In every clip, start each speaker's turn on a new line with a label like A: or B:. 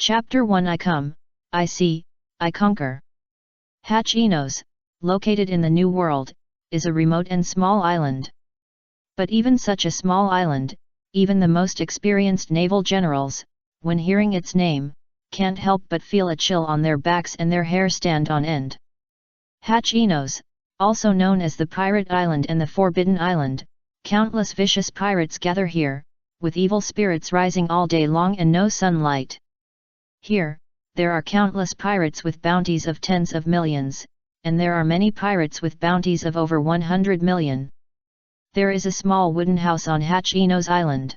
A: Chapter 1 I Come, I See, I Conquer. Hachinos, located in the New World, is a remote and small island. But even such a small island, even the most experienced naval generals, when hearing its name, can't help but feel a chill on their backs and their hair stand on end. Hachinos, also known as the Pirate Island and the Forbidden Island, countless vicious pirates gather here, with evil spirits rising all day long and no sunlight. Here, there are countless pirates with bounties of tens of millions, and there are many pirates with bounties of over 100 million. There is a small wooden house on Hachinos Island.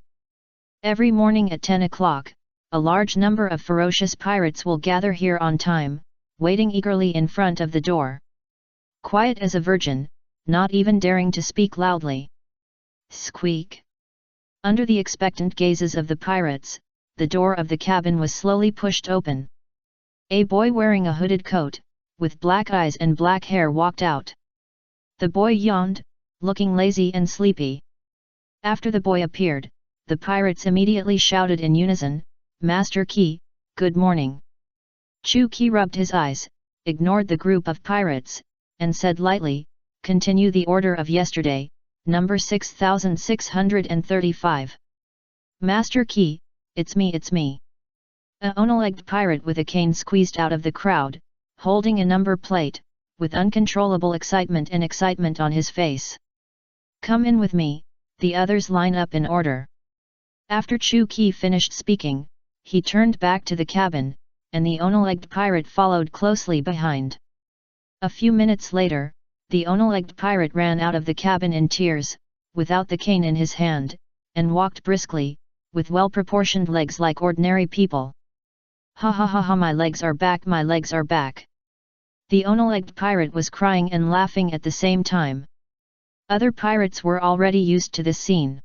A: Every morning at 10 o'clock, a large number of ferocious pirates will gather here on time, waiting eagerly in front of the door. Quiet as a virgin, not even daring to speak loudly. Squeak! Under the expectant gazes of the pirates, the door of the cabin was slowly pushed open. A boy wearing a hooded coat, with black eyes and black hair walked out. The boy yawned, looking lazy and sleepy. After the boy appeared, the pirates immediately shouted in unison, "Master Key, good morning." Chu Key rubbed his eyes, ignored the group of pirates, and said lightly, "Continue the order of yesterday, number 6635. Master Key, it's me. A one-legged pirate with a cane squeezed out of the crowd, holding a number plate, with uncontrollable excitement on his face. "Come in with me," the others line up in order. After Chu Key finished speaking, he turned back to the cabin, and the one-legged pirate followed closely behind. A few minutes later, the one-legged pirate ran out of the cabin in tears, without the cane in his hand, and walked briskly, with well-proportioned legs like ordinary people. "Ha ha ha ha, my legs are back. The one-legged pirate was crying and laughing at the same time. Other pirates were already used to this scene.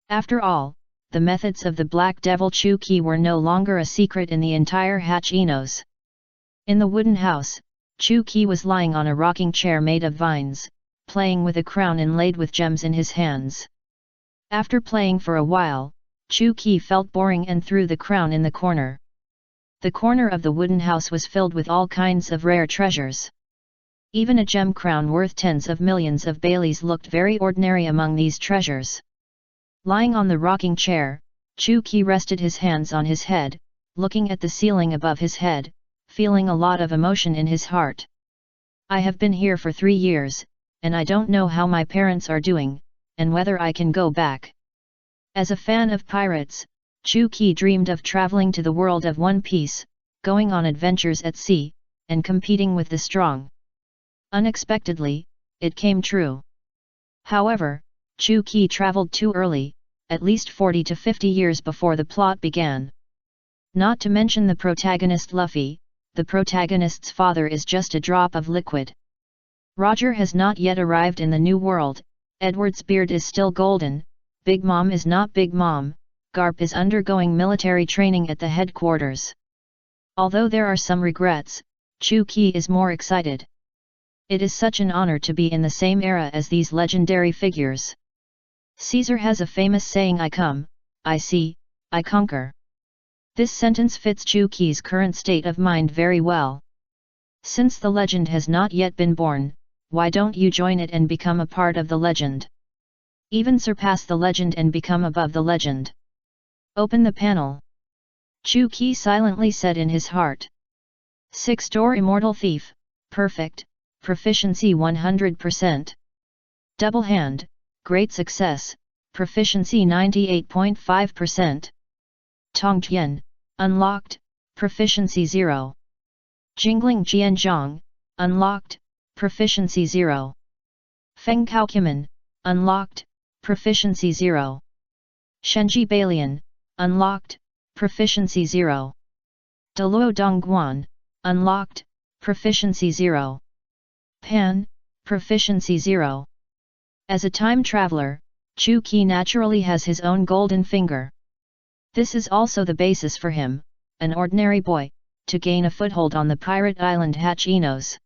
A: After all, the methods of the Black Devil Chu Key were no longer a secret in the entire Hachinos. In the wooden house, Chu Key was lying on a rocking chair made of vines, playing with a crown inlaid with gems in his hands. After playing for a while, Chu Key felt boring and threw the crown in the corner. The corner of the wooden house was filled with all kinds of rare treasures. Even a gem crown worth tens of millions of Baileys looked very ordinary among these treasures. Lying on the rocking chair, Chu Key rested his hands on his head, looking at the ceiling above his head, feeling a lot of emotion in his heart. "I have been here for 3 years, and I don't know how my parents are doing, and whether I can go back." As a fan of pirates, Chu Key dreamed of traveling to the world of One Piece, going on adventures at sea, and competing with the strong. Unexpectedly, it came true. However, Chu Key traveled too early, at least 40 to 50 years before the plot began. Not to mention the protagonist Luffy, the protagonist's father is just a drop of liquid. Roger has not yet arrived in the New World, Edward's beard is still golden, Big Mom is not Big Mom, Garp is undergoing military training at the headquarters. Although there are some regrets, Chu Key is more excited. It is such an honor to be in the same era as these legendary figures. Caesar has a famous saying, "I come, I see, I conquer." This sentence fits Chu Key's current state of mind very well. Since the legend has not yet been born, why don't you join it and become a part of the legend? Even surpass the legend and become above the legend. Open the panel. Chu Key silently said in his heart. 6-door Immortal Thief, perfect, proficiency 100%. Double Hand, great success, proficiency 98.5%. Tongjian, unlocked, proficiency 0. Jingling Jianzhong, unlocked, proficiency 0. Feng Kaokuman, unlocked, proficiency 0. Shenji Balian, unlocked, proficiency 0. Deluo Dongguan, unlocked, proficiency 0. Pan, proficiency 0. As a time traveler, Chu Key naturally has his own golden finger. This is also the basis for him, an ordinary boy, to gain a foothold on the pirate island Hachinos.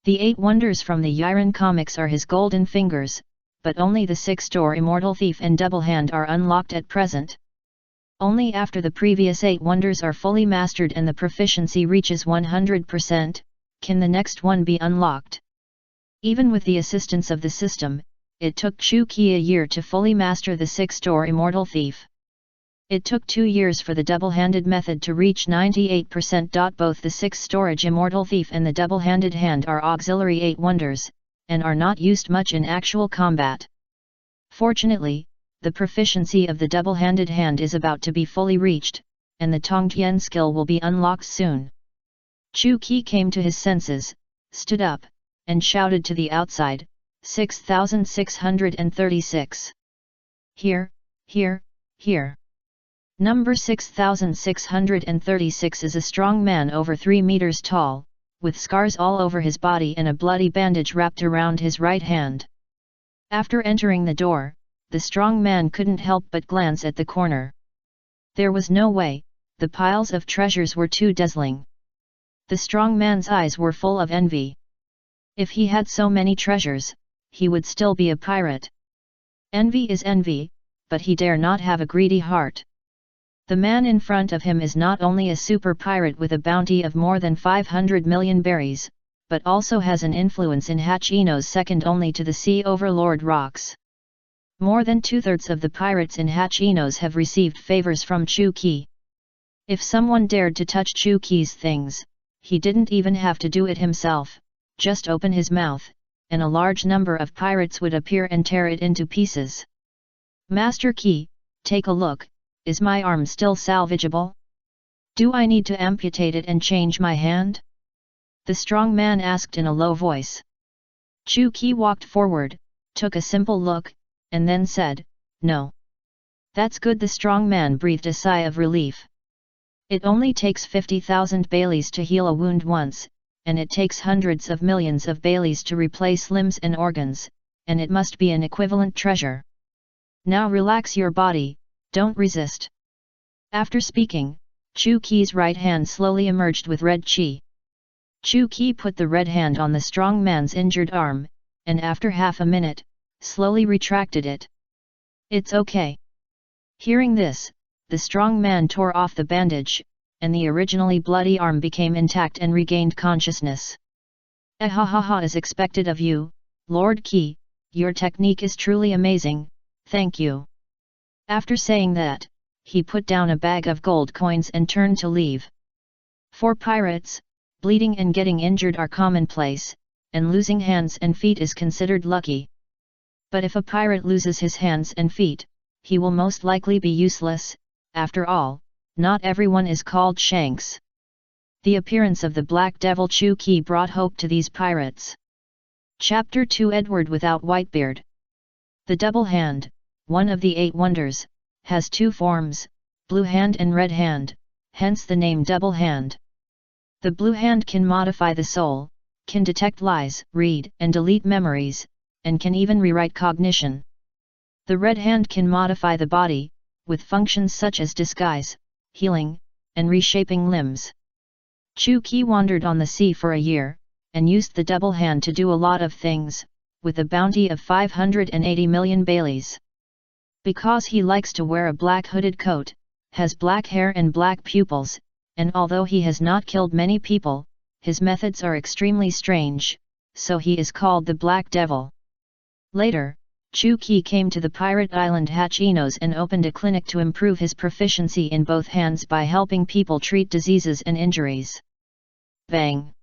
A: The 8 wonders from the Yiren comics are his golden fingers, but only the 6-door Immortal Thief and Double Hand are unlocked at present. Only after the previous 8 wonders are fully mastered and the proficiency reaches 100%, can the next one be unlocked. Even with the assistance of the system, it took Chu Qi a year to fully master the 6th-door Immortal Thief. It took 2 years for the double-handed method to reach 98%. Both the 6th storage Immortal Thief and the double-handed hand are auxiliary 8 wonders, and are not used much in actual combat. Fortunately, the proficiency of the double-handed hand is about to be fully reached, and the Tongtian skill will be unlocked soon. Chu Qi came to his senses, stood up, and shouted to the outside, 6,636. Here, here, here. Number 6,636 is a strong man over 3 meters tall, with scars all over his body and a bloody bandage wrapped around his right hand. After entering the door, the strong man couldn't help but glance at the corner. There was no way, the piles of treasures were too dazzling. The strong man's eyes were full of envy. If he had so many treasures, he would still be a pirate. Envy is envy, but he dare not have a greedy heart. The man in front of him is not only a super pirate with a bounty of more than 500 million berries, but also has an influence in Hachinos second only to the Sea Overlord rocks. More than 2/3 of the pirates in Hachinos have received favors from Chu Qi. If someone dared to touch Chu Qi's things, he didn't even have to do it himself, just open his mouth, and a large number of pirates would appear and tear it into pieces. Master Qi, take a look, is my arm still salvageable? Do I need to amputate it and change my hand? The strong man asked in a low voice. Chu Qi walked forward, took a simple look, and then said, no. That's good. The strong man breathed a sigh of relief. It only takes 50,000 Baileys to heal a wound once, and it takes hundreds of millions of Baileys to replace limbs and organs, and it must be an equivalent treasure. Now relax your body, don't resist. After speaking, Chu Qi's right hand slowly emerged with red qi. Chu Qi put the red hand on the strong man's injured arm, and after half a minute, slowly retracted it. It's okay. Hearing this, the strong man tore off the bandage, and the originally bloody arm became intact and regained consciousness. Ahahaha, as expected of you, Lord Qi, your technique is truly amazing, thank you. After saying that, he put down a bag of gold coins and turned to leave. For pirates, bleeding and getting injured are commonplace, and losing hands and feet is considered lucky. But if a pirate loses his hands and feet, he will most likely be useless. After all, not everyone is called Shanks. The appearance of the Black Devil Chu Qi brought hope to these pirates. Chapter 2 Edward without Whitebeard. The double hand, one of the 8 wonders, has 2 forms, blue hand and red hand, hence the name double hand. The blue hand can modify the soul, can detect lies, read and delete memories, and can even rewrite cognition. The red hand can modify the body, with functions such as disguise, healing, and reshaping limbs. Chu Qi wandered on the sea for a year, and used the double hand to do a lot of things, with a bounty of 580 million Baileys. Because he likes to wear a black hooded coat, has black hair and black pupils, and although he has not killed many people, his methods are extremely strange, so he is called the Black Devil. Later, Chu Qi came to the pirate island Hachinos and opened a clinic to improve his proficiency in both hands by helping people treat diseases and injuries. Bang!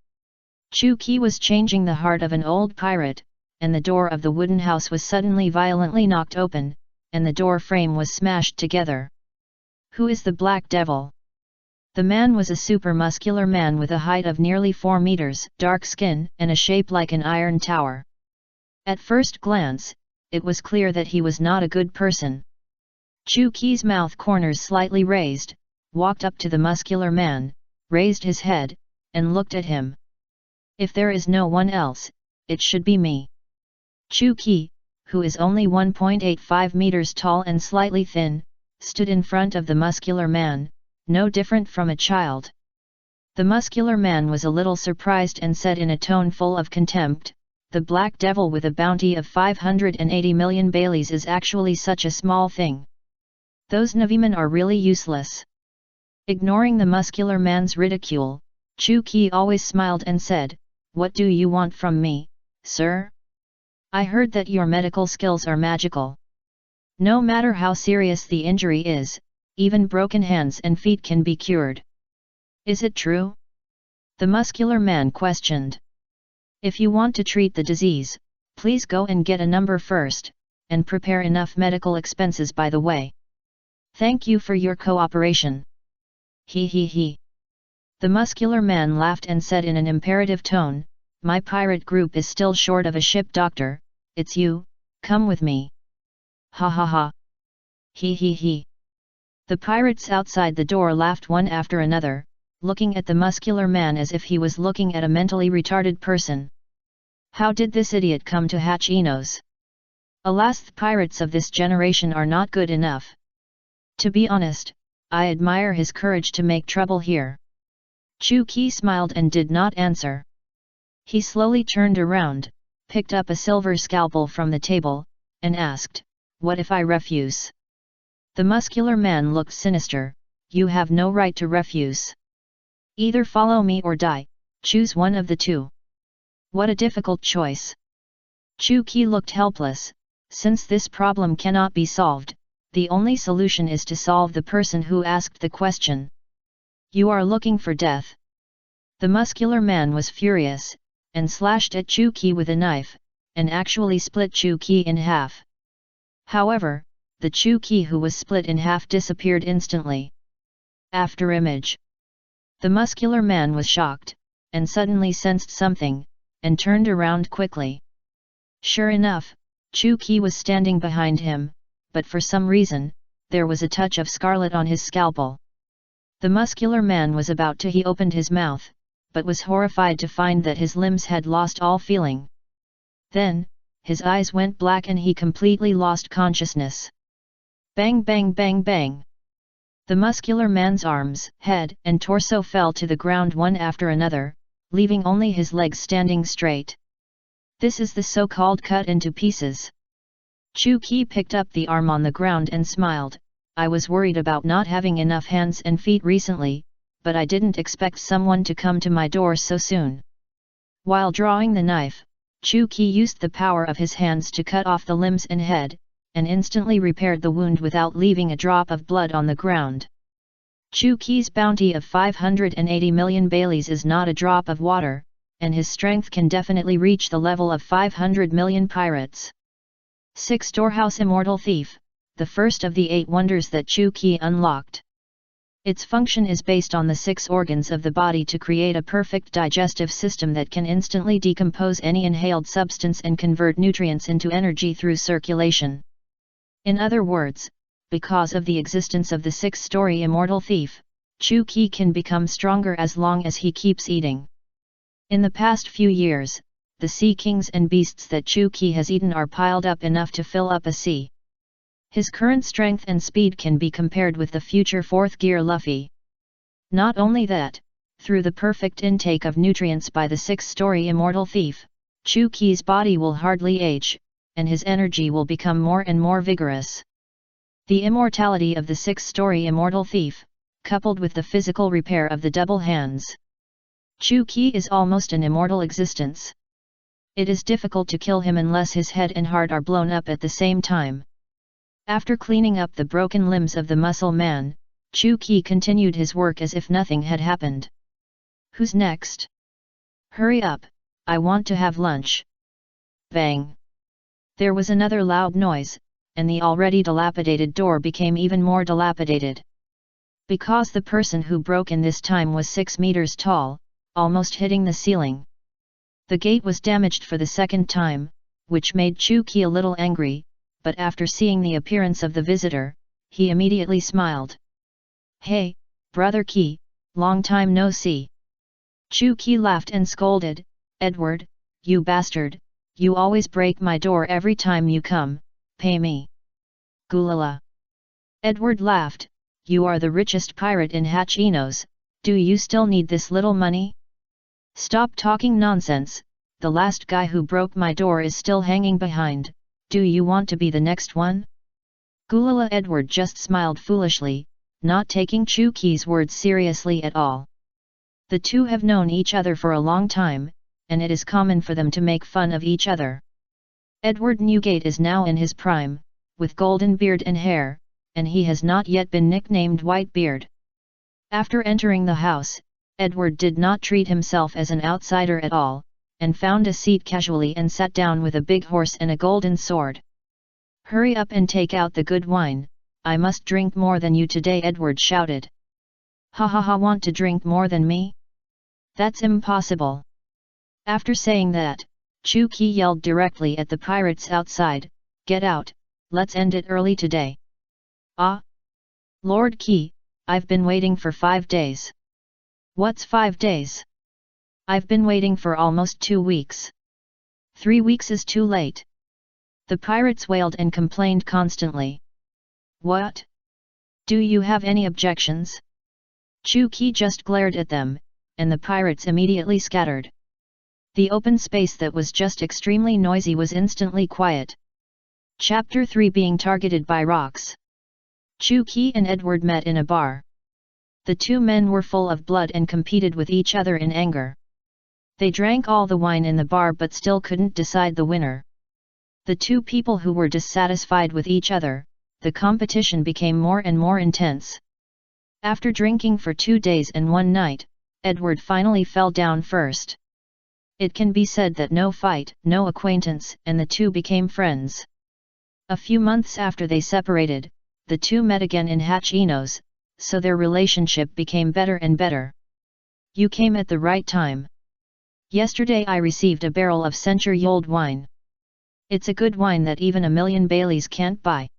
A: Chu Qi was changing the heart of an old pirate, and the door of the wooden house was suddenly violently knocked open, and the door frame was smashed together. Who is the Black Devil? The man was a super muscular man with a height of nearly 4 meters, dark skin, and a shape like an iron tower. At first glance, it was clear that he was not a good person. Chu Qi's mouth corners slightly raised, walked up to the muscular man, raised his head, and looked at him. If there is no one else, it should be me. Chu Qi, who is only 1.85 meters tall and slightly thin, stood in front of the muscular man, no different from a child. The muscular man was a little surprised and said in a tone full of contempt, "The Black Devil with a bounty of 580 million Baileys is actually such a small thing. Those Navimen are really useless. Ignoring the muscular man's ridicule, Chu Qi always smiled and said, "What do you want from me, sir? I heard that your medical skills are magical. No matter how serious the injury is, even broken hands and feet can be cured. Is it true?" The muscular man questioned. "If you want to treat the disease, please go and get a number first, and prepare enough medical expenses by the way. Thank you for your cooperation." He he he. The muscular man laughed and said in an imperative tone, "My pirate group is still short of a ship doctor, it's you, come with me." Ha ha ha. He he he. The pirates outside the door laughed one after another, looking at the muscular man as if he was looking at a mentally retarded person. How did this idiot come to hatch Enos? Alas, the pirates of this generation are not good enough. To be honest, I admire his courage to make trouble here. Chu Qi smiled and did not answer. He slowly turned around, picked up a silver scalpel from the table, and asked, "What if I refuse?" The muscular man looked sinister. "You have no right to refuse. Either follow me or die, choose one of the two." What a difficult choice. Chu Qi looked helpless. Since this problem cannot be solved, the only solution is to solve the person who asked the question. "You are looking for death." The muscular man was furious, and slashed at Chu Qi with a knife, and actually split Chu Qi in half. However, the Chu Qi who was split in half disappeared instantly. After image. The muscular man was shocked, and suddenly sensed something, and turned around quickly. Sure enough, Chu Qi was standing behind him, but for some reason, there was a touch of scarlet on his scalpel. The muscular man was about to. He opened his mouth, but was horrified to find that his limbs had lost all feeling. Then, his eyes went black and he completely lost consciousness. Bang bang bang bang! The muscular man's arms, head, and torso fell to the ground one after another, leaving only his legs standing straight. This is the so-called cut into pieces. Chu Qi picked up the arm on the ground and smiled. "I was worried about not having enough hands and feet recently, but I didn't expect someone to come to my door so soon." While drawing the knife, Chu Qi used the power of his hands to cut off the limbs and head, and instantly repaired the wound without leaving a drop of blood on the ground. Chu Qi's bounty of 580 million baileys is not a drop of water, and his strength can definitely reach the level of 500 million pirates. 6. Storehouse Immortal Thief, the first of the 8 wonders that Chu Qi unlocked. Its function is based on the 6 organs of the body to create a perfect digestive system that can instantly decompose any inhaled substance and convert nutrients into energy through circulation. In other words, because of the existence of the 6-story Immortal Thief, Chu Qi can become stronger as long as he keeps eating. In the past few years, the sea kings and beasts that Chu Qi has eaten are piled up enough to fill up a sea. His current strength and speed can be compared with the future 4th gear Luffy. Not only that, through the perfect intake of nutrients by the 6-story Immortal Thief, Chu Qi's body will hardly age, and his energy will become more and more vigorous. The immortality of the 6-story Immortal Thief, coupled with the physical repair of the double hands. Chu Qi is almost an immortal existence. It is difficult to kill him unless his head and heart are blown up at the same time. After cleaning up the broken limbs of the muscle man, Chu Qi continued his work as if nothing had happened. "Who's next? Hurry up, I want to have lunch." Bang! There was another loud noise, and the already dilapidated door became even more dilapidated. Because the person who broke in this time was 6 meters tall, almost hitting the ceiling. The gate was damaged for the second time, which made Chu Qi a little angry, but after seeing the appearance of the visitor, he immediately smiled. "Hey, Brother Qi, long time no see." Chu Qi laughed and scolded, "Edward, you bastard, you always break my door every time you come, pay me." Gulala. Edward laughed, "You are the richest pirate in Hachinos, do you still need this little money? Stop talking nonsense, the last guy who broke my door is still hanging behind, do you want to be the next one?" Gulala Edward just smiled foolishly, not taking Chuki's words seriously at all. The two have known each other for a long time, and it is common for them to make fun of each other. Edward Newgate is now in his prime, with golden beard and hair, and he has not yet been nicknamed Whitebeard. After entering the house, Edward did not treat himself as an outsider at all, and found a seat casually and sat down with a big horse and a golden sword. "Hurry up and take out the good wine, I must drink more than you today," Edward shouted. "Ha ha ha, want to drink more than me? That's impossible." After saying that, Chuki yelled directly at the pirates outside, "Get out, let's end it early today." "Ah! Lord Key, I've been waiting for 5 days. "What's 5 days? I've been waiting for almost 2 weeks. 3 weeks is too late." The pirates wailed and complained constantly. "What? Do you have any objections?" Chuki just glared at them, and the pirates immediately scattered. The open space that was just extremely noisy was instantly quiet. Chapter 3, Being Targeted by Rocks. Chuki and Edward met in a bar. The two men were full of blood and competed with each other in anger. They drank all the wine in the bar but still couldn't decide the winner. The two people who were dissatisfied with each other, the competition became more and more intense. After drinking for 2 days and 1 night, Edward finally fell down first. It can be said that no fight, no acquaintance, and the two became friends. A few months after they separated, the two met again in Hachinos, so their relationship became better and better. "You came at the right time. Yesterday I received a barrel of century-old wine. It's a good wine that even a million Baileys can't buy.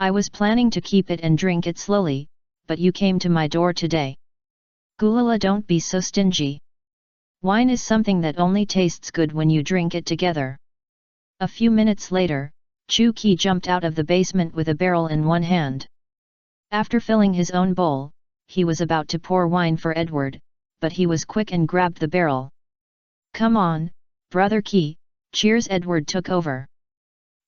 A: I was planning to keep it and drink it slowly, but you came to my door today. Gulala, don't be so stingy. Wine is something that only tastes good when you drink it together." A few minutes later, Chuki jumped out of the basement with a barrel in one hand. After filling his own bowl, he was about to pour wine for Edward, but he was quick and grabbed the barrel. "Come on, Brother Key, cheers!" Edward took over.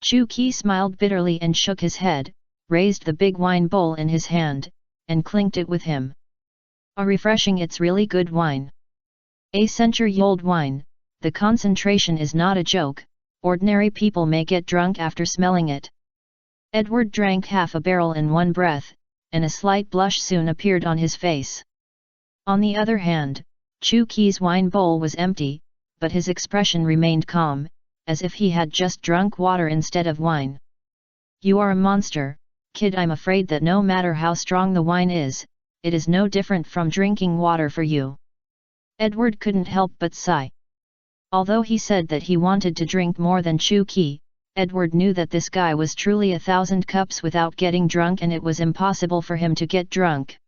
A: Chuki smiled bitterly and shook his head, raised the big wine bowl in his hand, and clinked it with him. "A refreshing, it's really good wine. A century-old wine, the concentration is not a joke, ordinary people may get drunk after smelling it." Edward drank half a barrel in one breath, and a slight blush soon appeared on his face. On the other hand, Chuki's wine bowl was empty, but his expression remained calm, as if he had just drunk water instead of wine. "You are a monster, kid. I'm afraid that no matter how strong the wine is, it is no different from drinking water for you." Edward couldn't help but sigh. Although he said that he wanted to drink more than Chuki, Edward knew that this guy was truly 1,000 cups without getting drunk, and it was impossible for him to get drunk.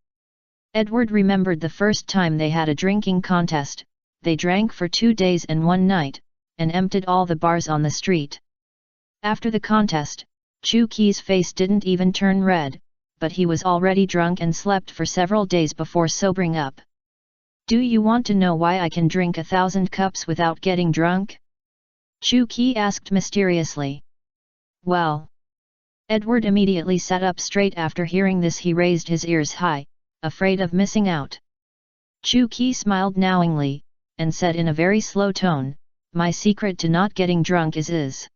A: Edward remembered the first time they had a drinking contest. They drank for 2 days and 1 night, and emptied all the bars on the street. After the contest, Chuki's face didn't even turn red, but he was already drunk and slept for several days before sobering up. "Do you want to know why I can drink 1,000 cups without getting drunk?" Chuki asked mysteriously. "Well..." Edward immediately sat up straight. After hearing this, he raised his ears high, afraid of missing out. Chuki smiled knowingly, and said in a very slow tone, "My secret to not getting drunk is..."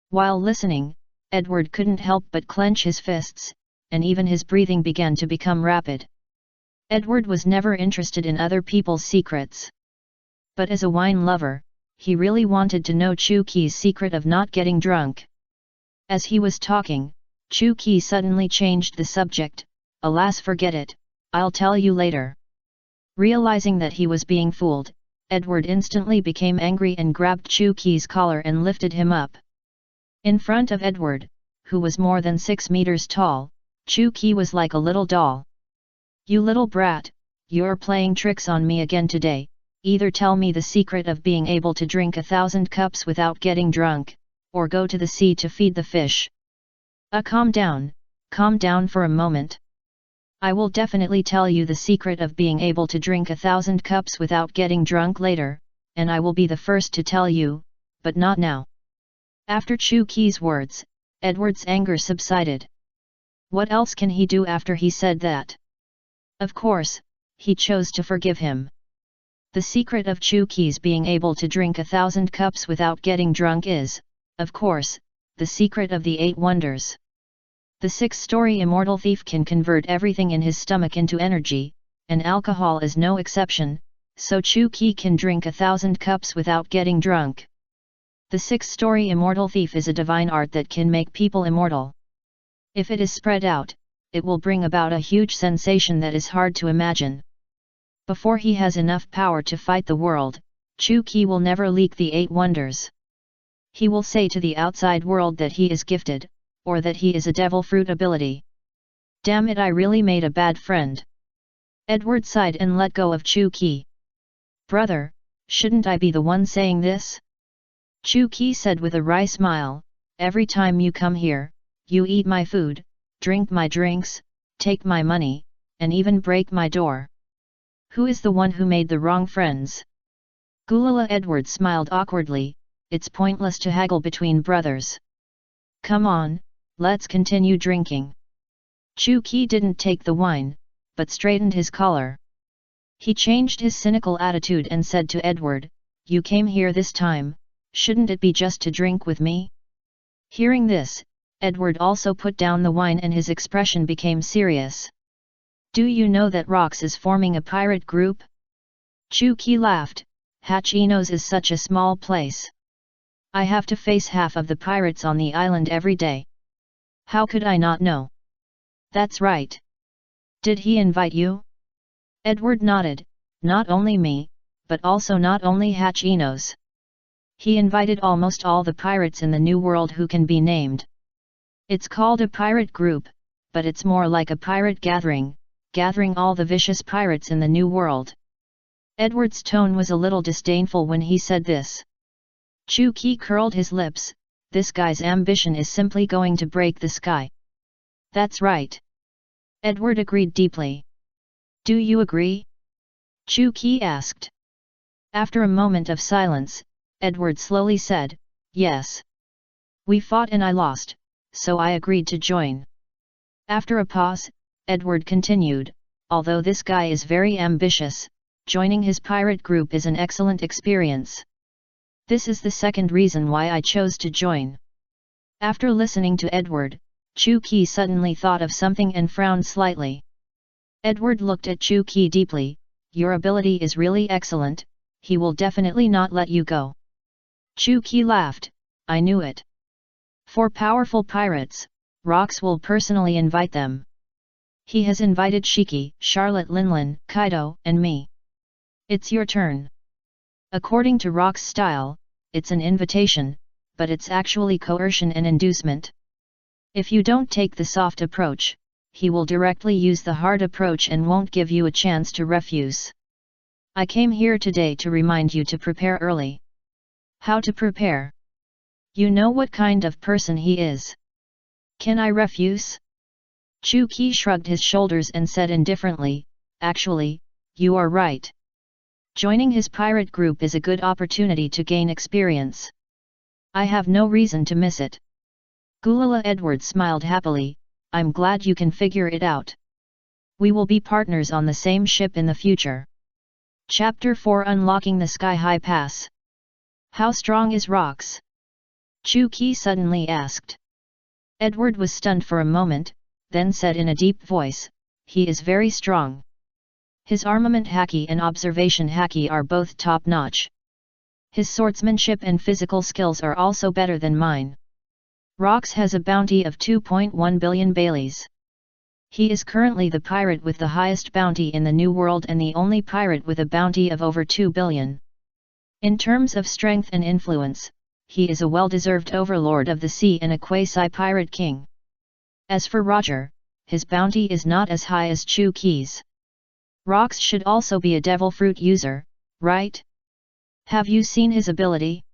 A: While listening, Edward couldn't help but clench his fists, and even his breathing began to become rapid. Edward was never interested in other people's secrets. But as a wine lover, he really wanted to know Chuki's secret of not getting drunk. As he was talking, Chuki suddenly changed the subject. "Alas, forget it, I'll tell you later." Realizing that he was being fooled, Edward instantly became angry and grabbed Chuki's collar and lifted him up. In front of Edward, who was more than 6 meters tall, Chuki was like a little doll. "You little brat, you're playing tricks on me again today. Either tell me the secret of being able to drink 1,000 cups without getting drunk, or go to the sea to feed the fish." Calm down for a moment. I will definitely tell you the secret of being able to drink 1,000 cups without getting drunk later, and I will be the first to tell you, but not now." After Chuki's words, Edward's anger subsided. What else can he do after he said that? Of course, he chose to forgive him. The secret of Chuki's being able to drink 1,000 cups without getting drunk is, of course, the secret of the 8 wonders. The 6-story immortal thief can convert everything in his stomach into energy, and alcohol is no exception, so Chuki can drink 1,000 cups without getting drunk. The 6-story immortal thief is a divine art that can make people immortal. If it is spread out, it will bring about a huge sensation that is hard to imagine. Before he has enough power to fight the world, Chuki will never leak the 8 wonders. He will say to the outside world that he is gifted, or that he is a devil fruit ability. Damn it, I really made a bad friend. Edward sighed and let go of Chuki. Brother, shouldn't I be the one saying this? Chuki said with a wry smile, every time you come here, you eat my food, drink my drinks, take my money, and even break my door. Who is the one who made the wrong friends? Gulala. Edward smiled awkwardly, it's pointless to haggle between brothers. Come on, let's continue drinking. Chuki didn't take the wine, but straightened his collar. He changed his cynical attitude and said to Edward, you came here this time, shouldn't it be just to drink with me? Hearing this, Edward also put down the wine and his expression became serious. Do you know that Rox is forming a pirate group? Chuki laughed, Hachinos is such a small place. I have to face half of the pirates on the island every day. How could I not know? That's right. Did he invite you? Edward nodded, not only me, but also not only Hachinos. He invited almost all the pirates in the New World who can be named. It's called a pirate group, but it's more like a pirate gathering, gathering all the vicious pirates in the New World. Edward's tone was a little disdainful when he said this. Chuki curled his lips, this guy's ambition is simply going to break the sky. That's right. Edward agreed deeply. Do you agree? Chuki asked. After a moment of silence, Edward slowly said, yes. We fought and I lost, so I agreed to join. After a pause, Edward continued, although this guy is very ambitious, joining his pirate group is an excellent experience. This is the second reason why I chose to join. After listening to Edward, Chuki suddenly thought of something and frowned slightly. Edward looked at Chuki deeply, your ability is really excellent, he will definitely not let you go. Chuki laughed, I knew it. For powerful pirates, Rox will personally invite them. He has invited Shiki, Charlotte Linlin, Kaido, and me. It's your turn. According to Rox's style, it's an invitation, but it's actually coercion and inducement. If you don't take the soft approach, he will directly use the hard approach and won't give you a chance to refuse. I came here today to remind you to prepare early. How to prepare? You know what kind of person he is. Can I refuse? Chuki shrugged his shoulders and said indifferently, actually, you are right. Joining his pirate group is a good opportunity to gain experience. I have no reason to miss it. Gulala. Edward smiled happily, I'm glad you can figure it out. We will be partners on the same ship in the future. Chapter 4 Unlocking the Sky High Pass. How strong is Rox? Chuki suddenly asked. Edward was stunned for a moment, then said in a deep voice, he is very strong. His armament haki and observation haki are both top-notch. His swordsmanship and physical skills are also better than mine. Rox has a bounty of 2.1 billion Baileys. He is currently the pirate with the highest bounty in the New World and the only pirate with a bounty of over 2 billion. In terms of strength and influence, he is a well-deserved overlord of the sea and a quasi-pirate king. As for Roger, his bounty is not as high as Chuki's. Rox should also be a devil fruit user, right? Have you seen his ability?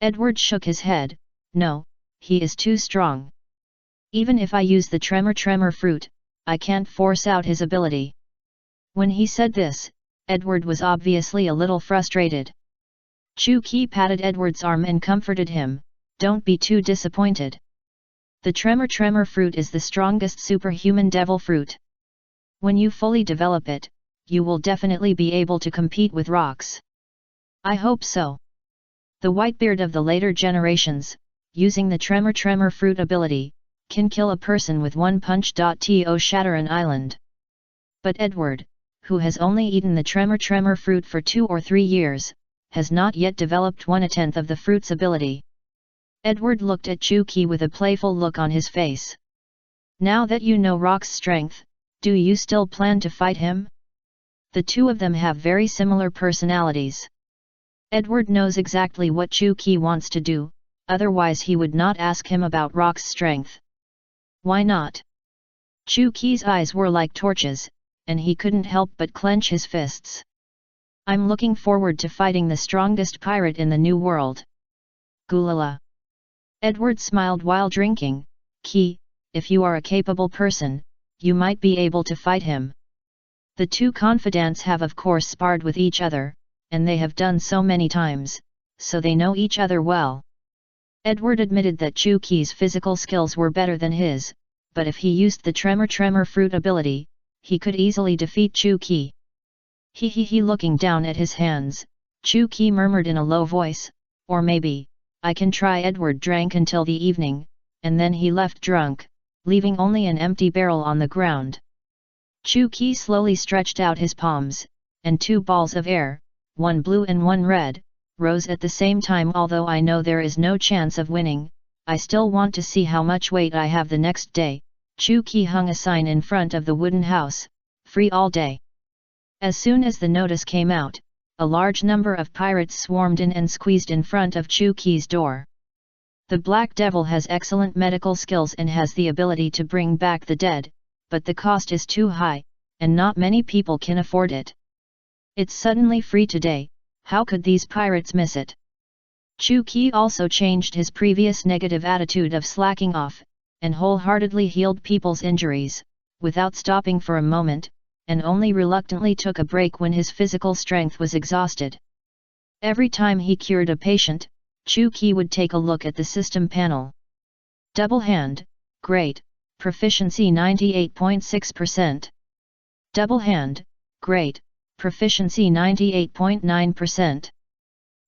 A: Edward shook his head, no, he is too strong. Even if I use the tremor fruit, I can't force out his ability. When he said this, Edward was obviously a little frustrated. Chuki patted Edward's arm and comforted him, don't be too disappointed. The tremor fruit is the strongest superhuman devil fruit. When you fully develop it, you will definitely be able to compete with rocks. I hope so. The Whitebeard of the later generations, using the tremor fruit ability, can kill a person with one punch. To shatter an island. But Edward, who has only eaten the tremor fruit for 2 or 3 years, has not yet developed 1/10 of the fruit's ability. Edward looked at Chu-Ki with a playful look on his face. Now that you know Rock's strength, do you still plan to fight him? The two of them have very similar personalities. Edward knows exactly what Chu-Ki wants to do, otherwise he would not ask him about Rock's strength. Why not? Chu-Ki's eyes were like torches, and he couldn't help but clench his fists. I'm looking forward to fighting the strongest pirate in the New World. Gulala. Edward smiled while drinking. Ki, if you are a capable person, you might be able to fight him. The two confidants have of course sparred with each other, and they have done so many times, so they know each other well. Edward admitted that Chu-Ki's physical skills were better than his, but if he used the tremor fruit ability, he could easily defeat Chu-Ki. He looking down at his hands, Chu-Ki murmured in a low voice, or maybe, I can try. Edward drank until the evening, and then he left drunk, leaving only an empty barrel on the ground. Chu-Ki slowly stretched out his palms, and 2 balls of air, one blue and one red, rose at the same time. Although I know there is no chance of winning, I still want to see how much weight I have the next day. Chu-Ki hung a sign in front of the wooden house, free all day. As soon as the notice came out, a large number of pirates swarmed in and squeezed in front of Chu-Ki's door. The Black Devil has excellent medical skills and has the ability to bring back the dead, but the cost is too high, and not many people can afford it. It's suddenly free today, how could these pirates miss it? Chu-Ki also changed his previous negative attitude of slacking off, and wholeheartedly healed people's injuries, without stopping for a moment, and only reluctantly took a break when his physical strength was exhausted. Every time he cured a patient, Chu-Ki would take a look at the system panel. Double hand, great, proficiency 98.6%. Double hand, great, proficiency 98.9%.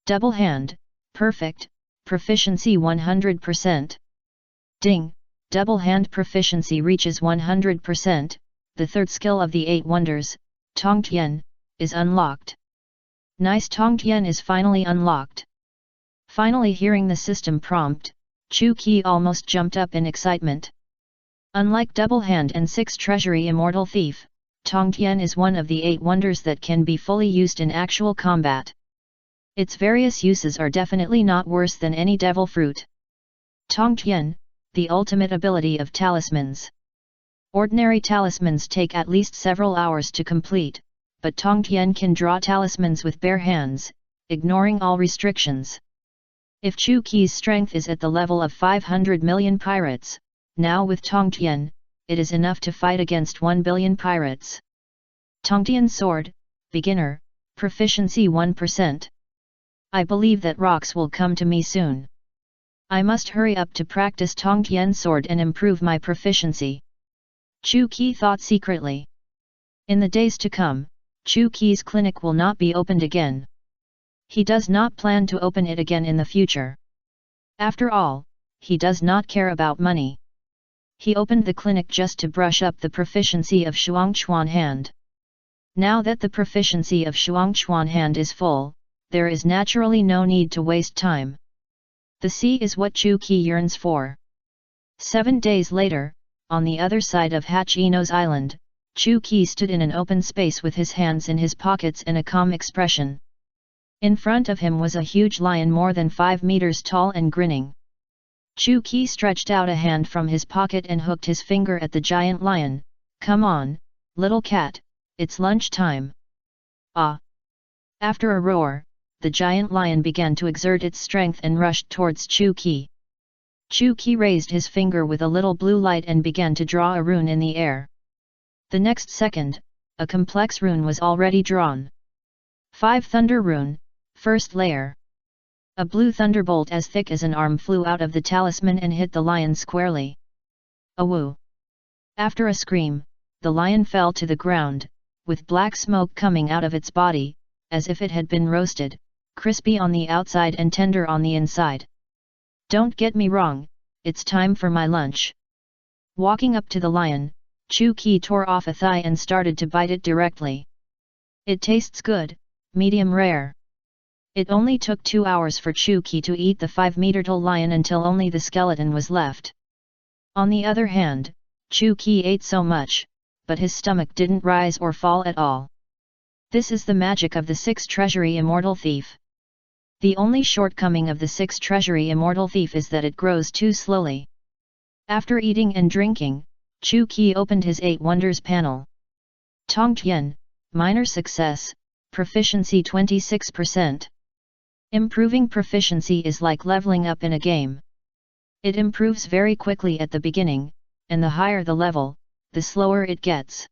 A: Double hand, perfect, proficiency 100%. Ding, double hand proficiency reaches 100%, the third skill of the 8 wonders, Tongtian, is unlocked. Nice, Tongtian is finally unlocked. Finally hearing the system prompt, Chu-Ki almost jumped up in excitement. Unlike Double Hand and 6 Treasury Immortal Thief, Tongtian is one of the 8 wonders that can be fully used in actual combat. Its various uses are definitely not worse than any devil fruit. Tongtian, the ultimate ability of talismans. Ordinary talismans take at least several hours to complete, but Tongtian can draw talismans with bare hands, ignoring all restrictions. If Chu-Ki's strength is at the level of 500 million pirates, now with Tongtian, it is enough to fight against 1 billion pirates. Tongtian Sword, Beginner, Proficiency 1%. I believe that rocks will come to me soon. I must hurry up to practice Tongtian Sword and improve my proficiency. Chu-Ki thought secretly. In the days to come, Chu-Ki's clinic will not be opened again. He does not plan to open it again in the future. After all, he does not care about money. He opened the clinic just to brush up the proficiency of Shuangchuan Hand. Now that the proficiency of Shuangchuan Hand is full, there is naturally no need to waste time. The sea is what Chu-Ki yearns for. 7 days later, on the other side of Hachino's island, Chu-Ki stood in an open space with his hands in his pockets and a calm expression. In front of him was a huge lion more than 5 meters tall and grinning. Chu-Ki stretched out a hand from his pocket and hooked his finger at the giant lion. Come on, little cat, it's lunch time. Ah! After a roar, the giant lion began to exert its strength and rushed towards Chu-Ki. Chu-Ki raised his finger with a little blue light and began to draw a rune in the air. The next second, a complex rune was already drawn. 5 Thunder Rune, first layer. A blue thunderbolt as thick as an arm flew out of the talisman and hit the lion squarely. Awoo! After a scream, the lion fell to the ground, with black smoke coming out of its body, as if it had been roasted, crispy on the outside and tender on the inside. Don't get me wrong, it's time for my lunch. Walking up to the lion, Chu Qi tore off a thigh and started to bite it directly. It tastes good, medium rare. It only took 2 hours for Chu Qi to eat the 5-meter-tall lion until only the skeleton was left. On the other hand, Chu Qi ate so much, but his stomach didn't rise or fall at all. This is the magic of the 6 treasury immortal thief. The only shortcoming of the 6 treasury immortal thief is that it grows too slowly. After eating and drinking, Chu Qi opened his 8 wonders panel. Tongtian, minor success, proficiency 26%. Improving proficiency is like leveling up in a game. It improves very quickly at the beginning, and the higher the level, the slower it gets.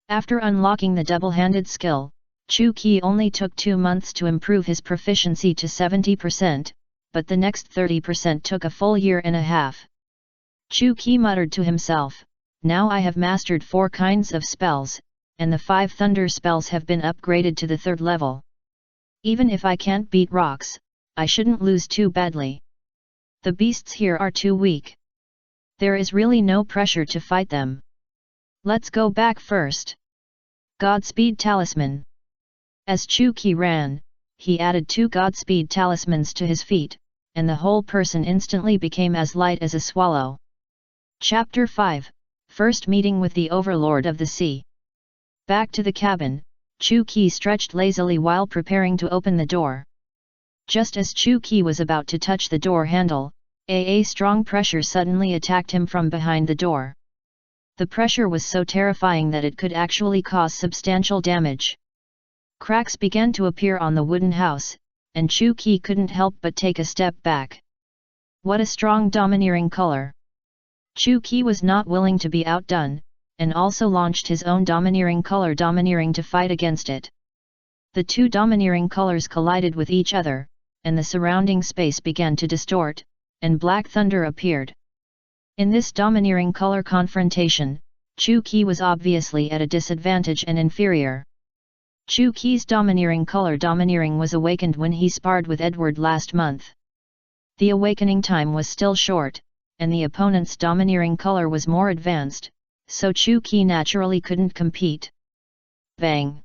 A: After unlocking the double-handed skill, Chu Qi only took 2 months to improve his proficiency to 70%, but the next 30% took a full year and a half. Chu Qi muttered to himself, now I have mastered 4 kinds of spells, and the 5 thunder spells have been upgraded to the 3rd level. Even if I can't beat rocks, I shouldn't lose too badly. The beasts here are too weak. There is really no pressure to fight them. Let's go back first. Godspeed Talisman. As Chu Qi ran, he added 2 Godspeed talismans to his feet, and the whole person instantly became as light as a swallow. Chapter 5, First Meeting with the Overlord of the Sea. Back to the cabin, Chu Qi stretched lazily while preparing to open the door. Just as Chu Qi was about to touch the door handle, a strong pressure suddenly attacked him from behind the door. The pressure was so terrifying that it could actually cause substantial damage. Cracks began to appear on the wooden house, and Chu Qi couldn't help but take a step back. What a strong domineering color! Chu Qi was not willing to be outdone, and also launched his own domineering color domineering to fight against it. The 2 domineering colors collided with each other, and the surrounding space began to distort, and black thunder appeared. In this domineering color confrontation, Chu Qi was obviously at a disadvantage and inferior. Chu Qi's domineering color domineering was awakened when he sparred with Edward last month. The awakening time was still short, and the opponent's domineering color was more advanced, so Chu Qi naturally couldn't compete. Bang!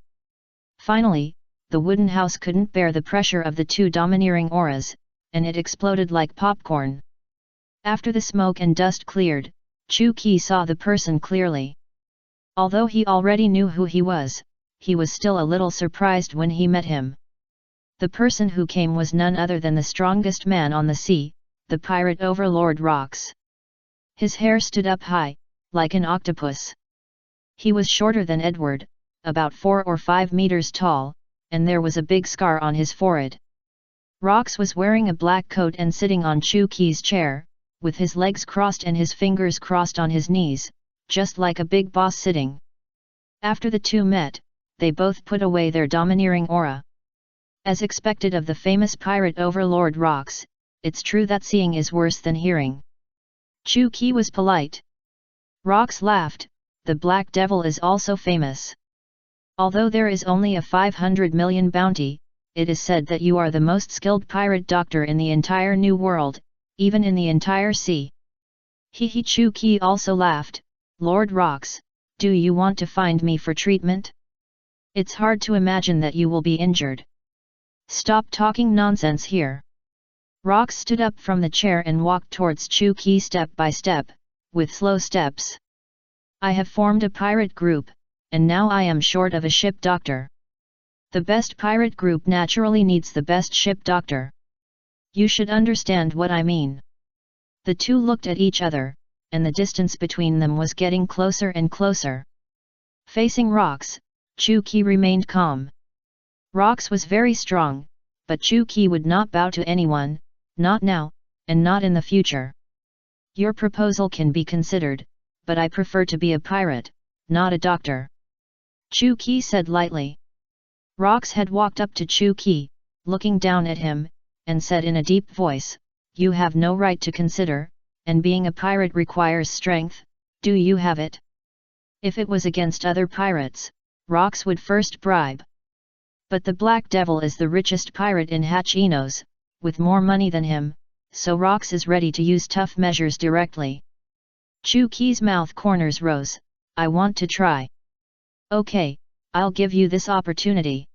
A: Finally, the wooden house couldn't bear the pressure of the 2 domineering auras, and it exploded like popcorn. After the smoke and dust cleared, Chu Qi saw the person clearly. Although he already knew who he was still a little surprised when he met him. The person who came was none other than the strongest man on the sea, the pirate overlord Rox. His hair stood up high, like an octopus. He was shorter than Edward, about 4 or 5 meters tall, and there was a big scar on his forehead. Rox was wearing a black coat and sitting on Chu Qi's chair, with his legs crossed and his fingers crossed on his knees, just like a big boss sitting. After the 2 met, they both put away their domineering aura. As expected of the famous pirate overlord Rox, it's true that seeing is worse than hearing. Chu Qi was polite. Rox laughed, the Black Devil is also famous. Although there is only a 500 million bounty, it is said that you are the most skilled pirate doctor in the entire New World, even in the entire sea. He Chu Qi also laughed, Lord Rox, do you want to find me for treatment? It's hard to imagine that you will be injured. Stop talking nonsense here. Rox stood up from the chair and walked towards Chu Qi step by step, with slow steps. I have formed a pirate group, and now I am short of a ship doctor. The best pirate group naturally needs the best ship doctor. You should understand what I mean. The 2 looked at each other, and the distance between them was getting closer and closer. Facing Rox, Chu Qi remained calm. Rox was very strong, but Chu Qi would not bow to anyone, not now, and not in the future. Your proposal can be considered, but I prefer to be a pirate, not a doctor. Chu Qi said lightly. Rox had walked up to Chu Qi, looking down at him, and said in a deep voice, you have no right to consider, and being a pirate requires strength. Do you have it? If it was against other pirates, Rox would first bribe. But the Black Devil is the richest pirate in Hachinos, with more money than him, so Rox is ready to use tough measures directly. Chuki's mouth corners rose. I want to try. Okay, I'll give you this opportunity.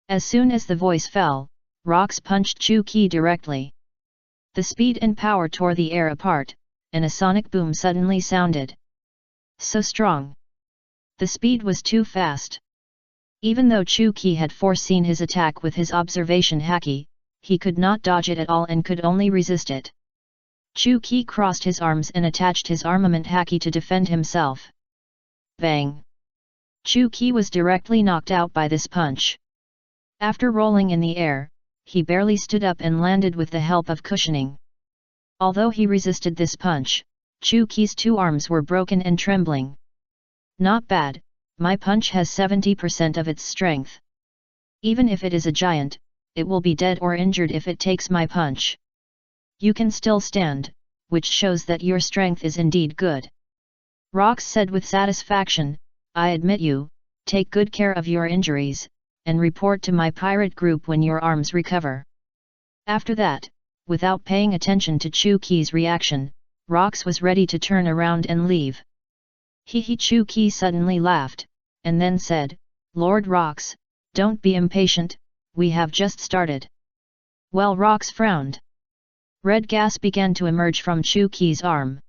A: As soon as the voice fell, Rox punched Chuki directly. The speed and power tore the air apart, and a sonic boom suddenly sounded. So strong. The speed was too fast. Even though Chuki had foreseen his attack with his observation haki, he could not dodge it at all and could only resist it. Chuki crossed his arms and attached his armament haki to defend himself. Bang! Chuki was directly knocked out by this punch. After rolling in the air, he barely stood up and landed with the help of cushioning. Although he resisted this punch, Chuki's 2 arms were broken and trembling. Not bad, my punch has 70% of its strength. Even if it is a giant, it will be dead or injured if it takes my punch. You can still stand, which shows that your strength is indeed good. Rox said with satisfaction, I admit you, take good care of your injuries, and report to my pirate group when your arms recover. After that, without paying attention to Chuki's reaction, Rox was ready to turn around and leave. Chuki suddenly laughed, and then said, Lord Rox, don't be impatient, we have just started. Well, Rox frowned. Red gas began to emerge from Chuki's arm.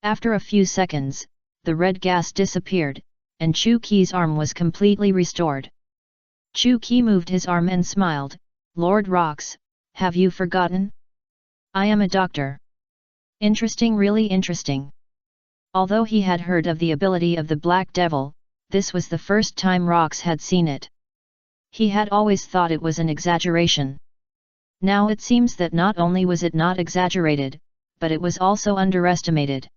A: After a few seconds, the red gas disappeared, and Chuki's arm was completely restored. Chuki moved his arm and smiled, Lord Rox, have you forgotten? I am a doctor. Interesting, really interesting. Although he had heard of the ability of the Black Devil, this was the first time Rox had seen it. He had always thought it was an exaggeration. Now it seems that not only was it not exaggerated, but it was also underestimated.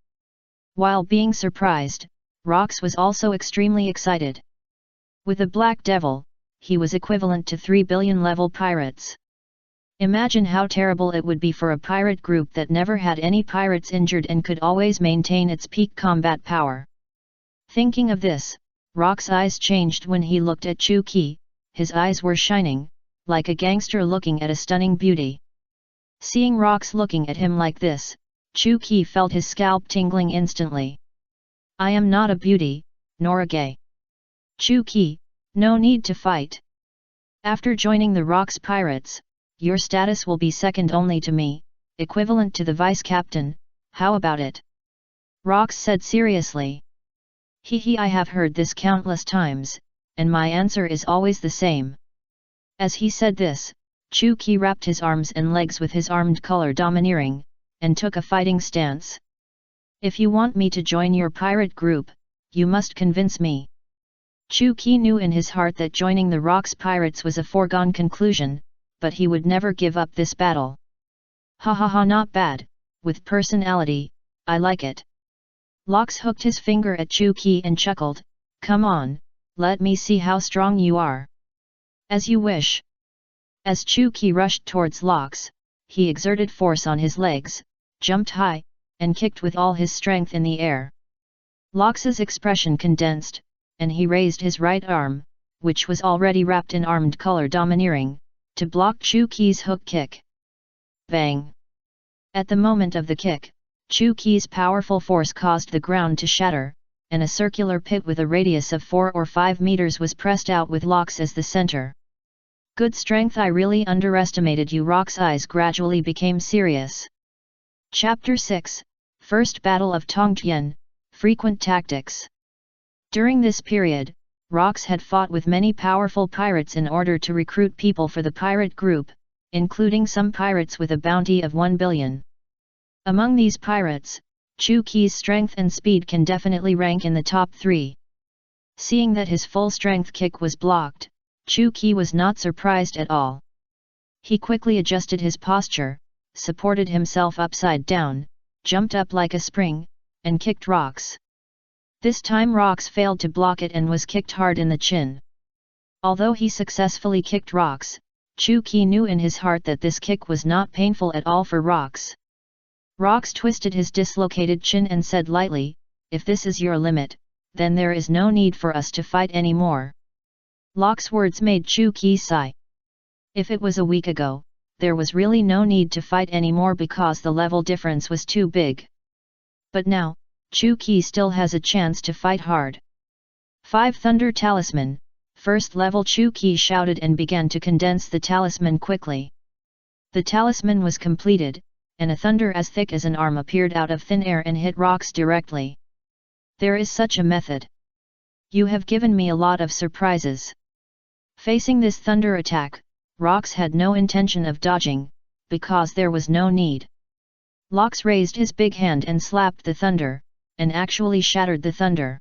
A: While being surprised, Rox was also extremely excited. With a Black Devil, he was equivalent to 3 billion level pirates. Imagine how terrible it would be for a pirate group that never had any pirates injured and could always maintain its peak combat power. Thinking of this, Rox's eyes changed when he looked at Chuki. His eyes were shining, like a gangster looking at a stunning beauty. Seeing Rox looking at him like this, Chuki felt his scalp tingling instantly. I am not a beauty, nor a gay. Chuki, no need to fight. After joining the Rox pirates, your status will be second only to me, equivalent to the vice captain. How about it? Rox said seriously. I have heard this countless times, and my answer is always the same. As he said this, Chuki wrapped his arms and legs with his armed color domineering, and took a fighting stance. If you want me to join your pirate group, you must convince me. Chuki knew in his heart that joining the Rox pirates was a foregone conclusion, but he would never give up this battle. Ha ha ha, not bad, with personality, I like it. Rox hooked his finger at Chuki and chuckled, come on, let me see how strong you are. As you wish. As Chuki rushed towards Rox, he exerted force on his legs, jumped high, and kicked with all his strength in the air. Rox's expression condensed, and he raised his right arm, which was already wrapped in armed color domineering, to block Chuki's hook kick. Bang! At the moment of the kick, Chuki's powerful force caused the ground to shatter, and a circular pit with a radius of 4 or 5 meters was pressed out with Rox as the center. Good strength, I really underestimated you. Rox's eyes gradually became serious. Chapter 6, First Battle of Tongtian, Frequent Tactics. During this period, Rox had fought with many powerful pirates in order to recruit people for the pirate group, including some pirates with a bounty of 1 billion. Among these pirates, Chuki's strength and speed can definitely rank in the top 3. Seeing that his full strength kick was blocked, Chuki was not surprised at all. He quickly adjusted his posture, supported himself upside down, jumped up like a spring, and kicked Rox. This time Rox failed to block it and was kicked hard in the chin. Although he successfully kicked Rox, Chuki knew in his heart that this kick was not painful at all for Rox. Rox twisted his dislocated chin and said lightly, "If this is your limit, then there is no need for us to fight anymore." Locke's words made Chu Qi sigh. If it was a week ago, there was really no need to fight anymore because the level difference was too big. But now, Chu Qi still has a chance to fight hard. 5 Thunder Talisman, first level. Chu Qi shouted and began to condense the talisman quickly. The talisman was completed, and a thunder as thick as an arm appeared out of thin air and hit Rox directly. There is such a method. You have given me a lot of surprises. Facing this thunder attack, Rox had no intention of dodging, because there was no need. Lox raised his big hand and slapped the thunder, and actually shattered the thunder.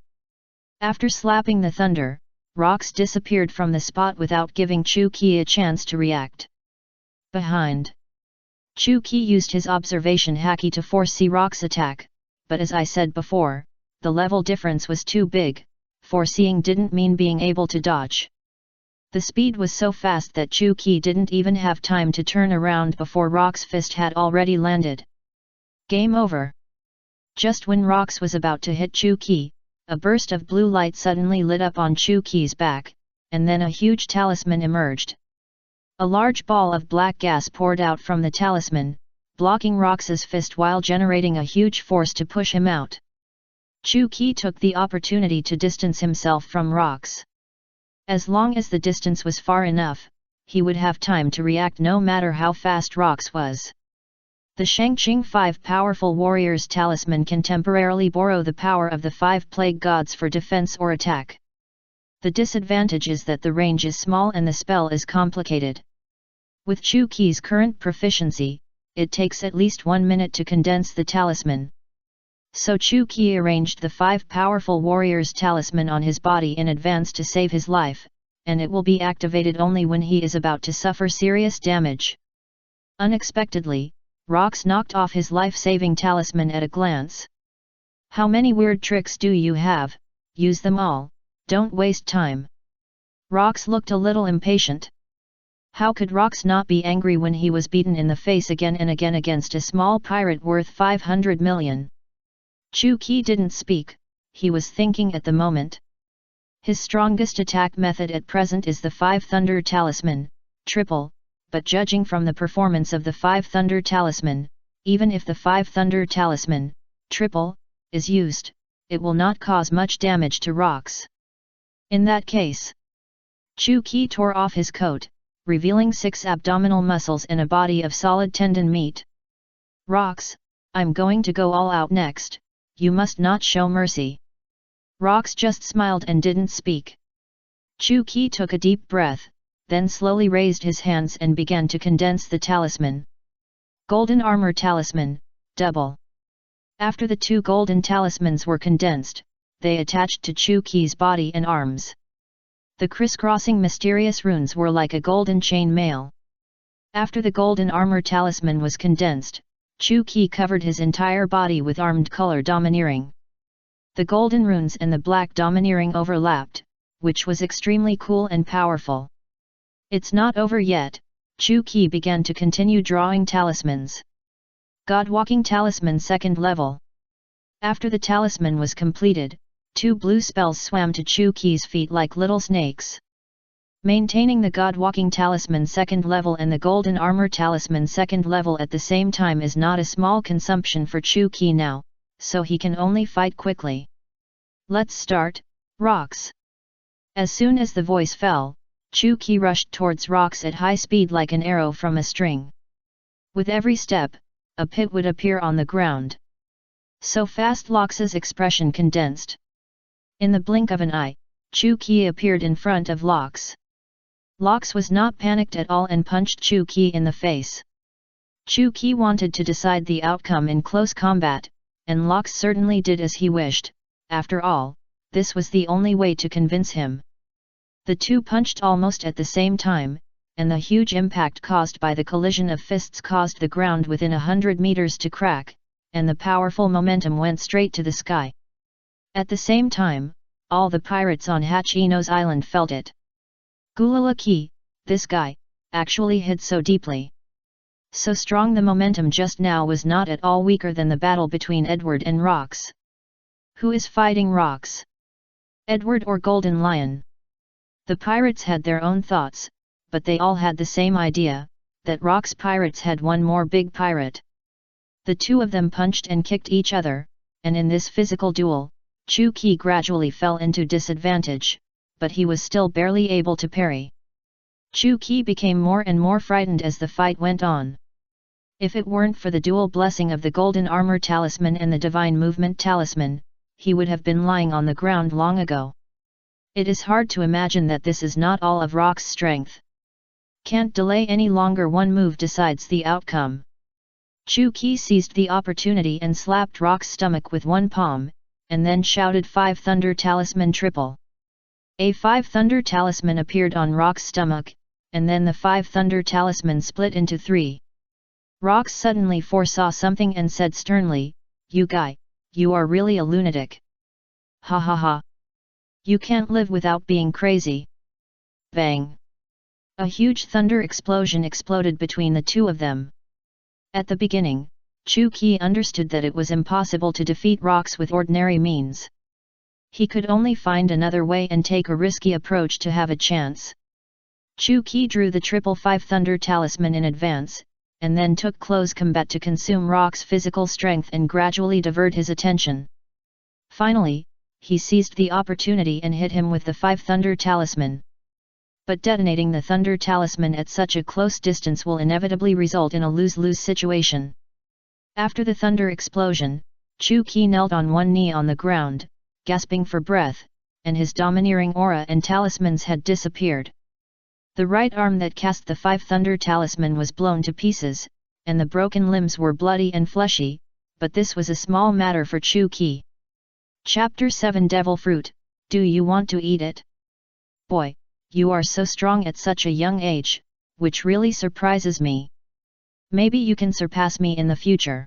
A: After slapping the thunder, Rox disappeared from the spot without giving Chu Qi a chance to react. Behind. Chu Qi used his observation haki to foresee Rox's attack, but as I said before, the level difference was too big. Foreseeing didn't mean being able to dodge. The speed was so fast that Chu Qi didn't even have time to turn around before Rox's fist had already landed. Game over. Just when Rox was about to hit Chu Qi, a burst of blue light suddenly lit up on Chu Qi's back, and then a huge talisman emerged. A large ball of black gas poured out from the talisman, blocking Rox's fist while generating a huge force to push him out. Chu Qi took the opportunity to distance himself from Rox. As long as the distance was far enough, he would have time to react no matter how fast Rox was. The Shangqing 5 Powerful Warriors Talisman can temporarily borrow the power of the 5 Plague Gods for defense or attack. The disadvantage is that the range is small and the spell is complicated. With Chu Qi's current proficiency, it takes at least 1 minute to condense the talisman. So Chu Qi arranged the 5 Powerful Warriors Talisman on his body in advance to save his life, and it will be activated only when he is about to suffer serious damage. Unexpectedly, Rox knocked off his life-saving talisman at a glance. "How many weird tricks do you have? Use them all, don't waste time." Rox looked a little impatient. How could Rox not be angry when he was beaten in the face again and again against a small pirate worth 500 million? Chu Qi didn't speak, he was thinking at the moment. His strongest attack method at present is the 5 Thunder Talisman, triple, but judging from the performance of the 5 Thunder Talisman, even if the 5 Thunder Talisman, triple, is used, it will not cause much damage to Rox. In that case, Chu Qi tore off his coat, revealing 6 abdominal muscles and a body of solid tendon meat. "Rox, I'm going to go all out next. You must not show mercy." Rox just smiled and didn't speak. Chu Qi took a deep breath, then slowly raised his hands and began to condense the talisman. Golden Armor Talisman, double. After the 2 golden talismans were condensed, they attached to Chu Qi's body and arms. The crisscrossing mysterious runes were like a golden chain mail. After the golden armor talisman was condensed, Chu Qi covered his entire body with armed color domineering. The golden runes and the black domineering overlapped, which was extremely cool and powerful. It's not over yet, Chu Qi began to continue drawing talismans. God Walking Talisman 2nd level. After the talisman was completed, 2 blue spells swam to Chu Qi's feet like little snakes. Maintaining the God Walking Talisman 2nd level and the Golden Armor Talisman 2nd level at the same time is not a small consumption for Chu Qi now, so he can only fight quickly. "Let's start, Rox." As soon as the voice fell, Chu Qi rushed towards Rox at high speed like an arrow from a string. With every step, a pit would appear on the ground. So fast Rox's expression condensed. In the blink of an eye, Chu Qi appeared in front of Rox. Rox was not panicked at all and punched Chu Qi in the face. Chu Qi wanted to decide the outcome in close combat, and Rox certainly did as he wished. After all, this was the only way to convince him. The 2 punched almost at the same time, and the huge impact caused by the collision of fists caused the ground within 100 meters to crack, and the powerful momentum went straight to the sky. At the same time, all the pirates on Hachino's island felt it. Gulala Ki, this guy, actually hit so deeply. So strong the momentum just now was not at all weaker than the battle between Edward and Rox. Who is fighting Rox? Edward or Golden Lion? The pirates had their own thoughts, but they all had the same idea, that Rox pirates had one more big pirate. The two of them punched and kicked each other, and in this physical duel, Chu Qi gradually fell into disadvantage, but he was still barely able to parry. Chu Qi became more and more frightened as the fight went on. If it weren't for the dual blessing of the Golden Armor Talisman and the Divine Movement Talisman, he would have been lying on the ground long ago. It is hard to imagine that this is not all of Rox's strength. Can't delay any longer, one move decides the outcome. Chu Qi seized the opportunity and slapped Rox's stomach with one palm, and then shouted 5 Thunder Talisman triple. A 5 Thunder Talisman appeared on Rox's stomach, and then the 5 Thunder Talisman split into 3. Rox suddenly foresaw something and said sternly, "You guy, you are really a lunatic. Ha ha ha. You can't live without being crazy." Bang! A huge thunder explosion exploded between the two of them. At the beginning, Chu Qi understood that it was impossible to defeat Rox with ordinary means. He could only find another way and take a risky approach to have a chance. Chu Qi drew the triple 5 Thunder Talisman in advance, and then took close combat to consume Rox's physical strength and gradually divert his attention. Finally, he seized the opportunity and hit him with the 5 Thunder Talisman. But detonating the Thunder Talisman at such a close distance will inevitably result in a lose-lose situation. After the thunder explosion, Chu Qi knelt on one knee on the ground, gasping for breath, and his domineering aura and talismans had disappeared. The right arm that cast the 5 Thunder Talisman was blown to pieces, and the broken limbs were bloody and fleshy, but this was a small matter for Chu Qi. Chapter 7 Devil Fruit, do you want to eat it? Boy, you are so strong at such a young age, which really surprises me. Maybe you can surpass me in the future.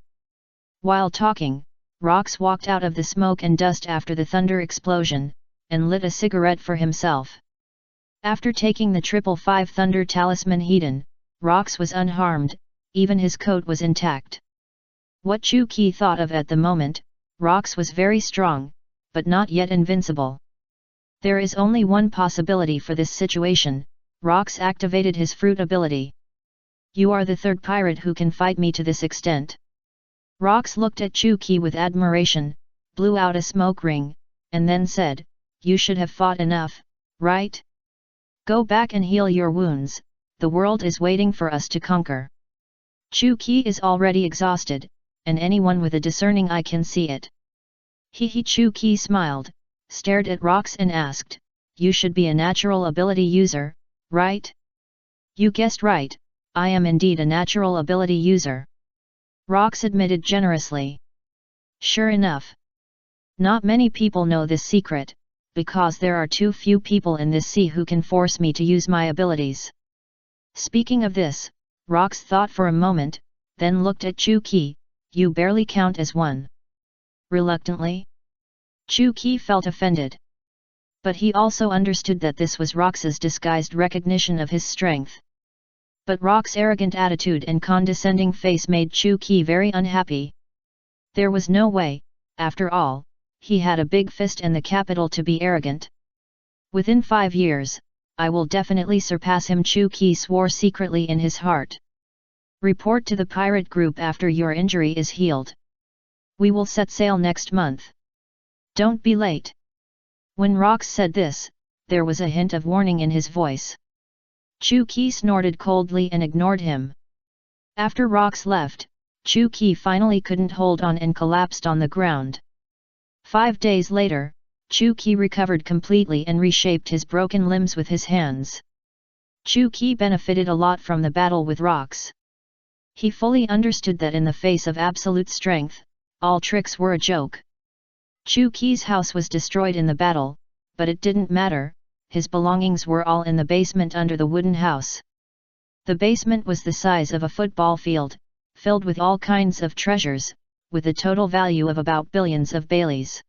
A: While talking, Rox walked out of the smoke and dust after the thunder explosion, and lit a cigarette for himself. After taking the triple 5 Thunder Talisman hidden, Rox was unharmed, even his coat was intact. What Chu Qi thought of at the moment, Rox was very strong, but not yet invincible. There is only one possibility for this situation. Rox activated his fruit ability. You are the third pirate who can fight me to this extent. Rox looked at Chu Qi with admiration, blew out a smoke ring, and then said, "You should have fought enough, right? Go back and heal your wounds, the world is waiting for us to conquer." Chu Qi is already exhausted, and anyone with a discerning eye can see it. Chu Qi smiled, stared at Rox and asked, "You should be a natural ability user, right?" "You guessed right, I am indeed a natural ability user," Rox admitted generously. "Sure enough. Not many people know this secret, because there are too few people in this sea who can force me to use my abilities." Speaking of this, Rox thought for a moment, then looked at Chu Qi, "You barely count as one." Reluctantly? Chu Qi felt offended. But he also understood that this was Rox's disguised recognition of his strength. But Rox's arrogant attitude and condescending face made Chu Qi very unhappy. There was no way, after all, he had a big fist and the capital to be arrogant. "Within 5 years, I will definitely surpass him," Chu Qi swore secretly in his heart. "Report to the pirate group after your injury is healed. We will set sail next month. Don't be late." When Rox said this, there was a hint of warning in his voice. Chu Qi snorted coldly and ignored him. After Rox left, Chu Qi finally couldn't hold on and collapsed on the ground. 5 days later, Chu Qi recovered completely and reshaped his broken limbs with his hands. Chu Qi benefited a lot from the battle with Rox. He fully understood that in the face of absolute strength, all tricks were a joke. Chu Qi's house was destroyed in the battle, but it didn't matter, his belongings were all in the basement under the wooden house. The basement was the size of a football field, filled with all kinds of treasures, with a total value of about billions of Baileys.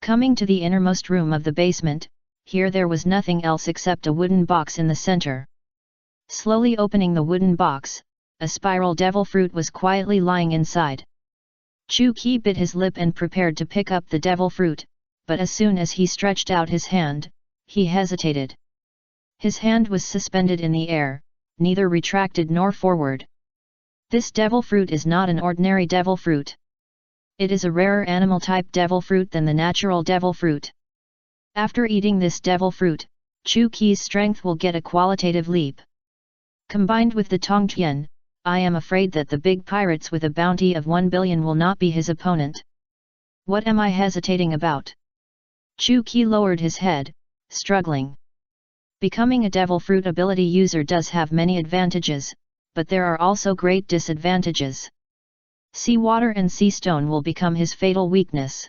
A: Coming to the innermost room of the basement, here there was nothing else except a wooden box in the center. Slowly opening the wooden box, a spiral devil fruit was quietly lying inside. Chu Qi bit his lip and prepared to pick up the devil fruit, but as soon as he stretched out his hand, he hesitated. His hand was suspended in the air, neither retracted nor forward. This devil fruit is not an ordinary devil fruit. It is a rarer animal type devil fruit than the natural devil fruit. After eating this devil fruit, Chu Qi's strength will get a qualitative leap. Combined with the Tongtian, I am afraid that the big pirates with a bounty of 1 billion will not be his opponent. What am I hesitating about? Chu Qi lowered his head, struggling. Becoming a devil fruit ability user does have many advantages, but there are also great disadvantages. Sea water and sea stone will become his fatal weakness.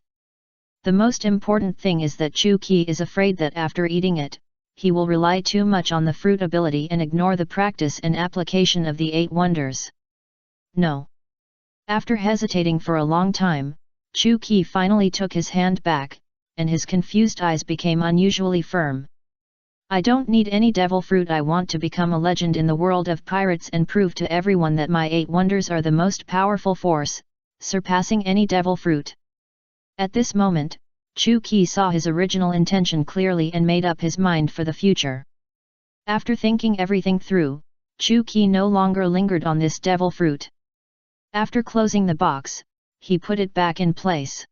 A: The most important thing is that Chu Qi is afraid that after eating it, he will rely too much on the fruit ability and ignore the practice and application of the 8 wonders. No. After hesitating for a long time, Chu Qi finally took his hand back, and his confused eyes became unusually firm. I don't need any devil fruit. I want to become a legend in the world of pirates and prove to everyone that my 8 wonders are the most powerful force, surpassing any devil fruit. At this moment, Chu Qi saw his original intention clearly and made up his mind for the future. After thinking everything through, Chu Qi no longer lingered on this devil fruit. After closing the box, he put it back in place.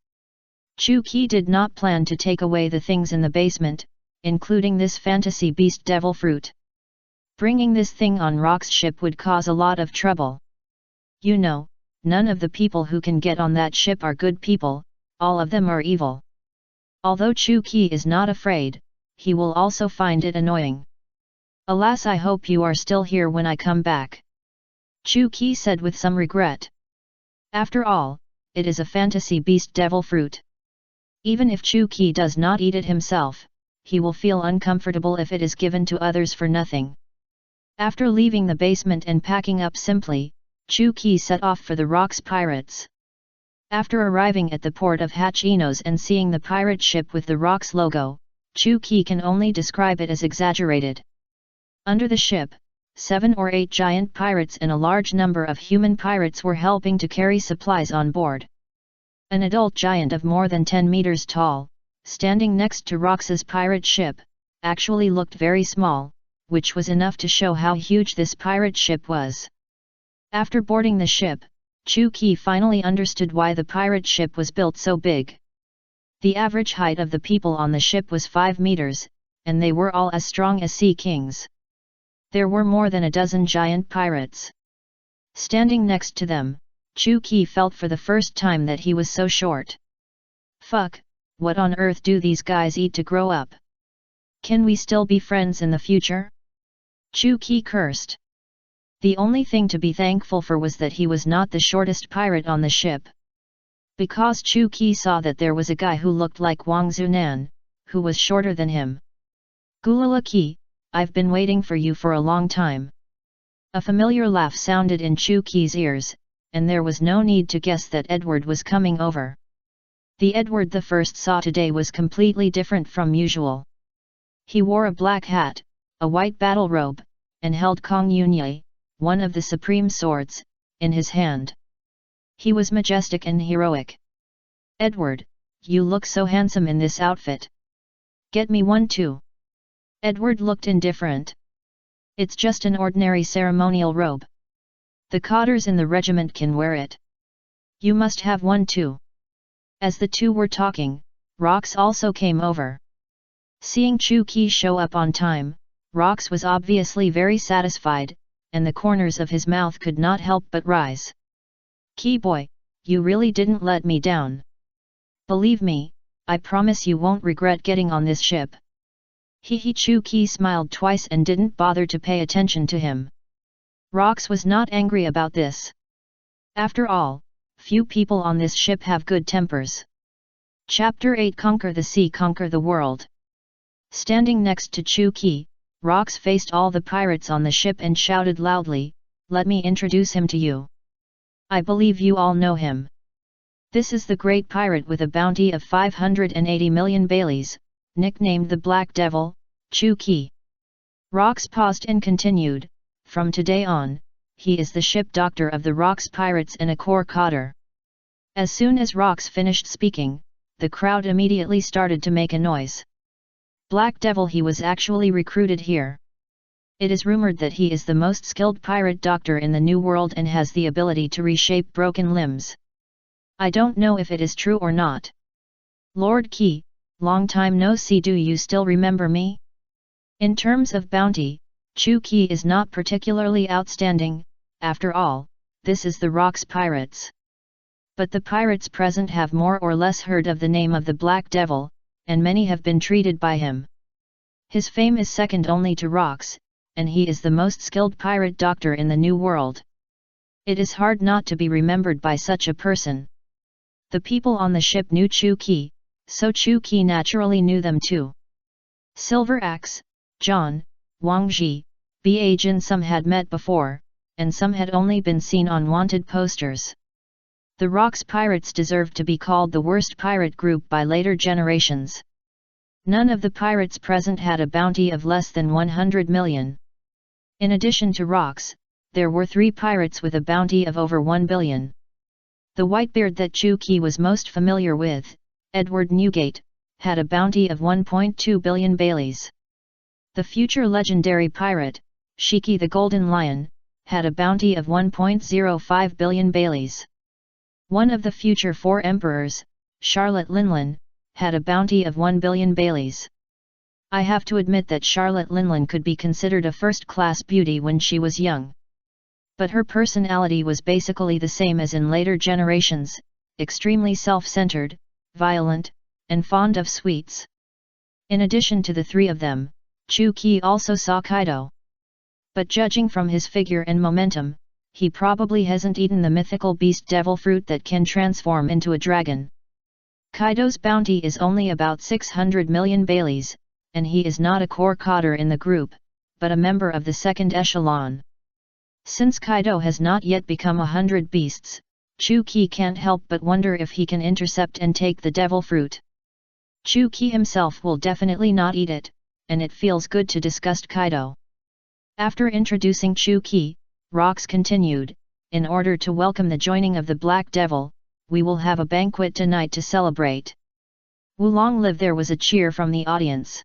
A: Chu Qi did not plan to take away the things in the basement, including this fantasy beast devil fruit. Bringing this thing on Rock's ship would cause a lot of trouble. You know, none of the people who can get on that ship are good people, all of them are evil. Although Chu Qi is not afraid, he will also find it annoying. Alas, I hope you are still here when I come back. Chu Qi said with some regret. After all, it is a fantasy beast devil fruit. Even if Chu Qi does not eat it himself, he will feel uncomfortable if it is given to others for nothing. After leaving the basement and packing up simply, Chu Qi set off for the Rocks Pirates. After arriving at the port of Hachinos and seeing the pirate ship with the Rocks logo, Chu Qi can only describe it as exaggerated. Under the ship, 7 or 8 giant pirates and a large number of human pirates were helping to carry supplies on board. An adult giant of more than 10 meters tall, standing next to Rox's pirate ship, actually looked very small, which was enough to show how huge this pirate ship was. After boarding the ship, Chu Qi finally understood why the pirate ship was built so big. The average height of the people on the ship was 5 meters, and they were all as strong as sea kings. There were more than a dozen giant pirates. Standing next to them, Chu Qi felt for the first time that he was so short. Fuck, what on earth do these guys eat to grow up? Can we still be friends in the future? Chu Qi cursed. The only thing to be thankful for was that he was not the shortest pirate on the ship. Because Chu Qi saw that there was a guy who looked like Wang Zunan, who was shorter than him. Gulala Qi, I've been waiting for you for a long time. A familiar laugh sounded in Chu Qi's ears, and there was no need to guess that Edward was coming over. The Edward the First saw today was completely different from usual. He wore a black hat, a white battle robe, and held Kong Yunye, one of the supreme swords, in his hand. He was majestic and heroic. Edward, you look so handsome in this outfit. Get me one too. Edward looked indifferent. It's just an ordinary ceremonial robe. The cotters in the regiment can wear it. You must have one too. As the two were talking, Rox also came over. Seeing Chu Qi show up on time, Rox was obviously very satisfied, and the corners of his mouth could not help but rise. Qi boy, you really didn't let me down. Believe me, I promise you won't regret getting on this ship. He Chu Qi smiled twice and didn't bother to pay attention to him. Rox was not angry about this. After all, few people on this ship have good tempers. Chapter 8 Conquer the Sea, Conquer the World. Standing next to Chu Qi, Rox faced all the pirates on the ship and shouted loudly, "Let me introduce him to you. I believe you all know him. This is the great pirate with a bounty of 580 million Baileys, nicknamed the Black Devil, Chu Qi." Rox paused and continued, "From today on, he is the ship doctor of the Rocks pirates and a core coder. As soon as Rocks finished speaking, the crowd immediately started to make a noise. Black Devil, he was actually recruited here. It is rumored that he is the most skilled pirate doctor in the New World and has the ability to reshape broken limbs. I don't know if it is true or not. Lord Key, long time no see, do you still remember me? In terms of bounty, Chu Key is not particularly outstanding, after all, this is the Rocks pirates. But the pirates present have more or less heard of the name of the Black Devil, and many have been treated by him. His fame is second only to Rocks, and he is the most skilled pirate doctor in the New World. It is hard not to be remembered by such a person. The people on the ship knew Chu Key, so Chu Key naturally knew them too. Silver Axe, John, Wang Ji, Ba Jin, some had met before, and some had only been seen on wanted posters. The Rocks pirates deserved to be called the worst pirate group by later generations. None of the pirates present had a bounty of less than 100 million. In addition to Rocks, there were 3 pirates with a bounty of over 1 billion. The Whitebeard that Chu Key was most familiar with, Edward Newgate, had a bounty of 1.2 billion Baileys. The future legendary pirate, Shiki the Golden Lion, had a bounty of 1.05 billion Baileys. One of the future 4 emperors, Charlotte Linlin, had a bounty of 1 billion Baileys. I have to admit that Charlotte Linlin could be considered a first-class beauty when she was young. But her personality was basically the same as in later generations, extremely self-centered, violent, and fond of sweets. In addition to the 3 of them, Chu Key also saw Kaido. But judging from his figure and momentum, he probably hasn't eaten the mythical beast devil fruit that can transform into a dragon. Kaido's bounty is only about 600 million Baileys, and he is not a core coder in the group, but a member of the second echelon. Since Kaido has not yet become 100 beasts, Chu Key can't help but wonder if he can intercept and take the devil fruit. Chu Key himself will definitely not eat it, and it feels good to disgust Kaido. After introducing Chu Key, Rocks continued, in order to welcome the joining of the Black Devil, we will have a banquet tonight to celebrate. Wu Long Live! There was a cheer from the audience.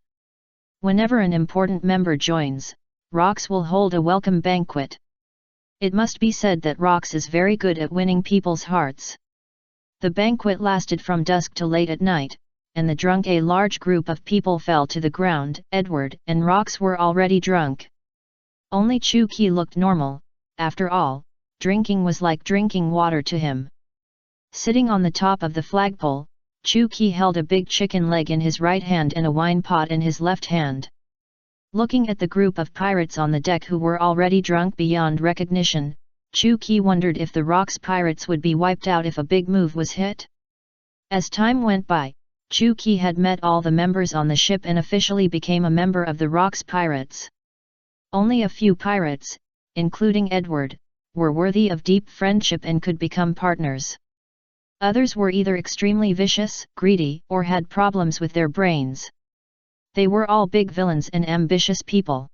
A: Whenever an important member joins, Rocks will hold a welcome banquet. It must be said that Rocks is very good at winning people's hearts. The banquet lasted from dusk to late at night, and a large group of people fell to the ground. Edward and Rocks were already drunk. Only Chu Key looked normal. After all, drinking was like drinking water to him. Sitting on the top of the flagpole, Chu Key held a big chicken leg in his right hand and a wine pot in his left hand. Looking at the group of pirates on the deck who were already drunk beyond recognition, Chu Key wondered if the Rocks pirates would be wiped out if a big move was hit. As time went by, Chu Key had met all the members on the ship and officially became a member of the Rocks pirates. Only a few pirates, including Edward, were worthy of deep friendship and could become partners. Others were either extremely vicious, greedy, or had problems with their brains. They were all big villains and ambitious people.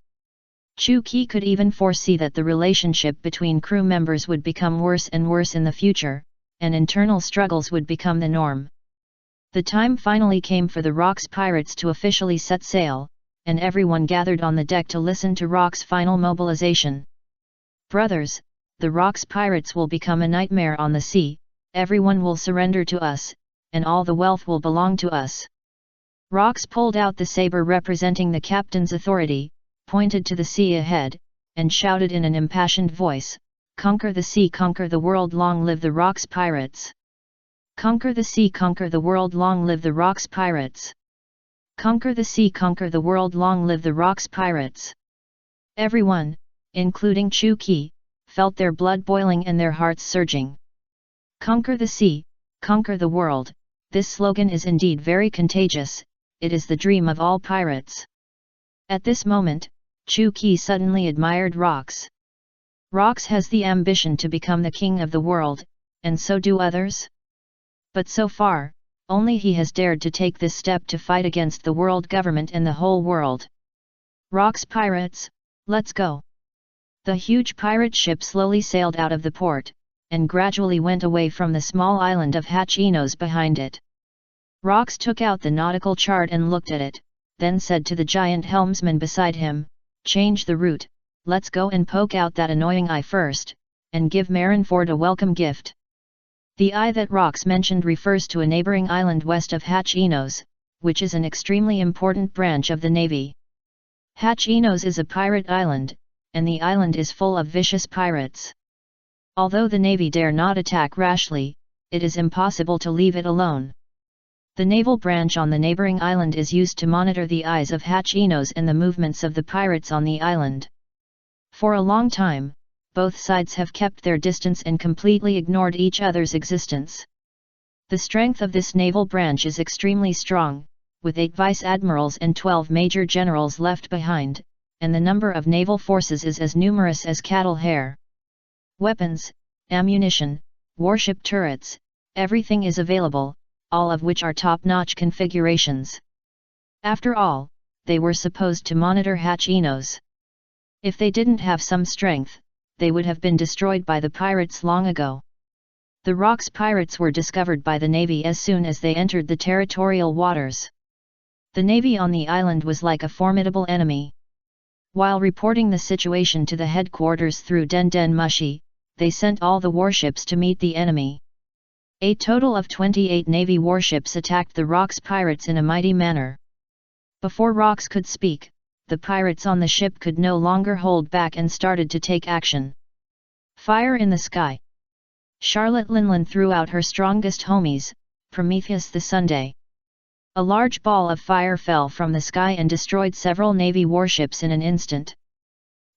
A: Chu Key could even foresee that the relationship between crew members would become worse and worse in the future, and internal struggles would become the norm. The time finally came for the Rocks pirates to officially set sail, and everyone gathered on the deck to listen to Rocks' final mobilization. Brothers, the Rocks pirates will become a nightmare on the sea, everyone will surrender to us, and all the wealth will belong to us. Rocks pulled out the saber representing the captain's authority, pointed to the sea ahead, and shouted in an impassioned voice, "Conquer the sea, conquer the world, long live the Rocks pirates! Conquer the sea, conquer the world, long live the Rocks pirates! Conquer the sea, conquer the world, long live the Rocks pirates!" Everyone, including Chu Key, felt their blood boiling and their hearts surging. Conquer the sea, conquer the world, this slogan is indeed very contagious, it is the dream of all pirates. At this moment, Chu Key suddenly admired Rocks. Rocks has the ambition to become the king of the world, and so do others. But so far, only he has dared to take this step to fight against the world government and the whole world. Rocks pirates, let's go! The huge pirate ship slowly sailed out of the port, and gradually went away from the small island of Hachinos behind it. Rox took out the nautical chart and looked at it, then said to the giant helmsman beside him, "Change the route, let's go and poke out that annoying eye first, and give Marineford a welcome gift." The eye that Rox mentioned refers to a neighboring island west of Hachinos, which is an extremely important branch of the navy. Hachinos is a pirate island, and the island is full of vicious pirates. Although the navy dare not attack rashly, it is impossible to leave it alone. The naval branch on the neighboring island is used to monitor the eyes of Hachinos and the movements of the pirates on the island. For a long time, both sides have kept their distance and completely ignored each other's existence. The strength of this naval branch is extremely strong, with 8 vice-admirals and 12 major generals left behind, and the number of naval forces is as numerous as cattle hair. Weapons, ammunition, warship turrets, everything is available, all of which are top-notch configurations. After all, they were supposed to monitor Hachinos. If they didn't have some strength, they would have been destroyed by the pirates long ago. The Rox pirates were discovered by the navy as soon as they entered the territorial waters. The navy on the island was like a formidable enemy. While reporting the situation to the headquarters through Den Den Mushi, they sent all the warships to meet the enemy. A total of 28 navy warships attacked the Rox pirates in a mighty manner. Before Rox could speak, the pirates on the ship could no longer hold back and started to take action. Fire in the sky. Charlotte Linlin threw out her strongest homies, Prometheus the Sunday. A large ball of fire fell from the sky and destroyed several navy warships in an instant.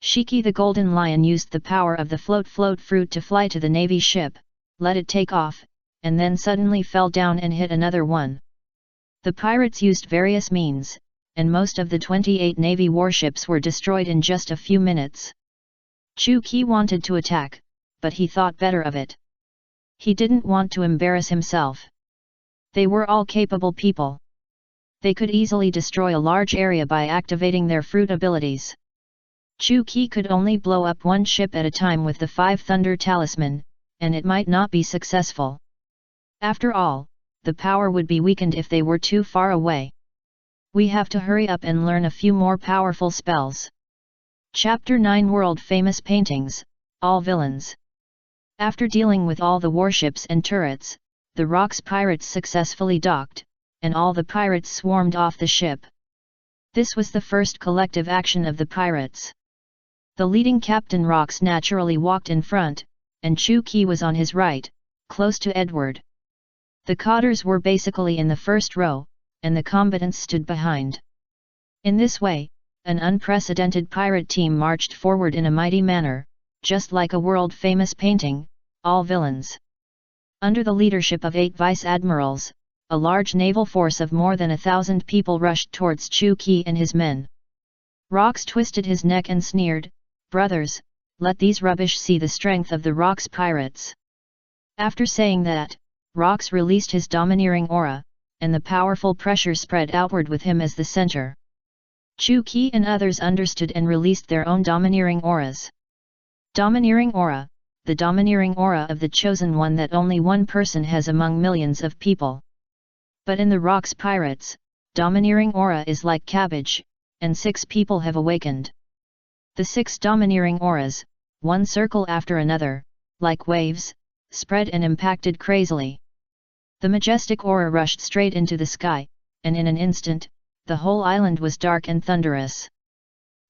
A: Shiki the Golden Lion used the power of the float fruit to fly to the navy ship, let it take off, and then suddenly fell down and hit another one. The pirates used various means, and most of the 28 navy warships were destroyed in just a few minutes. Chu Qi wanted to attack, but he thought better of it. He didn't want to embarrass himself. They were all capable people. They could easily destroy a large area by activating their fruit abilities. Chu Qi could only blow up one ship at a time with the 5 Thunder Talisman, and it might not be successful. After all, the power would be weakened if they were too far away. We have to hurry up and learn a few more powerful spells. Chapter 9 World Famous Paintings, All Villains. After dealing with all the warships and turrets, the Rox pirates successfully docked, and all the pirates swarmed off the ship. This was the first collective action of the pirates. The leading Captain Rox naturally walked in front, and Chu Qi was on his right, close to Edward. The cotters were basically in the first row, and the combatants stood behind. In this way, an unprecedented pirate team marched forward in a mighty manner, just like a world-famous painting, All Villains. Under the leadership of 8 vice-admirals, a large naval force of more than 1,000 people rushed towards Chu Qi and his men. Rox twisted his neck and sneered, "Brothers, let these rubbish see the strength of the Rox pirates." After saying that, Rox released his domineering aura, and the powerful pressure spread outward with him as the center. Chu Qi and others understood and released their own domineering auras. Domineering aura, the domineering aura of the chosen one that only one person has among millions of people. But in the Rox pirates, domineering aura is like cabbage, and 6 people have awakened. The 6 domineering auras, one circle after another, like waves, spread and impacted crazily. The majestic aura rushed straight into the sky, and in an instant, the whole island was dark and thunderous.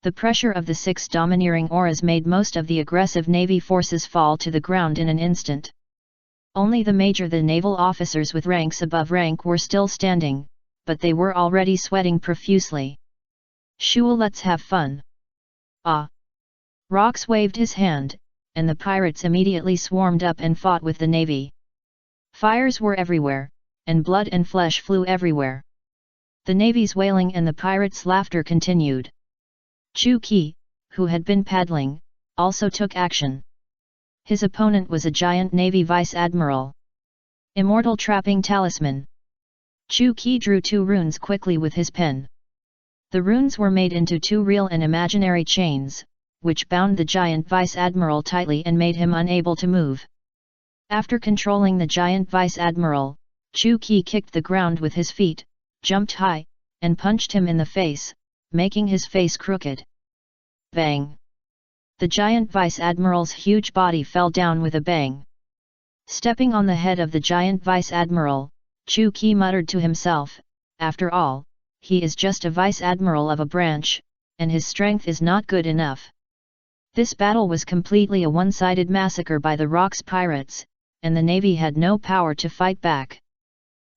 A: The pressure of the 6 domineering auras made most of the aggressive navy forces fall to the ground in an instant. Only the naval officers with ranks above rank were still standing, but they were already sweating profusely. "Shua, let's have fun." "Ah!" Rox waved his hand, and the pirates immediately swarmed up and fought with the navy. Fires were everywhere, and blood and flesh flew everywhere. The navy's wailing and the pirates' laughter continued. Chu Qi, who had been paddling, also took action. His opponent was a giant navy vice-admiral. Immortal Trapping Talisman. Chu Qi drew 2 runes quickly with his pen. The runes were made into 2 real and imaginary chains, which bound the giant vice-admiral tightly and made him unable to move. After controlling the giant vice-admiral, Chu Qi kicked the ground with his feet, jumped high, and punched him in the face, making his face crooked. Bang! The giant vice-admiral's huge body fell down with a bang. Stepping on the head of the giant vice-admiral, Chu Qi muttered to himself, "After all, he is just a vice-admiral of a branch, and his strength is not good enough." This battle was completely a one-sided massacre by the Rocks pirates, and the navy had no power to fight back.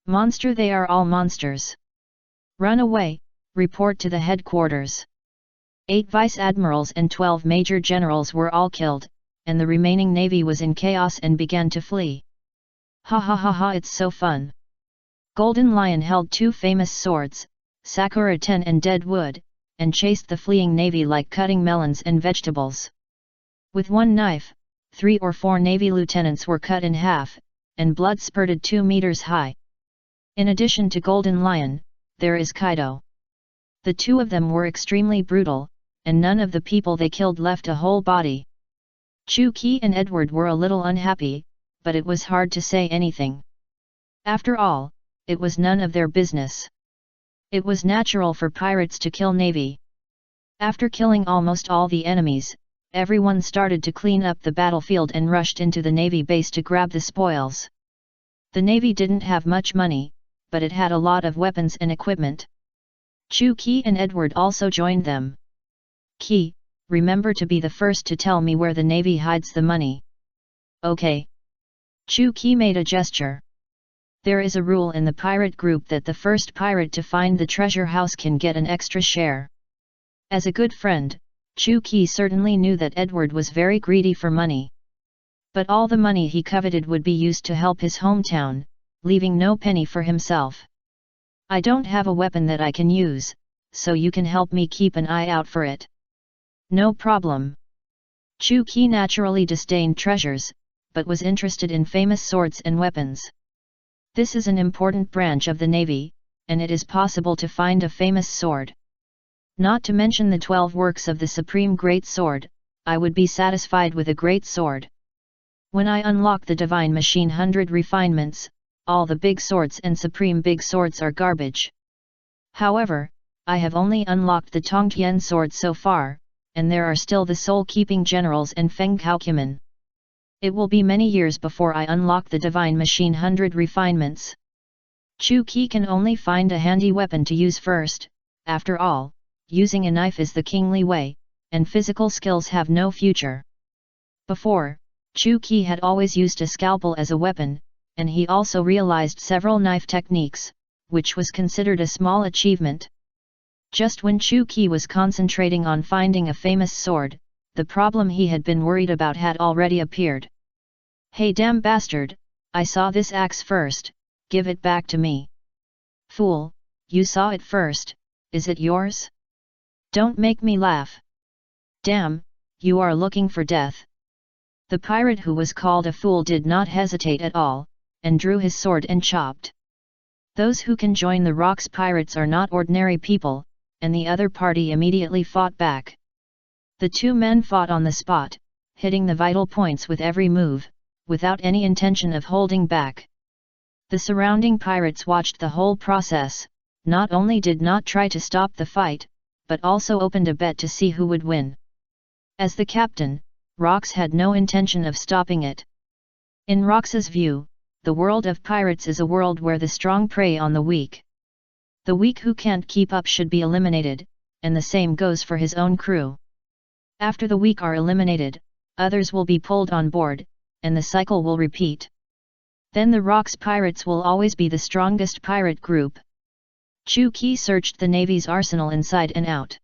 A: "Monster, they are all monsters. Run away, report to the headquarters." 8 vice-admirals and 12 major generals were all killed, and the remaining navy was in chaos and began to flee. "Ha ha ha ha, it's so fun." Golden Lion held 2 famous swords, Sakura Ten and Deadwood, and chased the fleeing navy like cutting melons and vegetables. With one knife, 3 or 4 navy lieutenants were cut in half, and blood spurted 2 meters high. In addition to Golden Lion, there is Kaido. The 2 of them were extremely brutal, and none of the people they killed left a whole body. Chu Qi and Edward were a little unhappy, but it was hard to say anything. After all, it was none of their business. It was natural for pirates to kill navy. After killing almost all the enemies, everyone started to clean up the battlefield and rushed into the navy base to grab the spoils. The navy didn't have much money, but it had a lot of weapons and equipment. Chu Qi and Edward also joined them. "Qi, remember to be the first to tell me where the navy hides the money." "Okay." Chu Qi made a gesture. There is a rule in the pirate group that the first pirate to find the treasure house can get an extra share. As a good friend, Chu Qi certainly knew that Edward was very greedy for money. But all the money he coveted would be used to help his hometown, leaving no penny for himself. "I don't have a weapon that I can use, so you can help me keep an eye out for it." "No problem." Chu Qi naturally disdained treasures, but was interested in famous swords and weapons. This is an important branch of the navy, and it is possible to find a famous sword. Not to mention the 12 works of the Supreme Great Sword, I would be satisfied with a great sword. When I unlock the Divine Machine 100 refinements, all the big swords and Supreme Big Swords are garbage. However, I have only unlocked the Tongtian sword so far, and there are still the Soul-Keeping Generals and Feng Kaokuman. It will be many years before I unlock the Divine Machine 100 refinements. Chu Qi can only find a handy weapon to use first. After all, using a knife is the kingly way, and physical skills have no future. Before, Chu Qi had always used a scalpel as a weapon, and he also realized several knife techniques, which was considered a small achievement. Just when Chu Qi was concentrating on finding a famous sword, the problem he had been worried about had already appeared. "Hey damn bastard, I saw this axe first, give it back to me." "Fool, you saw it first, is it yours? Don't make me laugh. Damn, you are looking for death." The pirate who was called a fool did not hesitate at all, and drew his sword and chopped. Those who can join the Rocks pirates are not ordinary people, and the other party immediately fought back. The 2 men fought on the spot, hitting the vital points with every move, without any intention of holding back. The surrounding pirates watched the whole process, not only did not try to stop the fight, but also opened a bet to see who would win. As the captain, Rocks had no intention of stopping it. In Rox's view, the world of pirates is a world where the strong prey on the weak. The weak who can't keep up should be eliminated, and the same goes for his own crew. After the weak are eliminated, others will be pulled on board, and the cycle will repeat. Then the Rocks pirates will always be the strongest pirate group. Chu Qi searched the navy's arsenal inside and out.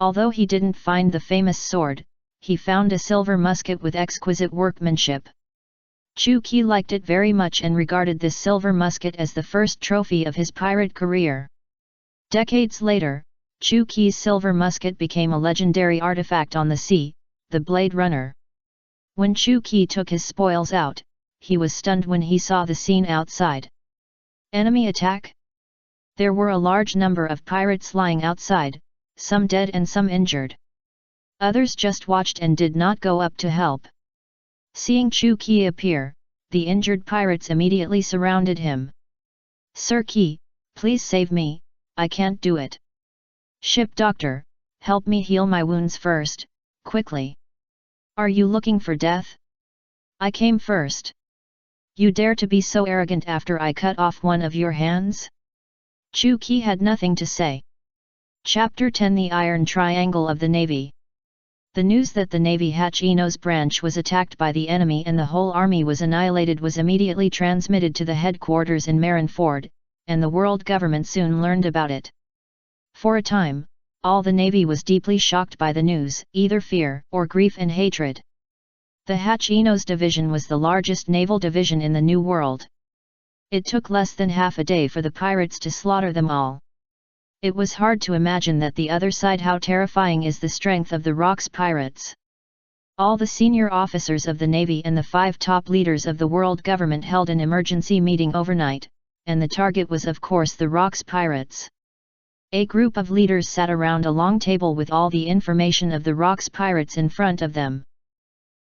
A: Although he didn't find the famous sword, he found a silver musket with exquisite workmanship. Chu Qi liked it very much and regarded this silver musket as the first trophy of his pirate career. Decades later, Chu Qi's silver musket became a legendary artifact on the sea, the Blade Runner. When Chu Qi took his spoils out, he was stunned when he saw the scene outside. Enemy attack? There were a large number of pirates lying outside, some dead and some injured. Others just watched and did not go up to help. Seeing Chu Qi appear, the injured pirates immediately surrounded him. "Sir Qi, please save me, I can't do it. Ship doctor, help me heal my wounds first, quickly. Are you looking for death? I came first. You dare to be so arrogant after I cut off one of your hands?" Chu Qi had nothing to say. Chapter 10 The Iron Triangle of the Navy. The news that the Navy Hachinos branch was attacked by the enemy and the whole army was annihilated was immediately transmitted to the headquarters in Marineford, and the world government soon learned about it. For a time, all the Navy was deeply shocked by the news, either fear or grief and hatred. The Hachinos division was the largest naval division in the New World. It took less than half a day for the pirates to slaughter them all. It was hard to imagine that the other side how terrifying is the strength of the Rocks pirates. All the senior officers of the Navy and the 5 top leaders of the world government held an emergency meeting overnight, and the target was of course the Rocks pirates. A group of leaders sat around a long table with all the information of the Rocks pirates in front of them.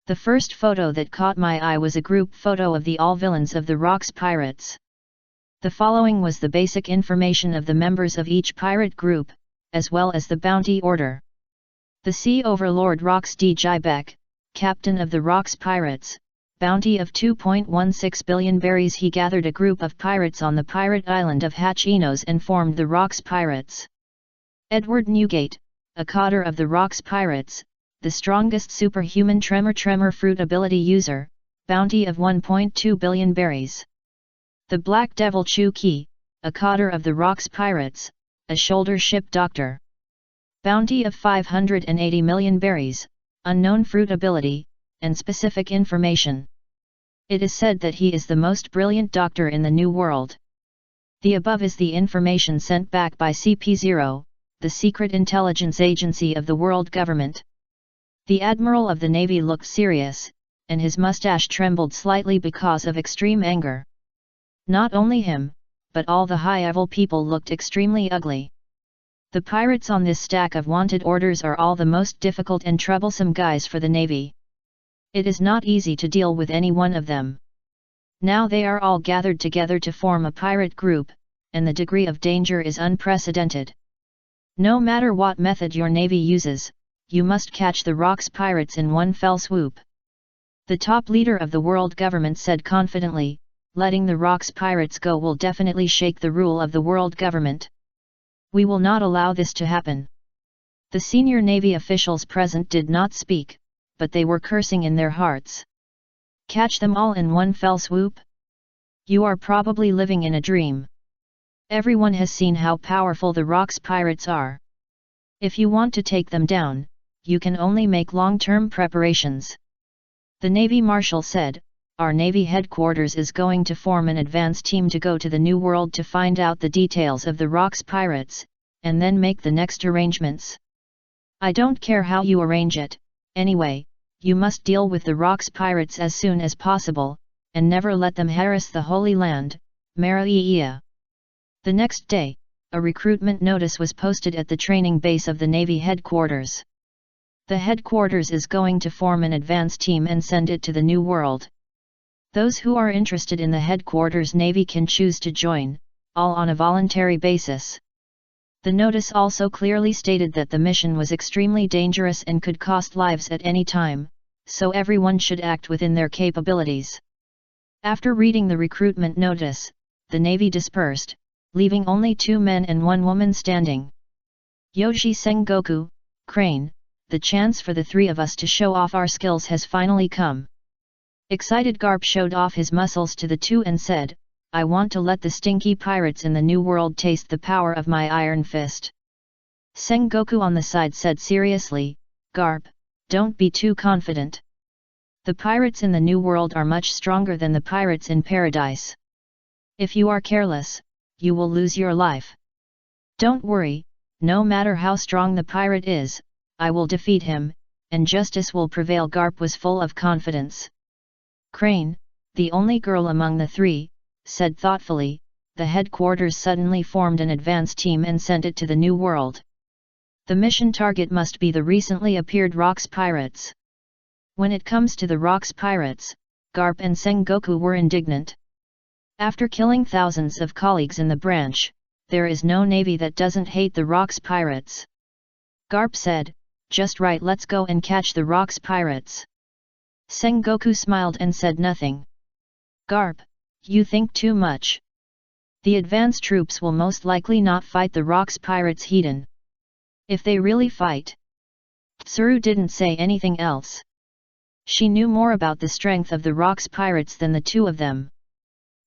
A: The first photo that caught my eye was a group photo of the all villains of the Rocks pirates. The following was the basic information of the members of each pirate group, as well as the bounty order. The Sea Overlord Rox D. Jibek, captain of the Rocks pirates, bounty of 2.16 billion berries. He gathered a group of pirates on the pirate island of Hachinos and formed the Rocks pirates. Edward Newgate, a coder of the Rocks pirates, the strongest superhuman tremor fruit ability user, bounty of 1.2 billion berries. The Black Devil Chu Qi, a coder of the Rocks pirates, a shoulder ship doctor. Bounty of 580 million berries, unknown fruit ability, and specific information. It is said that he is the most brilliant doctor in the New World. The above is the information sent back by CP0, the secret intelligence agency of the world government. The Admiral of the Navy looked serious, and his mustache trembled slightly because of extreme anger. Not only him, but all the high-level people looked extremely ugly. The pirates on this stack of wanted orders are all the most difficult and troublesome guys for the Navy. It is not easy to deal with any one of them. Now they are all gathered together to form a pirate group, and the degree of danger is unprecedented. No matter what method your Navy uses, you must catch the Rocks pirates in one fell swoop. The top leader of the world government said confidently, letting the Rocks pirates go will definitely shake the rule of the world government. We will not allow this to happen. The senior Navy officials present did not speak, but they were cursing in their hearts. Catch them all in one fell swoop? You are probably living in a dream. Everyone has seen how powerful the Rocks pirates are. If you want to take them down, you can only make long-term preparations. The Navy Marshal said, "Our Navy headquarters is going to form an advance team to go to the New World to find out the details of the Rocks pirates, and then make the next arrangements. I don't care how you arrange it, anyway, you must deal with the Rocks pirates as soon as possible, and never let them harass the Holy Land, Maraia." The next day, a recruitment notice was posted at the training base of the Navy headquarters. The headquarters is going to form an advance team and send it to the New World. Those who are interested in the headquarters Navy can choose to join, all on a voluntary basis. The notice also clearly stated that the mission was extremely dangerous and could cost lives at any time, so everyone should act within their capabilities. After reading the recruitment notice, the Navy dispersed, leaving only 2 men and 1 woman standing. Yoji Sengoku, Crane, the chance for the 3 of us to show off our skills has finally come. Excited Garp showed off his muscles to the 2 and said, "I want to let the stinky pirates in the New World taste the power of my iron fist." Sengoku on the side said seriously, "Garp, don't be too confident. The pirates in the New World are much stronger than the pirates in Paradise. If you are careless, you will lose your life. Don't worry, no matter how strong the pirate is, I will defeat him, and justice will prevail." Garp was full of confidence. Crane, the only girl among the 3, said thoughtfully, "The headquarters suddenly formed an advance team and sent it to the New World. The mission target must be the recently appeared Rocks Pirates. When it comes to the Rocks Pirates, Garp and Sengoku were indignant. After killing thousands of colleagues in the branch, there is no navy that doesn't hate the Rocks Pirates. Garp said, "Just right, let's go and catch the Rocks Pirates." Sengoku smiled and said nothing. "Garp, you think too much. The advance troops will most likely not fight the Rocks Pirates heathen. If they really fight..." Tsuru didn't say anything else. She knew more about the strength of the Rocks Pirates than the two of them.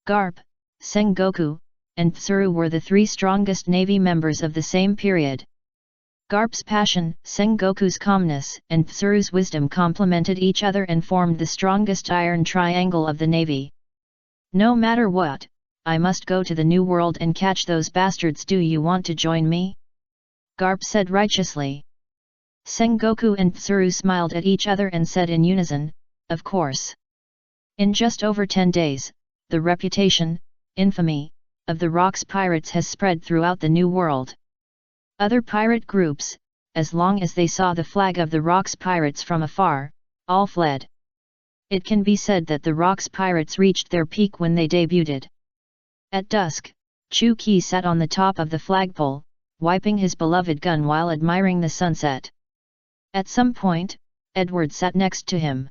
A: Garp, Sengoku, and Tsuru were the three strongest navy members of the same period. Garp's passion, Sengoku's calmness, and Tsuru's wisdom complemented each other and formed the strongest iron triangle of the navy. "No matter what, I must go to the New World and catch those bastards. Do you want to join me?" Garp said righteously. Sengoku and Tsuru smiled at each other and said in unison, "Of course." In just over 10 days, the reputation, infamy, of the Rocks Pirates has spread throughout the New World. Other pirate groups, as long as they saw the flag of the Rocks Pirates from afar, all fled. It can be said that the Rocks Pirates reached their peak when they debuted. At dusk, Chu-Ki sat on the top of the flagpole, wiping his beloved gun while admiring the sunset. At some point, Edward sat next to him.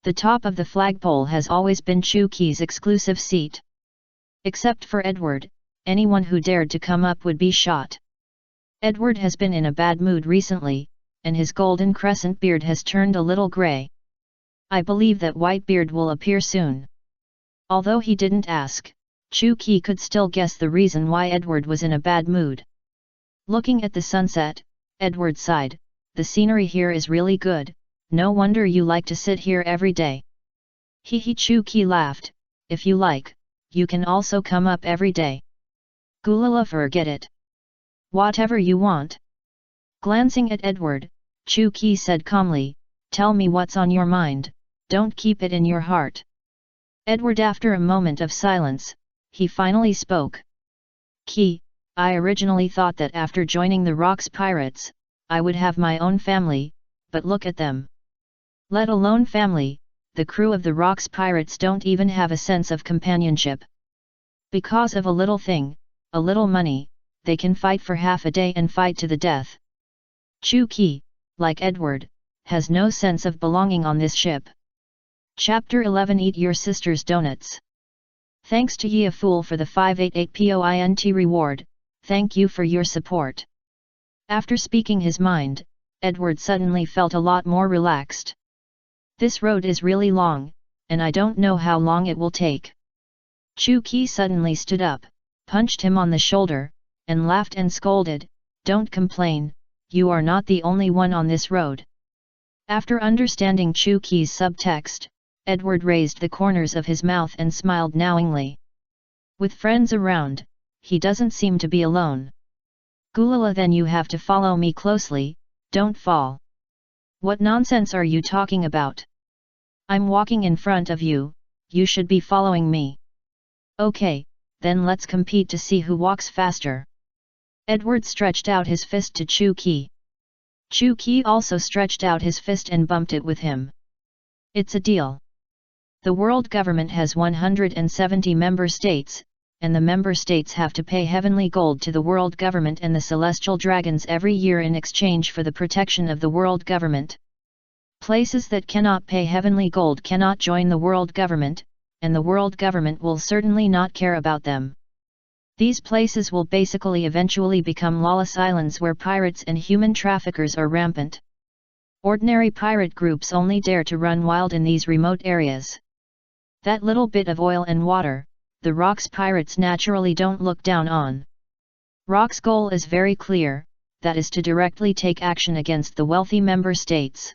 A: The top of the flagpole has always been Chu-Ki's exclusive seat. Except for Edward, anyone who dared to come up would be shot. Edward has been in a bad mood recently, and his golden crescent beard has turned a little grey. I believe that Whitebeard will appear soon. Although he didn't ask, Chu-Ki could still guess the reason why Edward was in a bad mood. Looking at the sunset, Edward sighed, "The scenery here is really good, no wonder you like to sit here every day." Chu-Ki laughed, "If you like, you can also come up every day." "Gulala, forget it. Whatever you want." Glancing at Edward, Chu-Ki said calmly, "Tell me what's on your mind, don't keep it in your heart." Edward, after a moment of silence, he finally spoke. "Ki, I originally thought that after joining the Rocks Pirates, I would have my own family, but look at them. Let alone family, the crew of the Rocks Pirates don't even have a sense of companionship. Because of a little thing, a little money, they can fight for half a day and fight to the death. Chu-Ki, like Edward, has no sense of belonging on this ship." Chapter 11. Eat your sister's donuts. Thanks to Ye a Fool for the 588 point reward, thank you for your support. After speaking his mind, Edward suddenly felt a lot more relaxed. This road is really long, and I don't know how long it will take. Chu-Ki suddenly stood up, punched him on the shoulder, and laughed and scolded, "Don't complain, you are not the only one on this road." After understanding Chu-Ki's subtext, Edward raised the corners of his mouth and smiled knowingly. With friends around, he doesn't seem to be alone. "Gulala, then you have to follow me closely, don't fall." "What nonsense are you talking about? I'm walking in front of you, you should be following me." "Okay, then let's compete to see who walks faster." Edward stretched out his fist to Chu-Ki. Chu-Ki also stretched out his fist and bumped it with him. "It's a deal." The world government has 170 member states, and the member states have to pay heavenly gold to the world government and the celestial dragons every year in exchange for the protection of the world government. Places that cannot pay heavenly gold cannot join the world government, and the world government will certainly not care about them. These places will basically eventually become lawless islands where pirates and human traffickers are rampant. Ordinary pirate groups only dare to run wild in these remote areas. That little bit of oil and water, the Rocks Pirates naturally don't look down on. Rock's goal is very clear, that is to directly take action against the wealthy member states.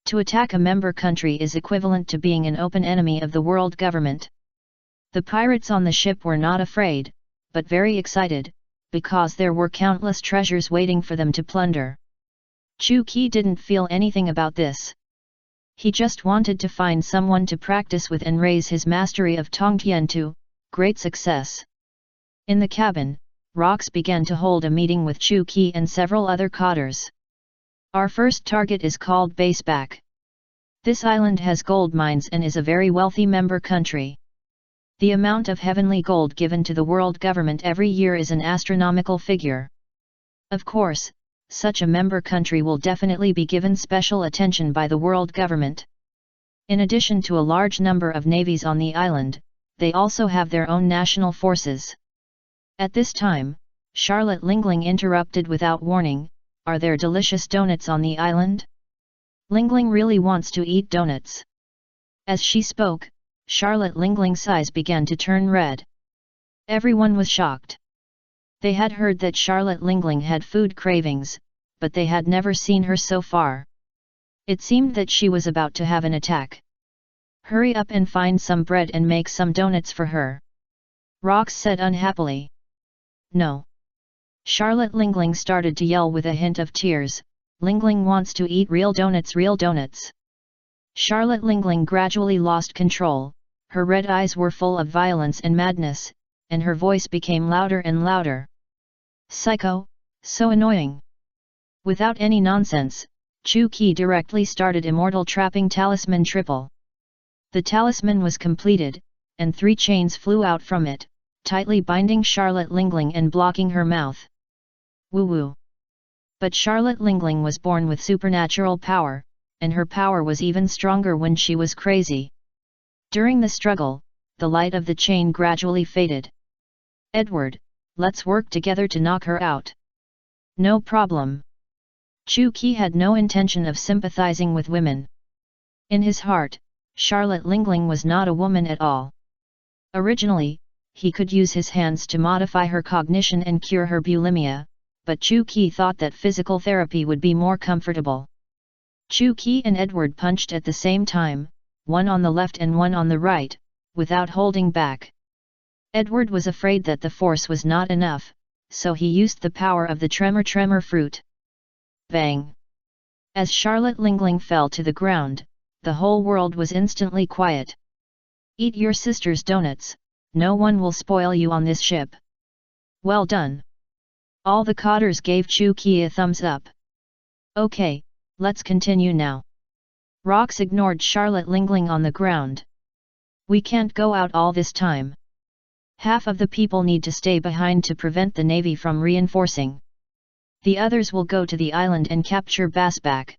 A: To attack a member country is equivalent to being an open enemy of the world government. The pirates on the ship were not afraid, but very excited, because there were countless treasures waiting for them to plunder. Chu-Ki didn't feel anything about this. He just wanted to find someone to practice with and raise his mastery of Tongtian to great success. In the cabin, Rox began to hold a meeting with Chu Qi and several other cotters. Our first target is called Baseback. This island has gold mines and is a very wealthy member country. The amount of heavenly gold given to the world government every year is an astronomical figure. Of course, such a member country will definitely be given special attention by the world government. In addition to a large number of navies on the island, they also have their own national forces. At this time, Charlotte Lingling interrupted without warning, "Are there delicious donuts on the island? Lingling really wants to eat donuts." As she spoke, Charlotte Lingling's eyes began to turn red. Everyone was shocked. They had heard that Charlotte Lingling had food cravings, but they had never seen her so far. It seemed that she was about to have an attack. "Hurry up and find some bread and make some donuts for her," Rox said unhappily. "No." Charlotte Lingling started to yell with a hint of tears, "Lingling wants to eat real donuts, real donuts." Charlotte Lingling gradually lost control, her red eyes were full of violence and madness, and her voice became louder and louder. "Psycho, so annoying." Without any nonsense, Chu Qi directly started Immortal Trapping Talisman Triple. The talisman was completed, and 3 chains flew out from it, tightly binding Charlotte Lingling and blocking her mouth. Woo-woo. But Charlotte Lingling was born with supernatural power, and her power was even stronger when she was crazy. During the struggle, the light of the chain gradually faded. "Edward, let's work together to knock her out." "No problem." Chu Qi had no intention of sympathizing with women. In his heart, Charlotte Lingling was not a woman at all. Originally, he could use his hands to modify her cognition and cure her bulimia, but Chu Qi thought that physical therapy would be more comfortable. Chu Qi and Edward punched at the same time, one on the left and one on the right, without holding back. Edward was afraid that the force was not enough, so he used the power of the tremor fruit. Bang! As Charlotte Lingling fell to the ground, the whole world was instantly quiet. "Eat your sister's donuts, no one will spoil you on this ship." "Well done." All the cotters gave Chu Qi a thumbs up. "Okay, let's continue now." Rox ignored Charlotte Lingling on the ground. "We can't go out all this time. Half of the people need to stay behind to prevent the navy from reinforcing. The others will go to the island and capture Baseback.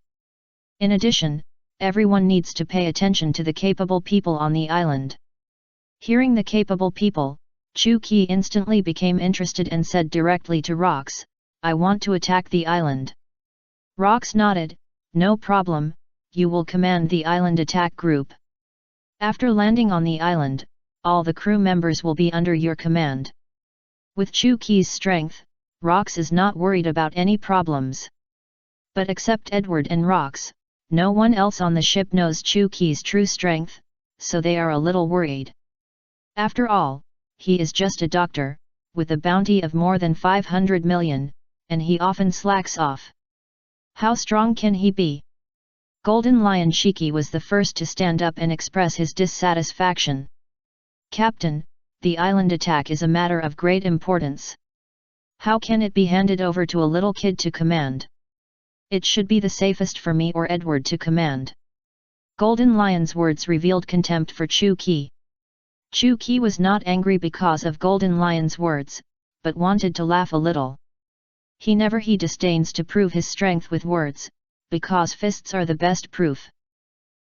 A: In addition, everyone needs to pay attention to the capable people on the island." Hearing the capable people, Chu Qi instantly became interested and said directly to Rox, "I want to attack the island." Rox nodded, "No problem, you will command the island attack group. After landing on the island, all the crew members will be under your command." With Chu Qi's strength, Rox is not worried about any problems. But except Edward and Rox, no one else on the ship knows Chu Qi's true strength, so they are a little worried. After all, he is just a doctor, with a bounty of more than 500 million, and he often slacks off. How strong can he be? Golden Lion Shiki was the first to stand up and express his dissatisfaction. "Captain, the island attack is a matter of great importance. How can it be handed over to a little kid to command? It should be the safest for me or Edward to command." Golden Lion's words revealed contempt for Chu Qi. Chu Qi was not angry because of Golden Lion's words, but wanted to laugh a little. He disdains to prove his strength with words, because fists are the best proof.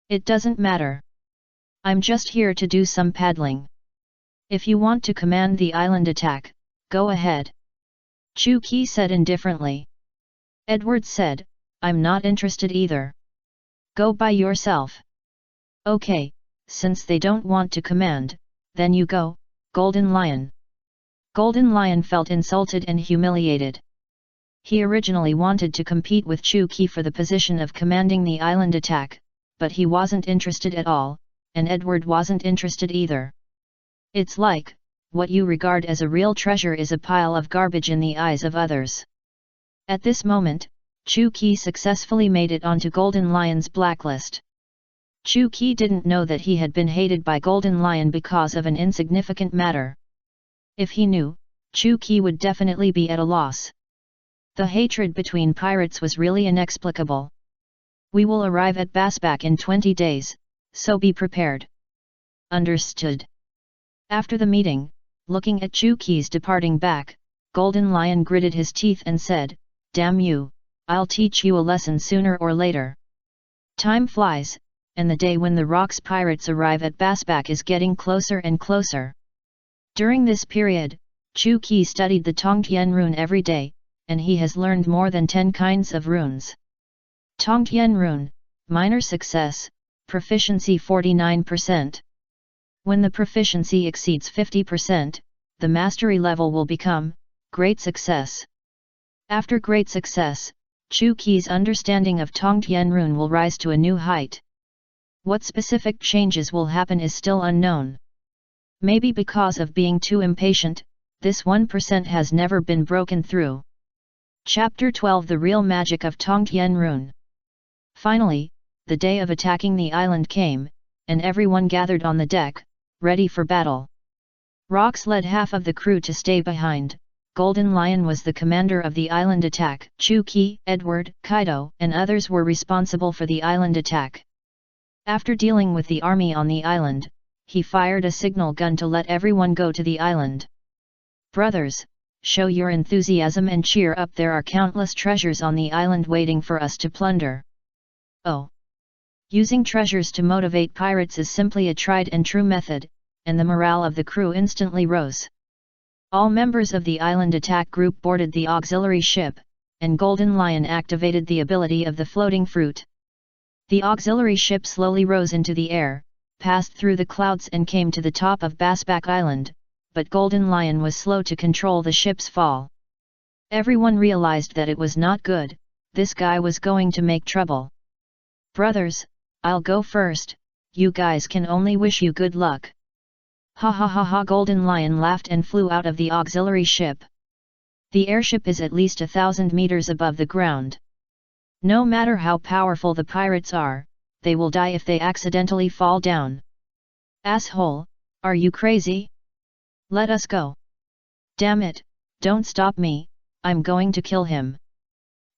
A: "It doesn't matter. I'm just here to do some paddling. If you want to command the island attack, go ahead." Chu Qi said indifferently. Edward said, "I'm not interested either. Go by yourself." "Okay, since they don't want to command, then you go, Golden Lion." Golden Lion felt insulted and humiliated. He originally wanted to compete with Chu Qi for the position of commanding the island attack, but he wasn't interested at all, and Edward wasn't interested either. It's like, what you regard as a real treasure is a pile of garbage in the eyes of others. At this moment, Chu Qi successfully made it onto Golden Lion's blacklist. Chu Qi didn't know that he had been hated by Golden Lion because of an insignificant matter. If he knew, Chu-Ki would definitely be at a loss. The hatred between pirates was really inexplicable. We will arrive at Basbac in 20 days, so be prepared. Understood. After the meeting, looking at Chu-Ki's departing back, Golden Lion gritted his teeth and said, "Damn you, I'll teach you a lesson sooner or later." Time flies, and the day when the Rocks pirates arrive at Basbac is getting closer and closer. During this period, Chu-Ki studied the Tongtian rune every day, and he has learned more than 10 kinds of runes. Tongtian rune, minor success, proficiency 49%. When the proficiency exceeds 50%, the mastery level will become great success. After great success, Chu-Ki's understanding of Tongtian rune will rise to a new height. What specific changes will happen is still unknown. Maybe because of being too impatient, this 1% has never been broken through. Chapter 12: The Real Magic of Tongtian Rune. Finally, the day of attacking the island came, and everyone gathered on the deck, ready for battle. Rocks led half of the crew to stay behind. Golden Lion was the commander of the island attack. Chu-Ki, Edward, Kaido, and others were responsible for the island attack. After dealing with the army on the island, he fired a signal gun to let everyone go to the island. "Brothers, show your enthusiasm and cheer up, there are countless treasures on the island waiting for us to plunder." Oh! Using treasures to motivate pirates is simply a tried and true method, and the morale of the crew instantly rose. All members of the island attack group boarded the auxiliary ship, and Golden Lion activated the ability of the floating fruit. The auxiliary ship slowly rose into the air, passed through the clouds and came to the top of Basbac Island, but Golden Lion was slow to control the ship's fall. Everyone realized that it was not good, this guy was going to make trouble. "Brothers, I'll go first, you guys can only wish you good luck." Ha ha ha ha! Golden Lion laughed and flew out of the auxiliary ship. The airship is at least 1,000 meters above the ground. No matter how powerful the pirates are, they will die if they accidentally fall down. "Asshole, are you crazy? Let us go." "Damn it, don't stop me, I'm going to kill him."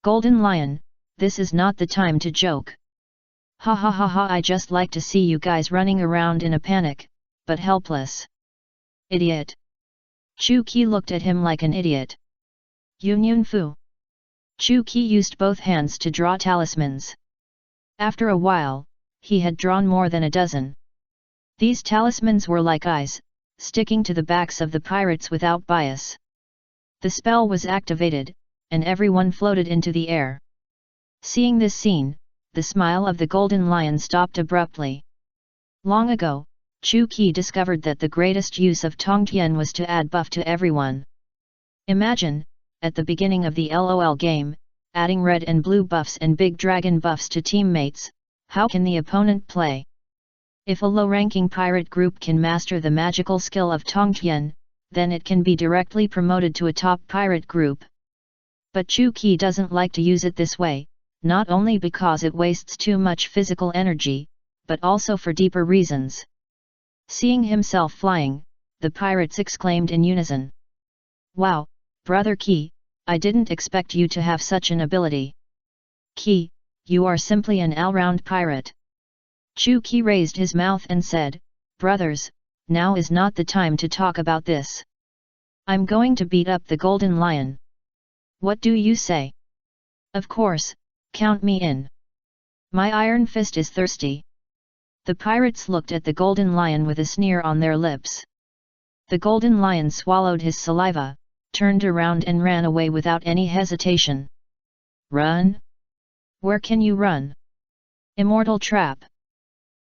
A: "Golden Lion, this is not the time to joke." Ha ha ha ha! I just like to see you guys running around in a panic, but helpless. Idiot. Chu-Ki looked at him like an idiot. Yun Fu. Chu-Ki used both hands to draw talismans. After a while, he had drawn more than a dozen. These talismans were like eyes, sticking to the backs of the pirates without bias. The spell was activated, and everyone floated into the air. Seeing this scene, the smile of the Golden Lion stopped abruptly. Long ago, Chu-Ki discovered that the greatest use of Tongtian was to add buff to everyone. Imagine, at the beginning of the LOL game, adding red and blue buffs and big dragon buffs to teammates. How can the opponent play? If a low-ranking pirate group can master the magical skill of Tongtian, then it can be directly promoted to a top pirate group. But Chu-Ki doesn't like to use it this way, not only because it wastes too much physical energy, but also for deeper reasons. Seeing himself flying, the pirates exclaimed in unison. "Wow, Brother Ki, I didn't expect you to have such an ability. Ki, you are simply an all-round pirate." Chu-Ki raised his mouth and said, "Brothers, now is not the time to talk about this. I'm going to beat up the Golden Lion. What do you say?" "Of course, count me in. My iron fist is thirsty." The pirates looked at the Golden Lion with a sneer on their lips. The Golden Lion swallowed his saliva, turned around and ran away without any hesitation. "Run? Where can you run? Immortal trap!"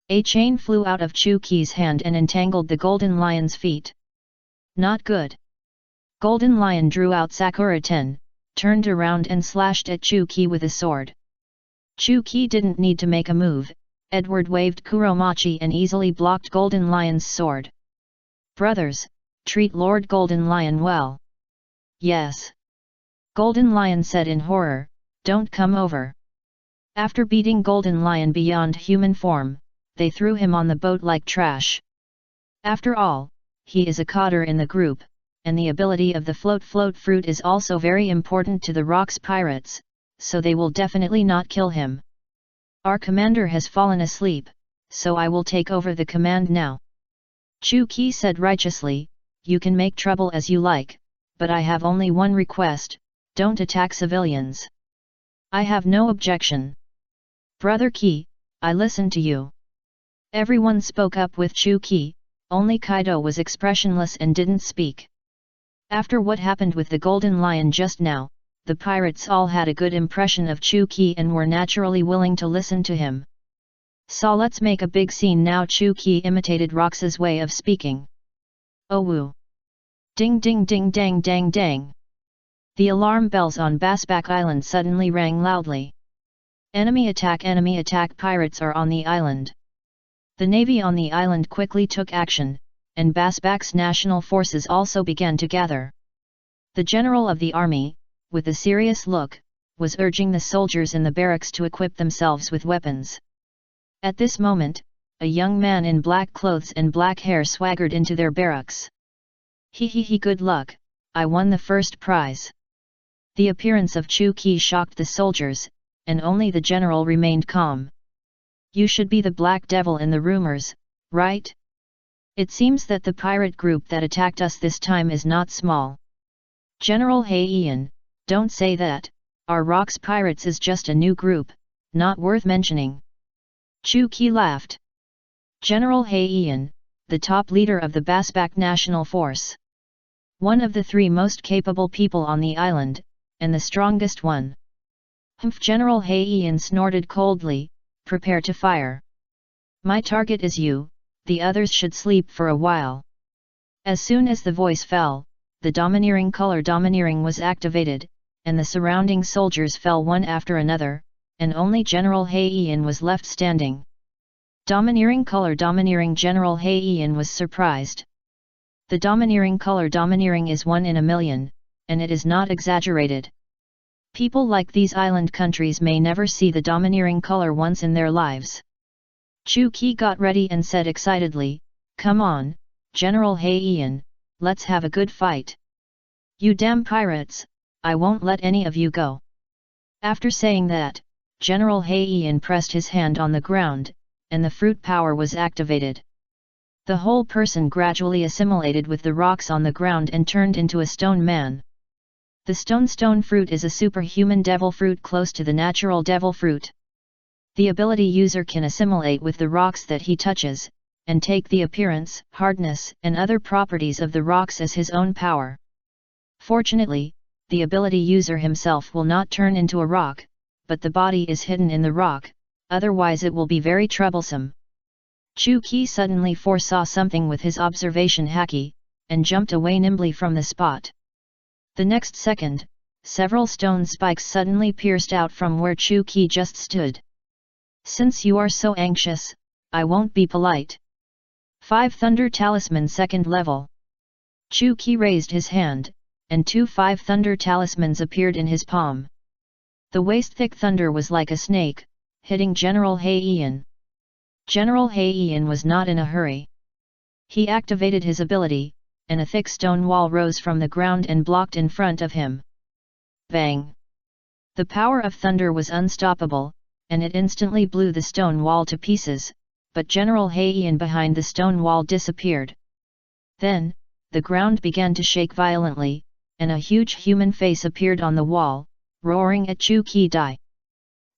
A: A chain flew out of Chu-Ki's hand and entangled the Golden Lion's feet. Not good. Golden Lion drew out Sakura Ten, turned around and slashed at Chu-Ki with a sword. Chu-Ki didn't need to make a move. Edward waved Kuromachi and easily blocked Golden Lion's sword. "Brothers, treat Lord Golden Lion well." "Yes." Golden Lion said in horror, "Don't come over." After beating Golden Lion beyond human form, they threw him on the boat like trash. After all, he is a coder in the group, and the ability of the float fruit is also very important to the Rocks pirates, so they will definitely not kill him. Our commander has fallen asleep, so I will take over the command now. Chu Qi said righteously, you can make trouble as you like, but I have only one request, don't attack civilians. I have no objection. Brother Qi, I listen to you. Everyone spoke up with Chu Qi, only Kaido was expressionless and didn't speak. After what happened with the Golden Lion just now, the pirates all had a good impression of Chu Qi and were naturally willing to listen to him. So let's make a big scene now. Chu Qi imitated Rox's way of speaking. Oh woo! Ding ding ding dang dang dang! The alarm bells on Basback Island suddenly rang loudly. Enemy attack, pirates are on the island. The navy on the island quickly took action, and Basback's national forces also began to gather. The general of the army, with a serious look, was urging the soldiers in the barracks to equip themselves with weapons. At this moment, a young man in black clothes and black hair swaggered into their barracks. He, good luck, I won the first prize. The appearance of Chu Qi shocked the soldiers, and only the general remained calm. You should be the Black Devil in the rumors, right? It seems that the pirate group that attacked us this time is not small. General Heian, don't say that, our Rocks Pirates is just a new group, not worth mentioning. Chu Qi laughed. General Heian, the top leader of the Basback National Force. One of the 3 most capable people on the island, and the strongest one. Humph! General Heian snorted coldly, prepare to fire. My target is you, the others should sleep for a while. As soon as the voice fell, the domineering color domineering was activated, and the surrounding soldiers fell one after another, and only General Heian was left standing. Domineering color domineering. General Heian was surprised. The domineering color domineering is 1 in a million, and it is not exaggerated. People like these island countries may never see the domineering color once in their lives. Chu Qi got ready and said excitedly, come on, General Heian, let's have a good fight. You damn pirates, I won't let any of you go. After saying that, General Heian pressed his hand on the ground, and the fruit power was activated. The whole person gradually assimilated with the rocks on the ground and turned into a stone man. The stone fruit is a superhuman devil fruit close to the natural devil fruit. The ability user can assimilate with the rocks that he touches, and take the appearance, hardness, and other properties of the rocks as his own power. Fortunately, the ability user himself will not turn into a rock, but the body is hidden in the rock, otherwise it will be very troublesome. Chu Qi suddenly foresaw something with his observation haki, and jumped away nimbly from the spot. The next second, several stone spikes suddenly pierced out from where Chu Qi just stood. Since you are so anxious, I won't be polite. 5 Thunder Talisman 2nd level. Chu Qi raised his hand, and 2 5 Thunder Talismans appeared in his palm. The waist-thick thunder was like a snake, hitting General Heian. General Heian was not in a hurry. He activated his ability, and a thick stone wall rose from the ground and blocked in front of him. Bang! The power of thunder was unstoppable, and it instantly blew the stone wall to pieces, but General Heian behind the stone wall disappeared. Then, the ground began to shake violently, and a huge human face appeared on the wall, roaring at Chu Qi die.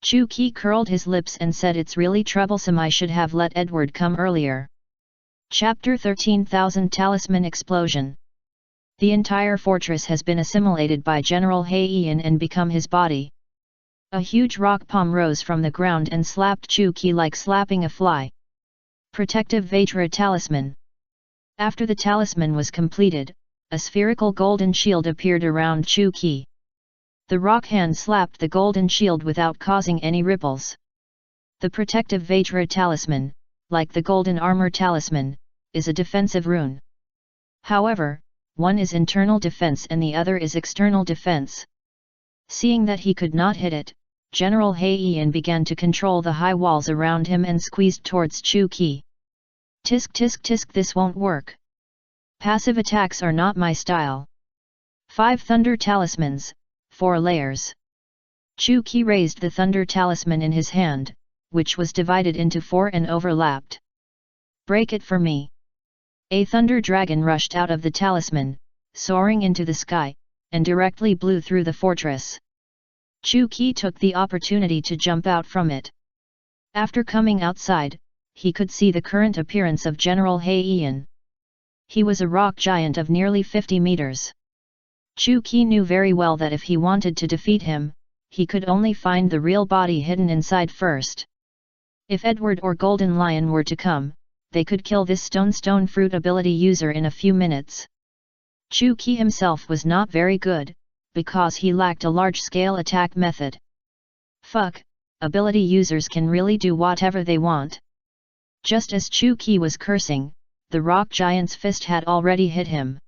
A: Chu Qi curled his lips and said, it's really troublesome, I should have let Edward come earlier. Chapter 13,000 Talisman Explosion. The entire fortress has been assimilated by General Heian and become his body. A huge rock palm rose from the ground and slapped Chu Qi like slapping a fly. Protective Vajra Talisman. After the talisman was completed, a spherical golden shield appeared around Chu Qi. The rock hand slapped the golden shield without causing any ripples. The Protective Vajra Talisman, like the Golden Armor Talisman, is a defensive rune. However, one is internal defense and the other is external defense. Seeing that he could not hit it, General Heian began to control the high walls around him and squeezed towards Chu Qi. Tisk tisk tisk, this won't work. Passive attacks are not my style. 5 Thunder Talismans, 4 layers. Chu Qi raised the Thunder Talisman in his hand, which was divided into 4 and overlapped. Break it for me. A thunder dragon rushed out of the talisman, soaring into the sky, and directly blew through the fortress. Chu Qi took the opportunity to jump out from it. After coming outside, he could see the current appearance of General He Yian. He was a rock giant of nearly 50 meters. Chu Qi knew very well that if he wanted to defeat him, he could only find the real body hidden inside first. If Edward or Golden Lion were to come, they could kill this stone fruit ability user in a few minutes. Chu Qi himself was not very good, because he lacked a large-scale attack method. Fuck, ability users can really do whatever they want. Just as Chu Qi was cursing, the rock giant's fist had already hit him.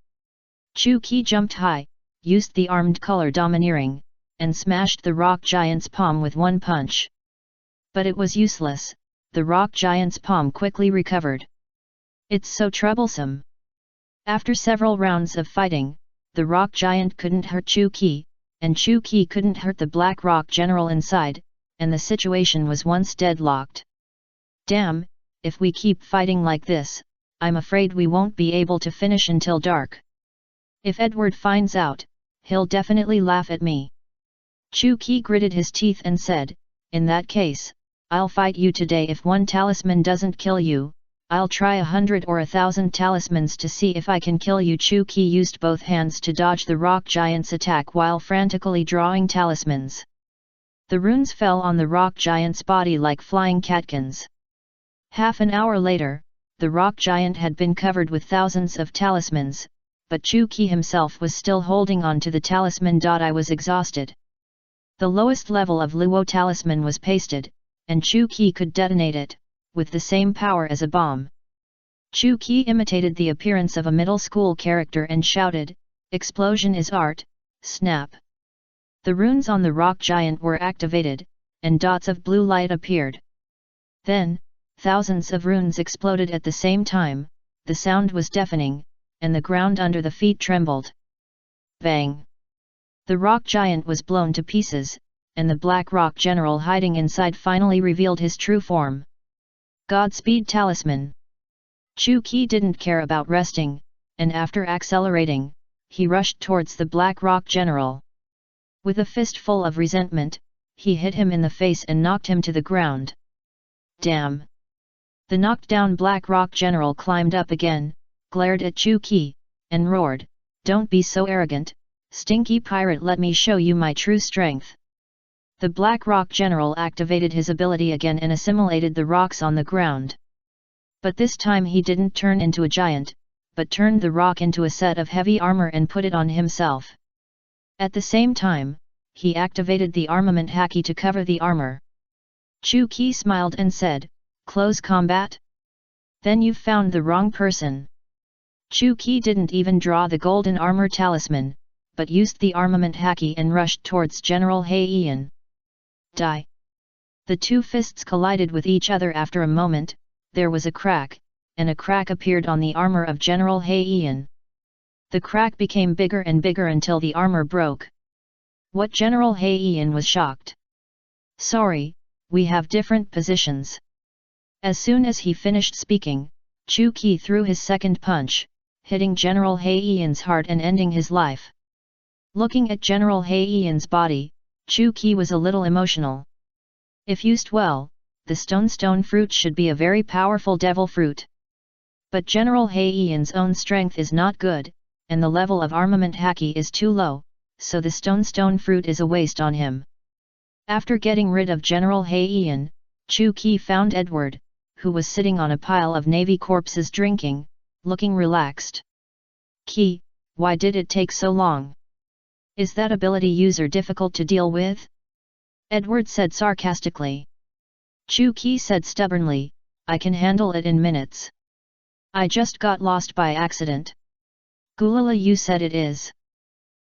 A: Chu Qi jumped high, used the armed color domineering, and smashed the rock giant's palm with one punch. But it was useless. The rock giant's palm quickly recovered. It's so troublesome. After several rounds of fighting, the rock giant couldn't hurt Chu Qi, and Chu Qi couldn't hurt the black rock general inside, and the situation was once deadlocked. Damn, if we keep fighting like this, I'm afraid we won't be able to finish until dark. If Edward finds out, he'll definitely laugh at me. Chu Qi gritted his teeth and said, in that case, I'll fight you today. If one talisman doesn't kill you, I'll try 100 or 1,000 talismans to see if I can kill you. Chu Qi used both hands to dodge the rock giant's attack while frantically drawing talismans. The runes fell on the rock giant's body like flying catkins. Half an hour later, the rock giant had been covered with thousands of talismans, but Chu Qi himself was still holding on to the talisman. I was exhausted. The lowest level of Luo talisman was pasted, and Chu Qi could detonate it, with the same power as a bomb. Chu Qi imitated the appearance of a middle school character and shouted, "Explosion is art, snap!" The runes on the rock giant were activated, and dots of blue light appeared. Then, thousands of runes exploded at the same time, the sound was deafening, and the ground under the feet trembled. Bang! The rock giant was blown to pieces, and the black rock general hiding inside finally revealed his true form. Godspeed Talisman! Chu Qi didn't care about resting, and after accelerating, he rushed towards the black rock general. With a fist full of resentment, he hit him in the face and knocked him to the ground. Damn! The knocked down black rock general climbed up again, glared at Chu Qi, and roared, "Don't be so arrogant, stinky pirate, let me show you my true strength." The Black Rock General activated his ability again and assimilated the rocks on the ground. But this time he didn't turn into a giant, but turned the rock into a set of heavy armor and put it on himself. At the same time, he activated the armament haki to cover the armor. Chu Qi smiled and said, "Close combat? Then you've found the wrong person." Chu Qi didn't even draw the golden armor talisman, but used the armament haki and rushed towards General He Yian. Die! The two fists collided with each other. After a moment, there was a crack, and a crack appeared on the armor of General He Yian. The crack became bigger and bigger until the armor broke. What? General He Yian was shocked. "Sorry, we have different positions." As soon as he finished speaking, Chu Qi threw his second punch, hitting General He Yian's heart and ending his life. Looking at General He Yian's body, Chu Qi was a little emotional. If used well, the stone fruit should be a very powerful devil fruit. But General He Yian's own strength is not good, and the level of armament haki is too low, so the stone fruit is a waste on him. After getting rid of General He Yian, Chu Qi found Edward, who was sitting on a pile of navy corpses drinking, looking relaxed. "Qi, why did it take so long? Is that ability user difficult to deal with?" Edward said sarcastically. Chu Qi said stubbornly, "I can handle it in minutes. I just got lost by accident." "Gulala, you said it is."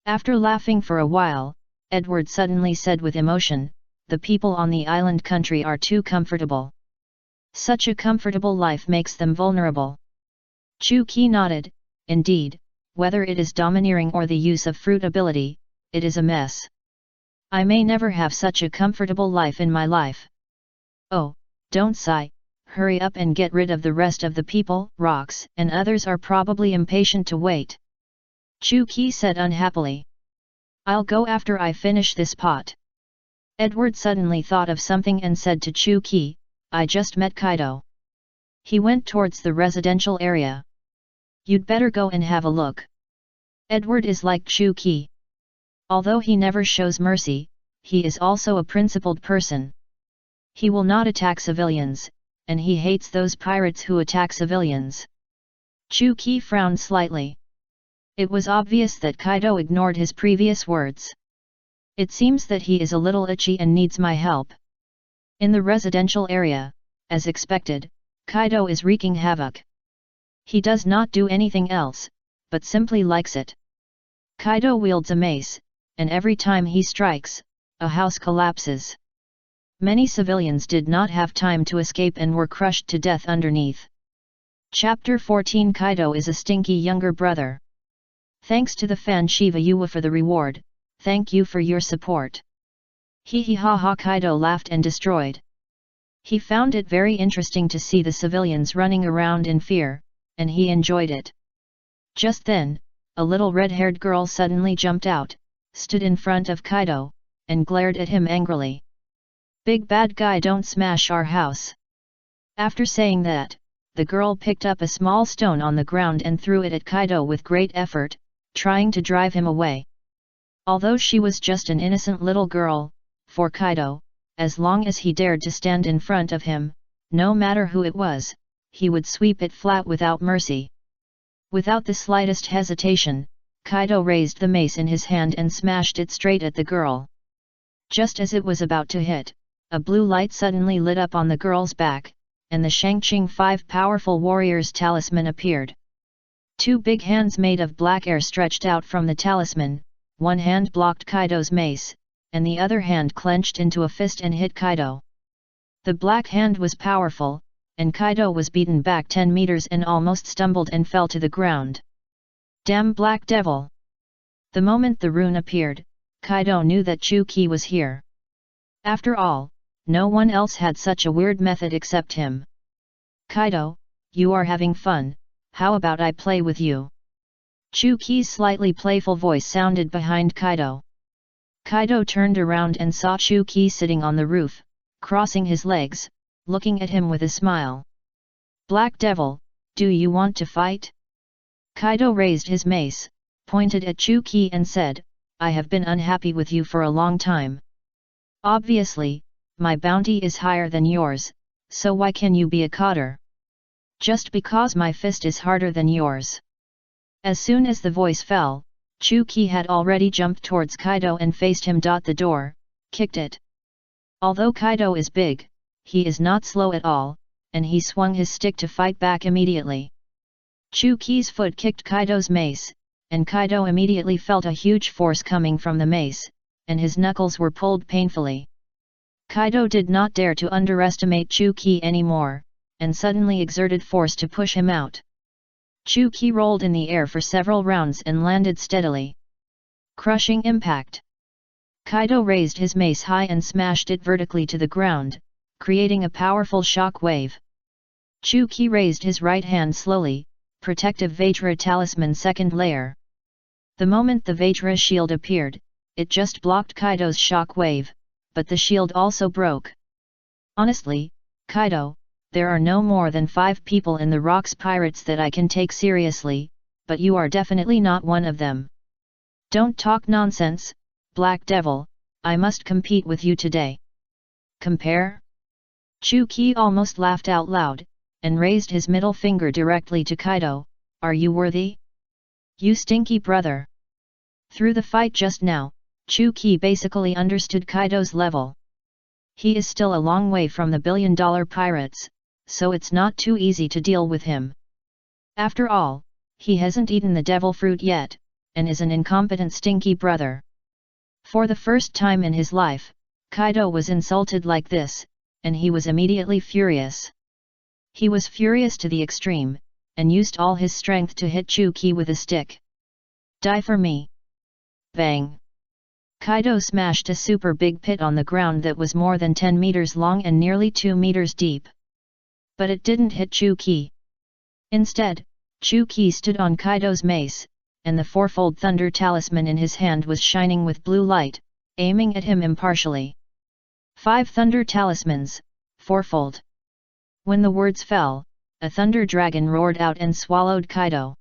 A: After laughing for a while, Edward suddenly said with emotion, "The people on the island country are too comfortable. Such a comfortable life makes them vulnerable." Chu Qi nodded, indeed, whether it is domineering or the use of fruit ability, it is a mess. I may never have such a comfortable life in my life. Oh, don't sigh, hurry up and get rid of the rest of the people. Rocks and others are probably impatient to wait. Chu-Ki said unhappily. I'll go after I finish this pot. Edward suddenly thought of something and said to Chu-Ki, I just met Kaido. He went towards the residential area. You'd better go and have a look. Edward is like Chu-Ki. Although he never shows mercy, he is also a principled person. He will not attack civilians, and he hates those pirates who attack civilians. Chu-Ki frowned slightly. It was obvious that Kaido ignored his previous words. It seems that he is a little itchy and needs my help. In the residential area, as expected, Kaido is wreaking havoc. He does not do anything else, but simply likes it. Kaido wields a mace, and every time he strikes, a house collapses. Many civilians did not have time to escape and were crushed to death underneath. Chapter 14 Kaido is a stinky younger brother. Thanks to the fan Shiva Yuwa for the reward, thank you for your support. Hee hee ha ha. Kaido laughed and destroyed. He found it very interesting to see the civilians running around in fear, and he enjoyed it. Just then, a little red-haired girl suddenly jumped out, stood in front of Kaido, and glared at him angrily. Big bad guy, don't smash our house. After saying that, the girl picked up a small stone on the ground and threw it at Kaido with great effort, trying to drive him away. Although she was just an innocent little girl, for Kaido, as long as he dared to stand in front of him, no matter who it was, he would sweep it flat without mercy. Without the slightest hesitation, Kaido raised the mace in his hand and smashed it straight at the girl. Just as it was about to hit, a blue light suddenly lit up on the girl's back, and the Shangqing 5 powerful warriors' talisman appeared. 2 big hands made of black air stretched out from the talisman, one hand blocked Kaido's mace, and the other hand clenched into a fist and hit Kaido. The black hand was powerful, and Kaido was beaten back 10 meters and almost stumbled and fell to the ground. Damn black devil! The moment the rune appeared, Kaido knew that Chu-Ki was here. After all, no one else had such a weird method except him. Kaido, you are having fun, how about I play with you? Chu-Ki's slightly playful voice sounded behind Kaido. Kaido turned around and saw Chu-Ki sitting on the roof, crossing his legs, looking at him with a smile. Black devil, do you want to fight? Kaido raised his mace, pointed at Chu-Ki and said, I have been unhappy with you for a long time. Obviously, my bounty is higher than yours, so why can you be a cotter? Just because my fist is harder than yours. As soon as the voice fell, Chu-Ki had already jumped towards Kaido and faced him. The door, kicked it. Although Kaido is big, he is not slow at all, and he swung his stick to fight back immediately. Chu-Ki's foot kicked Kaido's mace, and Kaido immediately felt a huge force coming from the mace, and his knuckles were pulled painfully. Kaido did not dare to underestimate Chu-Ki anymore, and suddenly exerted force to push him out. Chu-Ki rolled in the air for several rounds and landed steadily. Crushing impact. Kaido raised his mace high and smashed it vertically to the ground, creating a powerful shock wave. Chu-Ki raised his right hand slowly, protective Vajra talisman second layer. The moment the Vajra shield appeared, it just blocked Kaido's shock wave, but the shield also broke. Honestly, Kaido, there are no more than 5 people in the Rocks Pirates that I can take seriously, but you are definitely not one of them. Don't talk nonsense, Black Devil, I must compete with you today. Compare? Chu-Ki almost laughed out loud, and raised his middle finger directly to Kaido, are you worthy? You stinky brother. Through the fight just now, Chu-Ki basically understood Kaido's level. He is still a long way from the billion-dollar pirates, so it's not too easy to deal with him. After all, he hasn't eaten the devil fruit yet, and is an incompetent stinky brother. For the first time in his life, Kaido was insulted like this, and he was immediately furious. He was furious to the extreme, and used all his strength to hit Chu-Ki with a stick. Die for me! Bang! Kaido smashed a super big pit on the ground that was more than 10 meters long and nearly 2 meters deep. But it didn't hit Chu-Ki. Instead, Chu-Ki stood on Kaido's mace, and the fourfold thunder talisman in his hand was shining with blue light, aiming at him impartially. 5 thunder talismans, fourfold. When the words fell, a thunder dragon roared out and swallowed Kaido.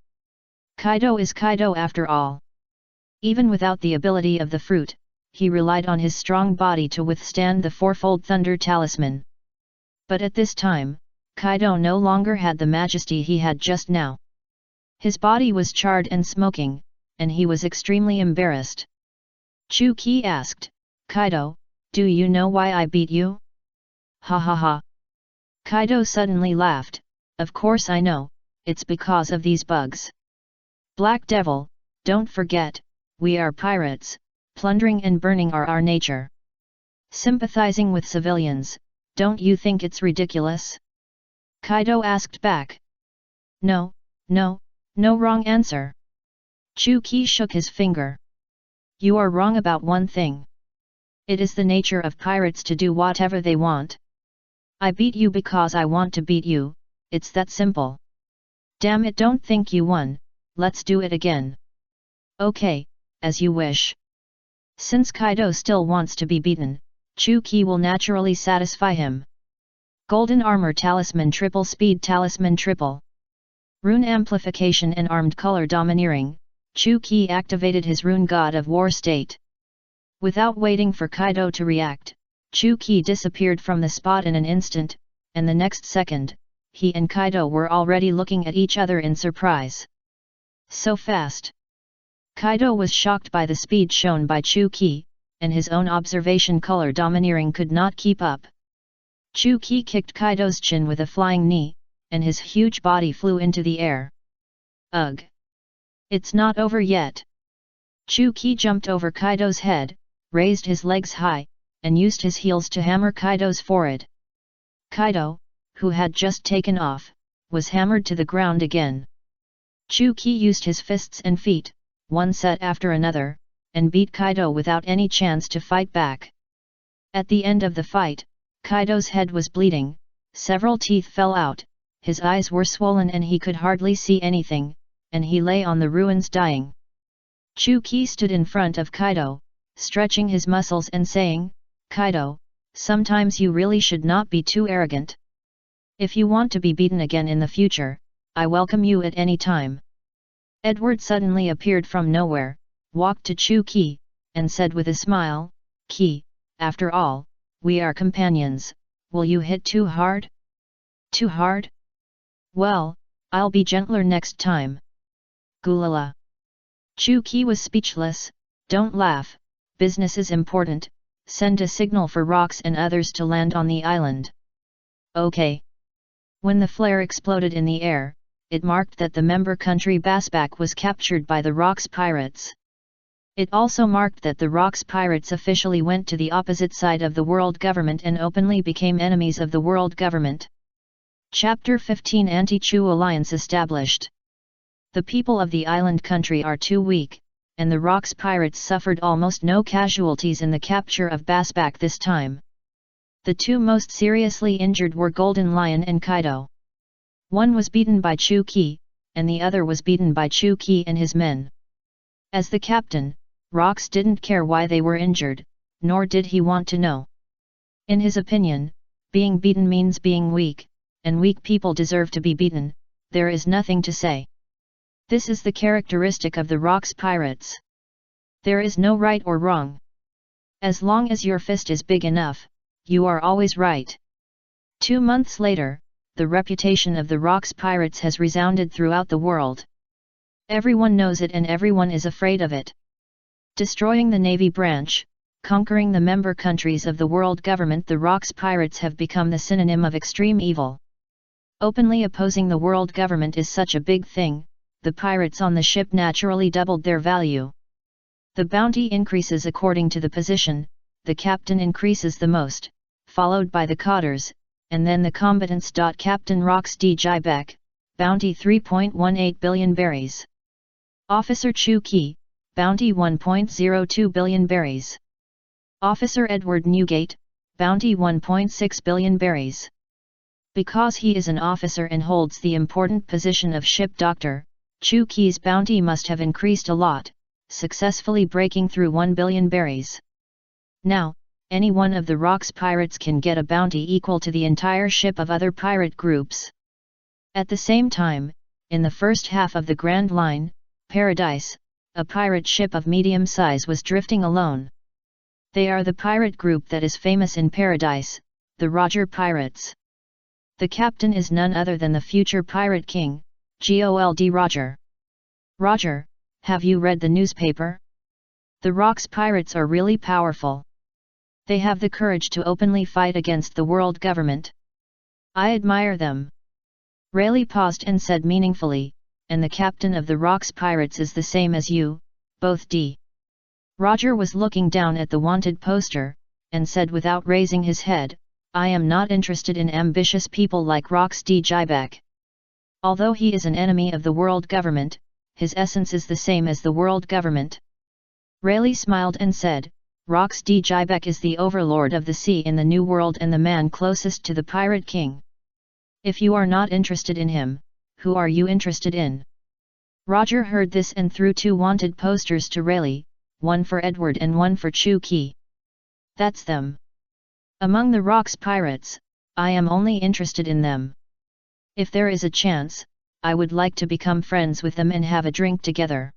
A: Kaido is Kaido after all. Even without the ability of the fruit, he relied on his strong body to withstand the fourfold thunder talisman. But at this time, Kaido no longer had the majesty he had just now. His body was charred and smoking, and he was extremely embarrassed. Chu-Ki asked, "Kaido, do you know why I beat you?" Ha ha ha. Kaido suddenly laughed, "Of course I know, it's because of these bugs. Black Devil, don't forget, we are pirates, plundering and burning are our nature. Sympathizing with civilians, don't you think it's ridiculous?" Kaido asked back. No, wrong answer." Chu-Ki shook his finger. "You are wrong about one thing. It is the nature of pirates to do whatever they want. I beat you because I want to beat you, it's that simple. Damn it, don't think you won, let's do it again." "Okay, as you wish." Since Kaido still wants to be beaten, Chu-Ki will naturally satisfy him. Golden Armor Talisman, Triple Speed Talisman, Triple Rune Amplification and Armed Color Domineering, Chu-Ki activated his Rune God of War state. Without waiting for Kaido to react, Chu-Ki disappeared from the spot in an instant, and the next second, he and Kaido were already looking at each other in surprise. So fast! Kaido was shocked by the speed shown by Chu-Ki, and his own observation color domineering could not keep up. Chu-Ki kicked Kaido's chin with a flying knee, and his huge body flew into the air. Ugh! It's not over yet. Chu-Ki jumped over Kaido's head, raised his legs high, and used his heels to hammer Kaido's forehead. Kaido, who had just taken off, was hammered to the ground again. Chu-Ki used his fists and feet, one set after another, and beat Kaido without any chance to fight back. At the end of the fight, Kaido's head was bleeding, several teeth fell out, his eyes were swollen and he could hardly see anything, and he lay on the ruins dying. Chu-Ki stood in front of Kaido, stretching his muscles and saying, "Kaido, sometimes you really should not be too arrogant. If you want to be beaten again in the future, I welcome you at any time." Edward suddenly appeared from nowhere, walked to Chu-Ki, and said with a smile, "Ki, after all, we are companions, will you hit too hard?" "Too hard? Well, I'll be gentler next time." Gulala. Chu-Ki was speechless. "Don't laugh, business is important, send a signal for rocks and others to land on the island." "Okay." When the flare exploded in the air, it marked that the member country Basbac was captured by the Rocks pirates. It also marked that the Rocks pirates officially went to the opposite side of the world government and openly became enemies of the world government. Chapter 15 Anti-Chu Alliance established. The people of the island country are too weak, and the Rocks pirates suffered almost no casualties in the capture of Basbac this time. The two most seriously injured were Golden Lion and Kaido. One was beaten by Chu-Ki, and the other was beaten by Chu-Ki and his men. As the captain, Rocks didn't care why they were injured, nor did he want to know. In his opinion, being beaten means being weak, and weak people deserve to be beaten, there is nothing to say. This is the characteristic of the Rocks pirates. There is no right or wrong. As long as your fist is big enough, you are always right. 2 months later, the reputation of the Rocks pirates has resounded throughout the world. Everyone knows it and everyone is afraid of it. Destroying the Navy branch, conquering the member countries of the world government, the Rocks pirates have become the synonym of extreme evil. Openly opposing the world government is such a big thing, the pirates on the ship naturally doubled their value. The bounty increases according to the position, the captain increases the most, followed by the cotters, and then the combatants. Captain Rocks D. Jaibeck, bounty 3.18 billion berries. Officer Chu Ki, bounty 1.02 billion berries. Officer Edward Newgate, bounty 1.6 billion berries. Because he is an officer and holds the important position of ship doctor, Chu Ki's bounty must have increased a lot, successfully breaking through 1 billion berries. Now, any one of the Rocks pirates can get a bounty equal to the entire ship of other pirate groups. At the same time, in the first half of the Grand Line, Paradise, a pirate ship of medium size was drifting alone. They are the pirate group that is famous in Paradise, the Roger Pirates. The captain is none other than the future pirate king, Gold Roger. Roger, have you read the newspaper? The Rocks pirates are really powerful. They have the courage to openly fight against the world government. I admire them. Rayleigh paused and said meaningfully, and the captain of the Rocks pirates is the same as you, both D. Roger was looking down at the wanted poster, and said without raising his head, I am not interested in ambitious people like Rocks D. Jibek. Although he is an enemy of the world government, his essence is the same as the world government. Rayleigh smiled and said, Rocks D. Jibek is the overlord of the sea in the New World and the man closest to the Pirate King. If you are not interested in him, who are you interested in? Roger heard this and threw 2 wanted posters to Rayleigh, one for Edward and one for Chu Ki. That's them. Among the Rocks pirates, I am only interested in them. If there is a chance, I would like to become friends with them and have a drink together.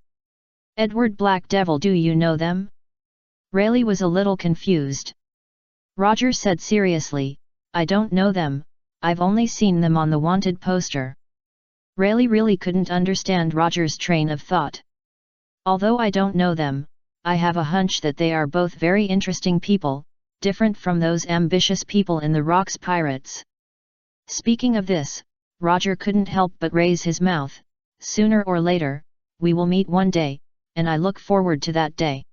A: Edward Black Devil, do you know them? Rayleigh was a little confused. Roger said seriously, I don't know them, I've only seen them on the wanted poster. Rayleigh really couldn't understand Roger's train of thought. Although I don't know them, I have a hunch that they are both very interesting people, different from those ambitious people in the Rocks pirates. Speaking of this, Roger couldn't help but raise his mouth. Sooner or later, we will meet one day, and I look forward to that day.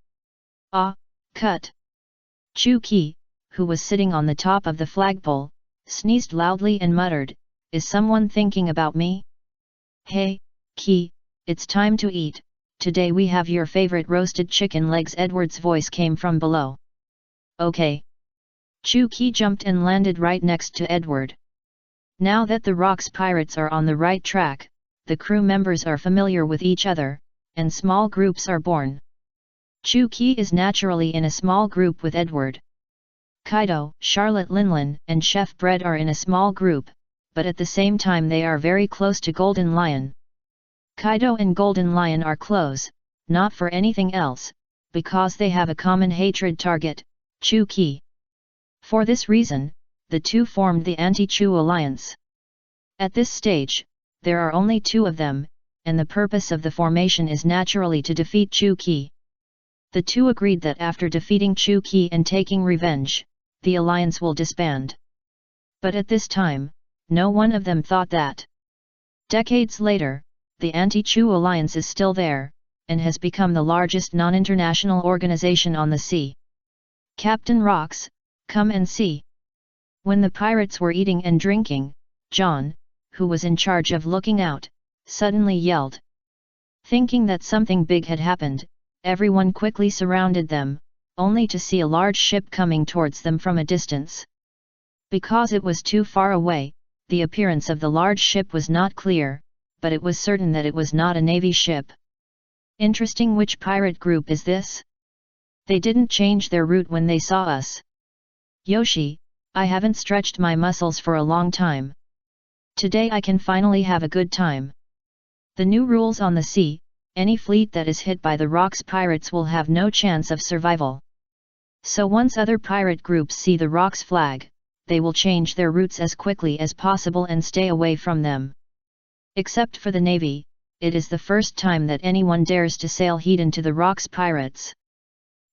A: Ah, cut! Chu Ki, who was sitting on the top of the flagpole, sneezed loudly and muttered, is someone thinking about me? Hey, Ki, it's time to eat, today we have your favorite roasted chicken legs. Edward's voice came from below. Okay. Chu Ki jumped and landed right next to Edward. Now that the Rocks pirates are on the right track, the crew members are familiar with each other, and small groups are born. Chu Ki is naturally in a small group with Edward. Kaido, Charlotte Linlin, and Chef Bread are in a small group, but at the same time they are very close to Golden Lion. Kaido and Golden Lion are close, not for anything else, because they have a common hatred target, Chu Ki. For this reason, the two formed the Anti-Chu Alliance. At this stage, there are only 2 of them, and the purpose of the formation is naturally to defeat Chu Ki. The 2 agreed that after defeating Chu Ki and taking revenge, the alliance will disband. But at this time, no one of them thought that. Decades later, the Anti-Chu Alliance is still there, and has become the largest non-international organization on the sea. Captain Rocks, come and see. When the pirates were eating and drinking, John, who was in charge of looking out, suddenly yelled. Thinking that something big had happened, everyone quickly surrounded them, only to see a large ship coming towards them from a distance. Because it was too far away, the appearance of the large ship was not clear, but it was certain that it was not a navy ship. Interesting. Which pirate group is this? They didn't change their route when they saw us. Yoshi, I haven't stretched my muscles for a long time. Today I can finally have a good time. The new rules on the sea, any fleet that is hit by the Rocks pirates will have no chance of survival. So once other pirate groups see the Rocks flag, they will change their routes as quickly as possible and stay away from them. Except for the Navy, it is the first time that anyone dares to sail head into the Rocks pirates.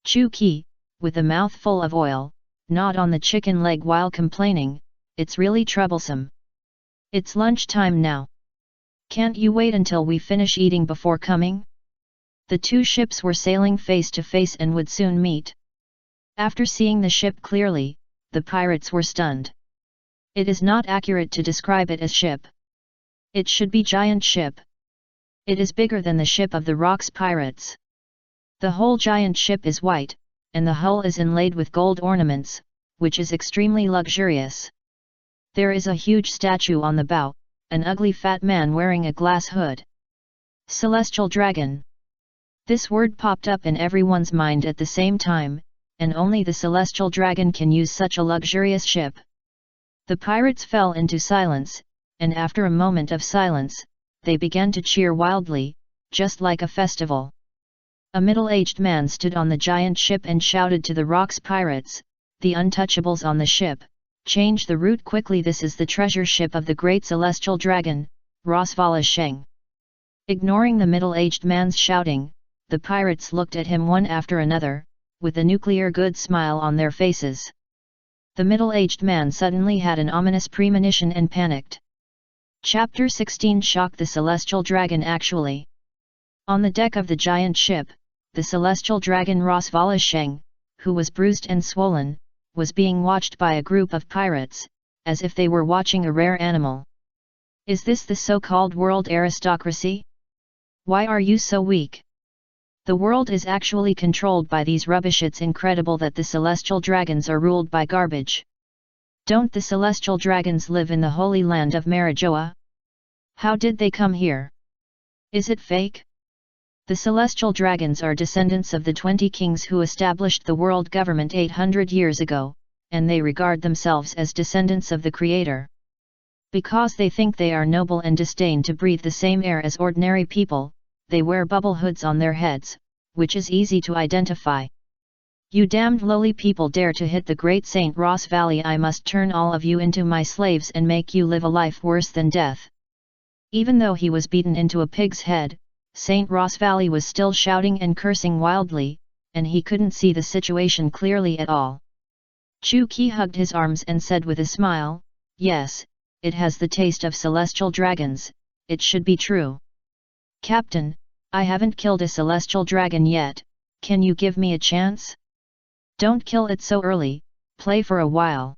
A: Chu Ki, with a mouthful of oil, gnawed on the chicken leg while complaining, it's really troublesome. It's lunchtime now. Can't you wait until we finish eating before coming? The 2 ships were sailing face to face and would soon meet. After seeing the ship clearly, the pirates were stunned. It is not accurate to describe it as ship. It should be giant ship. It is bigger than the ship of the Rocks pirates. The whole giant ship is white, and the hull is inlaid with gold ornaments, which is extremely luxurious. There is a huge statue on the bow, an ugly fat man wearing a glass hood. Celestial Dragon. This word popped up in everyone's mind at the same time, and only the Celestial Dragon can use such a luxurious ship. The pirates fell into silence, and after a moment of silence, they began to cheer wildly, just like a festival. A middle-aged man stood on the giant ship and shouted to the Rocks pirates, "The untouchables on the ship, change the route quickly, this is the treasure ship of the great Celestial Dragon, Rosvala Sheng." Ignoring the middle-aged man's shouting, the pirates looked at him one after another, with a nuclear good smile on their faces. The middle-aged man suddenly had an ominous premonition and panicked. Chapter 16 Shock the Celestial Dragon. Actually, on the deck of the giant ship, the Celestial Dragon Rosvala Sheng, who was bruised and swollen, was being watched by a group of pirates, as if they were watching a rare animal. "Is this the so-called world aristocracy? Why are you so weak? The world is actually controlled by these rubbish. It's incredible that the Celestial Dragons are ruled by garbage. Don't the Celestial Dragons live in the holy land of Marijoa? How did they come here? Is it fake? The Celestial Dragons are descendants of the 20 kings who established the world government 800 years ago, and they regard themselves as descendants of the Creator. Because they think they are noble and disdain to breathe the same air as ordinary people, they wear bubble hoods on their heads, which is easy to identify. You damned lowly people dare to hit the great Saint Ross Valley! I must turn all of you into my slaves and make you live a life worse than death." Even though he was beaten into a pig's head, Saint Ross Valley was still shouting and cursing wildly, and he couldn't see the situation clearly at all. Chu Qi hugged his arms and said with a smile, "Yes, it has the taste of Celestial Dragons, it should be true. Captain, I haven't killed a Celestial Dragon yet, can you give me a chance? Don't kill it so early, play for a while.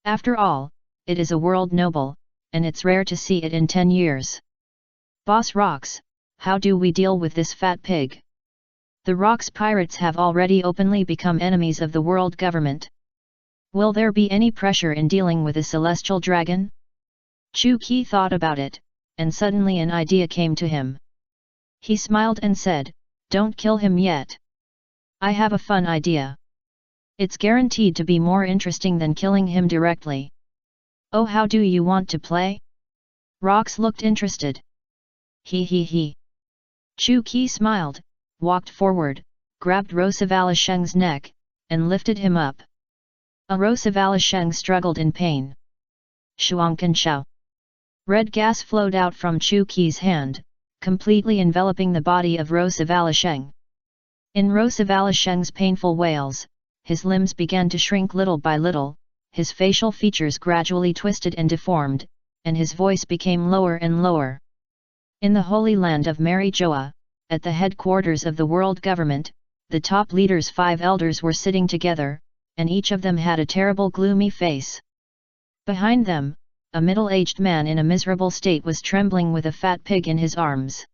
A: After all, it is a world noble, and it's rare to see it in 10 years. Boss Rocks, how do we deal with this fat pig? The Rocks pirates have already openly become enemies of the world government. Will there be any pressure in dealing with a Celestial Dragon?" Chu Qi thought about it, and suddenly an idea came to him. He smiled and said, "Don't kill him yet. I have a fun idea. It's guaranteed to be more interesting than killing him directly." "Oh, how do you want to play?" Rocks looked interested. He. Chu Qi smiled, walked forward, grabbed Rosvala Sheng's neck, and lifted him up. Rosvala Sheng struggled in pain. Shuangkan Shao. Red gas flowed out from Chu Qi's hand, completely enveloping the body of Rosvala Sheng. In Rosvala Sheng's painful wails, his limbs began to shrink little by little, his facial features gradually twisted and deformed, and his voice became lower and lower. In the holy land of Marijoa, at the headquarters of the world government, the top leaders' 5 elders were sitting together, and each of them had a terrible gloomy face. Behind them, a middle-aged man in a miserable state was trembling with a fat pig in his arms.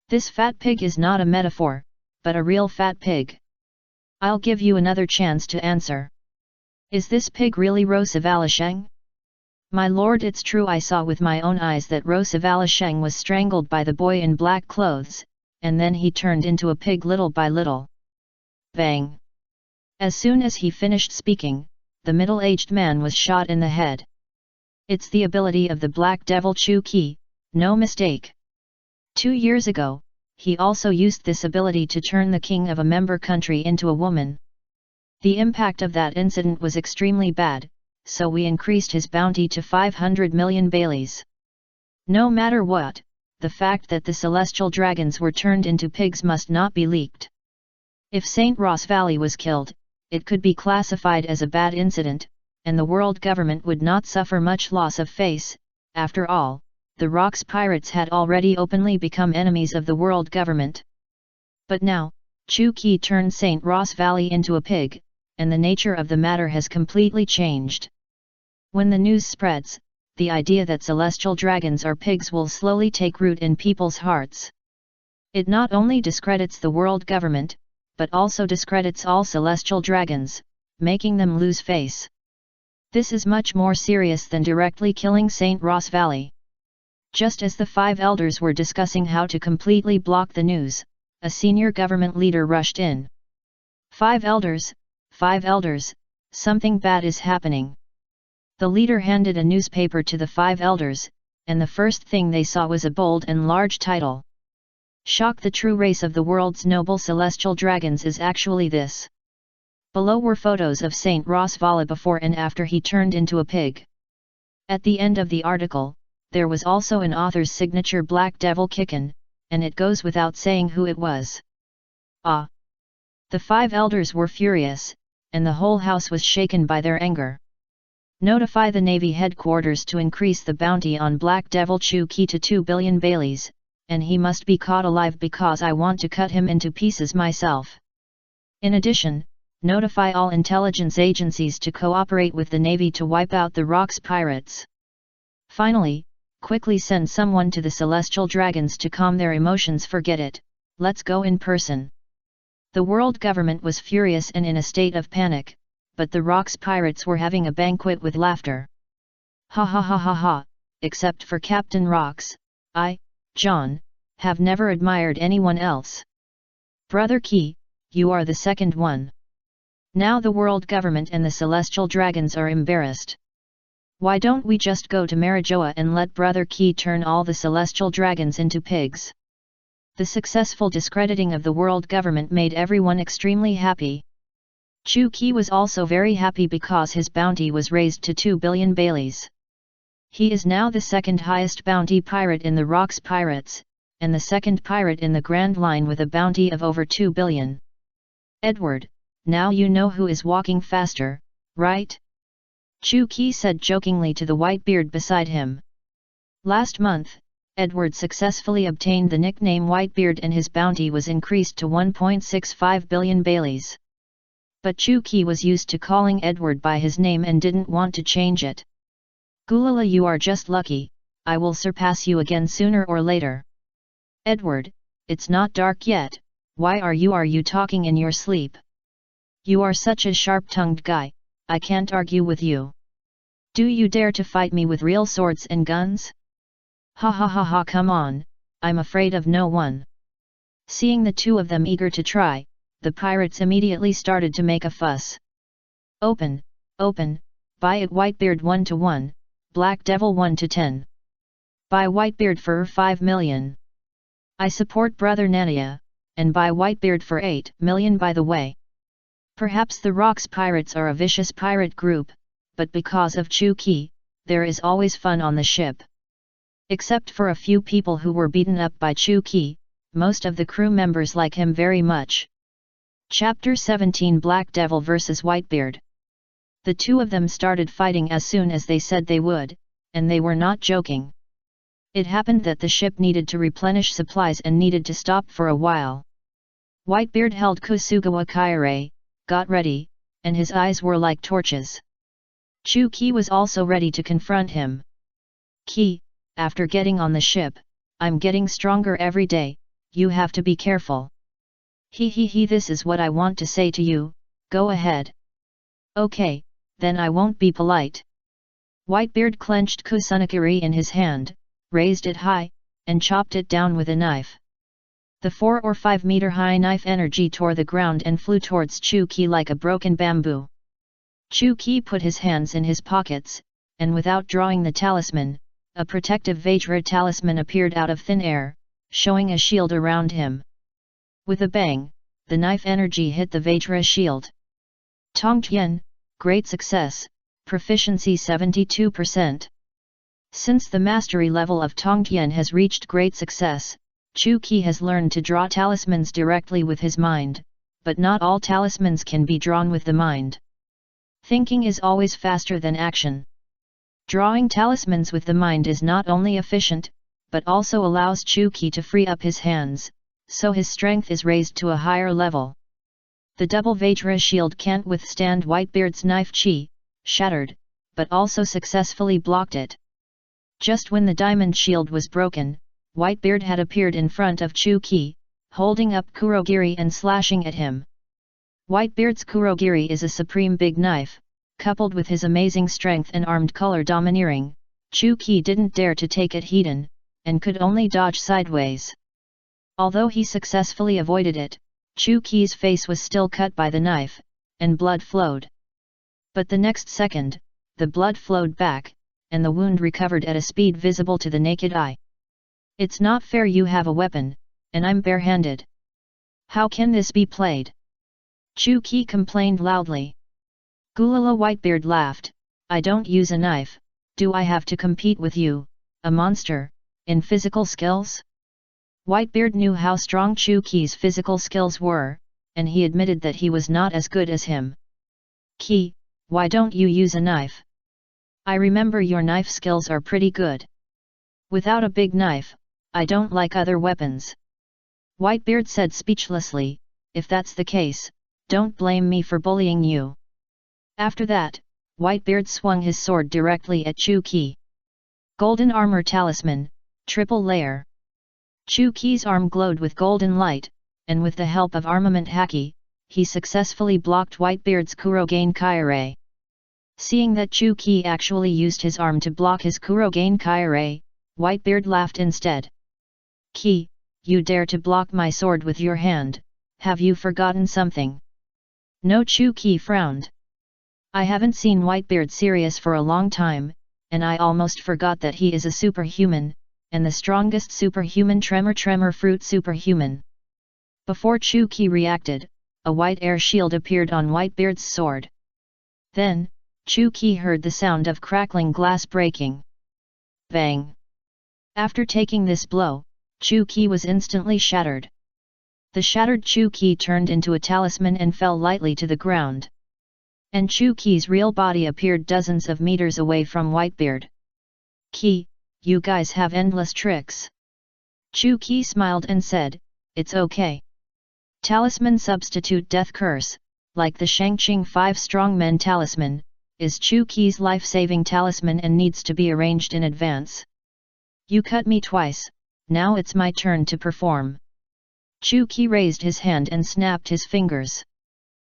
A: This fat pig is not a metaphor, but a real fat pig. I'll give you another chance to answer. Is this pig really Rosvala Sheng? My lord, it's true, I saw with my own eyes that Rosvala Sheng was strangled by the boy in black clothes, and then he turned into a pig little by little. Bang! As soon as he finished speaking, the middle-aged man was shot in the head. It's the ability of the Black Devil Chu Qi, no mistake. 2 years ago, he also used this ability to turn the king of a member country into a woman. The impact of that incident was extremely bad, so we increased his bounty to 500 million baileys. No matter what, the fact that the Celestial Dragons were turned into pigs must not be leaked. If St. Ross Valley was killed, it could be classified as a bad incident, and the world government would not suffer much loss of face. After all, the Rocks pirates had already openly become enemies of the world government. But now, Chu Qi turned St. Ross Valley into a pig, and the nature of the matter has completely changed. When the news spreads, the idea that celestial dragons are pigs will slowly take root in people's hearts. It not only discredits the world government, but also discredits all celestial dragons, making them lose face. This is much more serious than directly killing St. Ross Valley. Just as the 5 elders were discussing how to completely block the news, a senior government leader rushed in. 5 elders, something bad is happening. The leader handed a newspaper to the 5 elders, and the first thing they saw was a bold and large title. Shock: the true race of the world's noble celestial dragons is actually this. Below were photos of St. Ross Valley before and after he turned into a pig. At the end of the article, there was also an author's signature Black Devil Kickin', and it goes without saying who it was. Ah! The 5 elders were furious, and the whole house was shaken by their anger. Notify the Navy headquarters to increase the bounty on Black Devil Chu Ki to 2 billion Baileys, and he must be caught alive because I want to cut him into pieces myself. In addition, notify all intelligence agencies to cooperate with the Navy to wipe out the Rocks pirates. Finally, quickly send someone to the Celestial Dragons to calm their emotions. Forget it, let's go in person. The world government was furious and in a state of panic, but the Rocks pirates were having a banquet with laughter. Ha ha ha ha ha, except for Captain Rocks, I, John, have never admired anyone else. Brother Key, you are the second one. Now the world government and the Celestial Dragons are embarrassed. Why don't we just go to Marijoa and let Brother Key turn all the Celestial Dragons into pigs? The successful discrediting of the world government made everyone extremely happy. Chu Ki was also very happy because his bounty was raised to 2 billion Baileys. He is now the second highest bounty pirate in the Rocks Pirates, and the second pirate in the Grand Line with a bounty of over 2 billion. Edward, now you know who is walking faster, right? Chu Ki said jokingly to the Whitebeard beside him. Last month, Edward successfully obtained the nickname Whitebeard and his bounty was increased to 1.65 billion Baileys. But Chu Ki was used to calling Edward by his name and didn't want to change it. Gulala, you are just lucky, I will surpass you again sooner or later. Edward, it's not dark yet, why are you talking in your sleep? You are such a sharp-tongued guy, I can't argue with you. Do you dare to fight me with real swords and guns? Ha ha ha ha, come on, I'm afraid of no one. Seeing the two of them eager to try, the pirates immediately started to make a fuss. Open, buy it Whitebeard 1 to 1, Black Devil 1 to 10. Buy Whitebeard for 5 million. I support Brother Nania, and buy Whitebeard for 8 million by the way. Perhaps the Rocks pirates are a vicious pirate group, but because of Chu Ki, there is always fun on the ship. Except for a few people who were beaten up by Chu Ki, most of the crew members like him very much. Chapter 17 Black Devil vs. Whitebeard. The two of them started fighting as soon as they said they would, and they were not joking. It happened that the ship needed to replenish supplies and needed to stop for a while. Whitebeard held Kusugawa Kaire, got ready, and his eyes were like torches. Chu Ki was also ready to confront him. Ki, after getting on the ship, I'm getting stronger every day, you have to be careful. He, this is what I want to say to you, go ahead. Okay, then I won't be polite. Whitebeard clenched Kusunakiri in his hand, raised it high, and chopped it down with a knife. The 4 or 5 meter high knife energy tore the ground and flew towards Chu Ki like a broken bamboo. Chu Ki put his hands in his pockets, and without drawing the talisman, a protective Vajra talisman appeared out of thin air, showing a shield around him. With a bang, the knife energy hit the Vajra shield. Tongtian, great success, proficiency 72%. Since the mastery level of Tongtian has reached great success, Chu Ki has learned to draw talismans directly with his mind, but not all talismans can be drawn with the mind. Thinking is always faster than action. Drawing talismans with the mind is not only efficient, but also allows Chu Ki to free up his hands, so his strength is raised to a higher level. The double Vajra shield can't withstand Whitebeard's knife chi, shattered, but also successfully blocked it. Just when the diamond shield was broken, Whitebeard had appeared in front of Chu-Ki, holding up Kurogiri and slashing at him. Whitebeard's Kurogiri is a supreme big knife, coupled with his amazing strength and armed color domineering. Chu-Ki didn't dare to take it head-on, and could only dodge sideways. Although he successfully avoided it, Chu-Ki's face was still cut by the knife, and blood flowed. But the next second, the blood flowed back, and the wound recovered at a speed visible to the naked eye. "It's not fair, you have a weapon, and I'm barehanded. How can this be played?" Chu-Ki complained loudly. Gulala Whitebeard laughed. "I don't use a knife, do I have to compete with you, a monster, in physical skills?" Whitebeard knew how strong Chu-Ki's physical skills were, and he admitted that he was not as good as him. "Ki, why don't you use a knife? I remember your knife skills are pretty good. Without a big knife, I don't like other weapons." Whitebeard said speechlessly, "If that's the case, don't blame me for bullying you." After that, Whitebeard swung his sword directly at Chu-Ki. Golden Armor Talisman, Triple Layer. Chu-Ki's arm glowed with golden light, and with the help of Armament Haki, he successfully blocked Whitebeard's Kurogain Kyurei. Seeing that Chu-Ki actually used his arm to block his Kurogain Kyurei, Whitebeard laughed instead. "Ki, you dare to block my sword with your hand, have you forgotten something?" No, Chu-Ki frowned. "I haven't seen Whitebeard serious for a long time, and I almost forgot that he is a superhuman, and the strongest superhuman tremor fruit superhuman." Before Chu-Ki reacted, a white air shield appeared on Whitebeard's sword. Then, Chu-Ki heard the sound of crackling glass breaking. Bang! After taking this blow, Chu-Ki was instantly shattered. The shattered Chu-Ki turned into a talisman and fell lightly to the ground. And Chu-Ki's real body appeared dozens of meters away from Whitebeard. "Ki, you guys have endless tricks." Chu-Ki smiled and said, "It's okay. Talisman substitute death curse, like the Shangqing 5 strong men talisman, is Chu-Ki's life-saving talisman and needs to be arranged in advance. You cut me twice, now it's my turn to perform." Chu-Ki raised his hand and snapped his fingers.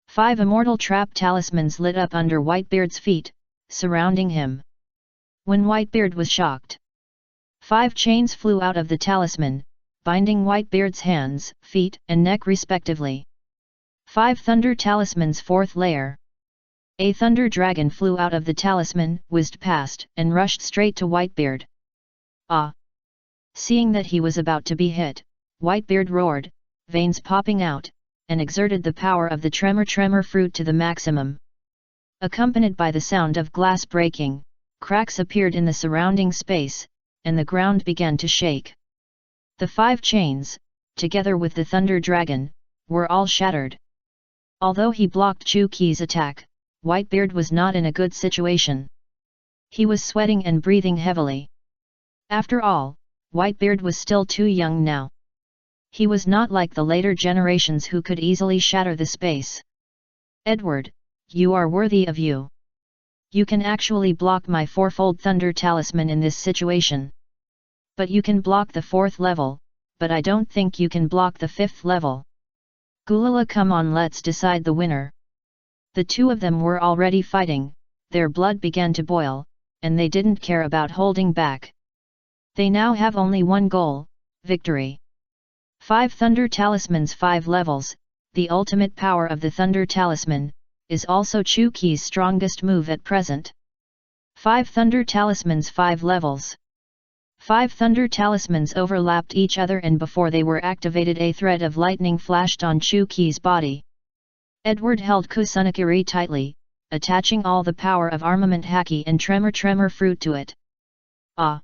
A: 5 immortal trap talismans lit up under Whitebeard's feet, surrounding him. When Whitebeard was shocked, 5 chains flew out of the talisman, binding Whitebeard's hands, feet and neck respectively. 5 thunder talismans 4th layer. A thunder dragon flew out of the talisman, whizzed past, and rushed straight to Whitebeard. "Ah!" Seeing that he was about to be hit, Whitebeard roared, veins popping out, and exerted the power of the tremor fruit to the maximum. Accompanied by the sound of glass breaking, cracks appeared in the surrounding space, and the ground began to shake. The 5 chains, together with the thunder dragon, were all shattered. Although he blocked Chu-Ki's attack, Whitebeard was not in a good situation. He was sweating and breathing heavily. After all, Whitebeard was still too young now. He was not like the later generations who could easily shatter the space. "Edward, you are worthy of you. You can actually block my 4-fold thunder talisman in this situation. But you can block the 4th level, but I don't think you can block the 5th level. Gulala, come on, let's decide the winner." The two of them were already fighting, their blood began to boil, and they didn't care about holding back. They now have only one goal, victory. 5 thunder talismans 5 levels, the ultimate power of the thunder talisman, is also Chu-Ki's strongest move at present. 5 thunder talismans 5 levels. 5 thunder talismans overlapped each other, and before they were activated a thread of lightning flashed on Chu-Ki's body. Edward held Kusunakiri tightly, attaching all the power of Armament Haki and tremor fruit to it. "Ah!"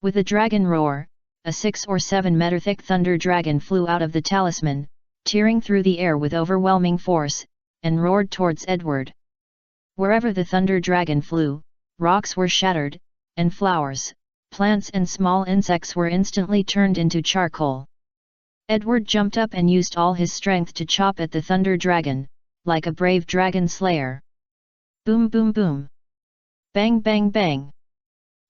A: With a dragon roar, a 6 or 7 meter thick thunder dragon flew out of the talisman, tearing through the air with overwhelming force, and roared towards Edward. Wherever the thunder dragon flew, rocks were shattered, and flowers, plants and small insects were instantly turned into charcoal. Edward jumped up and used all his strength to chop at the thunder dragon, like a brave dragon slayer. Boom boom boom! Bang bang bang!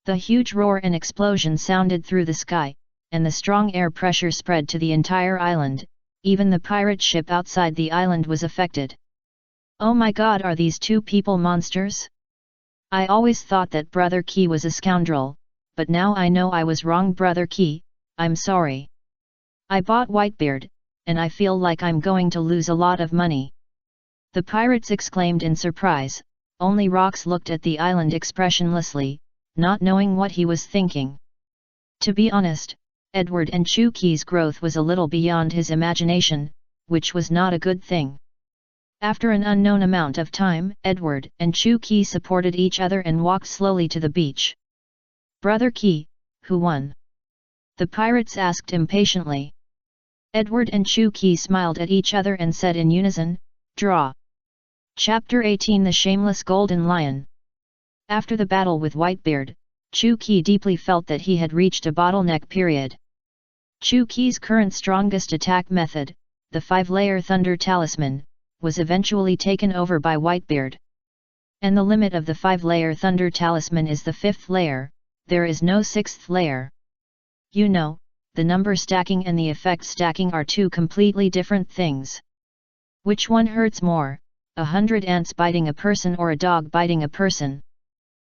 A: The huge roar and explosion sounded through the sky, and the strong air pressure spread to the entire island. Even the pirate ship outside the island was affected. Oh my god, are these two people monsters? I always thought that Brother Key was a scoundrel, but now I know I was wrong. Brother Key, I'm sorry. I bought Whitebeard, and I feel like I'm going to lose a lot of money. The pirates exclaimed in surprise. Only Rox looked at the island expressionlessly, not knowing what he was thinking. To be honest, Edward and Chuki's growth was a little beyond his imagination, which was not a good thing. After an unknown amount of time, Edward and Chuki supported each other and walked slowly to the beach. Brother Key, who won? The pirates asked impatiently. Edward and Chuki smiled at each other and said in unison, "Draw." Chapter 18 The Shameless Golden Lion. After the battle with Whitebeard, Chuki deeply felt that he had reached a bottleneck period. Chuki's current strongest attack method, the 5-layer Thunder Talisman, was eventually taken over by Whitebeard. And the limit of the 5-layer Thunder Talisman is the 5th layer, there is no 6th layer. You know, the number stacking and the effect stacking are two completely different things. Which one hurts more, 100 ants biting a person or a dog biting a person?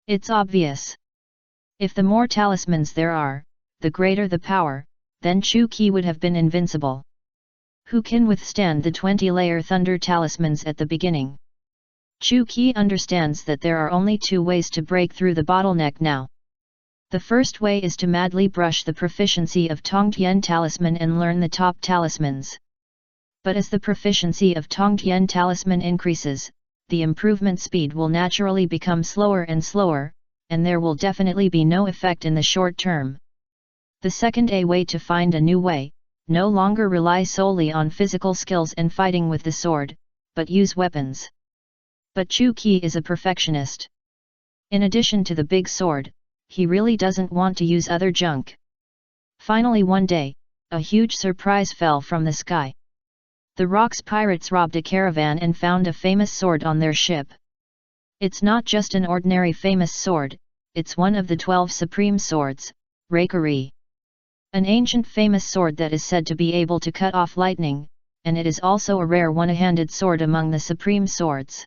A: It's obvious. If the more talismans there are, the greater the power, then Chuki would have been invincible. Who can withstand the 20-layer Thunder Talismans at the beginning? Chuki understands that there are only two ways to break through the bottleneck now. The first way is to madly brush the proficiency of Tongtian Talisman and learn the top talismans. But as the proficiency of Tongtian Talisman increases, the improvement speed will naturally become slower and slower, and there will definitely be no effect in the short term. The second way to find a new way, no longer rely solely on physical skills and fighting with the sword, but use weapons. But Chuki is a perfectionist. In addition to the big sword, he really doesn't want to use other junk. Finally one day, a huge surprise fell from the sky. The Rox pirates robbed a caravan and found a famous sword on their ship. It's not just an ordinary famous sword, it's one of the 12 supreme swords, Reikari. An ancient famous sword that is said to be able to cut off lightning, and it is also a rare one-handed sword among the supreme swords.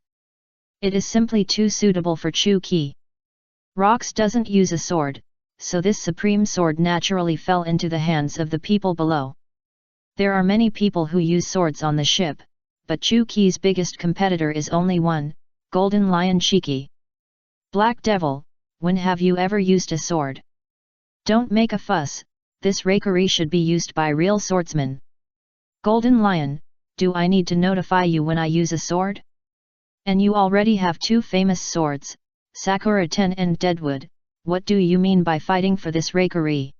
A: It is simply too suitable for Chuki. Rox doesn't use a sword, so this supreme sword naturally fell into the hands of the people below. There are many people who use swords on the ship, but Chuki's biggest competitor is only one, Golden Lion Shiki. Black Devil, when have you ever used a sword? Don't make a fuss, this Reikari should be used by real swordsmen. Golden Lion, do I need to notify you when I use a sword? And you already have two famous swords, Sakura Ten and Deadwood, what do you mean by fighting for this Reikari?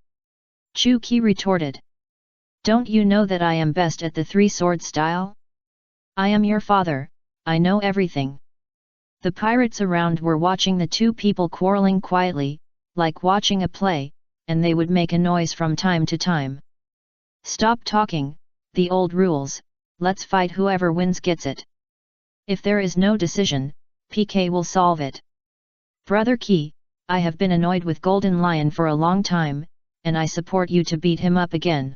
A: Chuki retorted. Don't you know that I am best at the three-sword style? I am your father, I know everything. The pirates around were watching the two people quarreling quietly, like watching a play, and they would make a noise from time to time. Stop talking, the old rules, let's fight, whoever wins gets it. If there is no decision, PK will solve it. Brother Key, I have been annoyed with Golden Lion for a long time, and I support you to beat him up again.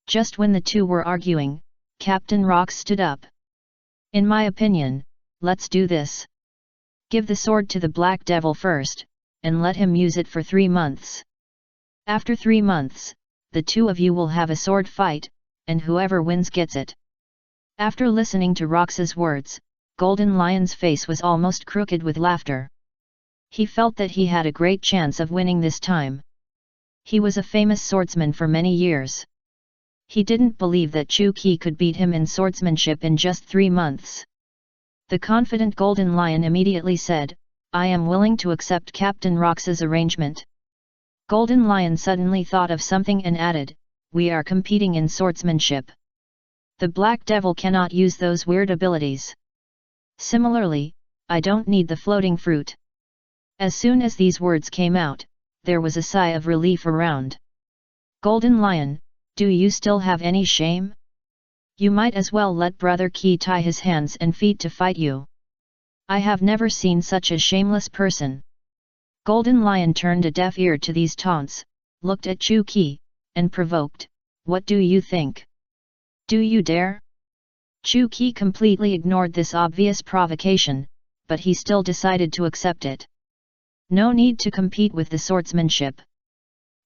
A: Just when the two were arguing, Captain Rox stood up. In my opinion, let's do this. Give the sword to the Black Devil first, and let him use it for 3 months. After 3 months, the two of you will have a sword fight, and whoever wins gets it. After listening to Rox's words, Golden Lion's face was almost crooked with laughter. He felt that he had a great chance of winning this time. He was a famous swordsman for many years. He didn't believe that Chuki could beat him in swordsmanship in just 3 months. The confident Golden Lion immediately said, I am willing to accept Captain Rox's arrangement. Golden Lion suddenly thought of something and added, we are competing in swordsmanship. The Black Devil cannot use those weird abilities. Similarly, I don't need the floating fruit. As soon as these words came out, there was a sigh of relief around. Golden Lion, do you still have any shame? You might as well let Brother Key tie his hands and feet to fight you. I have never seen such a shameless person. Golden Lion turned a deaf ear to these taunts, looked at Chu Qi, and provoked, "What do you think? Do you dare?" Chu Qi completely ignored this obvious provocation, but he still decided to accept it. No need to compete with the swordsmanship.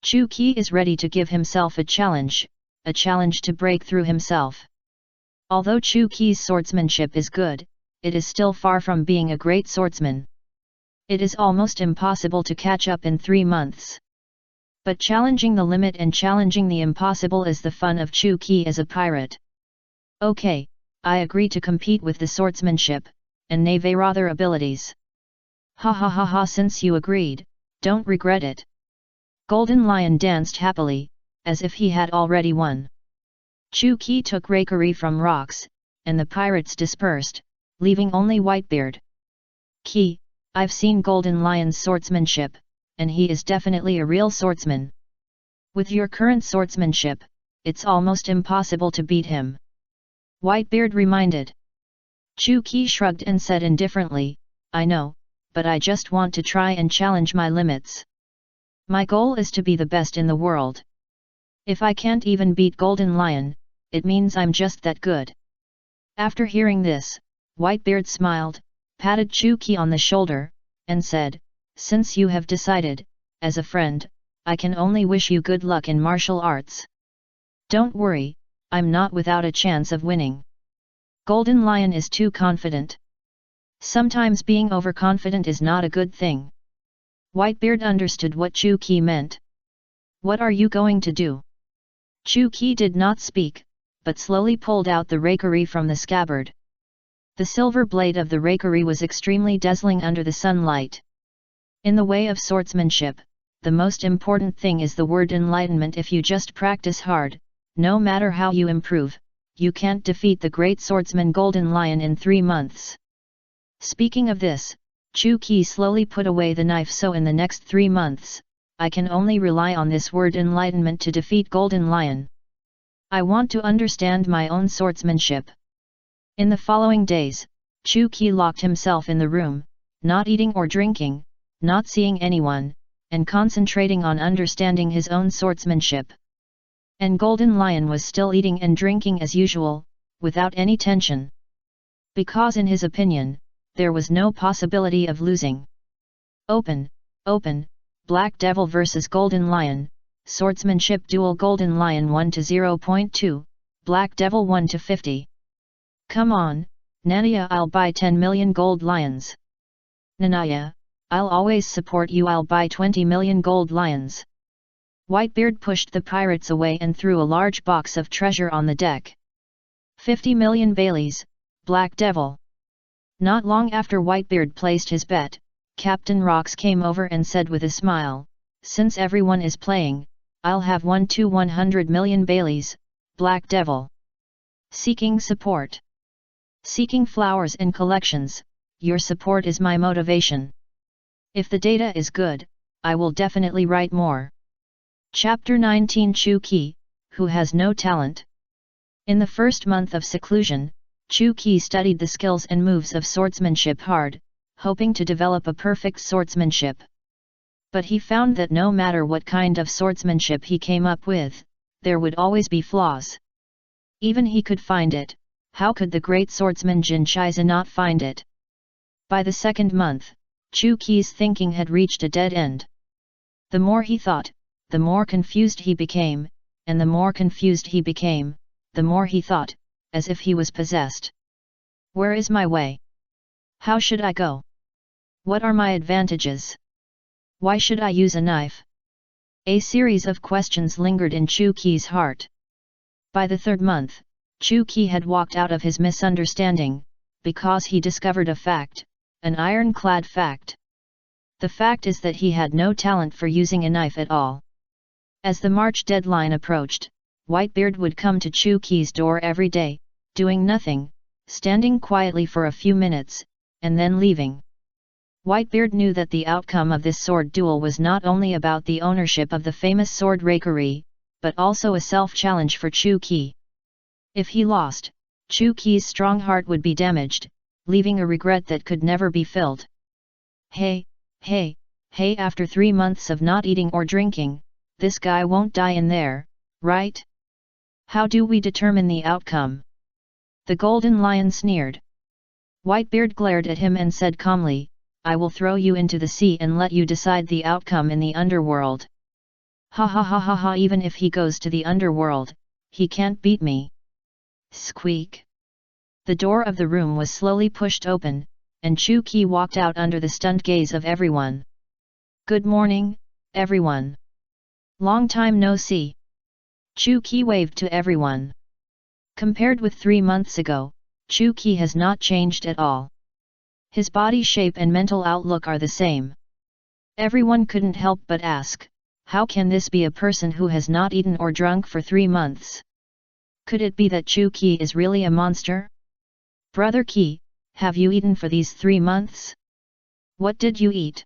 A: Chu Qi is ready to give himself a challenge to break through himself. Although Chu Qi's swordsmanship is good, it is still far from being a great swordsman. It is almost impossible to catch up in 3 months. But challenging the limit and challenging the impossible is the fun of Chu Qi as a pirate. Okay, I agree to compete with the swordsmanship, and rather abilities. Ha ha ha ha, since you agreed, don't regret it. Golden Lion danced happily, as if he had already won. Chu Qi took rakery from rocks, and the pirates dispersed, leaving only Whitebeard. Qi, I've seen Golden Lion's swordsmanship, and he is definitely a real swordsman. With your current swordsmanship, it's almost impossible to beat him. Whitebeard reminded. Chu Qi shrugged and said indifferently, I know, but I just want to try and challenge my limits. My goal is to be the best in the world. If I can't even beat Golden Lion, it means I'm just that good. After hearing this, Whitebeard smiled, patted Chu Qi on the shoulder, and said, Since you have decided, as a friend, I can only wish you good luck in martial arts. Don't worry, I'm not without a chance of winning. Golden Lion is too confident. Sometimes being overconfident is not a good thing. Whitebeard understood what Chu Qi meant. What are you going to do? Chu Qi did not speak, but slowly pulled out the rakery from the scabbard. The silver blade of the rakery was extremely dazzling under the sunlight. In the way of swordsmanship, the most important thing is the word enlightenment. If you just practice hard, no matter how you improve, you can't defeat the great swordsman Golden Lion in 3 months. Speaking of this, Chu Qi slowly put away the knife. So in the next 3 months, I can only rely on this word enlightenment to defeat Golden Lion. I want to understand my own swordsmanship. In the following days, Chu Qi locked himself in the room, not eating or drinking, not seeing anyone, and concentrating on understanding his own swordsmanship. And Golden Lion was still eating and drinking as usual, without any tension. Because in his opinion, there was no possibility of losing. Open, Black Devil vs Golden Lion, Swordsmanship Duel. Golden Lion 1 to 0.2, Black Devil 1 to 50. Come on, Nanaya, I'll buy 10 million gold lions. Nanaya, I'll always support you, I'll buy 20 million gold lions. Whitebeard pushed the pirates away and threw a large box of treasure on the deck. 50 million Baileys, Black Devil. Not long after Whitebeard placed his bet, Captain Rocks came over and said with a smile, Since everyone is playing, I'll have 1 to 100 million Baileys, Black Devil. Seeking support. Seeking flowers and collections, your support is my motivation. If the data is good, I will definitely write more. Chapter 19. Chu Qi, who has no talent. In the first month of seclusion, Chu Qi studied the skills and moves of swordsmanship hard, hoping to develop a perfect swordsmanship. But he found that no matter what kind of swordsmanship he came up with, there would always be flaws. Even he could find it, how could the great swordsman Jin Shiza not find it? By the second month, Chu Qi's thinking had reached a dead end. The more he thought, the more confused he became, and the more confused he became, the more he thought, as if he was possessed. Where is my way? How should I go? What are my advantages? Why should I use a knife? A series of questions lingered in Chu Qi's heart. By the third month, Chu Qi had walked out of his misunderstanding, because he discovered a fact, an ironclad fact. The fact is that he had no talent for using a knife at all. As the March deadline approached, Whitebeard would come to Chu Qi's door every day, doing nothing, standing quietly for a few minutes, and then leaving. Whitebeard knew that the outcome of this sword duel was not only about the ownership of the famous sword rakery, but also a self-challenge for Chu Qi. If he lost, Chu Qi's strong heart would be damaged, leaving a regret that could never be filled. Hey, Hey, after 3 months of not eating or drinking, this guy won't die in there, right? How do we determine the outcome? The Golden Lion sneered. Whitebeard glared at him and said calmly, I will throw you into the sea and let you decide the outcome in the underworld. Ha ha ha ha ha, even if he goes to the underworld, he can't beat me. Squeak. The door of the room was slowly pushed open, and Chu Qi walked out under the stunned gaze of everyone. Good morning, everyone. Long time no see. Chu Qi waved to everyone. Compared with 3 months ago, Chu Qi has not changed at all. His body shape and mental outlook are the same. Everyone couldn't help but ask, how can this be a person who has not eaten or drunk for 3 months? Could it be that Chu Qi is really a monster? Brother Qi, have you eaten for these 3 months? What did you eat?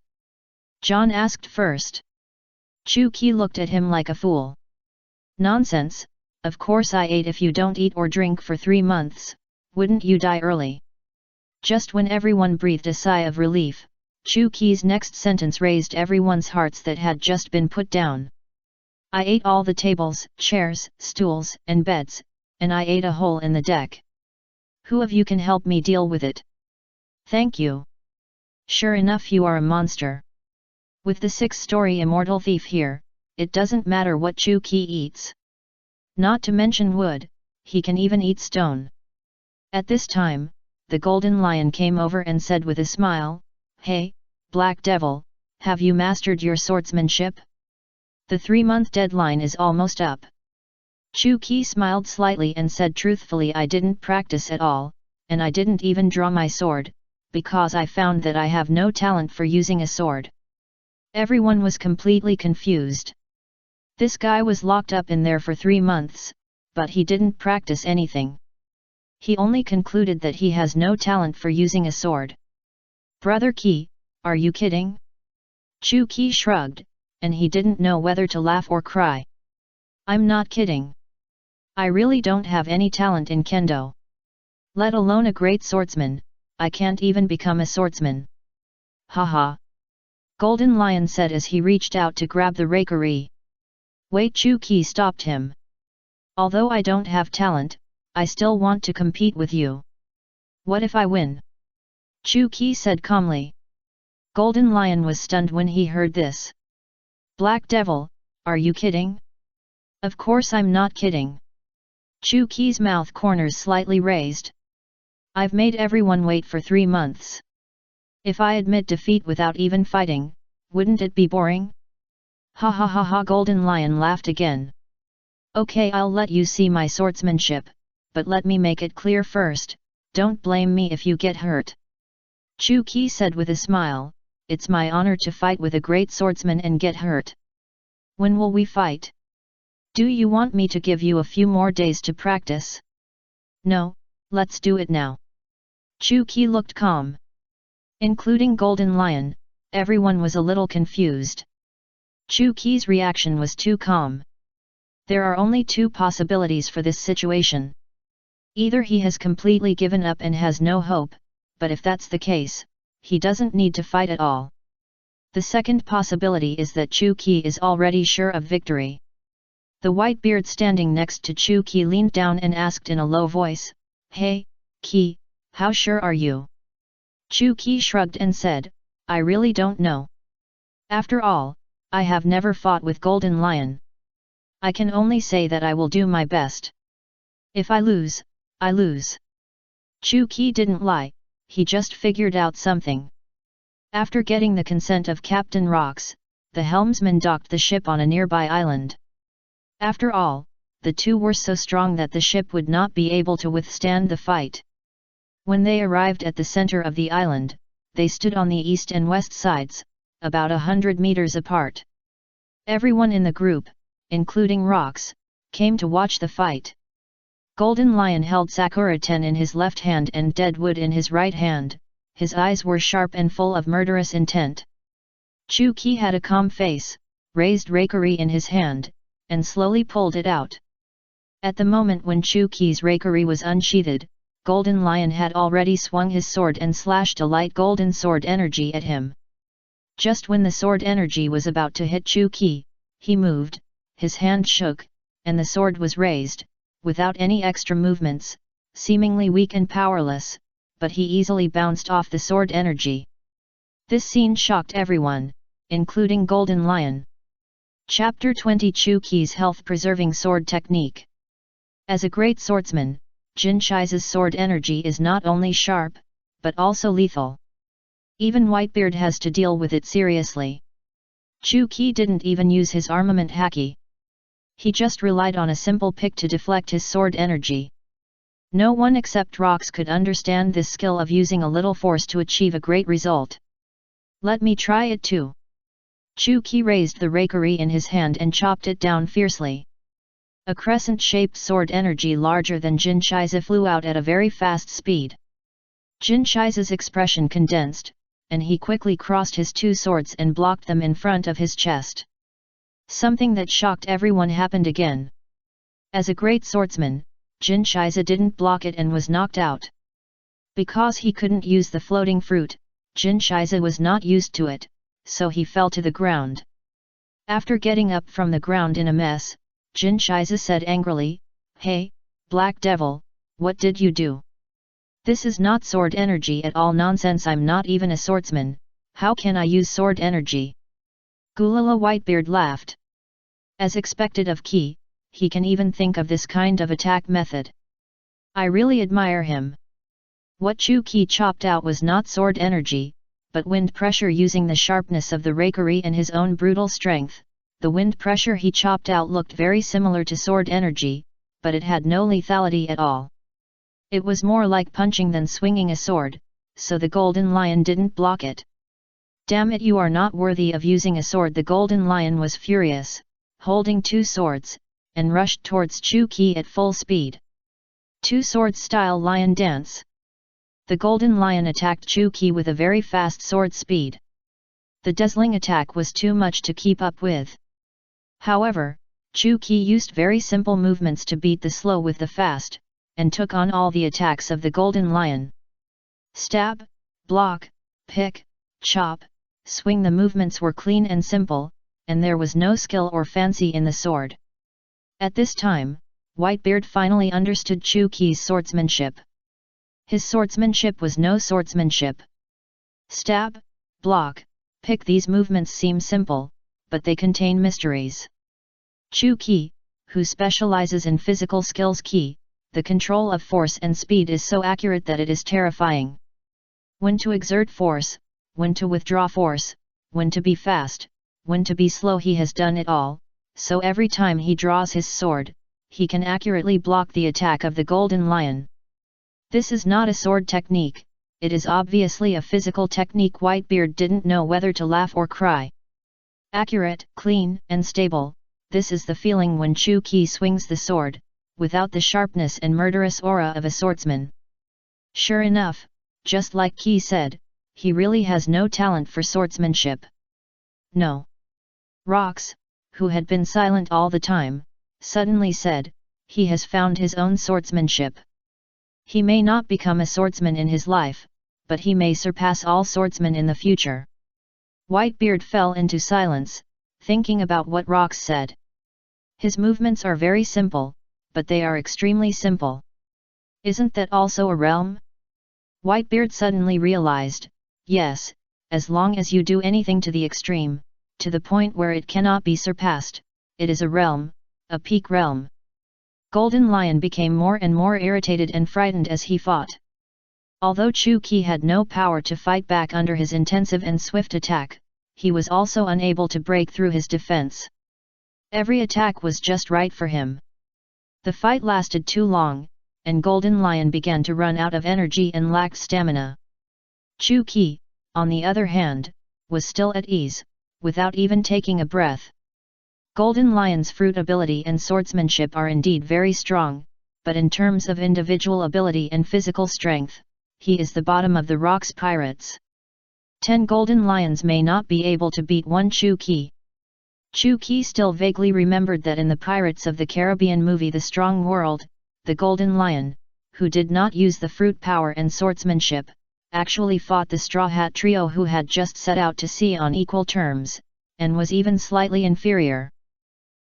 A: John asked first. Chu Qi looked at him like a fool. Nonsense, of course I ate. If you don't eat or drink for 3 months, wouldn't you die early? Just when everyone breathed a sigh of relief, Chu Qi's next sentence raised everyone's hearts that had just been put down. I ate all the tables, chairs, stools, and beds, and I ate a hole in the deck. Who of you can help me deal with it? Thank you. Sure enough, you are a monster. With the 6-story immortal thief here, it doesn't matter what Chu Qi eats. Not to mention wood, he can even eat stone. At this time, the Golden Lion came over and said with a smile, Hey, Black Devil, have you mastered your swordsmanship? The 3-month deadline is almost up. Chu Qi smiled slightly and said truthfully, I didn't practice at all, and I didn't even draw my sword, because I found that I have no talent for using a sword. Everyone was completely confused. This guy was locked up in there for 3 months, but he didn't practice anything. He only concluded that he has no talent for using a sword. Brother Qi, are you kidding? Chu Qi shrugged, and he didn't know whether to laugh or cry. I'm not kidding. I really don't have any talent in kendo. Let alone a great swordsman, I can't even become a swordsman. Haha. Golden Lion said as he reached out to grab the rakery. Wait, Chu Qi stopped him. Although I don't have talent, I still want to compete with you. What if I win? Chu Qi said calmly. Golden Lion was stunned when he heard this. Black Devil, are you kidding? Of course I'm not kidding. Chu Qi's mouth corners slightly raised. I've made everyone wait for 3 months. If I admit defeat without even fighting, wouldn't it be boring? Ha ha ha ha, Golden Lion laughed again. Okay, I'll let you see my swordsmanship, but let me make it clear first, don't blame me if you get hurt. Chu Qi said with a smile, it's my honor to fight with a great swordsman and get hurt. When will we fight? Do you want me to give you a few more days to practice? No, let's do it now. Chu Qi looked calm. Including Golden Lion, everyone was a little confused. Chu Qi's reaction was too calm. There are only 2 possibilities for this situation. Either he has completely given up and has no hope, but if that's the case, he doesn't need to fight at all. The second possibility is that Chu Qi is already sure of victory. The Whitebeard standing next to Chu Qi leaned down and asked in a low voice, Hey, Qi, how sure are you? Chu Qi shrugged and said, I really don't know. After all, I have never fought with Golden Lion. I can only say that I will do my best. If I lose, I lose. Chu Qi didn't lie, he just figured out something. After getting the consent of Captain Rox, the helmsman docked the ship on a nearby island. After all, the 2 were so strong that the ship would not be able to withstand the fight. When they arrived at the center of the island, they stood on the east and west sides, about 100 meters apart. Everyone in the group, including Rox, came to watch the fight. Golden Lion held Sakura Ten in his left hand and Deadwood in his right hand, his eyes were sharp and full of murderous intent. Chu Qi had a calm face, raised rakery in his hand, and slowly pulled it out. At the moment when Chu Qi's rakery was unsheathed, Golden Lion had already swung his sword and slashed a light golden sword energy at him. Just when the sword energy was about to hit Chu Qi, he moved, his hand shook, and the sword was raised, without any extra movements, seemingly weak and powerless, but he easily bounced off the sword energy. This scene shocked everyone, including Golden Lion. Chapter 20 Chu Qi's Health-Preserving Sword Technique. As a great swordsman, Jin Shi's sword energy is not only sharp, but also lethal. Even Whitebeard has to deal with it seriously. Chu Qi didn't even use his armament haki. He just relied on a simple pick to deflect his sword energy. No one except Rox could understand this skill of using a little force to achieve a great result. Let me try it too. Chu Qi raised the rakery in his hand and chopped it down fiercely. A crescent-shaped sword energy larger than Jin Shi's flew out at a very fast speed. Jin Shi's expression condensed, and he quickly crossed his two swords and blocked them in front of his chest. Something that shocked everyone happened again. As a great swordsman, Jin Shiza didn't block it and was knocked out. Because he couldn't use the floating fruit, Jin Shiza was not used to it, so he fell to the ground. After getting up from the ground in a mess, Jin Shiza said angrily, "Hey, Black Devil, what did you do? This is not sword energy at all nonsense. I'm not even a swordsman, how can I use sword energy?" Gulala Whitebeard laughed. As expected of Qi, he can even think of this kind of attack method. I really admire him. What Chu Qi chopped out was not sword energy, but wind pressure using the sharpness of the rakery and his own brutal strength. The wind pressure he chopped out looked very similar to sword energy, but it had no lethality at all. It was more like punching than swinging a sword, so the Golden Lion didn't block it. Damn it, you are not worthy of using a sword. The Golden Lion was furious, holding two swords, and rushed towards Chu Qi at full speed. Two swords style lion dance. The Golden Lion attacked Chu Qi with a very fast sword speed. The dazzling attack was too much to keep up with. However, Chu Qi used very simple movements to beat the slow with the fast, and took on all the attacks of the Golden Lion. Stab, block, pick, chop, swing. The movements were clean and simple, and there was no skill or fancy in the sword. At this time, Whitebeard finally understood Chu Qi's swordsmanship. His swordsmanship was no swordsmanship. Stab, block, pick. These movements seem simple, but they contain mysteries. Chu Qi, who specializes in physical skills Qi, the control of force and speed is so accurate that it is terrifying. When to exert force, when to withdraw force, when to be fast, when to be slow, he has done it all, so every time he draws his sword, he can accurately block the attack of the Golden Lion. This is not a sword technique, it is obviously a physical technique. Whitebeard didn't know whether to laugh or cry. Accurate, clean, and stable, this is the feeling when Chu Qi swings the sword, without the sharpness and murderous aura of a swordsman. Sure enough, just like Qi said, he really has no talent for swordsmanship. No. Rox, who had been silent all the time, suddenly said, he has found his own swordsmanship. He may not become a swordsman in his life, but he may surpass all swordsmen in the future. Whitebeard fell into silence, thinking about what Rox said. His movements are very simple, but they are extremely simple. Isn't that also a realm? Whitebeard suddenly realized, yes, as long as you do anything to the extreme, to the point where it cannot be surpassed, it is a realm, a peak realm. Golden Lion became more and more irritated and frightened as he fought. Although Chu Qi had no power to fight back under his intensive and swift attack, he was also unable to break through his defense. Every attack was just right for him. The fight lasted too long, and Golden Lion began to run out of energy and lacked stamina. Chu Qi, on the other hand, was still at ease, without even taking a breath. Golden Lion's fruit ability and swordsmanship are indeed very strong, but in terms of individual ability and physical strength, he is the bottom of the Rocks pirates. 10 Golden Lions may not be able to beat one Chu Qi. Chu Qi still vaguely remembered that in the Pirates of the Caribbean movie The Strong World, the Golden Lion, who did not use the fruit power and swordsmanship, actually fought the Straw Hat Trio who had just set out to sea on equal terms, and was even slightly inferior.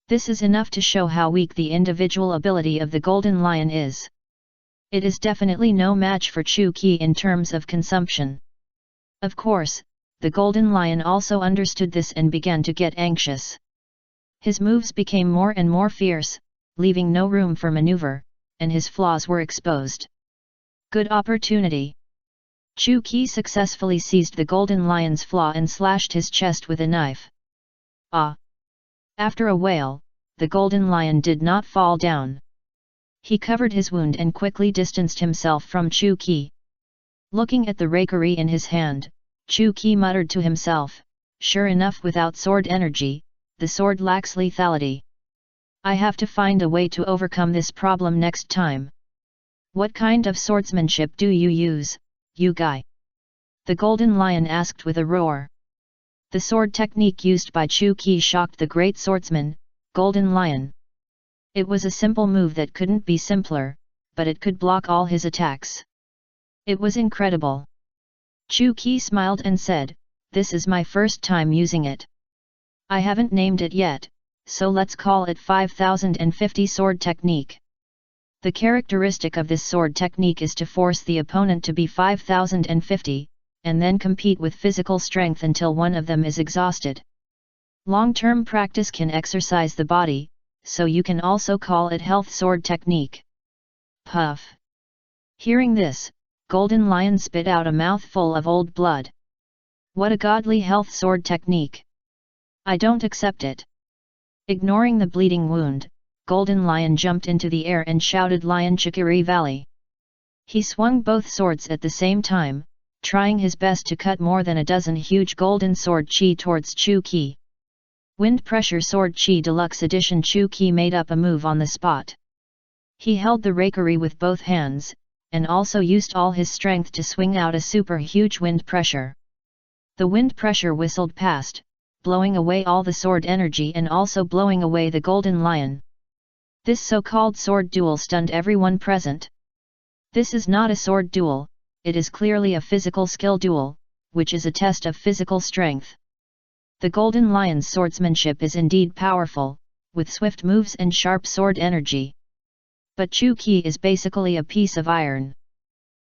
A: This is enough to show how weak the individual ability of the Golden Lion is. It is definitely no match for Chu Qi in terms of consumption. Of course, the Golden Lion also understood this and began to get anxious. His moves became more and more fierce, leaving no room for maneuver, and his flaws were exposed. Good opportunity. Chu Qi successfully seized the Golden Lion's flaw and slashed his chest with a knife. Ah! After a wail, the Golden Lion did not fall down. He covered his wound and quickly distanced himself from Chu Qi. Looking at the rakery in his hand, Chu Qi muttered to himself, "Sure enough, without sword energy, the sword lacks lethality. I have to find a way to overcome this problem next time." "What kind of swordsmanship do you use, you guy?" the Golden Lion asked with a roar. The sword technique used by Chu Qi shocked the great swordsman, Golden Lion. It was a simple move that couldn't be simpler, but it could block all his attacks. It was incredible. Chu Qi smiled and said, "This is my first time using it. I haven't named it yet, so let's call it 5050 sword technique." The characteristic of this sword technique is to force the opponent to be 5050, and then compete with physical strength until one of them is exhausted. Long-term practice can exercise the body, so you can also call it health sword technique. Puff! Hearing this, Golden Lion spit out a mouthful of old blood. What a godly health sword technique! I don't accept it. Ignoring the bleeding wound, Golden Lion jumped into the air and shouted Lion Chikiri Valley. He swung both swords at the same time, trying his best to cut more than a dozen huge golden sword chi towards Chu Qi. Wind Pressure Sword Chi Deluxe Edition. Chu Qi made up a move on the spot. He held the rakery with both hands, and also used all his strength to swing out a super huge wind pressure. The wind pressure whistled past, blowing away all the sword energy and also blowing away the Golden Lion. This so-called sword duel stunned everyone present. This is not a sword duel, it is clearly a physical skill duel, which is a test of physical strength. The Golden Lion's swordsmanship is indeed powerful, with swift moves and sharp sword energy. But Chu Qi is basically a piece of iron.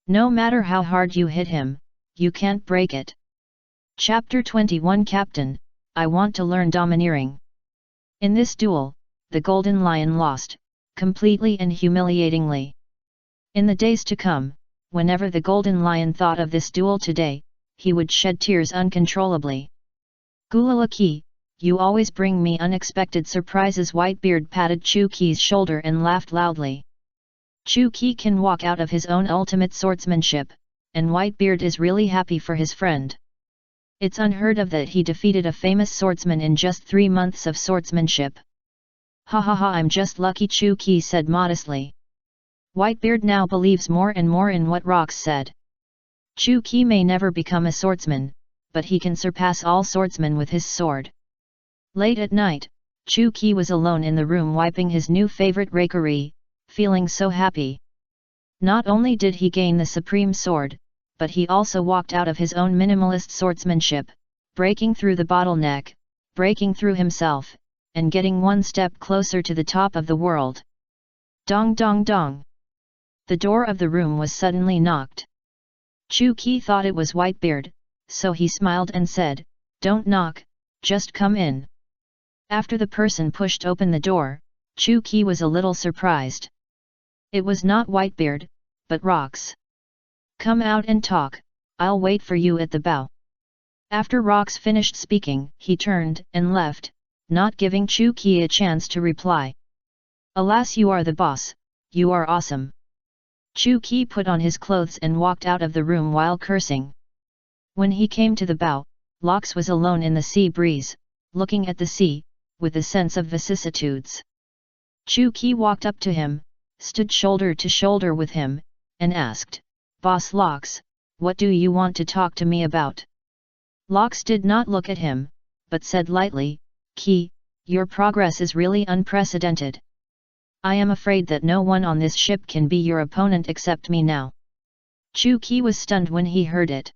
A: No matter how hard you hit him, you can't break it. Chapter 21 Captain, I want to learn domineering. In this duel, the Golden Lion lost, completely and humiliatingly. In the days to come, whenever the Golden Lion thought of this duel today, he would shed tears uncontrollably. "Gulalaki, you always bring me unexpected surprises." Whitebeard patted Chu Qi's shoulder and laughed loudly. Chu Qi can walk out of his own ultimate swordsmanship, and Whitebeard is really happy for his friend. It's unheard of that he defeated a famous swordsman in just 3 months of swordsmanship. "Ha ha ha, I'm just lucky," Chu Qi said modestly. Whitebeard now believes more and more in what Rox said. Chu Qi may never become a swordsman, but he can surpass all swordsmen with his sword. Late at night, Chu Qi was alone in the room wiping his new favorite rakery, feeling so happy. Not only did he gain the supreme sword, but he also walked out of his own minimalist swordsmanship, breaking through the bottleneck, breaking through himself, and getting one step closer to the top of the world. Dong dong dong. The door of the room was suddenly knocked. Chu Qi thought it was Whitebeard, so he smiled and said, "Don't knock, just come in." After the person pushed open the door, Chu Qi was a little surprised. It was not Whitebeard, but Rox. "Come out and talk, I'll wait for you at the bow." After Rox finished speaking, he turned and left, not giving Chu Qi a chance to reply. "Alas, you are the boss, you are awesome." Chu Qi put on his clothes and walked out of the room while cursing. When he came to the bow, Lox was alone in the sea breeze, looking at the sea, with a sense of vicissitudes. Chu Qi walked up to him, stood shoulder to shoulder with him, and asked, "Boss Lox, what do you want to talk to me about?" Lox did not look at him, but said lightly, "Qi, your progress is really unprecedented. I am afraid that no one on this ship can be your opponent except me now." Chu Qi was stunned when he heard it.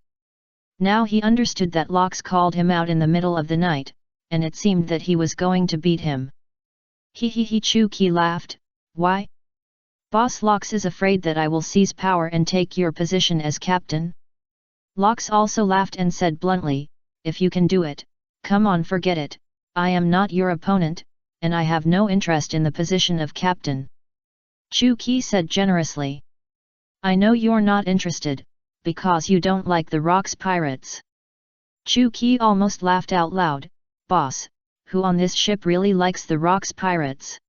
A: Now he understood that Lox called him out in the middle of the night, and it seemed that he was going to beat him. He, Chu Qi laughed. Why? Boss Lox is afraid that I will seize power and take your position as captain? Lox also laughed and said bluntly, if you can do it, come on, forget it, I am not your opponent, and I have no interest in the position of captain. Chu Qi said generously. I know you're not interested, because you don't like the Rocks pirates. Chu Qi almost laughed out loud. Boss, who on this ship really likes the Rocks pirates?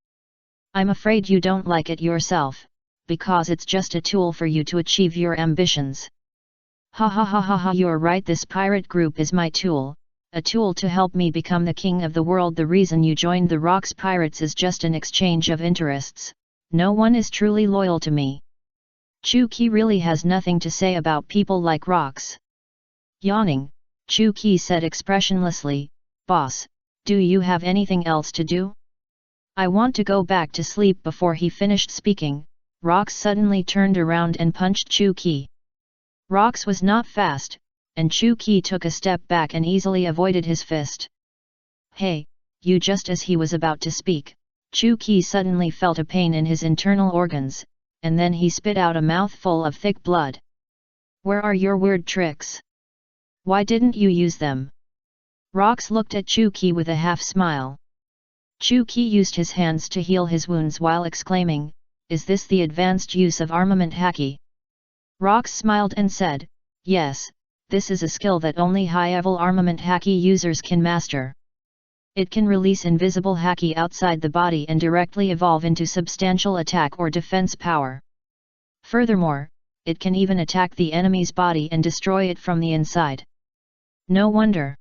A: I'm afraid you don't like it yourself, because it's just a tool for you to achieve your ambitions. Ha ha ha ha ha, you're right, this pirate group is my tool, a tool to help me become the king of the world. The reason you joined the Rocks pirates is just an exchange of interests, no one is truly loyal to me. Chu Qi really has nothing to say about people like Rocks. Yawning, Chu Qi said expressionlessly, Boss, do you have anything else to do? I want to go back to sleep. Before he finished speaking, Rocks suddenly turned around and punched Chu Qi. Rocks was not fast, and Chu Qi took a step back and easily avoided his fist. Hey, you! Just as he was about to speak, Chu Qi suddenly felt a pain in his internal organs, and then he spit out a mouthful of thick blood. Where are your weird tricks? Why didn't you use them? Rocks looked at Chu Qi with a half smile. Chu Qi used his hands to heal his wounds while exclaiming, is this the advanced use of armament haki? Rocks smiled and said, yes, this is a skill that only high-level armament haki users can master. It can release invisible haki outside the body and directly evolve into substantial attack or defense power. Furthermore, it can even attack the enemy's body and destroy it from the inside. No wonder.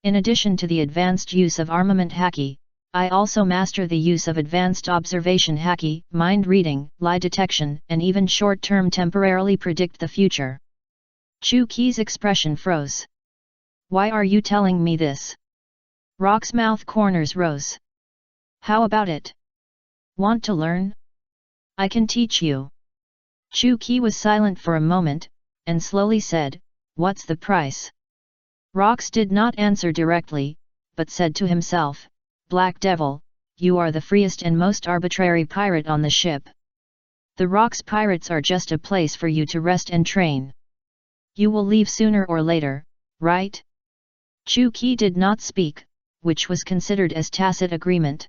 A: In addition to the advanced use of armament haki, I also master the use of advanced observation haki, mind reading, lie detection, and even short-term temporarily predict the future. Chu Qi's expression froze. Why are you telling me this? Rock's mouth corners rose. How about it? Want to learn? I can teach you. Chu Qi was silent for a moment, and slowly said, what's the price? Rocks did not answer directly, but said to himself, Black Devil, you are the freest and most arbitrary pirate on the ship. The Rocks pirates are just a place for you to rest and train. You will leave sooner or later, right? Chu Qi did not speak, which was considered as tacit agreement.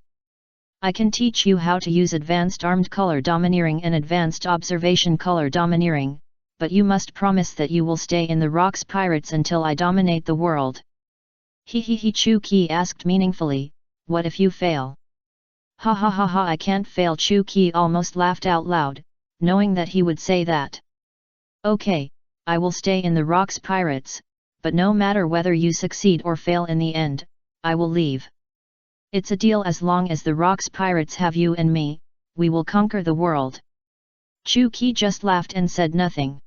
A: I can teach you how to use advanced armed color domineering and advanced observation color domineering, but you must promise that you will stay in the Rocks pirates until I dominate the world. He, Chu Qi asked meaningfully, what if you fail? Ha ha ha ha, I can't fail. Chu Qi almost laughed out loud, knowing that he would say that. Okay, I will stay in the Rocks pirates, but no matter whether you succeed or fail in the end, I will leave. It's a deal. As long as the Rocks pirates have you and me, we will conquer the world. Chu Qi just laughed and said nothing.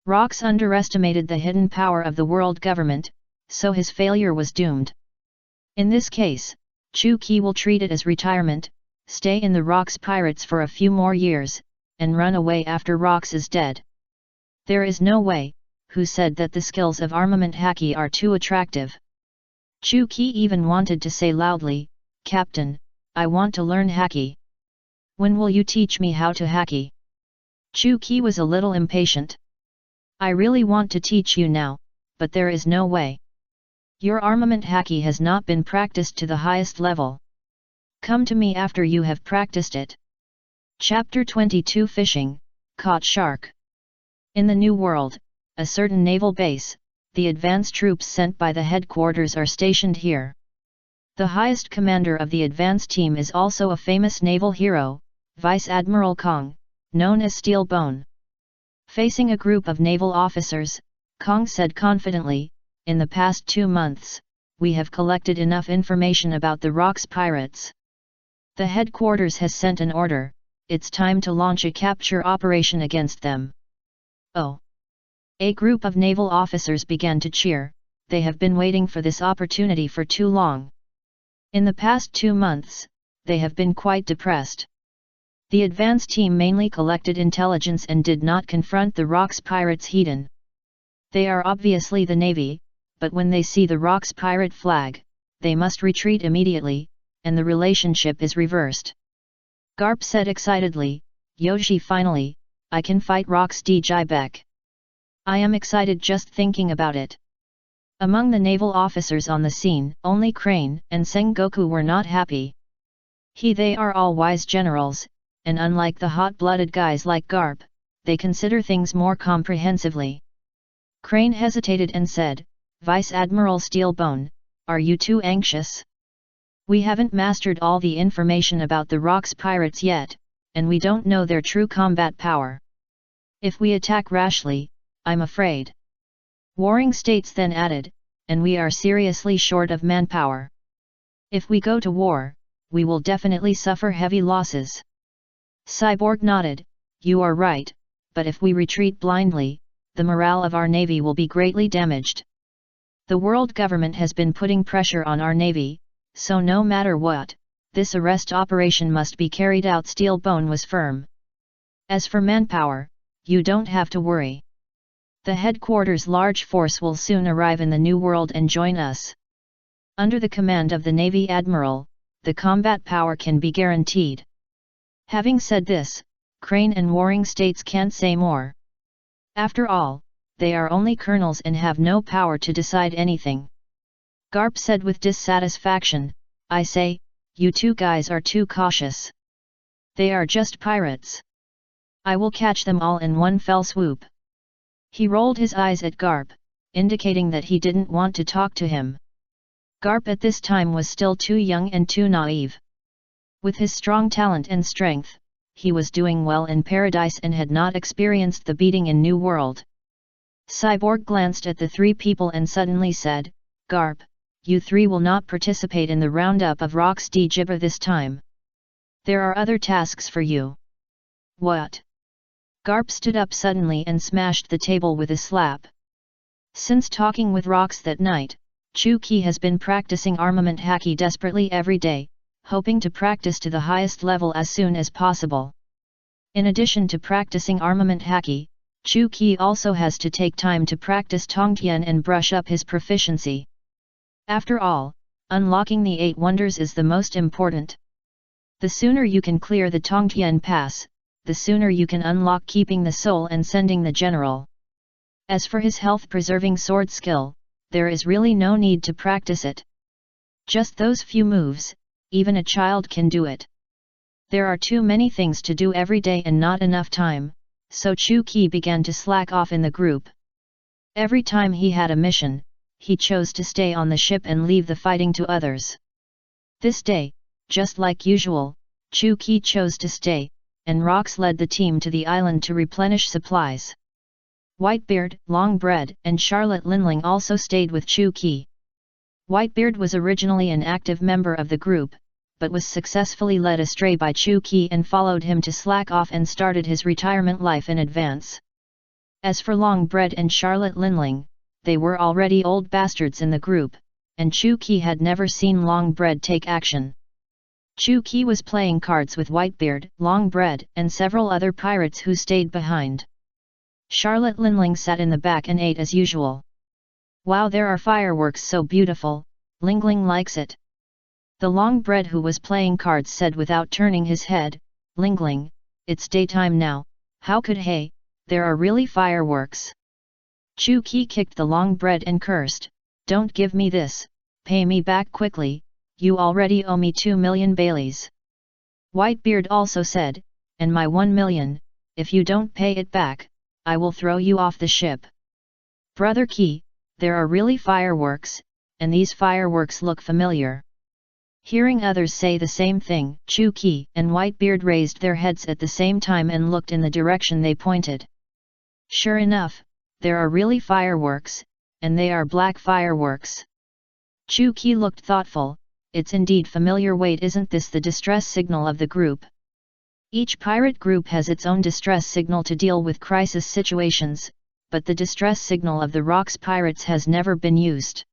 A: Rocks underestimated the hidden power of the world government, so his failure was doomed. In this case, Chu Qi will treat it as retirement, stay in the Rocks pirates for a few more years, and run away after Rocks is dead. There is no way. Who said that the skills of armament haki are too attractive? Chu Qi even wanted to say loudly, Captain, I want to learn haki. When will you teach me how to haki? Chu Qi was a little impatient. I really want to teach you now, but there is no way. Your armament haki has not been practiced to the highest level. Come to me after you have practiced it. Chapter 22 Fishing, Caught Shark. In the New World, a certain naval base, the advance troops sent by the headquarters are stationed here. The highest commander of the advance team is also a famous naval hero, Vice Admiral Kong, known as Steel Bone. Facing a group of naval officers, Kong said confidently, in the past 2 months, we have collected enough information about the Rocks pirates. The headquarters has sent an order, it's time to launch a capture operation against them. Oh! A group of naval officers began to cheer, they have been waiting for this opportunity for too long. In the past 2 months, they have been quite depressed. The advance team mainly collected intelligence and did not confront the Rocks pirates head-on. They are obviously the Navy, but when they see the Rocks pirate flag, they must retreat immediately, and the relationship is reversed. Garp said excitedly, Yoshi, finally, I can fight Rocks Djibek. I am excited just thinking about it. Among the naval officers on the scene, only Crane and Sengoku were not happy. They are all wise generals, and unlike the hot-blooded guys like Garp, they consider things more comprehensively. Crane hesitated and said, Vice Admiral Steelbone, are you too anxious? We haven't mastered all the information about the Rocks pirates yet, and we don't know their true combat power. If we attack rashly, I'm afraid. Warring States then added, and we are seriously short of manpower. If we go to war, we will definitely suffer heavy losses. Cyborg nodded, you are right, but if we retreat blindly, the morale of our Navy will be greatly damaged. The world government has been putting pressure on our Navy, so no matter what, this arrest operation must be carried out. Steelbone was firm. As for manpower, you don't have to worry. The headquarters' large force will soon arrive in the New World and join us. Under the command of the Navy Admiral, the combat power can be guaranteed. Having said this, Crane and Warring States can't say more. After all, they are only colonels and have no power to decide anything. Garp said with dissatisfaction, I say, you two guys are too cautious. They are just pirates. I will catch them all in one fell swoop. He rolled his eyes at Garp, indicating that he didn't want to talk to him. Garp at this time was still too young and too naive. With his strong talent and strength, he was doing well in Paradise and had not experienced the beating in New World. Cyborg glanced at the three people and suddenly said, Garp, you three will not participate in the roundup of Rocks Djibek this time. There are other tasks for you. What? Garp stood up suddenly and smashed the table with a slap. Since talking with Rocks that night, Chu-Ki has been practicing armament haki desperately every day, hoping to practice to the highest level as soon as possible. In addition to practicing armament haki, Chu-Ki also has to take time to practice Tongtian and brush up his proficiency. After all, unlocking the 8 wonders is the most important. The sooner you can clear the Tongtian pass, the sooner you can unlock keeping the soul and sending the general. As for his health-preserving sword skill, there is really no need to practice it. Just those few moves, even a child can do it. There are too many things to do every day and not enough time, so Chu-Ki began to slack off in the group. Every time he had a mission, he chose to stay on the ship and leave the fighting to others. This day, just like usual, Chu-Ki chose to stay, and Rocks led the team to the island to replenish supplies. Whitebeard, Longbread, and Charlotte Linling also stayed with Chu-Ki. Whitebeard was originally an active member of the group, but was successfully led astray by Chu-Ki and followed him to slack off and started his retirement life in advance. As for Longbread and Charlotte Linling, they were already old bastards in the group, and Chu-Ki had never seen Longbread take action. Chu-Ki was playing cards with Whitebeard, Longbread, and several other pirates who stayed behind. Charlotte Linling sat in the back and ate as usual. Wow, there are fireworks so beautiful, Lingling likes it. The Longbread who was playing cards said without turning his head, Lingling, it's daytime now, how could there are really fireworks. Chu-Ki kicked the Longbread and cursed, don't give me this, pay me back quickly, you already owe me 2 million Baileys. Whitebeard also said, and my 1 million, if you don't pay it back, I will throw you off the ship. Brother Ki, there are really fireworks, and these fireworks look familiar. Hearing others say the same thing, Chu-Ki and Whitebeard raised their heads at the same time and looked in the direction they pointed. Sure enough, there are really fireworks, and they are black fireworks. Chu-Ki looked thoughtful. It's indeed familiar. Wait, isn't this the distress signal of the group? Each pirate group has its own distress signal to deal with crisis situations, but the distress signal of the Rocks pirates has never been used.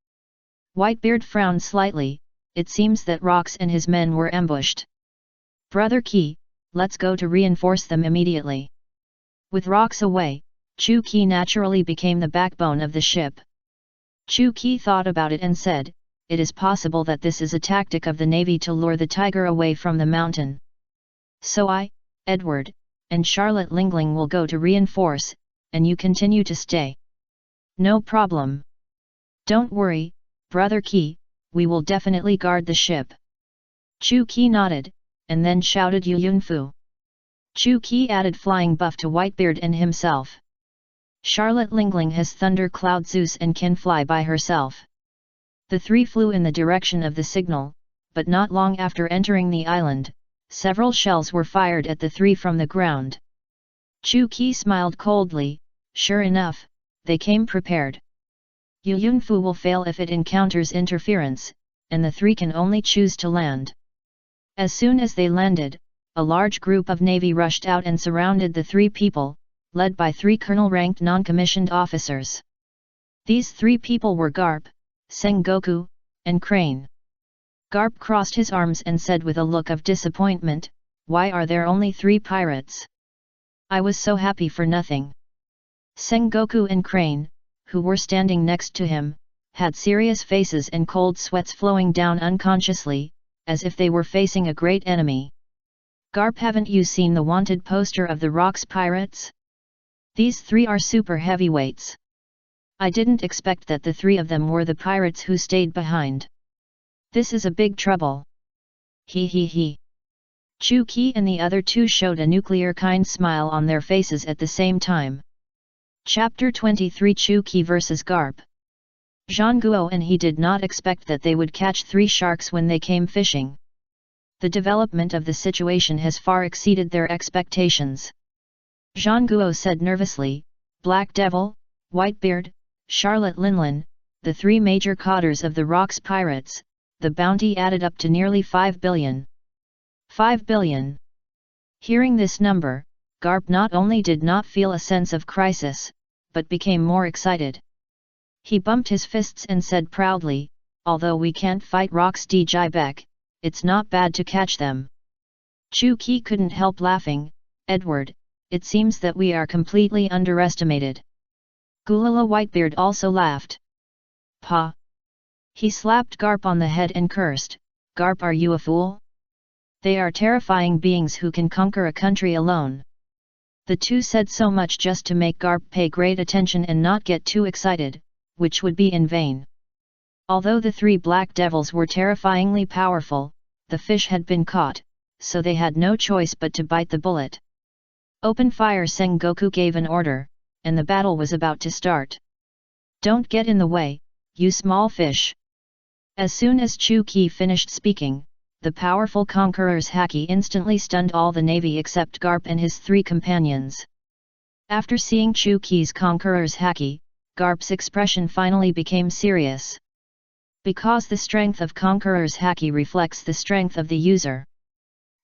A: Whitebeard frowned slightly, it seems that Rocks and his men were ambushed. Brother Ki, let's go to reinforce them immediately. With rocks away, Chu Qi naturally became the backbone of the ship. Chu Qi thought about it and said, it is possible that this is a tactic of the navy to lure the tiger away from the mountain. So I, Edward, and Charlotte Lingling will go to reinforce, and you continue to stay. No problem. Don't worry, Brother Qi, we will definitely guard the ship. Chu Qi nodded, and then shouted Yu Yunfu. Chu Qi added flying buff to Whitebeard and himself. Charlotte Lingling has Thunder Cloud Zeus and can fly by herself. The three flew in the direction of the signal, but not long after entering the island, several shells were fired at the three from the ground. Chu Qi smiled coldly, sure enough, they came prepared. Yu Yunfu will fail if it encounters interference, and the three can only choose to land. As soon as they landed, a large group of navy rushed out and surrounded the three people, led by three colonel-ranked non-commissioned officers. These three people were Garp, Sengoku, and Crane. Garp crossed his arms and said with a look of disappointment, "Why are there only 3 pirates? I was so happy for nothing." Sengoku and Crane, who were standing next to him, had serious faces and cold sweats flowing down unconsciously, as if they were facing a great enemy. "Garp, haven't you seen the wanted poster of the Rocks Pirates? These 3 are super heavyweights. I didn't expect that the 3 of them were the pirates who stayed behind. This is a big trouble. He he he." Chu Qi and the other 2 showed a nuclear kind smile on their faces at the same time. Chapter 23 Chu Qi vs Garp. Zhang Guo and he did not expect that they would catch 3 sharks when they came fishing. The development of the situation has far exceeded their expectations. Zhang Guo said nervously, "Black Devil, Whitebeard, Charlotte Linlin, the 3 major cauders of the Rocks Pirates, the bounty added up to nearly 5 billion. 5 billion. Hearing this number, Garp not only did not feel a sense of crisis, but became more excited. He bumped his fists and said proudly, "Although we can't fight Rocks D. Jibek, it's not bad to catch them." Chu Qi couldn't help laughing. "Edward, it seems that we are completely underestimated." Gulala Whitebeard also laughed. "Pa!" He slapped Garp on the head and cursed, "Garp, are you a fool? They are terrifying beings who can conquer a country alone." The 2 said so much just to make Garp pay great attention and not get too excited, which would be in vain. Although the 3 black devils were terrifyingly powerful, the fish had been caught, so they had no choice but to bite the bullet. "Open fire!" Sengoku gave an order, and the battle was about to start. "Don't get in the way, you small fish!" As soon as Chu Qi finished speaking, the powerful conqueror's haki instantly stunned all the navy except Garp and his 3 companions. After seeing Chu Qi's conqueror's haki, Garp's expression finally became serious. Because the strength of conqueror's haki reflects the strength of the user.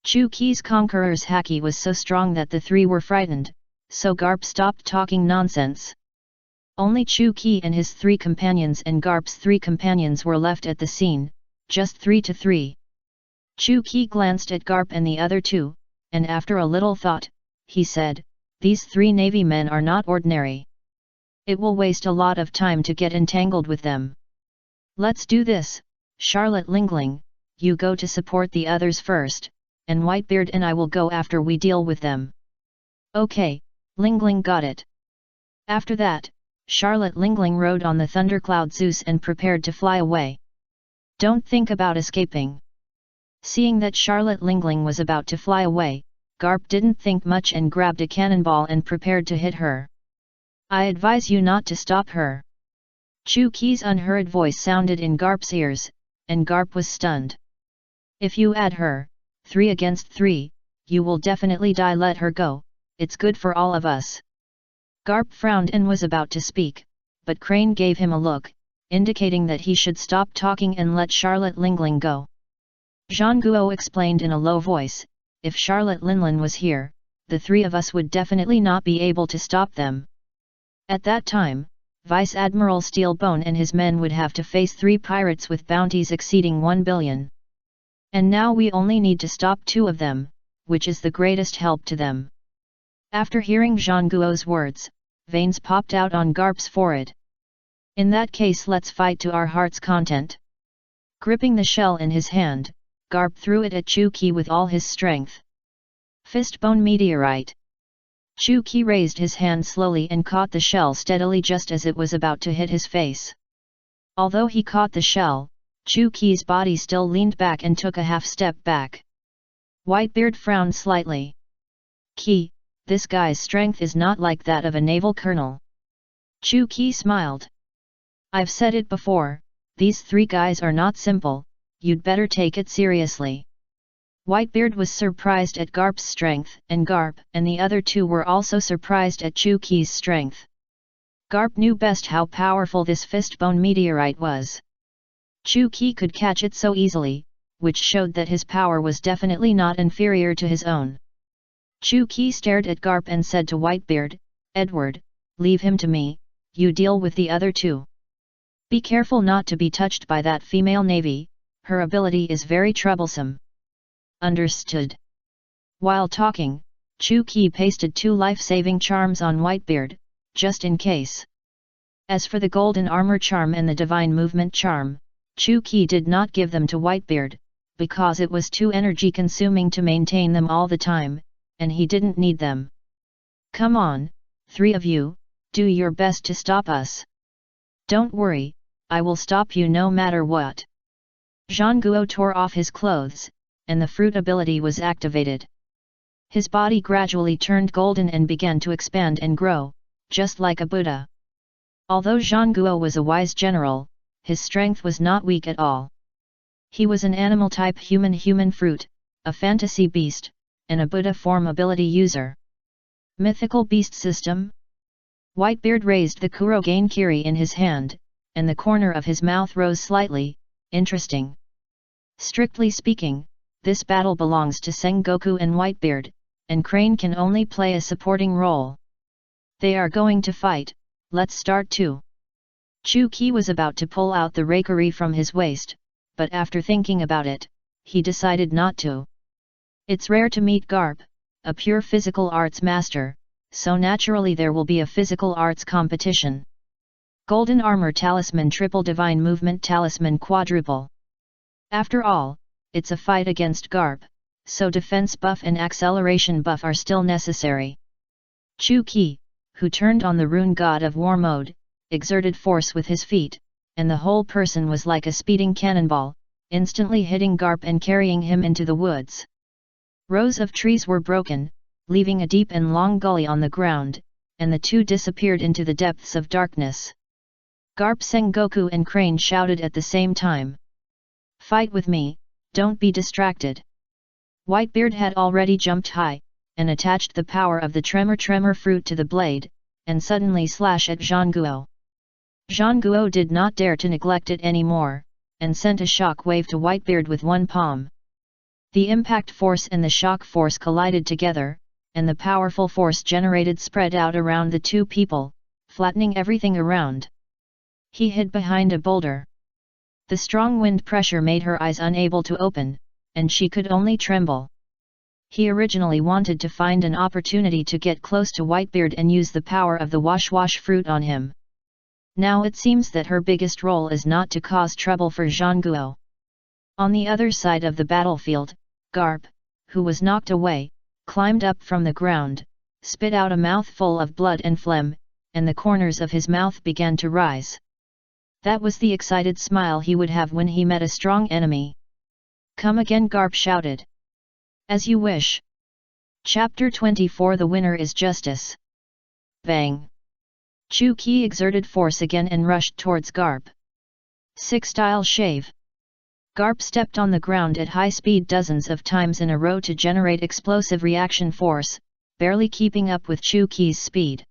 A: Chu Qi's conqueror's haki was so strong that the 3 were frightened, so Garp stopped talking nonsense. Only Chu Qi and his 3 companions and Garp's 3 companions were left at the scene, just 3 to 3. Chu Qi glanced at Garp and the other 2, and after a little thought, he said, "These 3 navy men are not ordinary. It will waste a lot of time to get entangled with them. Let's do this, Charlotte Lingling, you go to support the others first, and Whitebeard and I will go after we deal with them." "Okay, Lingling got it." After that, Charlotte Lingling rode on the Thundercloud Zeus and prepared to fly away. "Don't think about escaping." Seeing that Charlotte Lingling was about to fly away, Garp didn't think much and grabbed a cannonball and prepared to hit her. "I advise you not to stop her." Chu Qi's unheard voice sounded in Garp's ears, and Garp was stunned. "If you add her, 3 against 3, you will definitely die. Let her go, it's good for all of us." Garp frowned and was about to speak, but Crane gave him a look, indicating that he should stop talking and let Charlotte Lingling go. Zhang Guo explained in a low voice, "If Charlotte Linlin was here, the 3 of us would definitely not be able to stop them. At that time, Vice Admiral Steelbone and his men would have to face 3 pirates with bounties exceeding 1 billion. And now we only need to stop 2 of them, which is the greatest help to them. After hearing Zhang Guo's words, veins popped out on Garp's forehead. In that case, let's fight to our heart's content. Gripping the shell in his hand, Garp threw it at Chu Qi with all his strength. Fistbone meteorite. Chu Qi raised his hand slowly and caught the shell steadily just as it was about to hit his face. Although he caught the shell, Chu Qi's body still leaned back and took a half step back. Whitebeard frowned slightly. Qi, this guy's strength is not like that of a naval colonel. Chu Qi smiled. I've said it before, these three guys are not simple, you'd better take it seriously. Whitebeard was surprised at Garp's strength, and Garp and the other two were also surprised at Chu Qi's strength. Garp knew best how powerful this fistbone meteorite was. Chu Qi could catch it so easily, which showed that his power was definitely not inferior to his own. Chu Qi stared at Garp and said to Whitebeard, Edward, leave him to me, you deal with the other two. Be careful not to be touched by that female navy, her ability is very troublesome. Understood. While talking, Chu Qi pasted 2 life-saving charms on Whitebeard, just in case. As for the golden armor charm and the divine movement charm, Chu Qi did not give them to Whitebeard, because it was too energy-consuming to maintain them all the time, and he didn't need them. Come on, 3 of you, do your best to stop us. Don't worry, I will stop you no matter what. Zhang Guo tore off his clothes, and the fruit ability was activated. His body gradually turned golden and began to expand and grow, just like a Buddha. Although Zhang Guo was a wise general, his strength was not weak at all. He was an animal-type human fruit, a fantasy beast, and a Buddha form ability user. Mythical beast system? Whitebeard raised the Kurogain Kiri in his hand, and the corner of his mouth rose slightly. Interesting. Strictly speaking, this battle belongs to Sengoku and Whitebeard, and Crane can only play a supporting role. They are going to fight, let's start too. Chu Qi was about to pull out the Reikiri from his waist, but after thinking about it, he decided not to. It's rare to meet Garp, a pure physical arts master, so naturally there will be a physical arts competition. Golden Armor Talisman Triple Divine Movement Talisman Quadruple. After all, it's a fight against Garp, so defense buff and acceleration buff are still necessary. Chu Qi, who turned on the rune god of war mode, exerted force with his feet, and the whole person was like a speeding cannonball, instantly hitting Garp and carrying him into the woods. Rows of trees were broken, leaving a deep and long gully on the ground, and the two disappeared into the depths of darkness. Garp, Sengoku and Crane shouted at the same time. Fight with me, don't be distracted. Whitebeard had already jumped high, and attached the power of the tremor fruit to the blade, and suddenly slash at Zhang Guo. Zhang Guo did not dare to neglect it anymore, and sent a shock wave to Whitebeard with one palm. The impact force and the shock force collided together, and the powerful force generated spread out around the two people, flattening everything around. He hid behind a boulder. The strong wind pressure made her eyes unable to open, and she could only tremble. He originally wanted to find an opportunity to get close to Whitebeard and use the power of the wash fruit on him. Now it seems that her biggest role is not to cause trouble for Zhang Guo. On the other side of the battlefield, Garp, who was knocked away, climbed up from the ground, spit out a mouthful of blood and phlegm, and the corners of his mouth began to rise. That was the excited smile he would have when he met a strong enemy. Come again, Garp shouted. As you wish. Chapter 24 The winner is justice. Bang! Chu Qi exerted force again and rushed towards Garp. 6-style shave. Garp stepped on the ground at high speed dozens of times in a row to generate explosive reaction force, barely keeping up with Chu Qi's speed.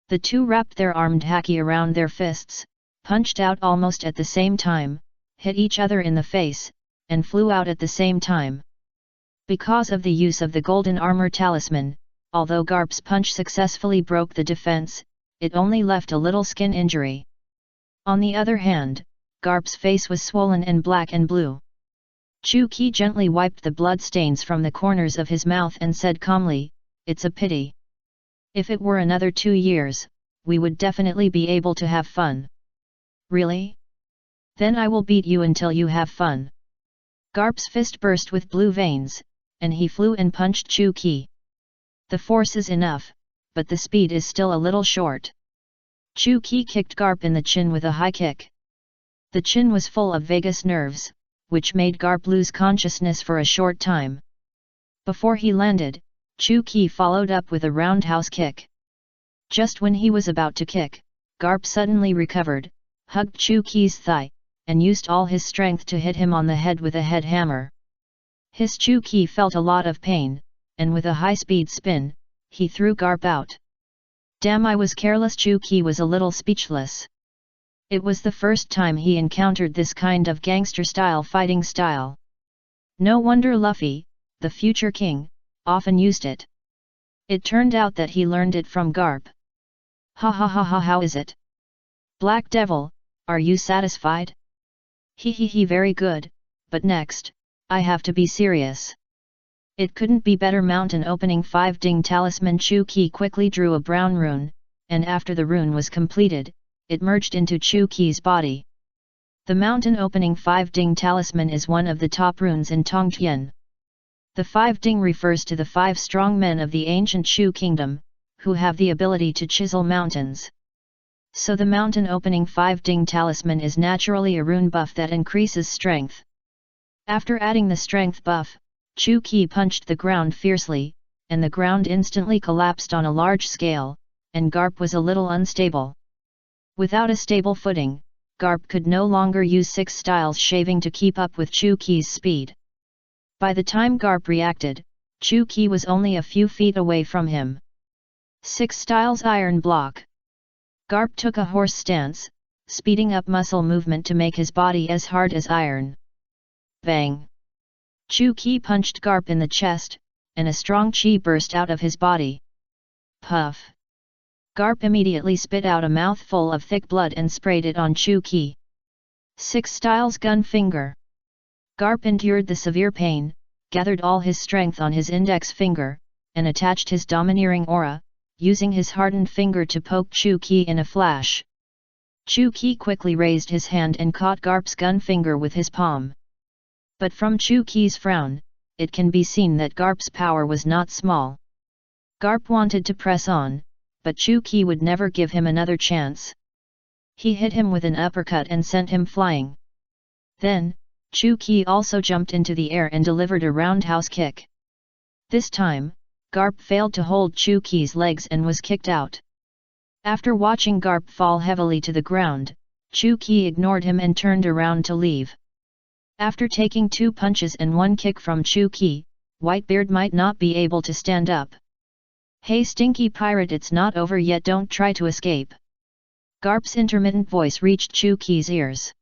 A: The two wrapped their armed haki around their fists, punched out almost at the same time, hit each other in the face, and flew out at the same time. Because of the use of the golden armor talisman, although Garp's punch successfully broke the defense, it only left a little skin injury. On the other hand, Garp's face was swollen and black and blue. Chu-Ki gently wiped the blood stains from the corners of his mouth and said calmly, "It's a pity. If it were another 2 years, we would definitely be able to have fun." "Really? Then I will beat you until you have fun." Garp's fist burst with blue veins, and he flew and punched Chu-Ki. The force is enough, but the speed is still a little short. Chu-Ki kicked Garp in the chin with a high kick. The chin was full of vagus nerves, which made Garp lose consciousness for a short time. Before he landed, Chu-Ki followed up with a roundhouse kick. Just when he was about to kick, Garp suddenly recovered, hugged Chu-Ki's thigh, and used all his strength to hit him on the head with a head hammer. His Chu-Ki felt a lot of pain, and with a high-speed spin, he threw Garp out. "Damn, I was careless." Chu-Ki was a little speechless. It was the first time he encountered this kind of gangster-style fighting style. No wonder Luffy, the future king, often used it. It turned out that he learned it from Garp. "Ha ha ha ha, how is it? Black Devil, are you satisfied?" He, very good, but next, I have to be serious." It couldn't be better. Mountain opening 5 ding talisman. Chu-Ki quickly drew a brown rune, and after the rune was completed, it merged into Chu-Ki's body. The mountain opening 5 ding talisman is one of the top runes in Tongtian. The 5 ding refers to the 5 strong men of the ancient Shu kingdom, who have the ability to chisel mountains. So the mountain opening 5 ding talisman is naturally a rune buff that increases strength. After adding the strength buff, Chu-Ki punched the ground fiercely, and the ground instantly collapsed on a large scale, and Garp was a little unstable. Without a stable footing, Garp could no longer use 6 styles shaving to keep up with Chu-Ki's speed. By the time Garp reacted, Chu-Ki was only a few feet away from him. 6 styles iron block. Garp took a horse stance, speeding up muscle movement to make his body as hard as iron. Bang! Chu-Ki punched Garp in the chest, and a strong chi burst out of his body. Puff! Garp immediately spit out a mouthful of thick blood and sprayed it on Chu-Ki. 6 styles gun finger. Garp endured the severe pain, gathered all his strength on his index finger, and attached his domineering aura, using his hardened finger to poke Chu-Ki in a flash. Chu-Ki quickly raised his hand and caught Garp's gun finger with his palm. But from Chu-Ki's frown, it can be seen that Garp's power was not small. Garp wanted to press on, but Chu-Ki would never give him another chance. He hit him with an uppercut and sent him flying. Then, Chu-Ki also jumped into the air and delivered a roundhouse kick. This time, Garp failed to hold Chu-Ki's legs and was kicked out. After watching Garp fall heavily to the ground, Chu-Ki ignored him and turned around to leave. After taking 2 punches and 1 kick from Chu-Ki, Whitebeard might not be able to stand up. "Hey stinky pirate, it's not over yet, don't try to escape." Garp's intermittent voice reached Chu-Ki's ears.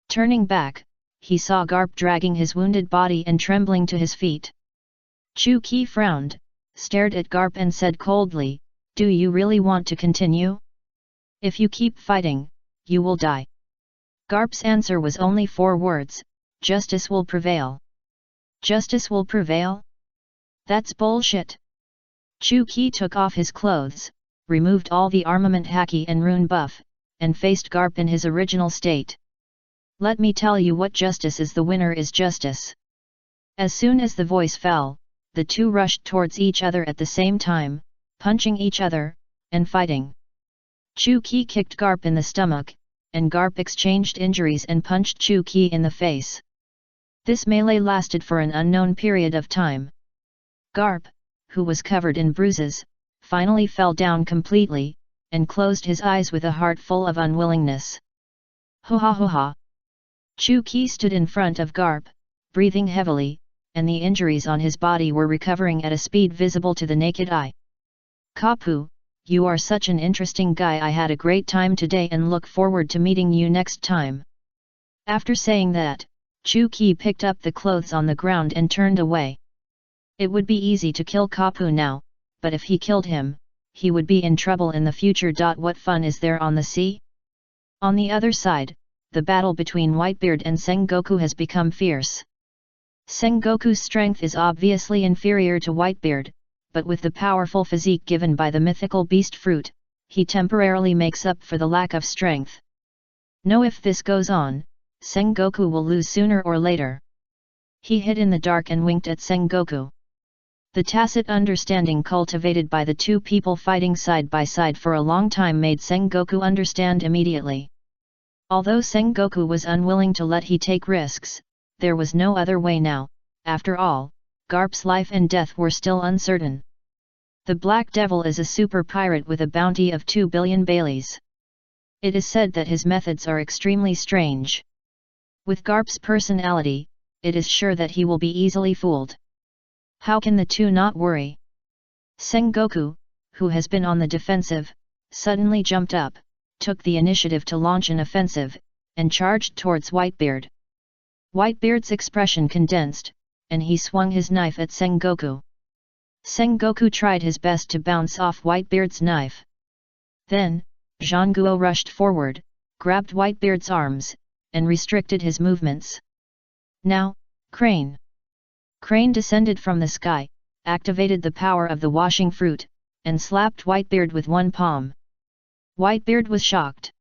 A: Turning back, he saw Garp dragging his wounded body and trembling to his feet. Chu-Ki frowned, stared at Garp and said coldly, "Do you really want to continue? If you keep fighting, you will die." Garp's answer was only 4 words, "Justice will prevail." Justice will prevail? That's bullshit. Chu-Ki took off his clothes, removed all the armament haki and rune buff, and faced Garp in his original state. "Let me tell you what justice is. The winner is justice." As soon as the voice fell, the two rushed towards each other at the same time, punching each other, and fighting. Chu-Ki kicked Garp in the stomach, and Garp exchanged injuries and punched Chu-Ki in the face. This melee lasted for an unknown period of time. Garp, who was covered in bruises, finally fell down completely, and closed his eyes with a heart full of unwillingness. "Ho ha ho ha!" Chu-Ki stood in front of Garp, breathing heavily, and the injuries on his body were recovering at a speed visible to the naked eye. "Kapu, you are such an interesting guy. I had a great time today and look forward to meeting you next time." After saying that, Chu-Ki picked up the clothes on the ground and turned away. It would be easy to kill Kapu now, but if he killed him, he would be in trouble in the future. What fun is there on the sea? On the other side, the battle between Whitebeard and Sengoku has become fierce. Sengoku's strength is obviously inferior to Whitebeard, but with the powerful physique given by the mythical beast fruit, he temporarily makes up for the lack of strength. No, if this goes on, Sengoku will lose sooner or later. He hid in the dark and winked at Sengoku. The tacit understanding cultivated by the two people fighting side by side for a long time made Sengoku understand immediately. Although Sengoku was unwilling to let he take risks, there was no other way now. After all, Garp's life and death were still uncertain. The Black Devil is a super pirate with a bounty of 2 billion Baileys. It is said that his methods are extremely strange. With Garp's personality, it is sure that he will be easily fooled. How can the two not worry? Sengoku, who has been on the defensive, suddenly jumped up, took the initiative to launch an offensive, and charged towards Whitebeard. Whitebeard's expression condensed, and he swung his knife at Sengoku. Sengoku tried his best to bounce off Whitebeard's knife. Then, Zhanguo rushed forward, grabbed Whitebeard's arms, and restricted his movements. Now, Crane! Crane descended from the sky, activated the power of the washing fruit, and slapped Whitebeard with one palm. Whitebeard was shocked.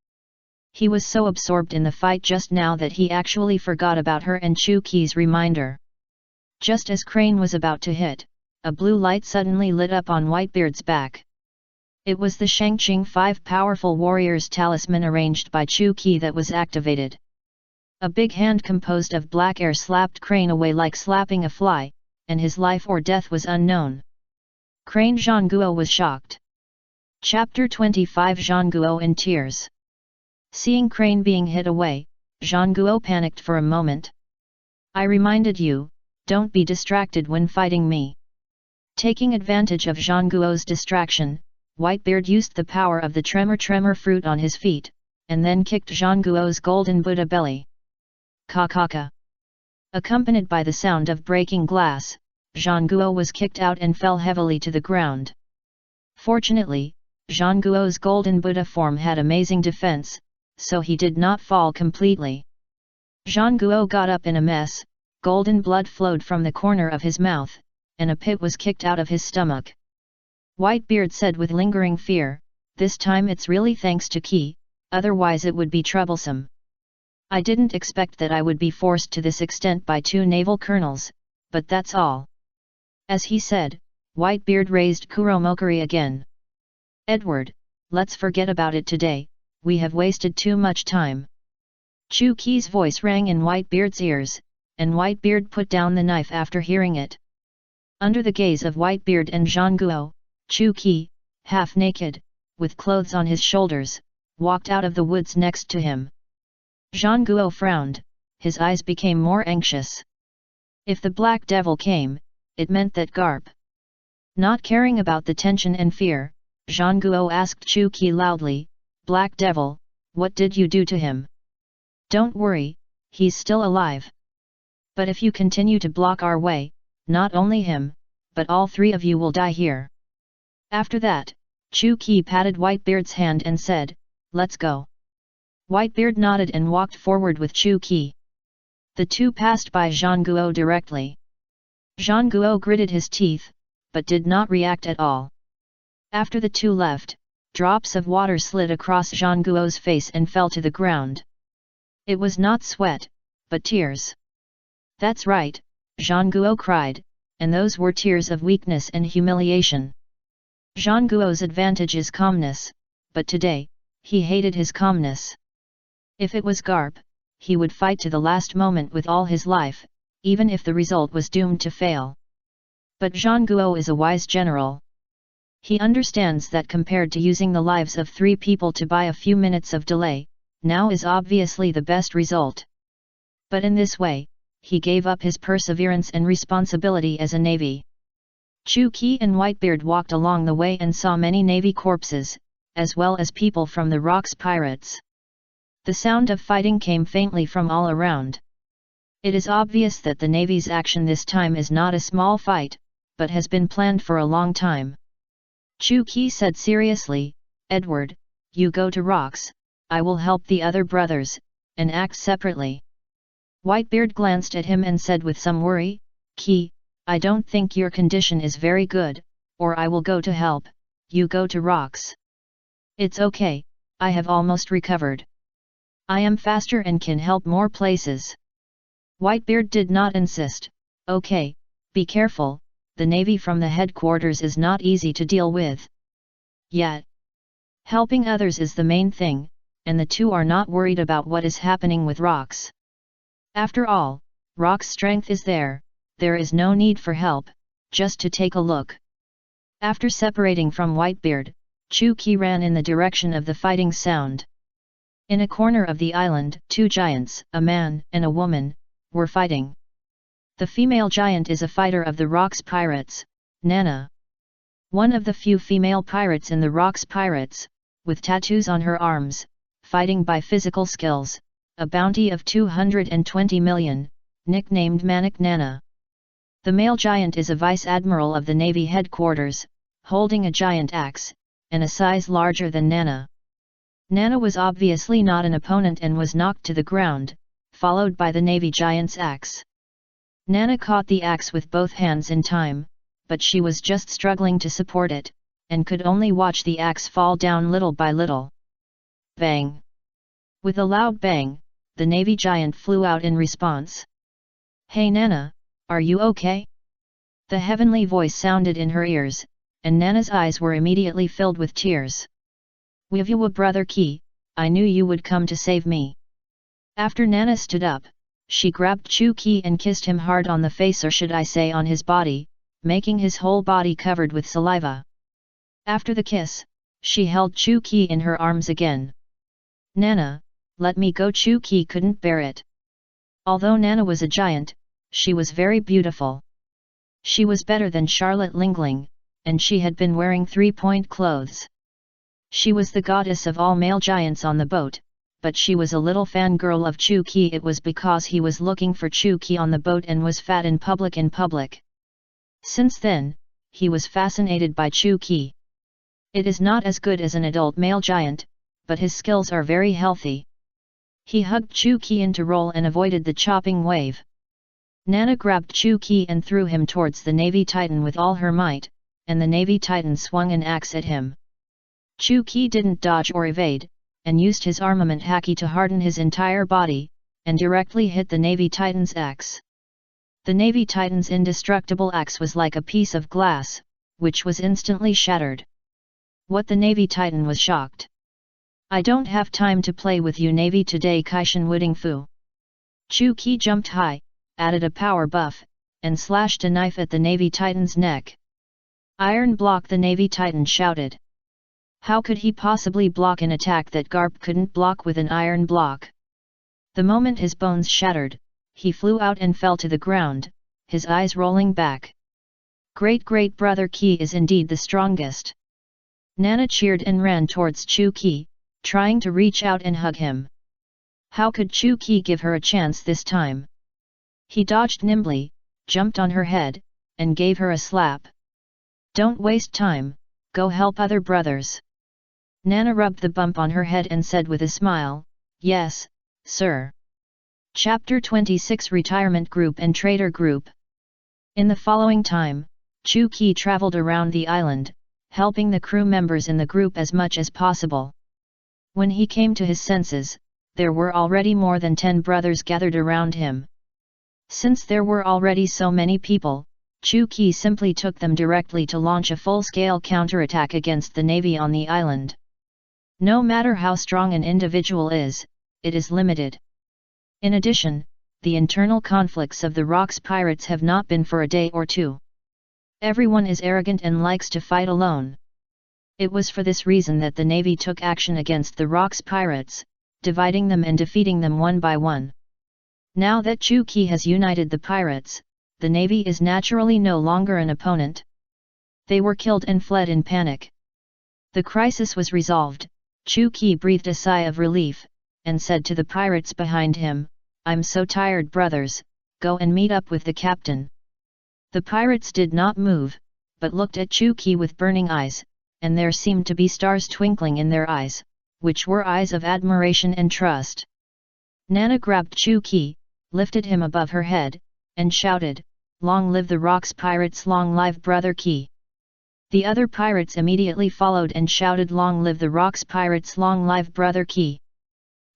A: He was so absorbed in the fight just now that he actually forgot about her and Chuki's reminder. Just as Crane was about to hit, a blue light suddenly lit up on Whitebeard's back. It was the Shangqing 5 powerful warriors talisman arranged by Chuki that was activated. A big hand composed of black air slapped Crane away like slapping a fly, and his life or death was unknown. Crane Zhanguo was shocked. Chapter 25 Zhanguo in tears. Seeing Crane being hit away, Zhanguo panicked for a moment. I reminded you, don't be distracted when fighting me. Taking advantage of Zhanguo's distraction, Whitebeard used the power of the tremor fruit on his feet, and then kicked Zhanguo's golden Buddha belly. Ka-ka-ka. Accompanied by the sound of breaking glass, Zhanguo was kicked out and fell heavily to the ground. Fortunately, Zhanguo's golden Buddha form had amazing defense, so he did not fall completely. Zhanguo got up in a mess, golden blood flowed from the corner of his mouth, and a pit was kicked out of his stomach. Whitebeard said with lingering fear, this time it's really thanks to Qi, otherwise it would be troublesome. I didn't expect that I would be forced to this extent by 2 naval colonels, but that's all. As he said, Whitebeard raised Kuromokuri again. Edward, let's forget about it today, we have wasted too much time. Chuki's voice rang in Whitebeard's ears, and Whitebeard put down the knife after hearing it. Under the gaze of Whitebeard and Zhanguo, Chuki, half naked, with clothes on his shoulders, walked out of the woods next to him. Zhanguo frowned, his eyes became more anxious. If the Black Devil came, it meant that Garp. Not caring about the tension and fear, Zhanguo asked Chuki loudly, Black Devil, what did you do to him? Don't worry, he's still alive. But if you continue to block our way, not only him, but all 3 of you will die here. After that, Chuki patted Whitebeard's hand and said, let's go. Whitebeard nodded and walked forward with Chuki. The two passed by Zhanguo directly. Zhanguo gritted his teeth, but did not react at all. After the two left, drops of water slid across Zhanguo's face and fell to the ground. It was not sweat, but tears. That's right, Zhanguo cried, and those were tears of weakness and humiliation. Zhanguo's advantage is calmness, but today, he hated his calmness. If it was Garp, he would fight to the last moment with all his life, even if the result was doomed to fail. But Zhanguo is a wise general. He understands that compared to using the lives of 3 people to buy a few minutes of delay, now is obviously the best result. But in this way, he gave up his perseverance and responsibility as a navy. Chuki and Whitebeard walked along the way and saw many navy corpses, as well as people from the Rocks pirates. The sound of fighting came faintly from all around. It is obvious that the navy's action this time is not a small fight, but has been planned for a long time. Chuki said seriously, Edward, you go to Rocks, I will help the other brothers, and act separately. Whitebeard glanced at him and said with some worry, "Key, I don't think your condition is very good, or I will go to help, you go to rocks." "It's okay, I have almost recovered. I am faster and can help more places." Whitebeard did not insist. "Okay, be careful, the navy from the headquarters is not easy to deal with. Yet, helping others is the main thing, and the two are not worried about what is happening with rocks. After all, Rock's strength is there is no need for help, just to take a look." After separating from Whitebeard, Chu-Ki ran in the direction of the fighting sound. In a corner of the island, two giants, a man and a woman, were fighting. The female giant is a fighter of the Rocks pirates, Nana. One of the few female pirates in the Rocks pirates, with tattoos on her arms, fighting by physical skills, a bounty of 220 million, nicknamed Manik Nana. The male giant is a vice admiral of the Navy headquarters, holding a giant axe, and a size larger than Nana. Nana was obviously not an opponent and was knocked to the ground, followed by the Navy giant's axe. Nana caught the axe with both hands in time, but she was just struggling to support it, and could only watch the axe fall down little by little. Bang! With a loud bang, the Navy giant flew out in response. "Hey Nana, are you okay?" The heavenly voice sounded in her ears, and Nana's eyes were immediately filled with tears. "Wivywa brother Ki, I knew you would come to save me." After Nana stood up, she grabbed Chu-Ki and kissed him hard on the face, or should I say on his body, making his whole body covered with saliva. After the kiss, she held Chu-Ki in her arms again. "Nana, let me go." Chu-Ki couldn't bear it. Although Nana was a giant, she was very beautiful. She was better than Charlotte Lingling, and she had been wearing 3-point clothes. She was the goddess of all male giants on the boat, but she was a little fangirl of Chu-Ki. It was because he was looking for Chu-Ki on the boat and was fat in public. Since then, he was fascinated by Chu-Ki. It is not as good as an adult male giant, but his skills are very healthy. He hugged Chu-Ki in to roll and avoided the chopping wave. Nana grabbed Chu-Ki and threw him towards the Navy Titan with all her might, and the Navy Titan swung an axe at him. Chu-Ki didn't dodge or evade, and used his armament haki to harden his entire body, and directly hit the Navy Titan's axe. The Navy Titan's indestructible axe was like a piece of glass, which was instantly shattered. What? The Navy Titan was shocked. "I don't have time to play with you Navy today Kaishan Wuding Fu." Chu-Ki jumped high, added a power buff, and slashed a knife at the Navy Titan's neck. "Iron block!" the Navy Titan shouted. How could he possibly block an attack that Garp couldn't block with an iron block? The moment his bones shattered, he flew out and fell to the ground, his eyes rolling back. Great brother Ki is indeed the strongest. Nana cheered and ran towards Chu-Ki, trying to reach out and hug him. How could Chu-Ki give her a chance this time? He dodged nimbly, jumped on her head, and gave her a slap. "Don't waste time, go help other brothers." Nana rubbed the bump on her head and said with a smile, "Yes, sir." Chapter 26 Retirement Group and Trader Group. In the following time, Chu-Ki traveled around the island, helping the crew members in the group as much as possible. When he came to his senses, there were already more than 10 brothers gathered around him. Since there were already so many people, Chu-Ki simply took them directly to launch a full-scale counterattack against the navy on the island. No matter how strong an individual is, it is limited. In addition, the internal conflicts of the Rocks pirates have not been for a day or two. Everyone is arrogant and likes to fight alone. It was for this reason that the navy took action against the Rocks pirates, dividing them and defeating them one by one. Now that Chu-Ki has united the pirates, the navy is naturally no longer an opponent. They were killed and fled in panic. The crisis was resolved. Chu-Ki breathed a sigh of relief, and said to the pirates behind him, "I'm so tired brothers, go and meet up with the captain." The pirates did not move, but looked at Chu-Ki with burning eyes, and there seemed to be stars twinkling in their eyes, which were eyes of admiration and trust. Nana grabbed Chu-Ki, lifted him above her head, and shouted, "Long live the Rocks Pirates, long live Brother Key!" The other pirates immediately followed and shouted, "Long live the Rocks Pirates, long live Brother Key!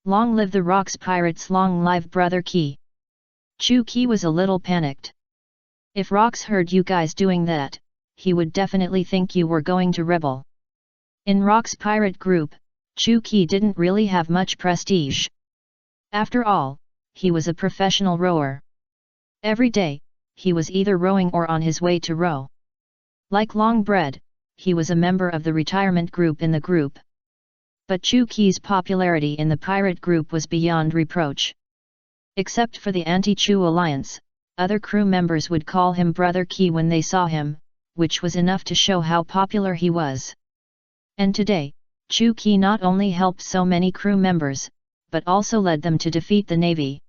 A: Long live the Rocks Pirates, long live Brother Key!" Chu Key was a little panicked. If Rocks heard you guys doing that, he would definitely think you were going to rebel. In Rocks' pirate group, Chu Key didn't really have much prestige. After all, he was a professional rower. Every day, he was either rowing or on his way to row. Like Longbread, he was a member of the retirement group in the group. But Chu Key's popularity in the pirate group was beyond reproach. Except for the Anti-Chu Alliance, other crew members would call him Brother Key when they saw him, which was enough to show how popular he was. And today, Chu Key not only helped so many crew members, but also led them to defeat the Navy.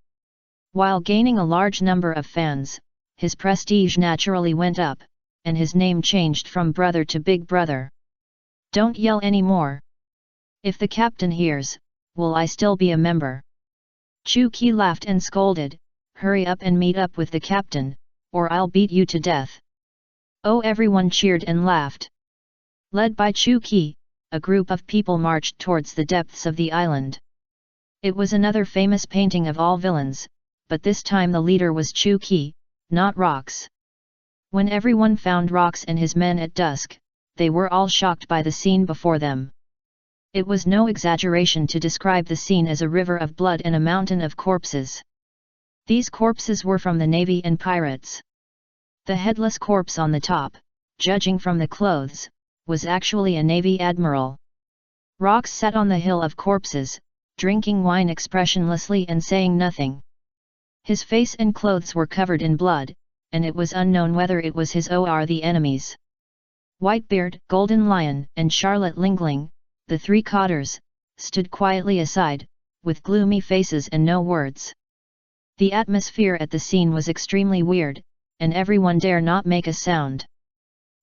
A: While gaining a large number of fans, his prestige naturally went up, and his name changed from Brother to Big Brother. Don't yell anymore. If the captain hears, will I still be a member? Chu Key laughed and scolded, "Hurry up and meet up with the captain, or I'll beat you to death." Oh, everyone cheered and laughed. Led by Chu Key, a group of people marched towards the depths of the island. It was another famous painting of all villains, but this time the leader was Chu Key, not Rocks. When everyone found Rocks and his men at dusk, they were all shocked by the scene before them. It was no exaggeration to describe the scene as a river of blood and a mountain of corpses. These corpses were from the Navy and pirates. The headless corpse on the top, judging from the clothes, was actually a Navy admiral. Rocks sat on the hill of corpses, drinking wine expressionlessly and saying nothing. His face and clothes were covered in blood, and it was unknown whether it was his or the enemy's. Whitebeard, Golden Lion, and Charlotte Lingling, the three cotters, stood quietly aside, with gloomy faces and no words. The atmosphere at the scene was extremely weird, and everyone dare not make a sound.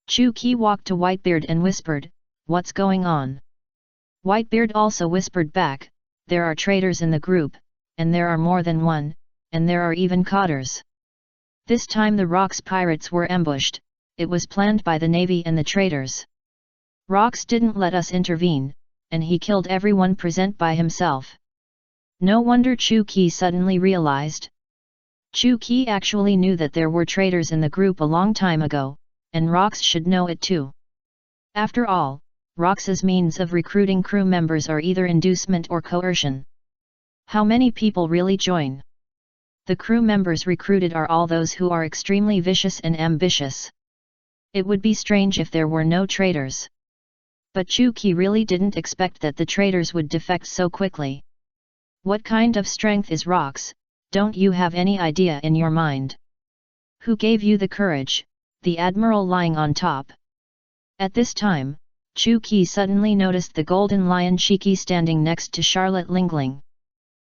A: Chu Key walked to Whitebeard and whispered, "What's going on?" Whitebeard also whispered back, "There are traitors in the group, and there are more than one, and there are even cotters." This time the Rocks pirates were ambushed. It was planned by the Navy and the traitors. Rocks didn't let us intervene, and he killed everyone present by himself. No wonder Chu Key suddenly realized. Chu Key actually knew that there were traitors in the group a long time ago, and Rocks should know it too. After all, Rocks's means of recruiting crew members are either inducement or coercion. How many people really join? The crew members recruited are all those who are extremely vicious and ambitious. It would be strange if there were no traitors. But Chu Key really didn't expect that the traitors would defect so quickly. What kind of strength is Rocks? Don't you have any idea in your mind? Who gave you the courage? The admiral lying on top. At this time, Chu Key suddenly noticed the Golden Lion Shiki standing next to Charlotte Lingling.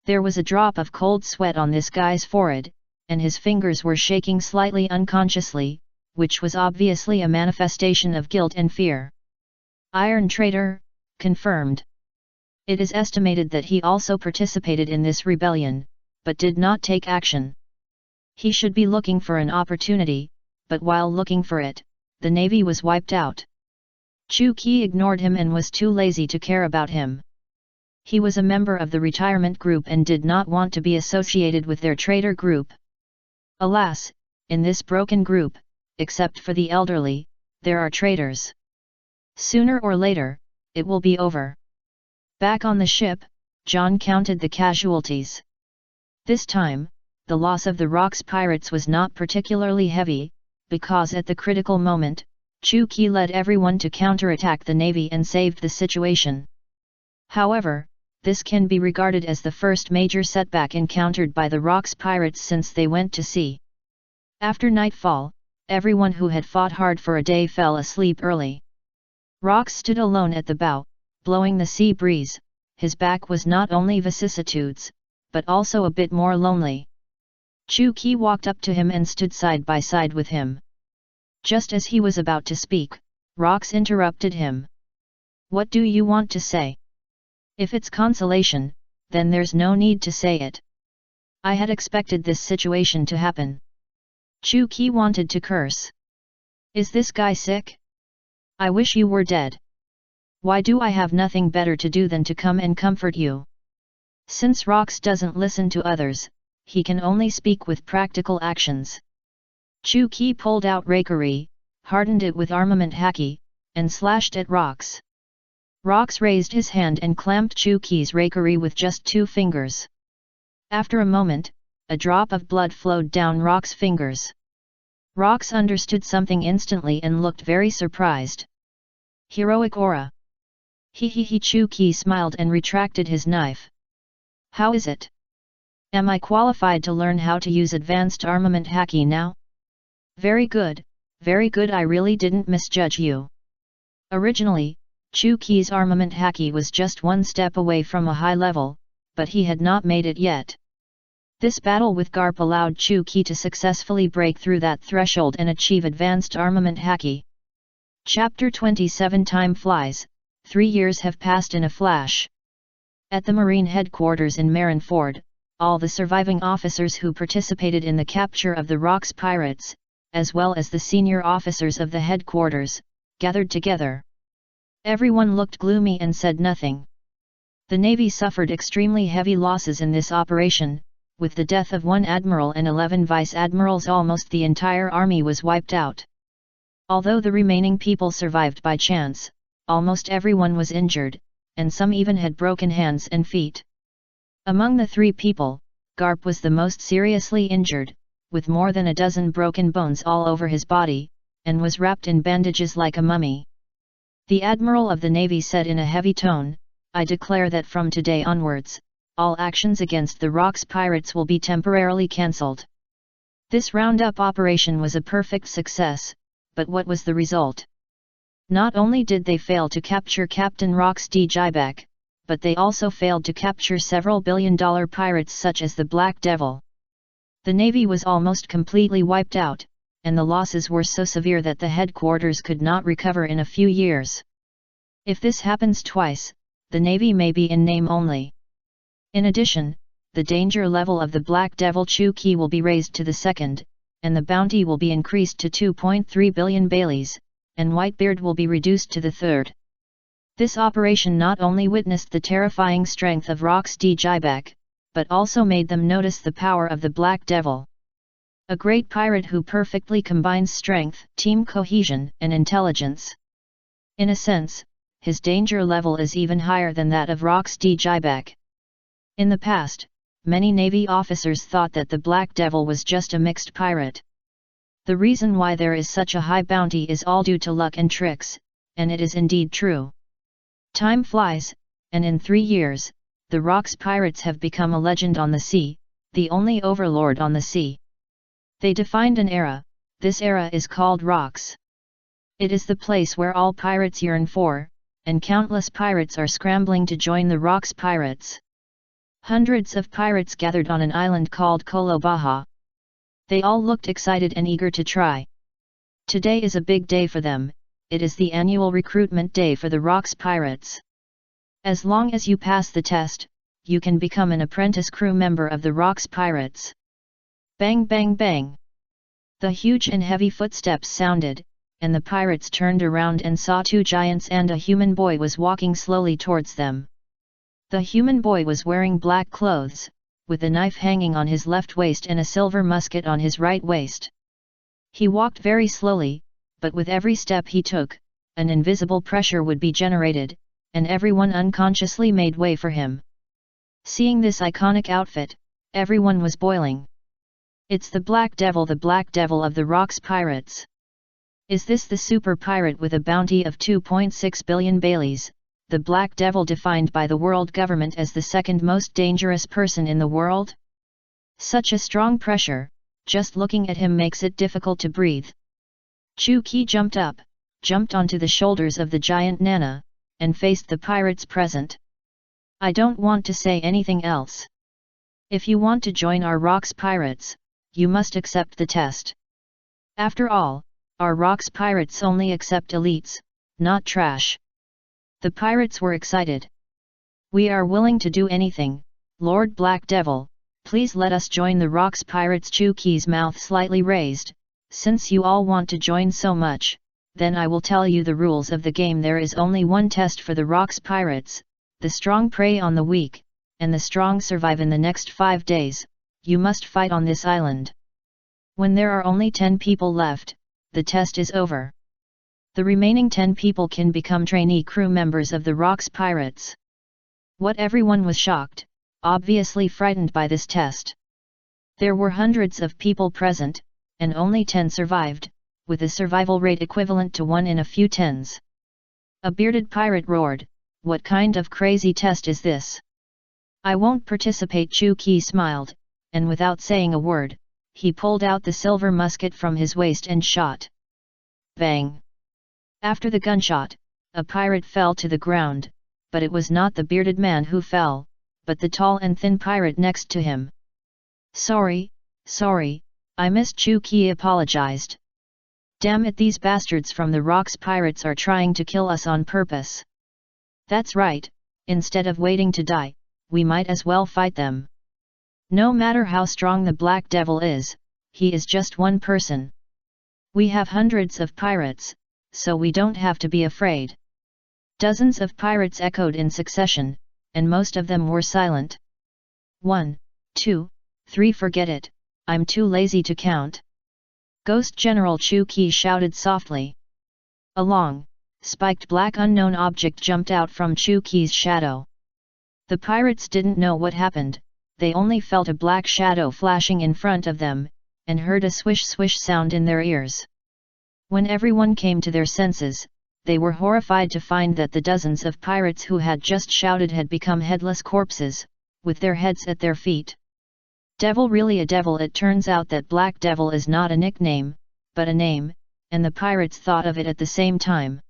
A: There was a drop of cold sweat on this guy's forehead, and his fingers were shaking slightly unconsciously, which was obviously a manifestation of guilt and fear. Iron Traitor, confirmed. It is estimated that he also participated in this rebellion, but did not take action. He should be looking for an opportunity, but while looking for it, the Navy was wiped out. Chu Key ignored him and was too lazy to care about him. He was a member of the retirement group and did not want to be associated with their traitor group. Alas, in this broken group, except for the elderly, there are traitors. Sooner or later, it will be over. Back on the ship, John counted the casualties. This time, the loss of the Rocks pirates was not particularly heavy, because at the critical moment, Chu Key led everyone to counterattack the Navy and saved the situation. However, this can be regarded as the first major setback encountered by the Rocks pirates since they went to sea. After nightfall, everyone who had fought hard for a day fell asleep early. Rocks stood alone at the bow, blowing the sea breeze. His back was not only vicissitudes, but also a bit more lonely. Chu Key walked up to him and stood side by side with him. Just as he was about to speak, Rocks interrupted him. "What do you want to say? If it's consolation, then there's no need to say it." I had expected this situation to happen. Chu Qi wanted to curse. Is this guy sick? I wish you were dead. Why do I have nothing better to do than to come and comfort you? Since Rox doesn't listen to others, he can only speak with practical actions. Chu Qi pulled out Reikari, hardened it with armament haki, and slashed at Rox. Rox raised his hand and clamped Chu Qi's Reikari with just 2 fingers. After a moment, a drop of blood flowed down Rox's fingers. Rox understood something instantly and looked very surprised. Heroic aura. He Chu Qi smiled and retracted his knife. How is it? Am I qualified to learn how to use advanced armament haki now? Very good, I really didn't misjudge you. Originally, Chu Qi's armament haki was just 1 step away from a high level, but he had not made it yet. This battle with Garp allowed Chu Qi to successfully break through that threshold and achieve advanced armament haki. Chapter 27 Time flies, 3 years have passed in a flash. At the Marine headquarters in Marineford, all the surviving officers who participated in the capture of the Rox pirates, as well as the senior officers of the headquarters, gathered together. Everyone looked gloomy and said nothing. The Navy suffered extremely heavy losses in this operation. With the death of 1 admiral and 11 vice-admirals, almost the entire army was wiped out. Although the remaining people survived by chance, almost everyone was injured, and some even had broken hands and feet. Among the 3 people, Garp was the most seriously injured, with more than a dozen broken bones all over his body, and was wrapped in bandages like a mummy. The Admiral of the Navy said in a heavy tone, "I declare that from today onwards, all actions against the Rox pirates will be temporarily cancelled." This roundup operation was a perfect success, but what was the result? Not only did they fail to capture Captain Rox D. Jibek, but they also failed to capture several billion-dollar pirates such as the Black Devil. The Navy was almost completely wiped out, and the losses were so severe that the headquarters could not recover in a few years. If this happens twice, the Navy may be in name only. In addition, the danger level of the Black Devil Chu Qi will be raised to the 2nd, and the bounty will be increased to 2.3 billion Baileys, and Whitebeard will be reduced to the 3rd. This operation not only witnessed the terrifying strength of Rox D. Jibek, but also made them notice the power of the Black Devil. A great pirate who perfectly combines strength, team cohesion, and intelligence. In a sense, his danger level is even higher than that of Rox D. Jibek. In the past, many Navy officers thought that the Black Devil was just a mixed pirate. The reason why there is such a high bounty is all due to luck and tricks, and it is indeed true. Time flies, and in 3 years, the Rox pirates have become a legend on the sea, the only overlord on the sea. They defined an era, this era is called Rox. It is the place where all pirates yearn for, and countless pirates are scrambling to join the Rox pirates. Hundreds of pirates gathered on an island called Kolo Baja. They all looked excited and eager to try. Today is a big day for them, it is the annual recruitment day for the Rox pirates. As long as you pass the test, you can become an apprentice crew member of the Rox pirates. Bang bang bang! The huge and heavy footsteps sounded, and the pirates turned around and saw 2 giants and a human boy was walking slowly towards them. The human boy was wearing black clothes, with a knife hanging on his left waist and a silver musket on his right waist. He walked very slowly, but with every step he took, an invisible pressure would be generated, and everyone unconsciously made way for him. Seeing this iconic outfit, everyone was boiling. It's the Black Devil of the Rox pirates. Is this the super pirate with a bounty of 2.6 billion Baileys? The Black Devil defined by the world government as the 2nd most dangerous person in the world? Such a strong pressure, just looking at him makes it difficult to breathe. Chu Qi jumped onto the shoulders of the giant Nana, and faced the pirates present. I don't want to say anything else. If you want to join our Rox pirates, you must accept the test. After all, our Rox pirates only accept elites, not trash. The pirates were excited. We are willing to do anything, Lord Black Devil, please let us join the Rocks Pirates. Chuki's mouth slightly raised. Since you all want to join so much, then I will tell you the rules of the game. There is only one test for the Rocks Pirates: the strong prey on the weak, and the strong survive in the next 5 days. You must fight on this island. When there are only 10 people left, the test is over. The remaining 10 people can become trainee crew members of the Rocks Pirates. What? Everyone was shocked, obviously frightened by this test. There were hundreds of people present, and only 10 survived, with a survival rate equivalent to 1 in a few tens. A bearded pirate roared, "What kind of crazy test is this? I won't participate." Chuki smiled, and without saying a word, he pulled out the silver musket from his waist and shot. Bang! After the gunshot, a pirate fell to the ground, but it was not the bearded man who fell, but the tall and thin pirate next to him. Sorry, I missed." Chuki apologized. "Damn it, these bastards from the Rocks Pirates are trying to kill us on purpose." "That's right, instead of waiting to die, we might as well fight them. No matter how strong the Black Devil is, he is just one person. We have hundreds of pirates, so we don't have to be afraid." Dozens of pirates echoed in succession, and most of them were silent. 1, 2, 3 Forget it, I'm too lazy to count. Ghost General Chuki shouted softly. A long, spiked black unknown object jumped out from Chuki's shadow. The pirates didn't know what happened, they only felt a black shadow flashing in front of them, and heard a swish-swish sound in their ears. When everyone came to their senses, they were horrified to find that the dozens of pirates who had just shouted had become headless corpses, with their heads at their feet. Devil, really a devil? It turns out that Black Devil is not a nickname, but a name, and the pirates thought of it at the same time.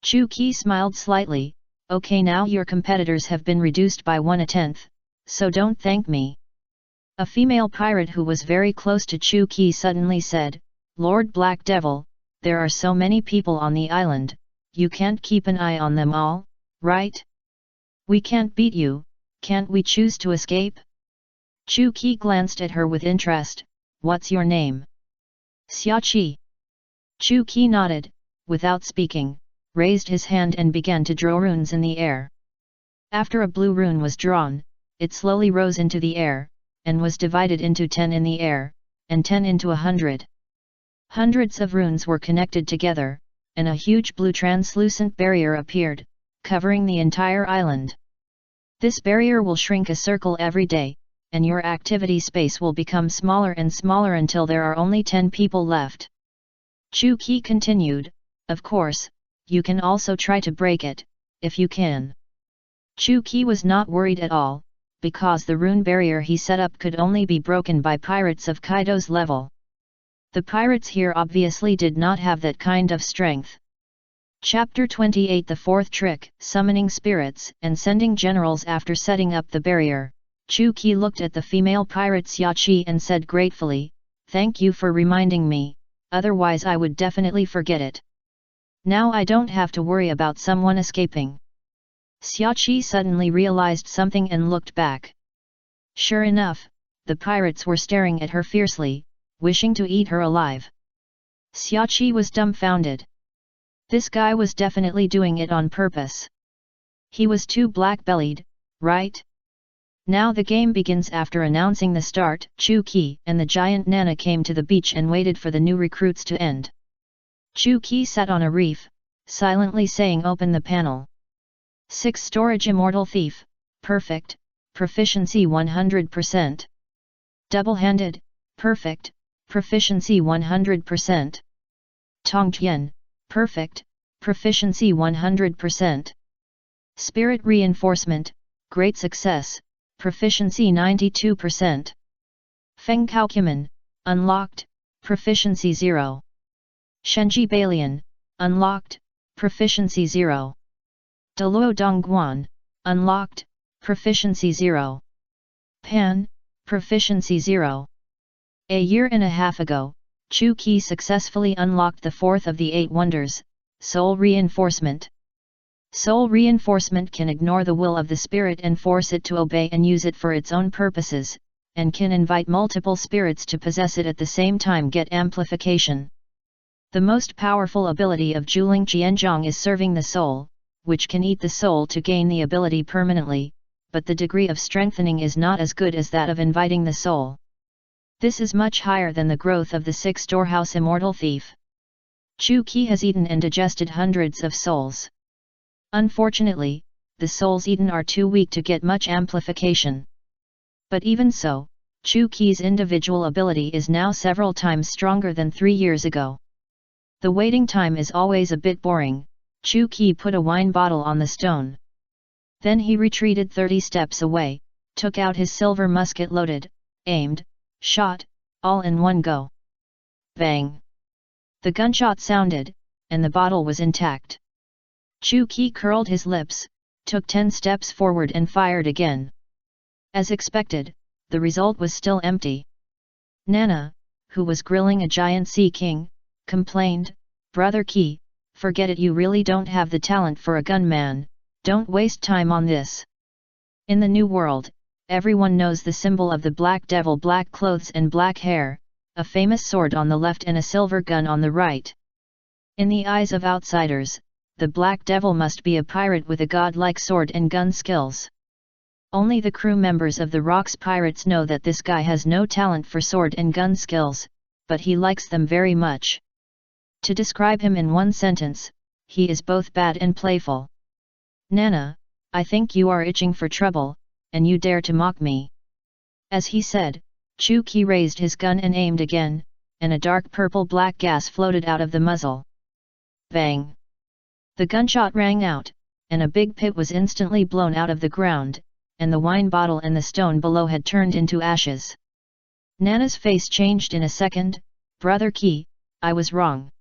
A: Chuki smiled slightly. "Okay, now your competitors have been reduced by 1/10, so don't thank me." A female pirate who was very close to Chuki suddenly said, "Lord Black Devil, there are so many people on the island, you can't keep an eye on them all, right? We can't beat you, can't we choose to escape?" Chuki glanced at her with interest. "What's your name?" "Xiachi." Chuki nodded, without speaking, raised his hand and began to draw runes in the air. After a blue rune was drawn, it slowly rose into the air, and was divided into 10 in the air, and 10 into 100. Hundreds of runes were connected together, and a huge blue translucent barrier appeared, covering the entire island. This barrier will shrink a circle every day, and your activity space will become smaller and smaller until there are only 10 people left. Chuki continued, "Of course, you can also try to break it, if you can." Chuki was not worried at all, because the rune barrier he set up could only be broken by pirates of Kaido's level. The pirates here obviously did not have that kind of strength. Chapter 28 The fourth trick, summoning spirits and sending generals. After setting up the barrier, Chuki looked at the female pirate Xiachi and said gratefully, "Thank you for reminding me, otherwise I would definitely forget it. Now I don't have to worry about someone escaping." Xiachi suddenly realized something and looked back. Sure enough, the pirates were staring at her fiercely, wishing to eat her alive. Xiachi was dumbfounded. This guy was definitely doing it on purpose. He was too black-bellied, right? Now the game begins. After announcing the start, Chuki and the giant Nana came to the beach and waited for the new recruits to end. Chuki sat on a reef, silently saying, "Open the panel." 6 Storage Immortal Thief, perfect, proficiency 100%. Double-handed, perfect, proficiency 100%. Tongtian, perfect, proficiency 100%. Spirit Reinforcement, great success, proficiency 92%. Feng Kaokuman, unlocked, proficiency 0. Shenji Balian, unlocked, proficiency 0. Deluo Dongguan, unlocked, proficiency 0. Pan, proficiency 0. A year and a half ago, Chuki successfully unlocked the fourth of the 8 wonders, Soul Reinforcement. Soul Reinforcement can ignore the will of the spirit and force it to obey and use it for its own purposes, and can invite multiple spirits to possess it at the same time, get amplification. The most powerful ability of Juling Qianzhong is serving the soul, which can eat the soul to gain the ability permanently, but the degree of strengthening is not as good as that of inviting the soul. This is much higher than the growth of the 6 storehouse immortal thief. Chu Qi has eaten and digested hundreds of souls. Unfortunately, the souls eaten are too weak to get much amplification. But even so, Chu Qi's individual ability is now several times stronger than 3 years ago. The waiting time is always a bit boring. Chu Qi put a wine bottle on the stone. Then he retreated 30 steps away, took out his silver musket, loaded, aimed, shot, all in one go. Bang! The gunshot sounded, and the bottle was intact. Chu Qi curled his lips, took 10 steps forward and fired again. As expected, the result was still empty. Nana, who was grilling a giant sea king, complained, "Brother Qi, forget it, you really don't have the talent for a gunman, don't waste time on this." In the New World, everyone knows the symbol of the Black Devil: black clothes and black hair, a famous sword on the left and a silver gun on the right. In the eyes of outsiders, the Black Devil must be a pirate with a godlike sword and gun skills. Only the crew members of the Rocks Pirates know that this guy has no talent for sword and gun skills, but he likes them very much. To describe him in one sentence, he is both bad and playful. "Nana, I think you are itching for trouble, and you dare to mock me." As he said, Chu Qi raised his gun and aimed again, and a dark purple-black gas floated out of the muzzle. Bang! The gunshot rang out, and a big pit was instantly blown out of the ground, and the wine bottle and the stone below had turned into ashes. Nana's face changed in a second. "Brother Qi, I was wrong."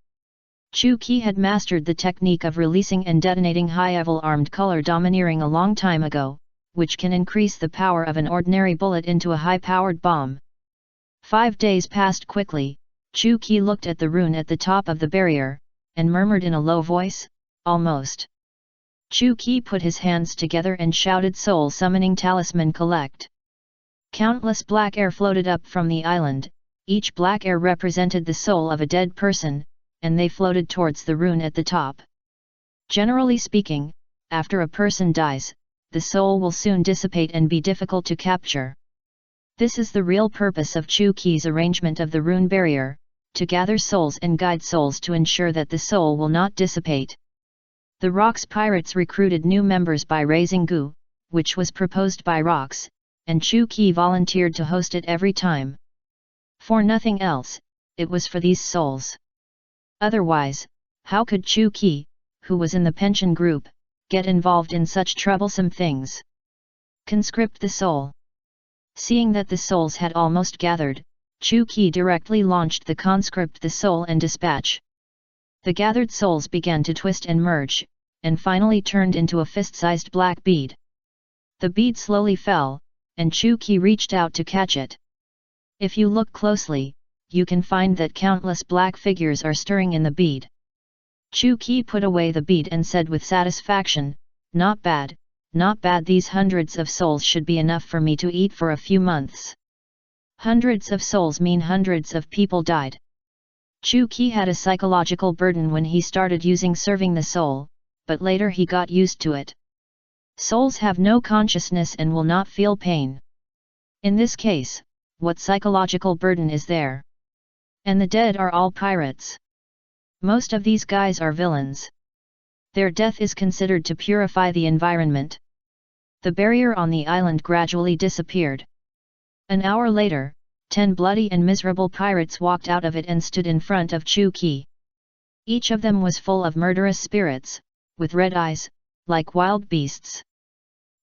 A: Chu Qi had mastered the technique of releasing and detonating high-level armed color domineering a long time ago, which can increase the power of an ordinary bullet into a high-powered bomb. 5 days passed quickly. Chu Qi looked at the rune at the top of the barrier, and murmured in a low voice, "Almost." Chu Qi put his hands together and shouted, "Soul summoning talisman, collect." Countless black air floated up from the island. Each black air represented the soul of a dead person, and they floated towards the rune at the top. Generally speaking, after a person dies, the soul will soon dissipate and be difficult to capture. This is the real purpose of Chu Qi's arrangement of the rune barrier, to gather souls and guide souls to ensure that the soul will not dissipate. The Rocks Pirates recruited new members by raising gu, which was proposed by Rocks, and Chu Qi volunteered to host it every time. For nothing else, it was for these souls. Otherwise, how could Chu Qi, who was in the pension group, get involved in such troublesome things? Conscript the soul. Seeing that the souls had almost gathered, Chu Qi directly launched the conscript the soul and dispatch. The gathered souls began to twist and merge, and finally turned into a fist-sized black bead. The bead slowly fell, and Chu Qi reached out to catch it. If you look closely, you can find that countless black figures are stirring in the bead. Chu Qi put away the bead and said with satisfaction, "Not bad, not bad. These hundreds of souls should be enough for me to eat for a few months." Hundreds of souls mean hundreds of people died. Chu Qi had a psychological burden when he started using serving the soul, but later he got used to it. Souls have no consciousness and will not feel pain. In this case, what psychological burden is there? And the dead are all pirates. Most of these guys are villains. Their death is considered to purify the environment. The barrier on the island gradually disappeared. An hour later, 10 bloody and miserable pirates walked out of it and stood in front of Chu Qi. Each of them was full of murderous spirits, with red eyes, like wild beasts.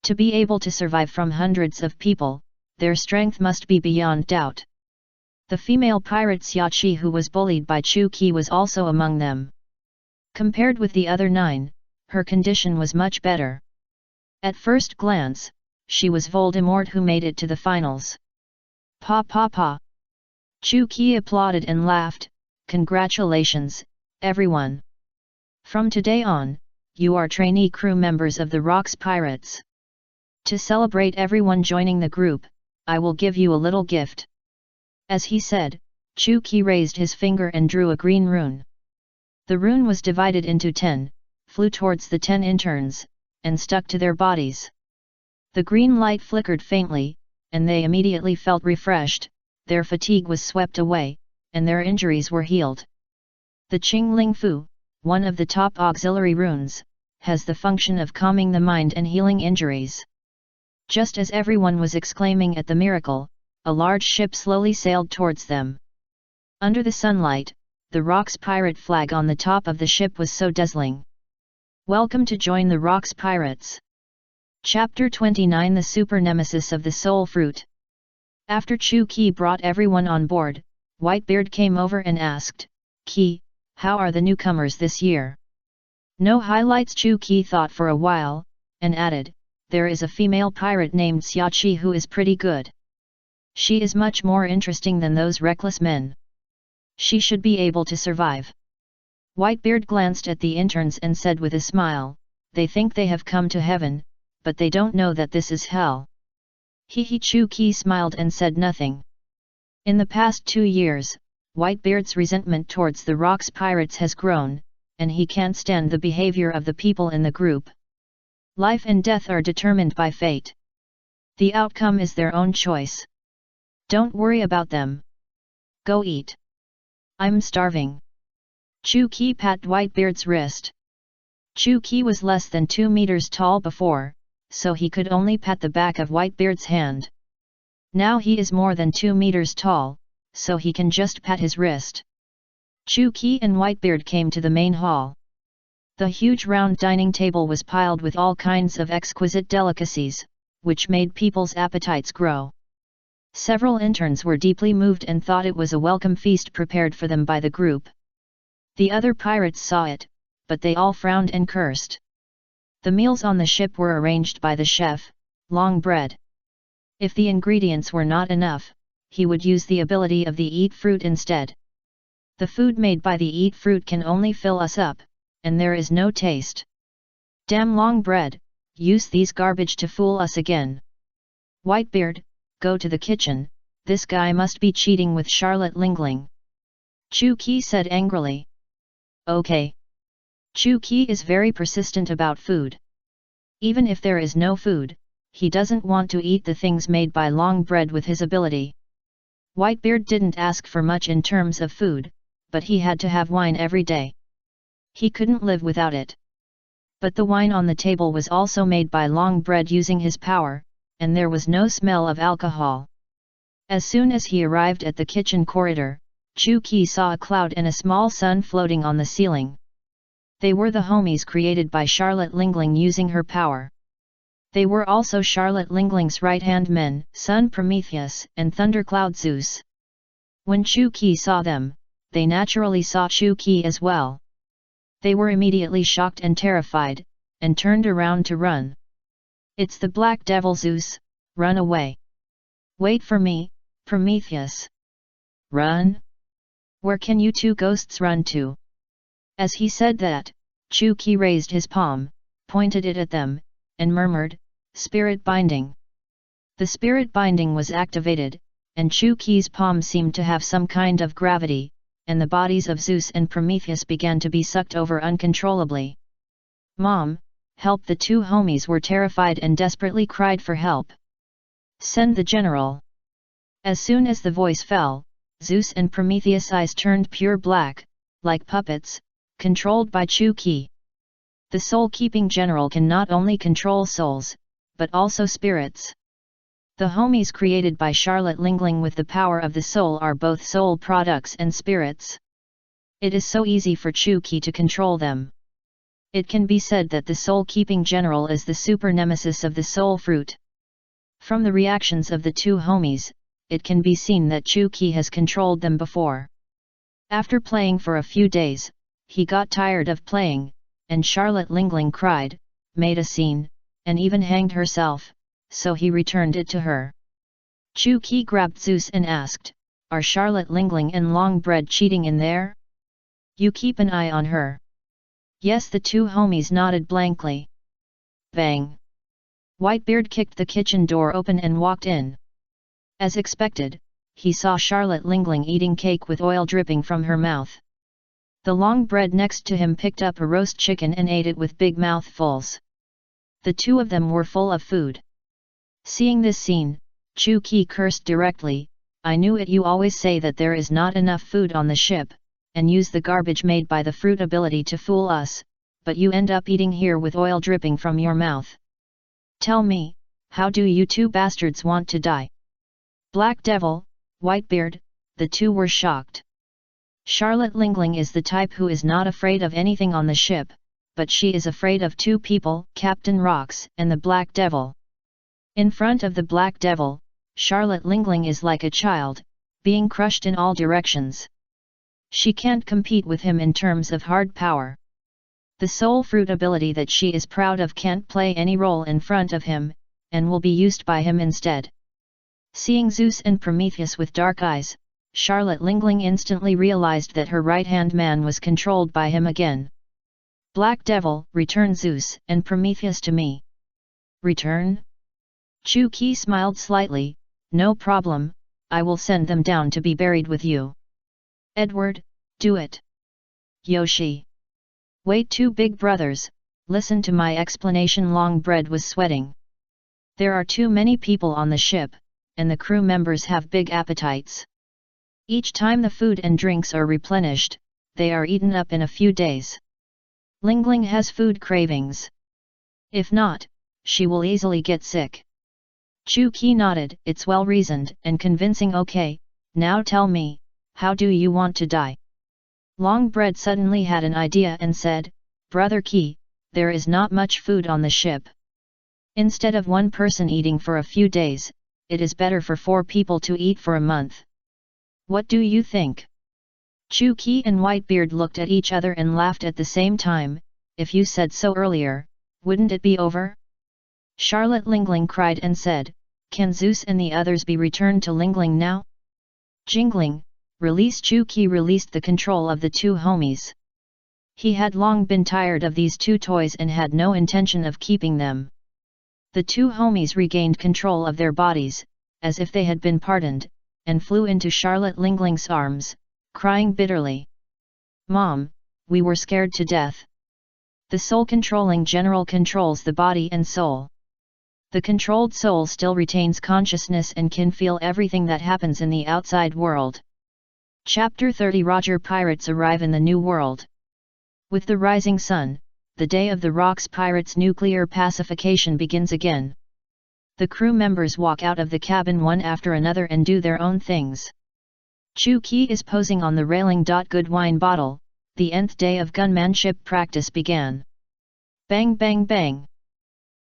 A: To be able to survive from hundreds of people, their strength must be beyond doubt. The female pirate Xiaoqi, who was bullied by Chu Qi, was also among them. Compared with the other 9, her condition was much better. At first glance, she was Voldemort who made it to the finals. "Pa pa pa!" Chu Qi applauded and laughed. "Congratulations, everyone! From today on, you are trainee crew members of the Rocks Pirates." To celebrate everyone joining the group, I will give you a little gift. As he said, Chu Qi raised his finger and drew a green rune. The rune was divided into 10, flew towards the 10 interns, and stuck to their bodies. The green light flickered faintly, and they immediately felt refreshed, their fatigue was swept away, and their injuries were healed. The Qing Ling Fu, one of the top auxiliary runes, has the function of calming the mind and healing injuries. Just as everyone was exclaiming at the miracle, a large ship slowly sailed towards them. Under the sunlight, the Rock's pirate flag on the top of the ship was so dazzling. Welcome to join the Rock's Pirates. Chapter 29 The Super Nemesis of the Soul Fruit. After Chu Qi brought everyone on board, Whitebeard came over and asked, Qi, how are the newcomers this year? No highlights. Chu Qi thought for a while, and added, there is a female pirate named Xiaoqi who is pretty good. She is much more interesting than those reckless men. She should be able to survive. Whitebeard glanced at the interns and said with a smile, they think they have come to heaven, but they don't know that this is hell. He Chu Qi smiled and said nothing. In the past 2 years, Whitebeard's resentment towards the Rock's pirates has grown, and he can't stand the behavior of the people in the group. Life and death are determined by fate. The outcome is their own choice. Don't worry about them. Go eat. I'm starving. Chu Qi patted Whitebeard's wrist. Chu Qi was less than 2 meters tall before, so he could only pat the back of Whitebeard's hand. Now he is more than 2 meters tall, so he can just pat his wrist. Chu Qi and Whitebeard came to the main hall. The huge round dining table was piled with all kinds of exquisite delicacies, which made people's appetites grow. Several interns were deeply moved and thought it was a welcome feast prepared for them by the group. The other pirates saw it, but they all frowned and cursed. The meals on the ship were arranged by the chef, long bread. If the ingredients were not enough, he would use the ability of the eat fruit instead. The food made by the eat fruit can only fill us up, and there is no taste. Damn long bread, use these garbage to fool us again. Whitebeard, go to the kitchen, this guy must be cheating with Charlotte Lingling. Chu Qi said angrily. Okay. Chu Qi is very persistent about food. Even if there is no food, he doesn't want to eat the things made by long bread with his ability. Whitebeard didn't ask for much in terms of food, but he had to have wine every day. He couldn't live without it. But the wine on the table was also made by long bread using his power, and there was no smell of alcohol. As soon as he arrived at the kitchen corridor, Chu Qi saw a cloud and a small sun floating on the ceiling. They were the homies created by Charlotte Lingling using her power. They were also Charlotte Lingling's right-hand men, Sun Prometheus and Thundercloud Zeus. When Chu Qi saw them, they naturally saw Chu Qi as well. They were immediately shocked and terrified, and turned around to run. It's the Black Devil Zeus, run away. Wait for me, Prometheus. Run? Where can you two ghosts run to? As he said that, Chu Qi raised his palm, pointed it at them, and murmured, Spirit Binding. The Spirit Binding was activated, and Chu Qi's palm seemed to have some kind of gravity, and the bodies of Zeus and Prometheus began to be sucked over uncontrollably. Mom, help! The two homies were terrified and desperately cried for help. Send the general. As soon as the voice fell, Zeus and Prometheus' eyes turned pure black, like puppets, controlled by Chu Qi. The soul-keeping general can not only control souls, but also spirits. The homies created by Charlotte Lingling with the power of the soul are both soul products and spirits. It is so easy for Chu Qi to control them. It can be said that the soul-keeping general is the super nemesis of the soul fruit. From the reactions of the two homies, it can be seen that Chu Qi has controlled them before. After playing for a few days, he got tired of playing, and Charlotte Lingling cried, made a scene, and even hanged herself, so he returned it to her. Chu Qi grabbed Zeus and asked, Are Charlotte Lingling and Longbread cheating in there? You keep an eye on her. Yes, the two homies nodded blankly. Bang! Whitebeard kicked the kitchen door open and walked in. As expected, he saw Charlotte Lingling eating cake with oil dripping from her mouth. The long bread next to him picked up a roast chicken and ate it with big mouthfuls. The two of them were full of food. Seeing this scene, Chu Qi cursed directly, "I knew it, you always say that there is not enough food on the ship, and use the garbage made by the fruit ability to fool us, but you end up eating here with oil dripping from your mouth. Tell me, how do you two bastards want to die?" Black Devil, Whitebeard, the two were shocked. Charlotte Lingling is the type who is not afraid of anything on the ship, but she is afraid of two people, Captain Rox and the Black Devil. In front of the Black Devil, Charlotte Lingling is like a child, being crushed in all directions. She can't compete with him in terms of hard power. The soul fruit ability that she is proud of can't play any role in front of him, and will be used by him instead. Seeing Zeus and Prometheus with dark eyes, Charlotte Lingling instantly realized that her right-hand man was controlled by him again. "Black Devil, return Zeus and Prometheus to me." "Return?" Chu Qi smiled slightly, "No problem, I will send them down to be buried with you." "Edward, do it." "Yoshi. Wait, two big brothers, listen to my explanation." Longbread was sweating. There are too many people on the ship, and the crew members have big appetites. Each time the food and drinks are replenished, they are eaten up in a few days. Lingling has food cravings. If not, she will easily get sick. Chu Qi nodded, "It's well reasoned and convincing. Okay, now tell me, how do you want to die?" Longbread suddenly had an idea and said, "Brother Qi, there is not much food on the ship. Instead of one person eating for a few days, it is better for 4 people to eat for a month. What do you think?" Chu Qi and Whitebeard looked at each other and laughed at the same time. "If you said so earlier, wouldn't it be over?" Charlotte Lingling cried and said, "Can Zeus and the others be returned to Lingling now?" Jingling, release. Chu Qi released the control of the two homies. He had long been tired of these two toys and had no intention of keeping them. The two homies regained control of their bodies, as if they had been pardoned, and flew into Charlotte Lingling's arms, crying bitterly. "Mom, we were scared to death." The soul-controlling general controls the body and soul. The controlled soul still retains consciousness and can feel everything that happens in the outside world. Chapter 30. Roger Pirates arrive in the New World. With the rising sun, the day of the Rox Pirates' nuclear pacification begins again. The crew members walk out of the cabin one after another and do their own things. Chu Qi is posing on the railing. Good wine bottle. The nth day of gunmanship practice began. Bang bang bang.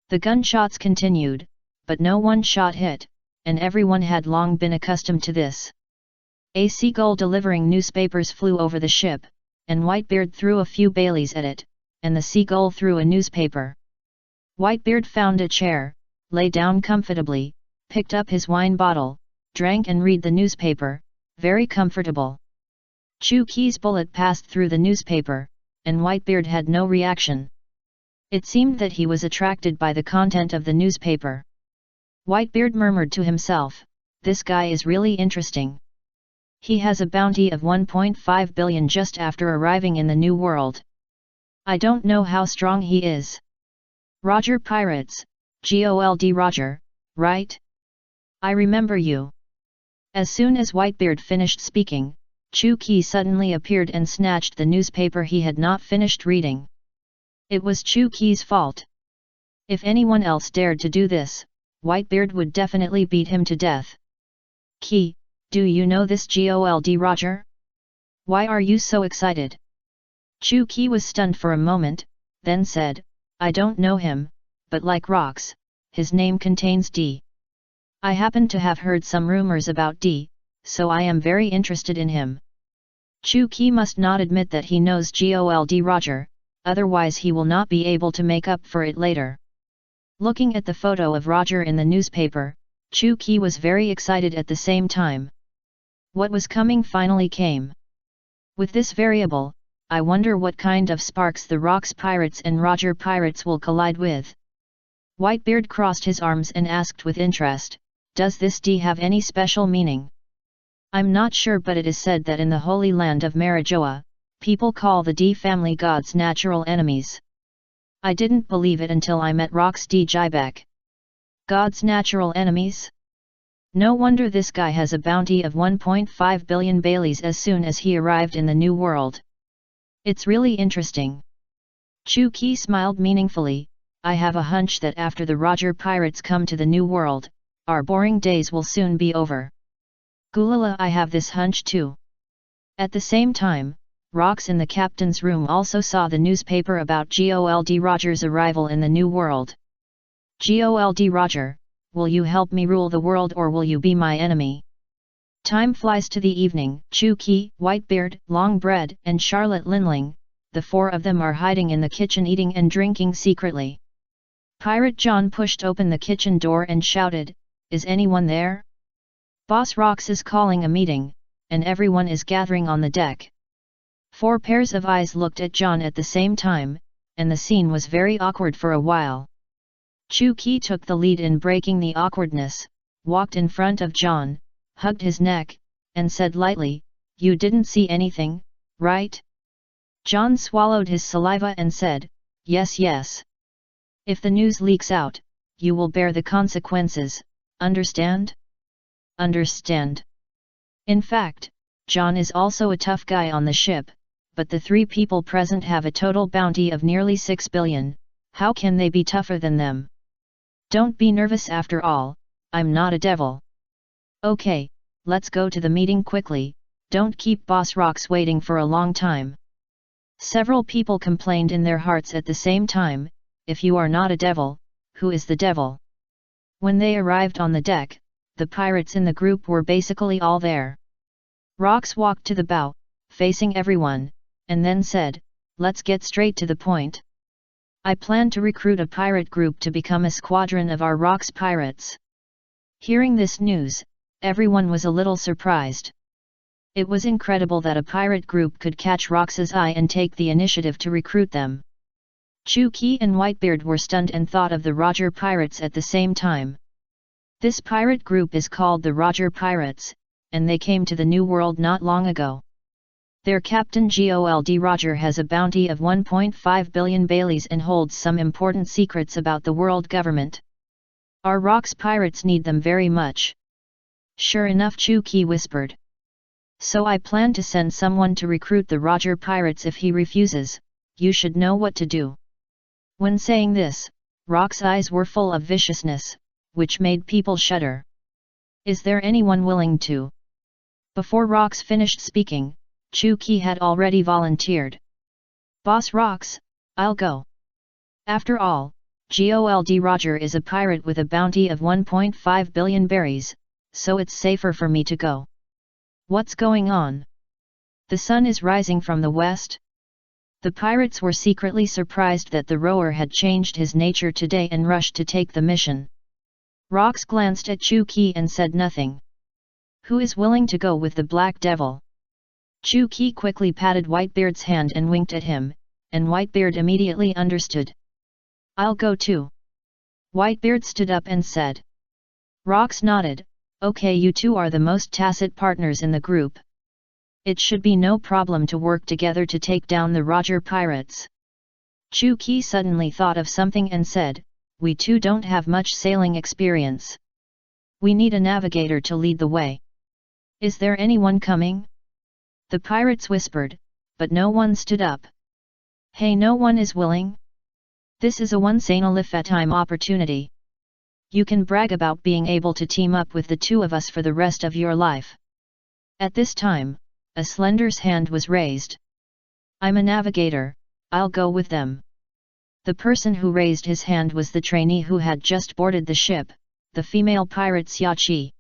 A: The gunshots continued, but no one shot hit, and everyone had long been accustomed to this. A seagull delivering newspapers flew over the ship, and Whitebeard threw a few Baileys at it, and the seagull threw a newspaper. Whitebeard found a chair, lay down comfortably, picked up his wine bottle, drank and read the newspaper, very comfortable. Chu Qi's bullet passed through the newspaper, and Whitebeard had no reaction. It seemed that he was attracted by the content of the newspaper. Whitebeard murmured to himself, "This guy is really interesting. He has a bounty of 1.5 billion just after arriving in the New World. I don't know how strong he is. Roger Pirates, Gold Roger, right? I remember you." As soon as Whitebeard finished speaking, Chu Qi suddenly appeared and snatched the newspaper he had not finished reading. It was Chu Qi's fault. If anyone else dared to do this, Whitebeard would definitely beat him to death. "Qi, do you know this Gold Roger? Why are you so excited?" Chu Qi was stunned for a moment, then said, "I don't know him, but like rocks, his name contains D. I happen to have heard some rumors about D, so I am very interested in him." Chu Qi must not admit that he knows Gold Roger, otherwise he will not be able to make up for it later. Looking at the photo of Roger in the newspaper, Chu Qi was very excited at the same time. What was coming finally came. With this variable, I wonder what kind of sparks the Rox Pirates and Roger Pirates will collide with. Whitebeard crossed his arms and asked with interest, Does this D have any special meaning? I'm not sure, but it is said that in the Holy Land of Marijoa, people call the D family gods natural enemies. I didn't believe it until I met Rox D. Jibek. God's natural enemies? No wonder this guy has a bounty of 1.5 billion Baileys as soon as he arrived in the New World. It's really interesting. Chu Ki smiled meaningfully. I have a hunch that after the Roger pirates come to the New World, our boring days will soon be over. Gulala, I have this hunch too. At the same time, Rox in the captain's room also saw the newspaper about Gold Roger's arrival in the New World. Gold Roger, will you help me rule the world or will you be my enemy? Time flies to the evening. Chu Ki, Whitebeard, Longbread, and Charlotte Linling, the four of them are hiding in the kitchen eating and drinking secretly. Pirate John pushed open the kitchen door and shouted, "Is anyone there? Boss Rox is calling a meeting, and everyone is gathering on the deck." 4 pairs of eyes looked at John at the same time, and the scene was very awkward for a while. Chu Ki took the lead in breaking the awkwardness, walked in front of John, hugged his neck, and said lightly, "You didn't see anything, right?" John swallowed his saliva and said, "Yes, yes. If the news leaks out, you will bear the consequences, understand?" "Understand." In fact, John is also a tough guy on the ship, but the 3 people present have a total bounty of nearly 6 billion, how can they be tougher than them? Don't be nervous, after all, I'm not a devil. Okay, let's go to the meeting quickly, don't keep Boss Rox waiting for a long time. Several people complained in their hearts at the same time, if you are not a devil, who is the devil? When they arrived on the deck, the pirates in the group were basically all there. Rox walked to the bow, facing everyone, and then said, "Let's get straight to the point. I plan to recruit a pirate group to become a squadron of our Rox pirates." Hearing this news, everyone was a little surprised. It was incredible that a pirate group could catch Rox's eye and take the initiative to recruit them. Chu Ki and Whitebeard were stunned and thought of the Roger pirates at the same time. This pirate group is called the Roger Pirates, and they came to the New World not long ago. Their captain Gold Roger has a bounty of 1.5 billion Baileys and holds some important secrets about the world government. Our Rox pirates need them very much. Sure enough, Chu Ki whispered. So I plan to send someone to recruit the Roger pirates. If he refuses, you should know what to do. When saying this, Rox's eyes were full of viciousness, which made people shudder. Is there anyone willing to? Before Rox finished speaking, Chu Ki had already volunteered. Boss Rox, I'll go. After all, Gold Roger is a pirate with a bounty of 1.5 billion berries, so it's safer for me to go. What's going on? The sun is rising from the west? The pirates were secretly surprised that the rower had changed his nature today and rushed to take the mission. Rox glanced at Chu Ki and said nothing. Who is willing to go with the Black Devil? Chu Ki quickly patted Whitebeard's hand and winked at him, and Whitebeard immediately understood. I'll go too. Whitebeard stood up and said. Rox nodded, okay, you two are the most tacit partners in the group. It should be no problem to work together to take down the Roger pirates. Chu Ki suddenly thought of something and said, we two don't have much sailing experience. We need a navigator to lead the way. Is there anyone coming? The pirates whispered, but no one stood up. Hey, no one is willing? This is a once-in-a-lifetime opportunity. You can brag about being able to team up with the two of us for the rest of your life. At this time, a slender's hand was raised. I'm a navigator, I'll go with them. The person who raised his hand was the trainee who had just boarded the ship, the female pirate Xiaoqi.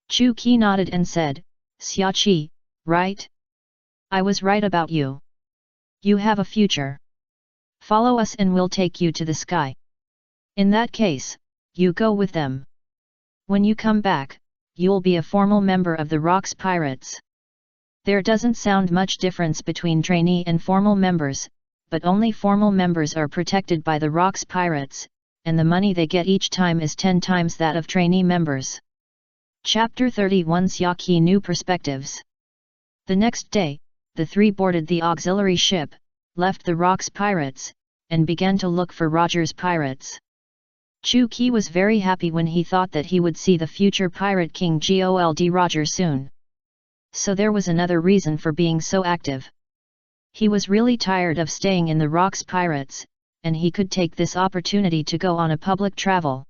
A: Chu Ki nodded and said, Xiaoqi, right? I was right about you. You have a future. Follow us and we'll take you to the sky. In that case, you go with them. When you come back, you'll be a formal member of the Rox Pirates. There doesn't sound much difference between trainee and formal members, but only formal members are protected by the Rox Pirates, and the money they get each time is 10 times that of trainee members. Chapter 31 Syaki New Perspectives. The next day, the three boarded the auxiliary ship, left the Rocks pirates, and began to look for Roger's pirates. Chu Qi was very happy when he thought that he would see the future pirate king Gold Roger soon. So there was another reason for being so active. He was really tired of staying in the Rocks pirates, and he could take this opportunity to go on a public travel.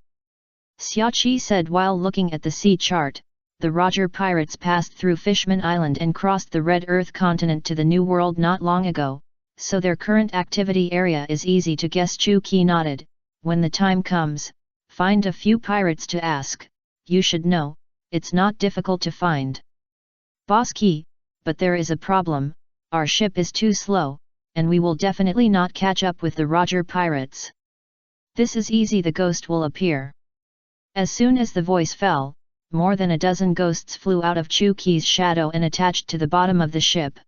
A: Xia Qi said while looking at the sea chart, the Roger pirates passed through Fishman Island and crossed the Red Earth continent to the New World not long ago, so their current activity area is easy to guess. Chu Qi nodded. When the time comes, find a few pirates to ask. You should know, it's not difficult to find. Boss Qi, but there is a problem, our ship is too slow, and we will definitely not catch up with the Roger pirates. This is easy, the ghost will appear. As soon as the voice fell, more than a dozen ghosts flew out of Chu Qi's shadow and attached to the bottom of the ship.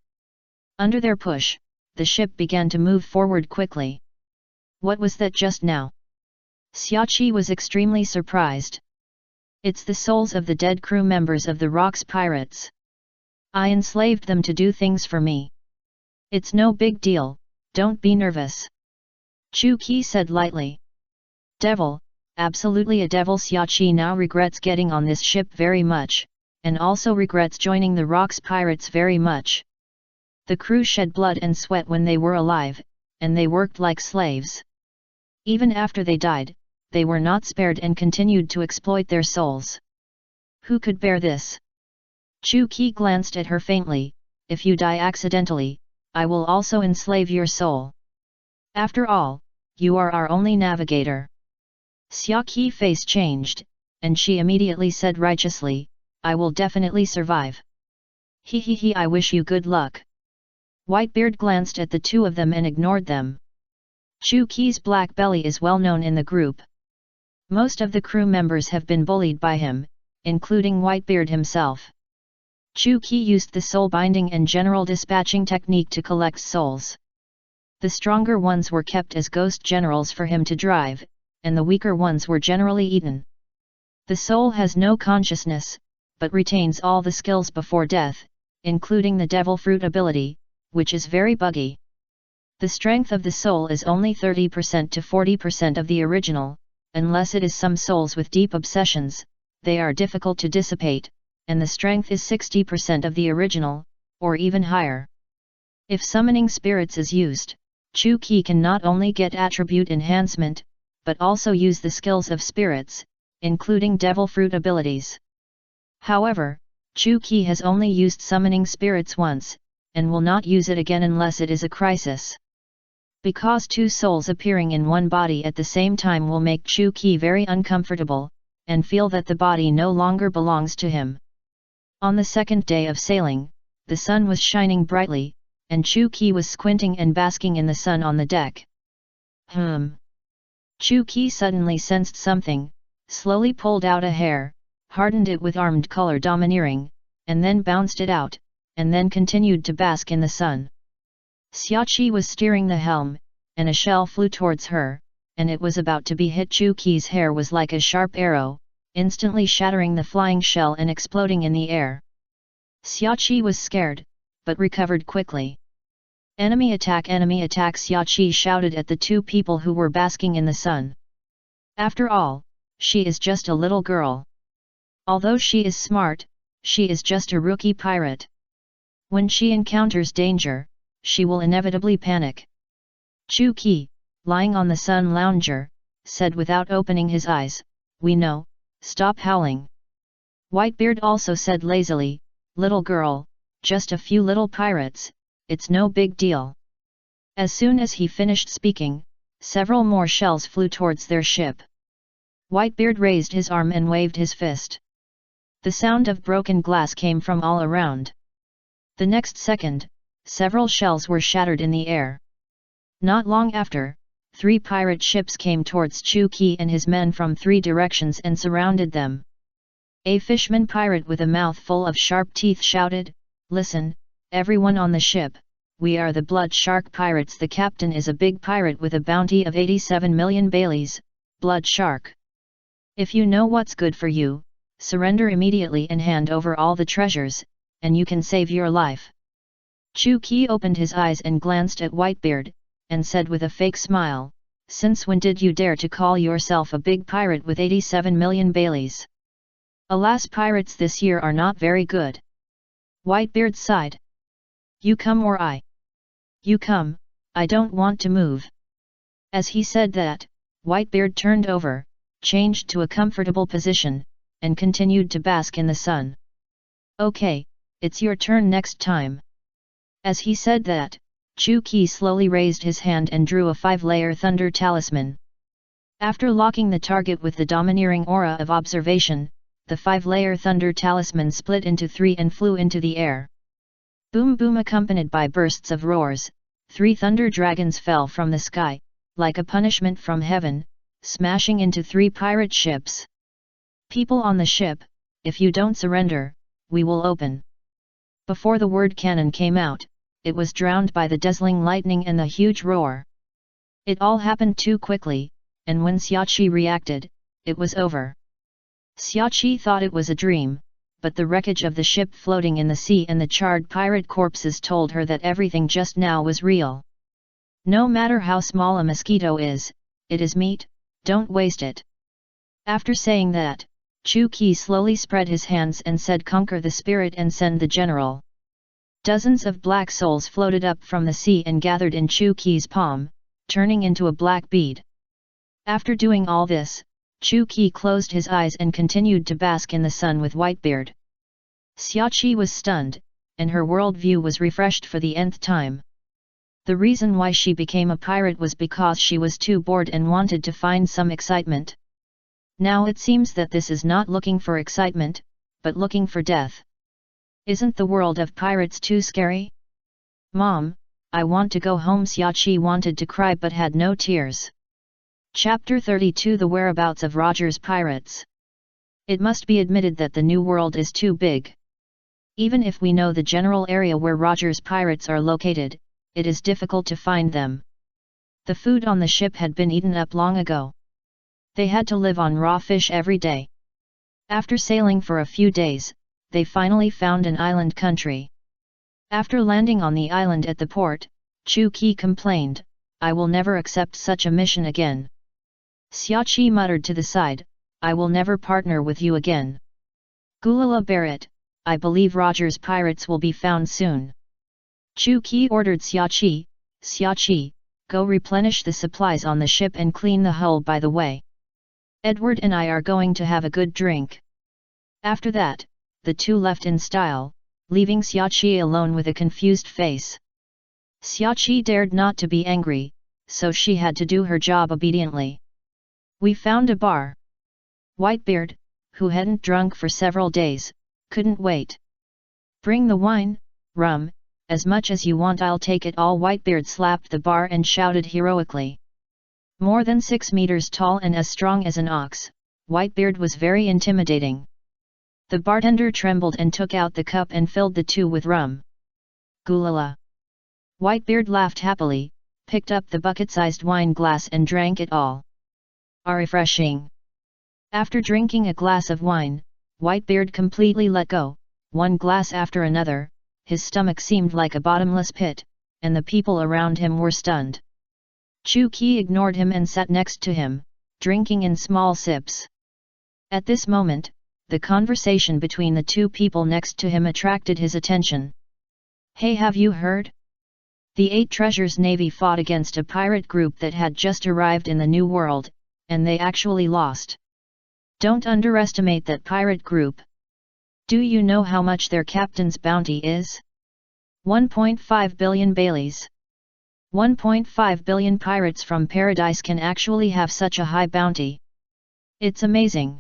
A: Under their push, the ship began to move forward quickly. What was that just now? Xia Qi was extremely surprised. It's the souls of the dead crew members of the Rocks pirates. I enslaved them to do things for me. It's no big deal, don't be nervous. Chu Qi said lightly. Devil, absolutely a devil. Xia Qi now regrets getting on this ship very much, and also regrets joining the Rocks pirates very much. The crew shed blood and sweat when they were alive, and they worked like slaves. Even after they died, they were not spared and continued to exploit their souls. Who could bear this? Chu Qi glanced at her faintly. If you die accidentally, I will also enslave your soul. After all, you are our only navigator. Xia Qi's face changed, and she immediately said righteously, I will definitely survive. He, I wish you good luck. Whitebeard glanced at the two of them and ignored them. Chu Qi's black belly is well known in the group. Most of the crew members have been bullied by him, including Whitebeard himself. Chu Qi used the soul binding and general dispatching technique to collect souls. The stronger ones were kept as ghost generals for him to drive, and the weaker ones were generally eaten. The soul has no consciousness, but retains all the skills before death, including the devil fruit ability, which is very buggy. The strength of the soul is only 30% to 40% of the original, unless it is some souls with deep obsessions, they are difficult to dissipate, and the strength is 60% of the original, or even higher. If summoning spirits is used, Chu Qi can not only get attribute enhancement, but also use the skills of spirits, including devil fruit abilities. However, Chu Qi has only used summoning spirits once, and will not use it again unless it is a crisis. Because two souls appearing in one body at the same time will make Chu Qi very uncomfortable, and feel that the body no longer belongs to him. On the second day of sailing, the sun was shining brightly, and Chu Qi was squinting and basking in the sun on the deck. Chu Qi suddenly sensed something, slowly pulled out a hair, hardened it with armed color domineering, and then bounced it out, and then continued to bask in the sun. Xia Qi was steering the helm, and a shell flew towards her, and it was about to be hit. Chu Qi's hair was like a sharp arrow, instantly shattering the flying shell and exploding in the air. Xia Qi was scared, but recovered quickly. Enemy attack, Xia Qi shouted at the two people who were basking in the sun. After all, she is just a little girl. Although she is smart, she is just a rookie pirate. When she encounters danger, she will inevitably panic. Chu Qi, lying on the sun lounger, said without opening his eyes, we know, stop howling. Whitebeard also said lazily, little girl, just a few little pirates, it's no big deal. As soon as he finished speaking, several more shells flew towards their ship. Whitebeard raised his arm and waved his fist. The sound of broken glass came from all around. The next second, several shells were shattered in the air. Not long after, 3 pirate ships came towards Chu Qi and his men from 3 directions and surrounded them. A fishman pirate with a mouth full of sharp teeth shouted, listen, everyone on the ship, we are the Blood Shark Pirates. The captain is a big pirate with a bounty of 87 million Baileys, Blood Shark. If you know what's good for you, surrender immediately and hand over all the treasures, and you can save your life." Chu Qi opened his eyes and glanced at Whitebeard, and said with a fake smile, "Since when did you dare to call yourself a big pirate with 87 million Baileys? Alas, pirates this year are not very good." Whitebeard sighed. "You come or I. You come, I don't want to move." As he said that, Whitebeard turned over, changed to a comfortable position, and continued to bask in the sun. "Okay, it's your turn next time." As he said that, Chu Qi slowly raised his hand and drew a 5-layer thunder talisman. After locking the target with the domineering aura of observation, the 5-layer thunder talisman split into 3 and flew into the air. Boom boom, accompanied by bursts of roars, 3 thunder dragons fell from the sky, like a punishment from heaven, smashing into 3 pirate ships. "People on the ship, if you don't surrender, we will open." Before the word cannon came out, it was drowned by the dazzling lightning and the huge roar. It all happened too quickly, and when Xiaoqi reacted, it was over. Xiaoqi thought it was a dream, but the wreckage of the ship floating in the sea and the charred pirate corpses told her that everything just now was real. No matter how small a mosquito is, it is meat, don't waste it. After saying that, Chu Qi slowly spread his hands and said, "Conquer the spirit and send the general." Dozens of black souls floated up from the sea and gathered in Chu Qi's palm, turning into a black bead. After doing all this, Chu Qi closed his eyes and continued to bask in the sun with Whitebeard. Xiaoqi was stunned, and her worldview was refreshed for the nth time. The reason why she became a pirate was because she was too bored and wanted to find some excitement. Now it seems that this is not looking for excitement, but looking for death. Isn't the world of pirates too scary? "Mom, I want to go home." Xiaoqi wanted to cry but had no tears. Chapter 32: The Whereabouts of Roger's Pirates. It must be admitted that the new world is too big. Even if we know the general area where Roger's pirates are located, it is difficult to find them. The food on the ship had been eaten up long ago. They had to live on raw fish every day. After sailing for a few days, they finally found an island country. After landing on the island at the port, Chu Qi complained, "I will never accept such a mission again." Xiaoqi muttered to the side, "I will never partner with you again. Gulala Barrett, I believe Roger's pirates will be found soon." Chu Qi ordered Xiaoqi, "Xiaoqi, go replenish the supplies on the ship and clean the hull by the way. Edward and I are going to have a good drink." After that, the two left in style, leaving Xiaoqi alone with a confused face. Xiaoqi dared not to be angry, so she had to do her job obediently. "We found a bar." Whitebeard, who hadn't drunk for several days, couldn't wait. "Bring the wine, rum, as much as you want, I'll take it all." Whitebeard slapped the bar and shouted heroically. More than 6 meters tall and as strong as an ox, Whitebeard was very intimidating. The bartender trembled and took out the cup and filled the two with rum. "Gulala." Whitebeard laughed happily, picked up the bucket-sized wine glass and drank it all. Refreshing. After drinking a glass of wine, Whitebeard completely let go, one glass after another. His stomach seemed like a bottomless pit, and the people around him were stunned. Chu Qi ignored him and sat next to him, drinking in small sips. At this moment, the conversation between the two people next to him attracted his attention. "Hey, have you heard? The 8 Treasures Navy fought against a pirate group that had just arrived in the New World, and they actually lost. Don't underestimate that pirate group. Do you know how much their captain's bounty is? 1.5 billion Baileys. 1.5 billion pirates from Paradise can actually have such a high bounty. It's amazing."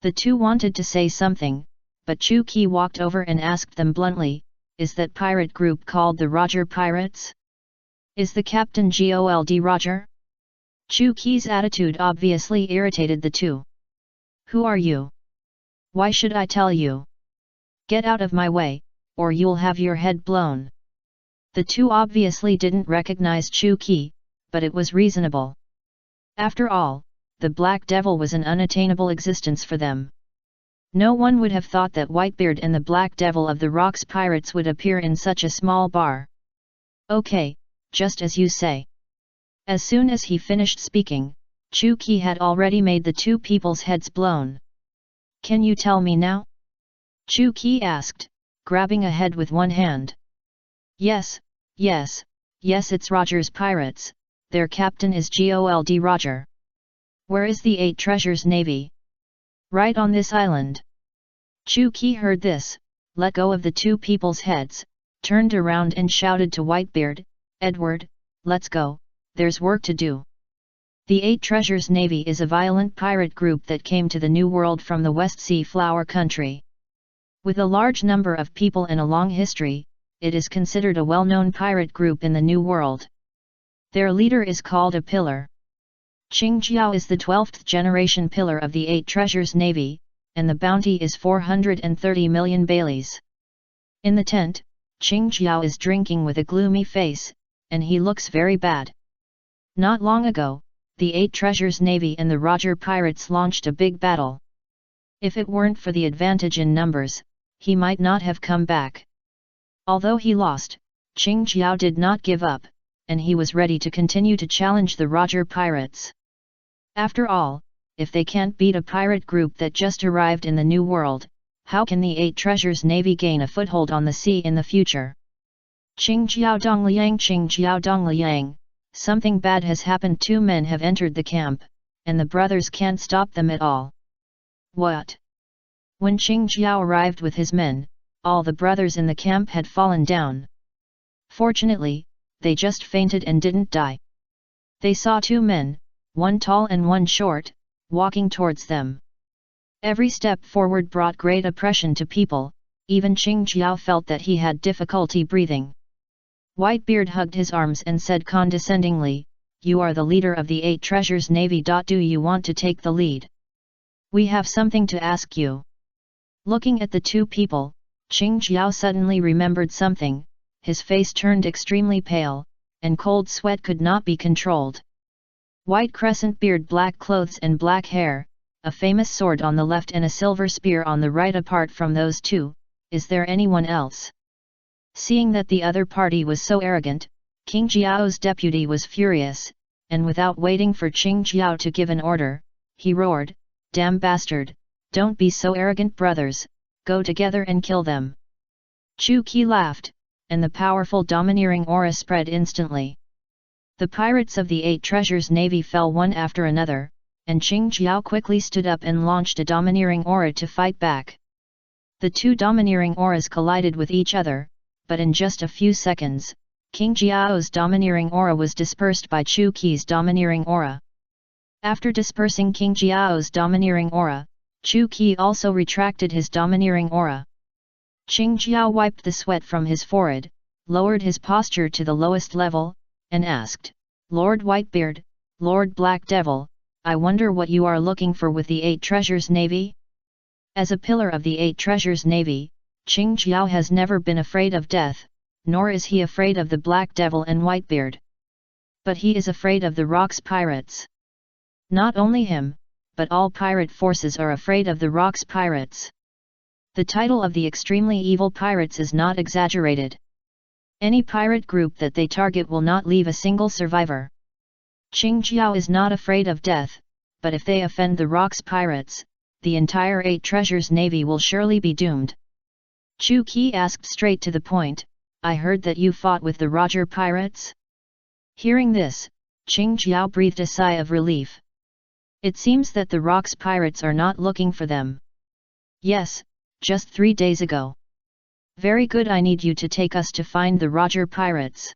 A: The two wanted to say something, but Chu Qi walked over and asked them bluntly, "Is that pirate group called the Roger Pirates? Is the captain Gold Roger?" Chu Qi's attitude obviously irritated the two. "Who are you? Why should I tell you? Get out of my way, or you'll have your head blown." The two obviously didn't recognize Chu Qi, but it was reasonable. After all, the Black Devil was an unattainable existence for them. No one would have thought that Whitebeard and the Black Devil of the Rocks pirates would appear in such a small bar. Okay, just as you say. As soon as he finished speaking, Chu Qi had already made the two people's heads blown. Can you tell me now? Chu Qi asked, grabbing a head with one hand. Yes, it's Roger's pirates, their captain is Gold Roger. Where is the 8 Treasures Navy? Right on this island. Chu Qi heard this, let go of the two people's heads, turned around and shouted to Whitebeard, Edward, let's go, there's work to do. The 8 Treasures Navy is a violent pirate group that came to the New World from the West Sea Flower Country. With a large number of people and a long history, it is considered a well-known pirate group in the New World. Their leader is called a pillar. Qing Jiao is the 12th generation pillar of the 8 Treasures Navy, and the bounty is 430 million baileys. In the tent, Qing Jiao is drinking with a gloomy face, and he looks very bad. Not long ago, the 8 Treasures Navy and the Roger pirates launched a big battle. If it weren't for the advantage in numbers, he might not have come back. Although he lost, Qing Jiao did not give up, and he was ready to continue to challenge the Roger pirates. After all, if they can't beat a pirate group that just arrived in the New World, how can the 8 Treasures Navy gain a foothold on the sea in the future? Qing Jiao Dongliang, something bad has happened. 2 men have entered the camp, and the brothers can't stop them at all. What? When Qing Jiao arrived with his men, all the brothers in the camp had fallen down. Fortunately, they just fainted and didn't die. They saw 2 men, one tall and one short, walking towards them. Every step forward brought great oppression to people, even Qing Jiao felt that he had difficulty breathing. Whitebeard hugged his arms and said condescendingly, You are the leader of the 8 Treasures Navy. Do you want to take the lead? We have something to ask you. Looking at the 2 people, Qing Jiao suddenly remembered something, his face turned extremely pale, and cold sweat could not be controlled. White crescent beard, black clothes and black hair, a famous sword on the left and a silver spear on the right. Apart from those 2, is there anyone else? Seeing that the other party was so arrogant, Qing Jiao's deputy was furious, and without waiting for Qing Jiao to give an order, he roared, Damn bastard, don't be so arrogant, brothers, go together and kill them. Chu Qi laughed, and the powerful domineering aura spread instantly. The pirates of the 8 Treasures Navy fell one after another, and Qing Jiao quickly stood up and launched a domineering aura to fight back. The 2 domineering auras collided with each other, but in just a few seconds, Qing Jiao's domineering aura was dispersed by Chu Qi's domineering aura. After dispersing Qing Jiao's domineering aura, Chu Qi also retracted his domineering aura. Qing Jiao wiped the sweat from his forehead, lowered his posture to the lowest level, and asked, Lord Whitebeard, Lord Black Devil, I wonder what you are looking for with the 8 Treasures Navy? As a pillar of the 8 Treasures Navy, Qing Jiao has never been afraid of death, nor is he afraid of the Black Devil and Whitebeard. But he is afraid of the Rocks pirates. Not only him, but all pirate forces are afraid of the Rocks pirates. The title of the extremely evil pirates is not exaggerated. Any pirate group that they target will not leave a single survivor. Qing Jiao is not afraid of death, but if they offend the Rocks pirates, the entire 8 Treasures Navy will surely be doomed. Chu Qi asked straight to the point, I heard that you fought with the Roger pirates? Hearing this, Qing Jiao breathed a sigh of relief. It seems that the Rocks pirates are not looking for them. Yes, just 3 days ago. Very good, I need you to take us to find the Roger pirates.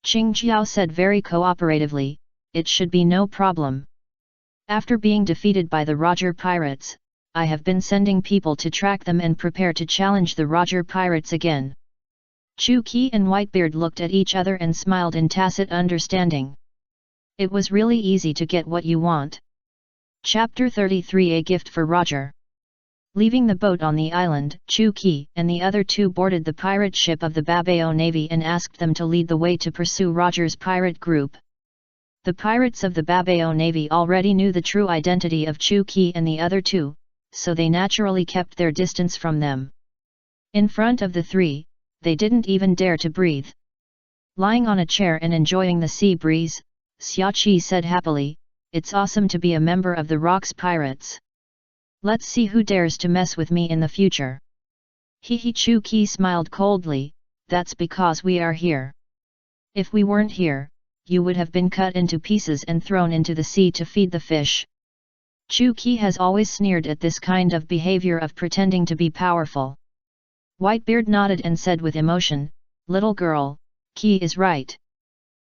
A: Qing Jiao said very cooperatively, it should be no problem. After being defeated by the Roger pirates, I have been sending people to track them and prepare to challenge the Roger pirates again. Chu Qi and Whitebeard looked at each other and smiled in tacit understanding. It was really easy to get what you want. Chapter 33: A Gift for Roger. Leaving the boat on the island, Chu Qi and the other 2 boarded the pirate ship of the Babao Navy and asked them to lead the way to pursue Roger's pirate group. The pirates of the Babao Navy already knew the true identity of Chu Qi and the other 2, so they naturally kept their distance from them. In front of the three, they didn't even dare to breathe. Lying on a chair and enjoying the sea breeze, Xiaoqi said happily, "It's awesome to be a member of the Rocks Pirates. Let's see who dares to mess with me in the future." He Chu Qi smiled coldly, "That's because we are here. If we weren't here, you would have been cut into pieces and thrown into the sea to feed the fish." Chu Qi has always sneered at this kind of behavior of pretending to be powerful. Whitebeard nodded and said with emotion, "Little girl, Qi is right.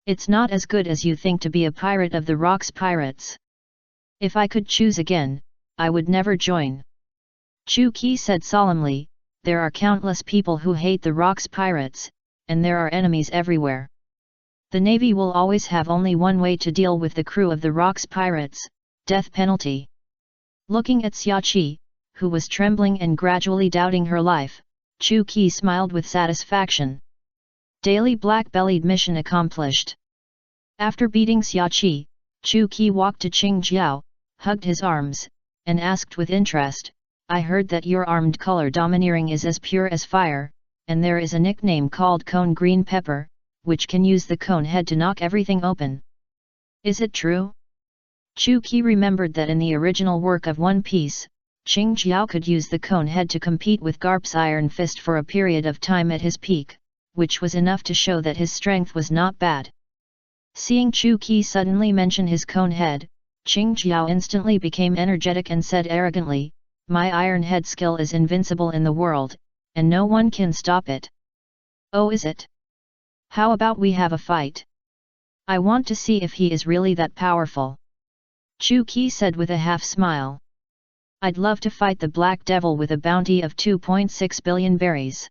A: It's not as good as you think to be a pirate of the Rocks Pirates. If I could choose again, I would never join." Chu Qi said solemnly, "There are countless people who hate the Rocks Pirates, and there are enemies everywhere. The Navy will always have only one way to deal with the crew of the Rocks Pirates: death penalty." Looking at Xiaoqi, who was trembling and gradually doubting her life, Chu Qi smiled with satisfaction. Daily black-bellied mission accomplished. After beating Xiaoqi, Chu Qi walked to Qingjiao, hugged his arms, and asked with interest, "I heard that your armed color domineering is as pure as fire, and there is a nickname called Cone Green Pepper, which can use the cone head to knock everything open. Is it true?" Chu Qi remembered that in the original work of One Piece, Qingjiao could use the cone head to compete with Garp's Iron Fist for a period of time at his peak, which was enough to show that his strength was not bad. Seeing Chu Qi suddenly mention his cone head, Qingjiao instantly became energetic and said arrogantly, "My iron head skill is invincible in the world, and no one can stop it." "Oh, is it? How about we have a fight? I want to see if he is really that powerful." Chu Qi said with a half-smile. "I'd love to fight the Black Devil with a bounty of 2.6 billion berries."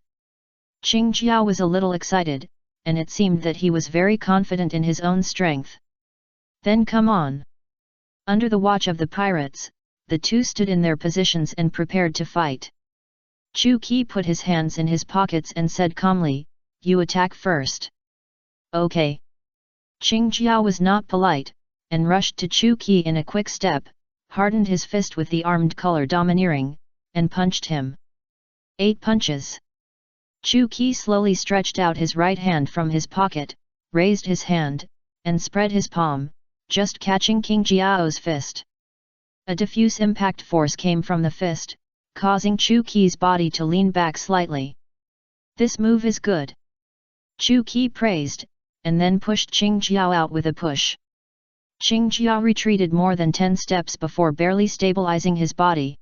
A: Qingjiao was a little excited, and it seemed that he was very confident in his own strength. "Then come on." Under the watch of the pirates, the two stood in their positions and prepared to fight. Chu Qi put his hands in his pockets and said calmly, "You attack first." "Okay." Qingjiao was not polite, and rushed to Chu Qi in a quick step, hardened his fist with the armed color domineering, and punched him. 8 punches. Chu Qi slowly stretched out his right hand from his pocket, raised his hand, and spread his palm, just catching Qingjiao's fist. A diffuse impact force came from the fist, causing Chu Qi's body to lean back slightly. "This move is good," Chu Qi praised, and then pushed Qingjiao out with a push. Qingjiao retreated more than 10 steps before barely stabilizing his body.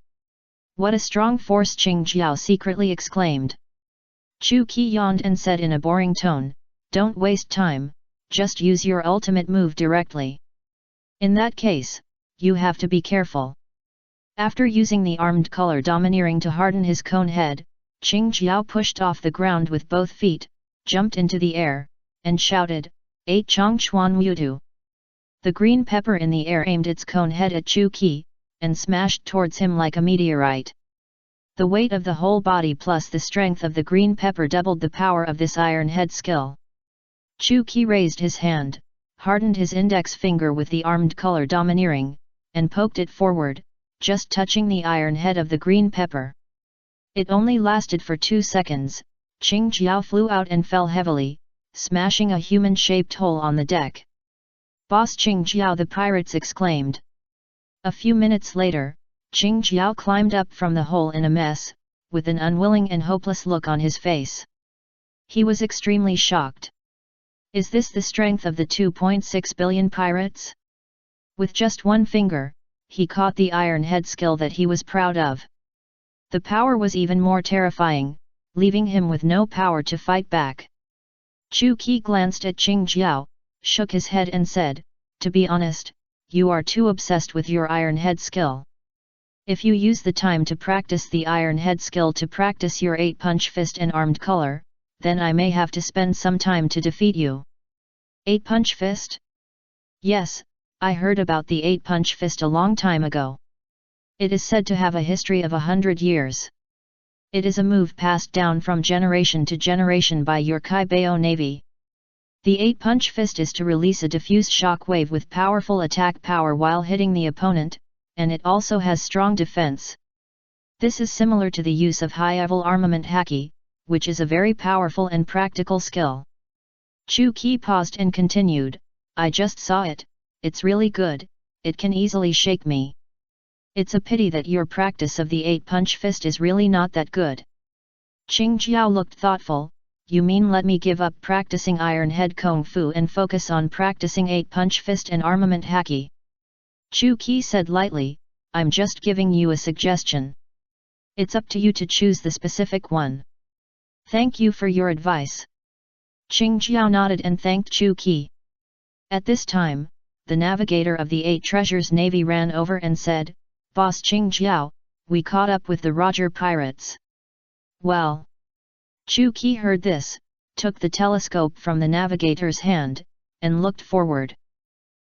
A: "What a strong force!" Qingjiao secretly exclaimed. Chu Qi yawned and said in a boring tone, "Don't waste time, just use your ultimate move directly. In that case, you have to be careful." After using the armed color domineering to harden his cone head, Qingjiao pushed off the ground with both feet, jumped into the air, and shouted, "8 Chongchuan Wudu." The green pepper in the air aimed its cone head at Chu Qi, and smashed towards him like a meteorite. The weight of the whole body plus the strength of the green pepper doubled the power of this iron head skill. Chu Qi raised his hand, hardened his index finger with the armed color domineering, and poked it forward, just touching the iron head of the green pepper. It only lasted for 2 seconds, Qingjiao flew out and fell heavily, smashing a human-shaped hole on the deck. "Boss Qingjiao!" the pirates exclaimed. A few minutes later, Qingjiao climbed up from the hole in a mess, with an unwilling and hopeless look on his face. He was extremely shocked. Is this the strength of the 2.6 billion pirates? With just one finger, he caught the iron head skill that he was proud of. The power was even more terrifying, leaving him with no power to fight back. Chu Qi glanced at Qingjiao, shook his head and said, "To be honest, you are too obsessed with your iron head skill. If you use the time to practice the iron head skill to practice your 8-punch fist and armed color, then I may have to spend some time to defeat you." 8-punch fist? Yes, I heard about the 8-punch fist a long time ago. It is said to have a history of 100 years. It is a move passed down from generation to generation by your Kaibao Navy. The 8-punch fist is to release a diffuse shock wave with powerful attack power while hitting the opponent, and it also has strong defense. This is similar to the use of high-level armament haki, which is a very powerful and practical skill. Chu Qi paused and continued, I just saw it, it's really good, it can easily shake me. It's a pity that your practice of the 8-punch fist is really not that good. Qing Jiao looked thoughtful, you mean let me give up practicing Iron Head Kung Fu and focus on practicing 8-punch fist and armament haki? Chu Qi said lightly, I'm just giving you a suggestion. It's up to you to choose the specific one. Thank you for your advice. Qing Jiao nodded and thanked Chu Qi. At this time, the navigator of the 8 Treasures Navy ran over and said, Boss Qing Jiao, we caught up with the Roger pirates. Well. Chu Qi heard this, took the telescope from the navigator's hand, and looked forward.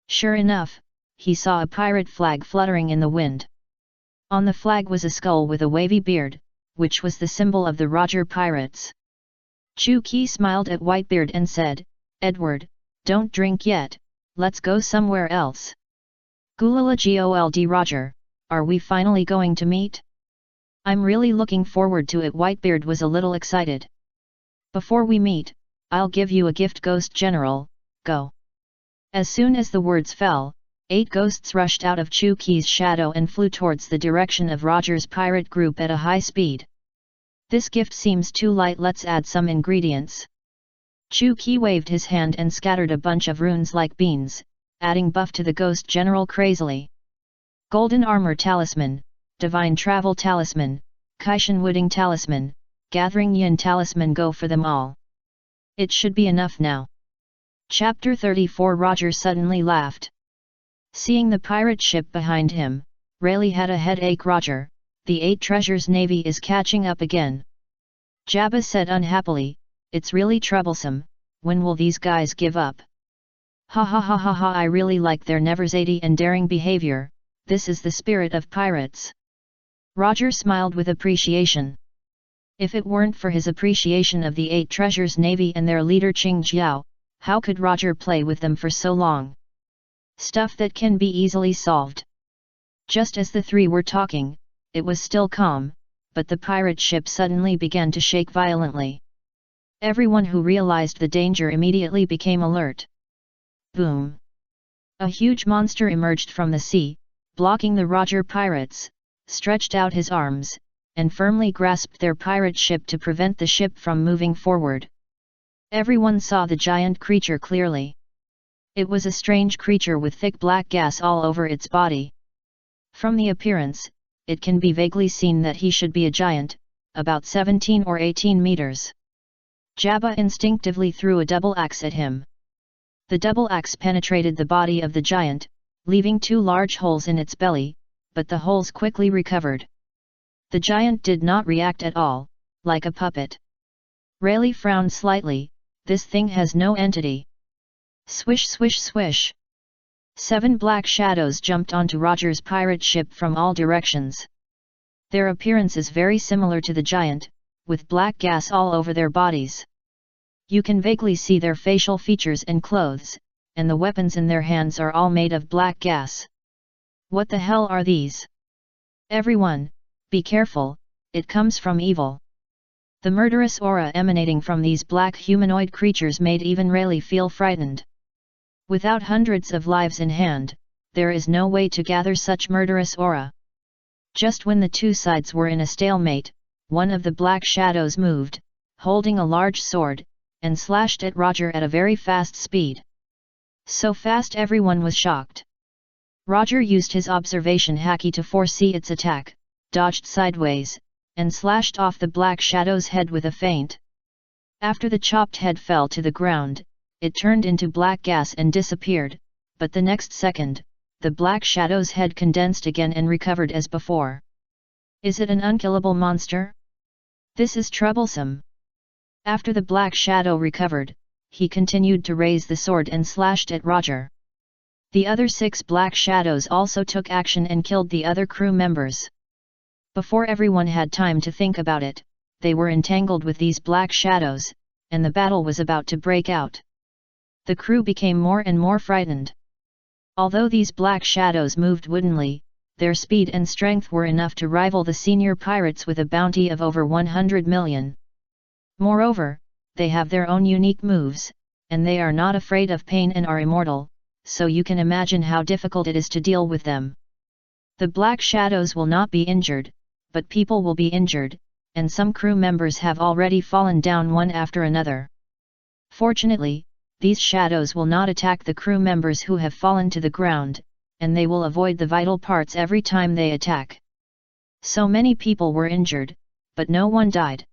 A: Sure enough, he saw a pirate flag fluttering in the wind. On the flag was a skull with a wavy beard, which was the symbol of the Roger pirates. Chu Qi smiled at Whitebeard and said, Edward, don't drink yet, let's go somewhere else. Gulala Gold Roger, are we finally going to meet? I'm really looking forward to it. Whitebeard was a little excited. Before we meet, I'll give you a gift, Ghost General, go. As soon as the words fell, 8 ghosts rushed out of Chu Qi's shadow and flew towards the direction of Roger's pirate group at a high speed. This gift seems too light, let's add some ingredients. Chu Qi waved his hand and scattered a bunch of runes like beans, adding buff to the Ghost General crazily. Golden Armor Talisman, Divine Travel Talisman, Kaishan Wooding Talisman, Gathering Yin Talisman, go for them all. It should be enough now. Chapter 34. Roger suddenly laughed. Seeing the pirate ship behind him, Rayleigh had a headache. Roger, the 8 Treasures Navy is catching up again. Jabba said unhappily, it's really troublesome, when will these guys give up? Ha ha ha ha ha, I really like their never-zadie and daring behavior, this is the spirit of pirates. Roger smiled with appreciation. If it weren't for his appreciation of the 8 Treasures Navy and their leader Qing Jiao, how could Roger play with them for so long? Stuff that can be easily solved. Just as the three were talking, it was still calm, but the pirate ship suddenly began to shake violently. Everyone who realized the danger immediately became alert. Boom! A huge monster emerged from the sea, blocking the Roger pirates, stretched out his arms, and firmly grasped their pirate ship to prevent the ship from moving forward. Everyone saw the giant creature clearly. It was a strange creature with thick black gas all over its body. From the appearance, it can be vaguely seen that he should be a giant, about 17 or 18 meters. Jabba instinctively threw a double axe at him. The double axe penetrated the body of the giant, leaving 2 large holes in its belly, but the holes quickly recovered. The giant did not react at all, like a puppet. Rayleigh frowned slightly, this thing has no entity. Swish swish swish. 7 black shadows jumped onto Roger's pirate ship from all directions. Their appearance is very similar to the giant, with black gas all over their bodies. You can vaguely see their facial features and clothes, and the weapons in their hands are all made of black gas. What the hell are these? Everyone, be careful, it comes from evil. The murderous aura emanating from these black humanoid creatures made even Rayleigh feel frightened. Without hundreds of lives in hand, there is no way to gather such murderous aura. Just when the 2 sides were in a stalemate, one of the black shadows moved, holding a large sword, and slashed at Roger at a very fast speed. So fast everyone was shocked. Roger used his observation haki to foresee its attack, dodged sideways, and slashed off the black shadow's head with a feint. After the chopped head fell to the ground, it turned into black gas and disappeared, but the next second, the black shadow's head condensed again and recovered as before. Is it an unkillable monster? This is troublesome. After the black shadow recovered, he continued to raise the sword and slashed at Roger. The other 6 black shadows also took action and killed the other crew members. Before everyone had time to think about it, they were entangled with these black shadows, and the battle was about to break out. The crew became more and more frightened. Although these black shadows moved woodenly, their speed and strength were enough to rival the senior pirates with a bounty of over 100 million. Moreover, they have their own unique moves, and they are not afraid of pain and are immortal, so you can imagine how difficult it is to deal with them. The Black Shadows will not be injured, but people will be injured, and some crew members have already fallen down one after another. Fortunately, these shadows will not attack the crew members who have fallen to the ground, and they will avoid the vital parts every time they attack. So many people were injured, but no one died.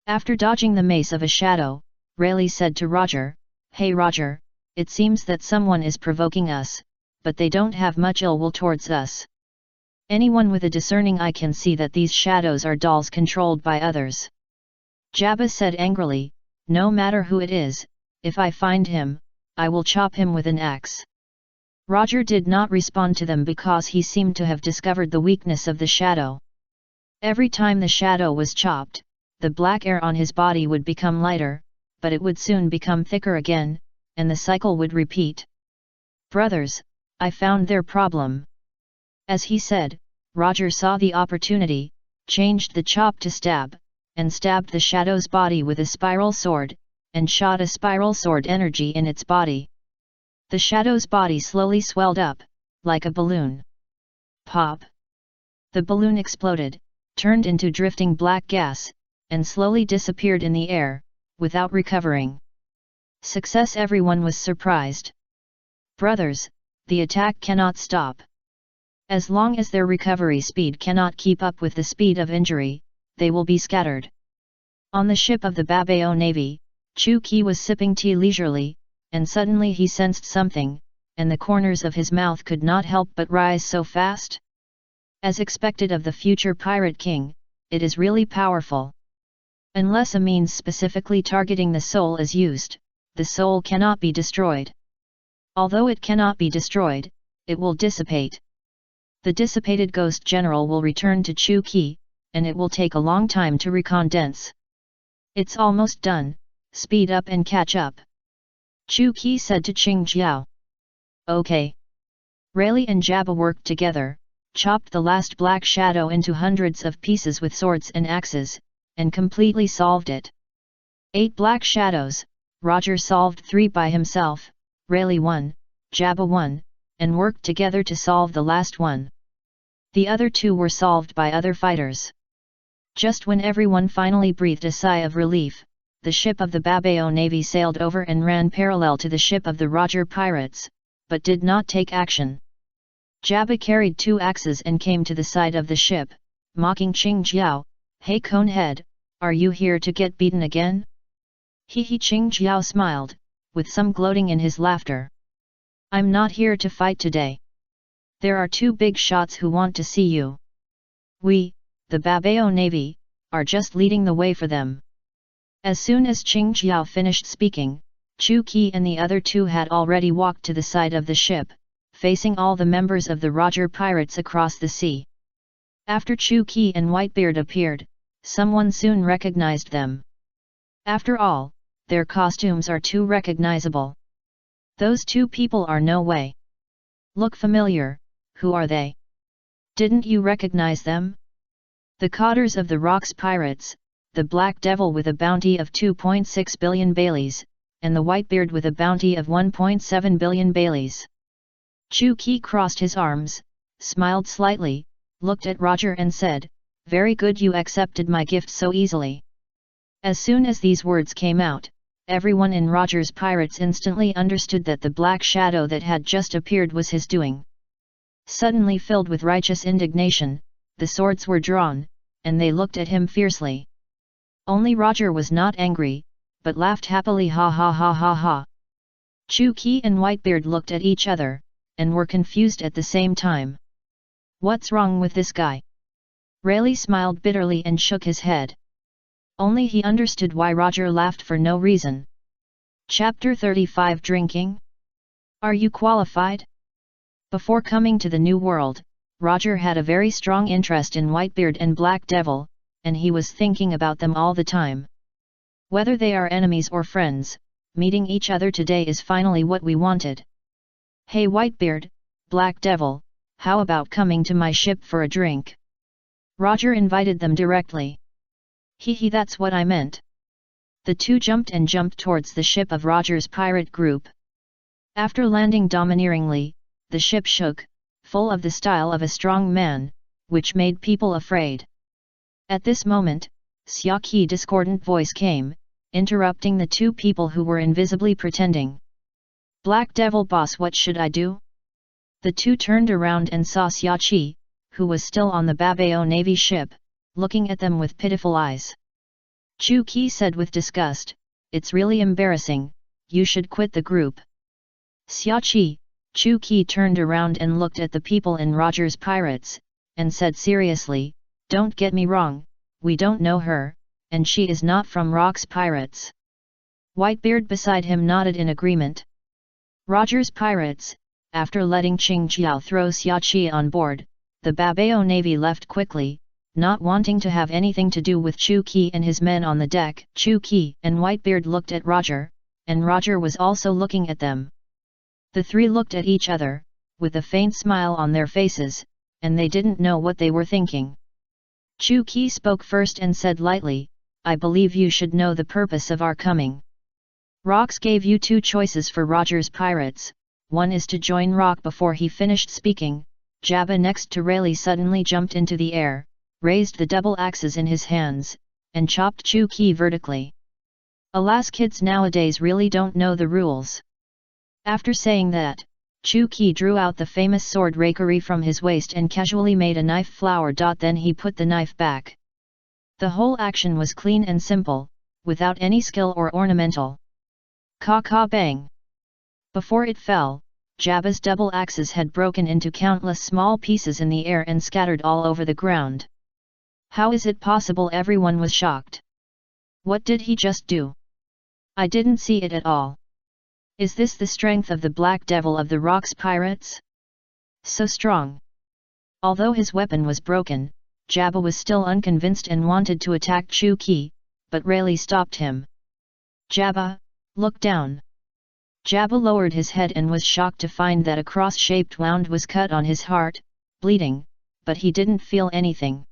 A: After dodging the mace of a shadow, Rayleigh said to Roger, "Hey Roger, it seems that someone is provoking us, but they don't have much ill will towards us. Anyone with a discerning eye can see that these shadows are dolls controlled by others." Jabba said angrily, "No matter who it is, if I find him, I will chop him with an axe." Roger did not respond to them because he seemed to have discovered the weakness of the shadow. Every time the shadow was chopped, the black air on his body would become lighter, but it would soon become thicker again, and the cycle would repeat. "Brothers, I found their problem." As he said, Roger saw the opportunity, changed the chop to stab, and stabbed the shadow's body with a spiral sword, and shot a spiral sword energy in its body. The shadow's body slowly swelled up, like a balloon. Pop! The balloon exploded, turned into drifting black gas, and slowly disappeared in the air, without recovering. Success! Everyone was surprised. "Brothers, the attack cannot stop. As long as their recovery speed cannot keep up with the speed of injury, they will be scattered." On the ship of the Babao Navy, Chu Qi was sipping tea leisurely, and suddenly he sensed something, and the corners of his mouth could not help but rise so fast. As expected of the future Pirate King, it is really powerful. Unless a means specifically targeting the soul is used, the soul cannot be destroyed. Although it cannot be destroyed, it will dissipate. The dissipated ghost general will return to Chu Qi, and it will take a long time to recondense. "It's almost done, speed up and catch up," Chu Qi said to Qing Jiao. "Okay." Rayleigh and Jabba worked together, chopped the last black shadow into hundreds of pieces with swords and axes, and completely solved it. 8 black shadows, Roger solved 3 by himself, Rayleigh 1, Jabba 1, and worked together to solve the last one. The other 2 were solved by other fighters. Just when everyone finally breathed a sigh of relief, the ship of the Babao Navy sailed over and ran parallel to the ship of the Roger pirates, but did not take action. Jabba carried 2 axes and came to the side of the ship, mocking Qing Jiao, "Hey Conehead, are you here to get beaten again?" He Qing Jiao smiled, with some gloating in his laughter. "I'm not here to fight today. There are 2 big shots who want to see you. We, the Babao Navy, are just leading the way for them." As soon as Qing Jiao finished speaking, Chu Qi and the other 2 had already walked to the side of the ship, facing all the members of the Roger pirates across the sea. After Chu Qi and Whitebeard appeared, someone soon recognized them. After all, their costumes are too recognizable. Those 2 people are no way. Look familiar, who are they? Didn't you recognize them? The Cotters of the Rocks Pirates, the Black Devil with a bounty of 2.6 billion Baileys, and the Whitebeard with a bounty of 1.7 billion Baileys. Chu Qi crossed his arms, smiled slightly, looked at Roger and said, "Very good, you accepted my gift so easily." As soon as these words came out, everyone in Roger's pirates instantly understood that the black shadow that had just appeared was his doing. Suddenly filled with righteous indignation, the swords were drawn, and they looked at him fiercely. Only Roger was not angry, but laughed happily, ha ha ha ha ha. Chu Qi and Whitebeard looked at each other, and were confused at the same time. "What's wrong with this guy?" Rayleigh smiled bitterly and shook his head. Only he understood why Roger laughed for no reason. Chapter 35 Drinking? Are you qualified? Before coming to the New World, Roger had a very strong interest in Whitebeard and Black Devil, and he was thinking about them all the time. Whether they are enemies or friends, meeting each other today is finally what we wanted. "Hey Whitebeard, Black Devil, how about coming to my ship for a drink? Roger invited them directly. Hee, that's what I meant. The two jumped towards the ship of Roger's pirate group. After landing domineeringly, the ship shook, full of the style of a strong man, which made people afraid. At this moment, Xiaqi's discordant voice came, interrupting the two people who were invisibly pretending. Black Devil boss, what should I do? The two turned around and saw Xiaqi, who was still on the Babao Navy ship, looking at them with pitiful eyes. Chu Qi said with disgust, "It's really embarrassing, you should quit the group." Xiaqi, Chu Qi turned around and looked at the people in Roger's Pirates, and said seriously, "Don't get me wrong, we don't know her, and she is not from Rock's Pirates." Whitebeard beside him nodded in agreement. Roger's Pirates, after letting Qing Jiao throw Xiaqi on board, the Babao Navy left quickly, not wanting to have anything to do with Chu Qi and his men on the deck. Chu Qi and Whitebeard looked at Roger, and Roger was also looking at them. The three looked at each other, with a faint smile on their faces, and they didn't know what they were thinking. Chu Qi spoke first and said lightly, "I believe you should know the purpose of our coming. Rox gave you two choices for Roger's Pirates, one is to join Rock." Before he finished speaking, Jabba next to Rayleigh suddenly jumped into the air, raised the double axes in his hands, and chopped Chu Qi vertically. Alas, kids nowadays really don't know the rules. After saying that, Chu Qi drew out the famous sword rakery from his waist and casually made a knife flower. Then he put the knife back. The whole action was clean and simple, without any skill or ornamental. Ka bang! Before it fell, Jabba's double axes had broken into countless small pieces in the air and scattered all over the ground. How is it possible? Everyone was shocked. What did he just do? I didn't see it at all. Is this the strength of the Black Devil of the Rock's Pirates? So strong. Although his weapon was broken, Jabba was still unconvinced and wanted to attack Chu Qi, but Rayleigh stopped him. Jabba, look down. Jabba lowered his head and was shocked to find that a cross-shaped wound was cut on his heart, bleeding, but he didn't feel anything.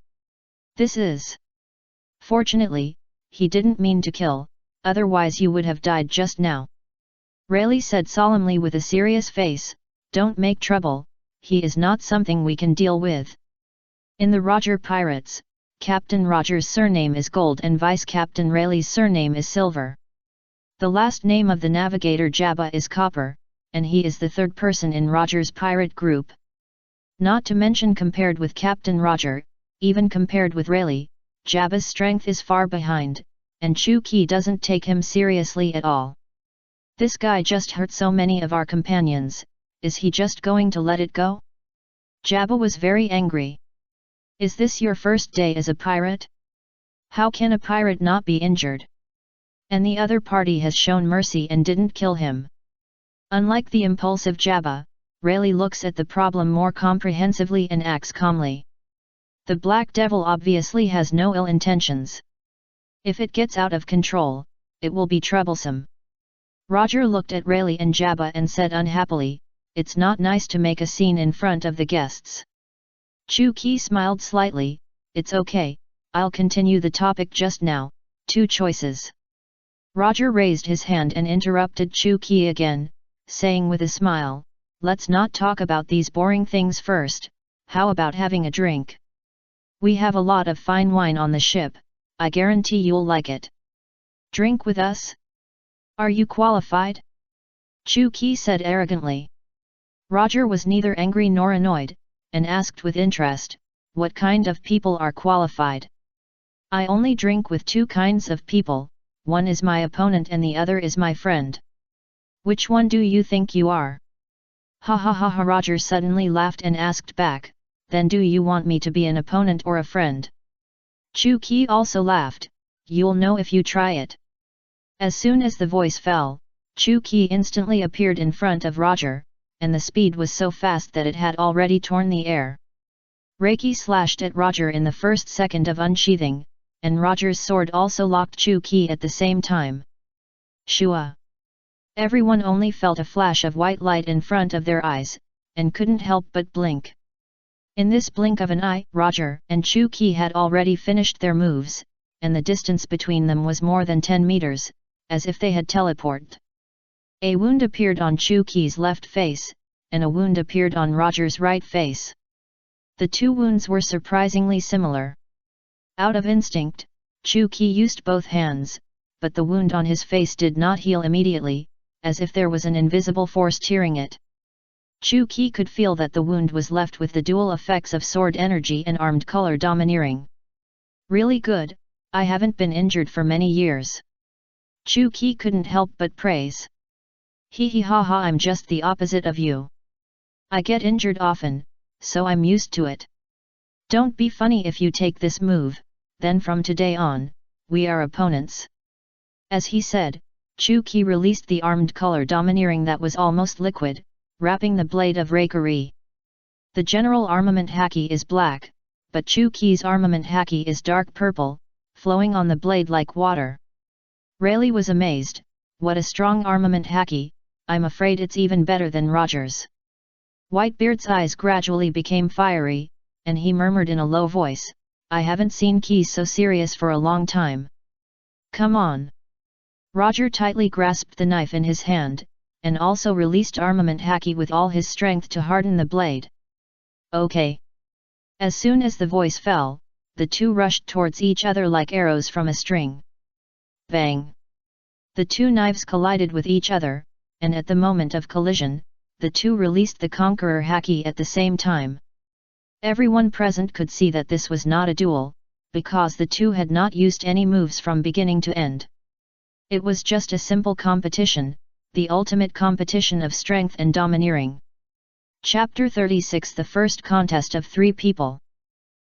A: This is... Fortunately, he didn't mean to kill, otherwise you would have died just now. Rayleigh said solemnly with a serious face, "Don't make trouble, he is not something we can deal with." In the Roger Pirates, Captain Roger's surname is Gold and Vice Captain Rayleigh's surname is Silver. The last name of the navigator Jabba is Copper, and he is the third person in Roger's pirate group. Not to mention, compared with Captain Roger, even compared with Rayleigh, Jabba's strength is far behind, and Chu Qi doesn't take him seriously at all. This guy just hurt so many of our companions, is he just going to let it go? Jabba was very angry. Is this your first day as a pirate? How can a pirate not be injured? And the other party has shown mercy and didn't kill him. Unlike the impulsive Jabba, Rayleigh looks at the problem more comprehensively and acts calmly. The Black Devil obviously has no ill intentions. If it gets out of control, it will be troublesome. Roger looked at Rayleigh and Jabba and said unhappily, "It's not nice to make a scene in front of the guests." Chu Qi smiled slightly, "It's okay, I'll continue the topic just now, 2 choices. Roger raised his hand and interrupted Chu Qi again, saying with a smile, "Let's not talk about these boring things first, how about having a drink? We have a lot of fine wine on the ship, I guarantee you'll like it. Drink with us? Are you qualified?" Chu Qi said arrogantly. Roger was neither angry nor annoyed, and asked with interest, "What kind of people are qualified?" "I only drink with 2 kinds of people, one is my opponent and the other is my friend. Which one do you think you are?" "Ha ha ha ha!" Roger suddenly laughed and asked back, "Then do you want me to be an opponent or a friend?" Chu Qi also laughed, "You'll know if you try it." As soon as the voice fell, Chu Qi instantly appeared in front of Roger, and the speed was so fast that it had already torn the air. Reiki slashed at Roger in the first second of unsheathing, and Roger's sword also locked Chu Qi at the same time. Shua! Everyone only felt a flash of white light in front of their eyes, and couldn't help but blink. In this blink of an eye, Roger and Chu Qi had already finished their moves, and the distance between them was more than 10 meters, as if they had teleported. A wound appeared on Chu Qi's left face, and a wound appeared on Roger's right face. The two wounds were surprisingly similar. Out of instinct, Chu Qi used both hands, but the wound on his face did not heal immediately, as if there was an invisible force tearing it. Chu Qi could feel that the wound was left with the dual effects of sword energy and armed color domineering. Really good, I haven't been injured for many years. Chu Qi couldn't help but praise. Hee hee ha ha, I'm just the opposite of you. I get injured often, so I'm used to it. Don't be funny if you take this move, then from today on, we are opponents. As he said, Chu Qi released the armed color domineering that was almost liquid, wrapping the blade of Reikari. The general armament haki is black, but Chu Qi's armament haki is dark purple, flowing on the blade like water. Rayleigh was amazed. What a strong armament haki, I'm afraid it's even better than Roger's. Whitebeard's eyes gradually became fiery, and he murmured in a low voice, I haven't seen Qi so serious for a long time. Come on. Roger tightly grasped the knife in his hand, and also released armament haki with all his strength to harden the blade. Okay. As soon as the voice fell, the two rushed towards each other like arrows from a string. Bang! The two knives collided with each other, and at the moment of collision, the two released the Conqueror haki at the same time. Everyone present could see that this was not a duel, because the two had not used any moves from beginning to end. It was just a simple competition, the ultimate competition of strength and domineering. Chapter 36, The First Contest of Three People.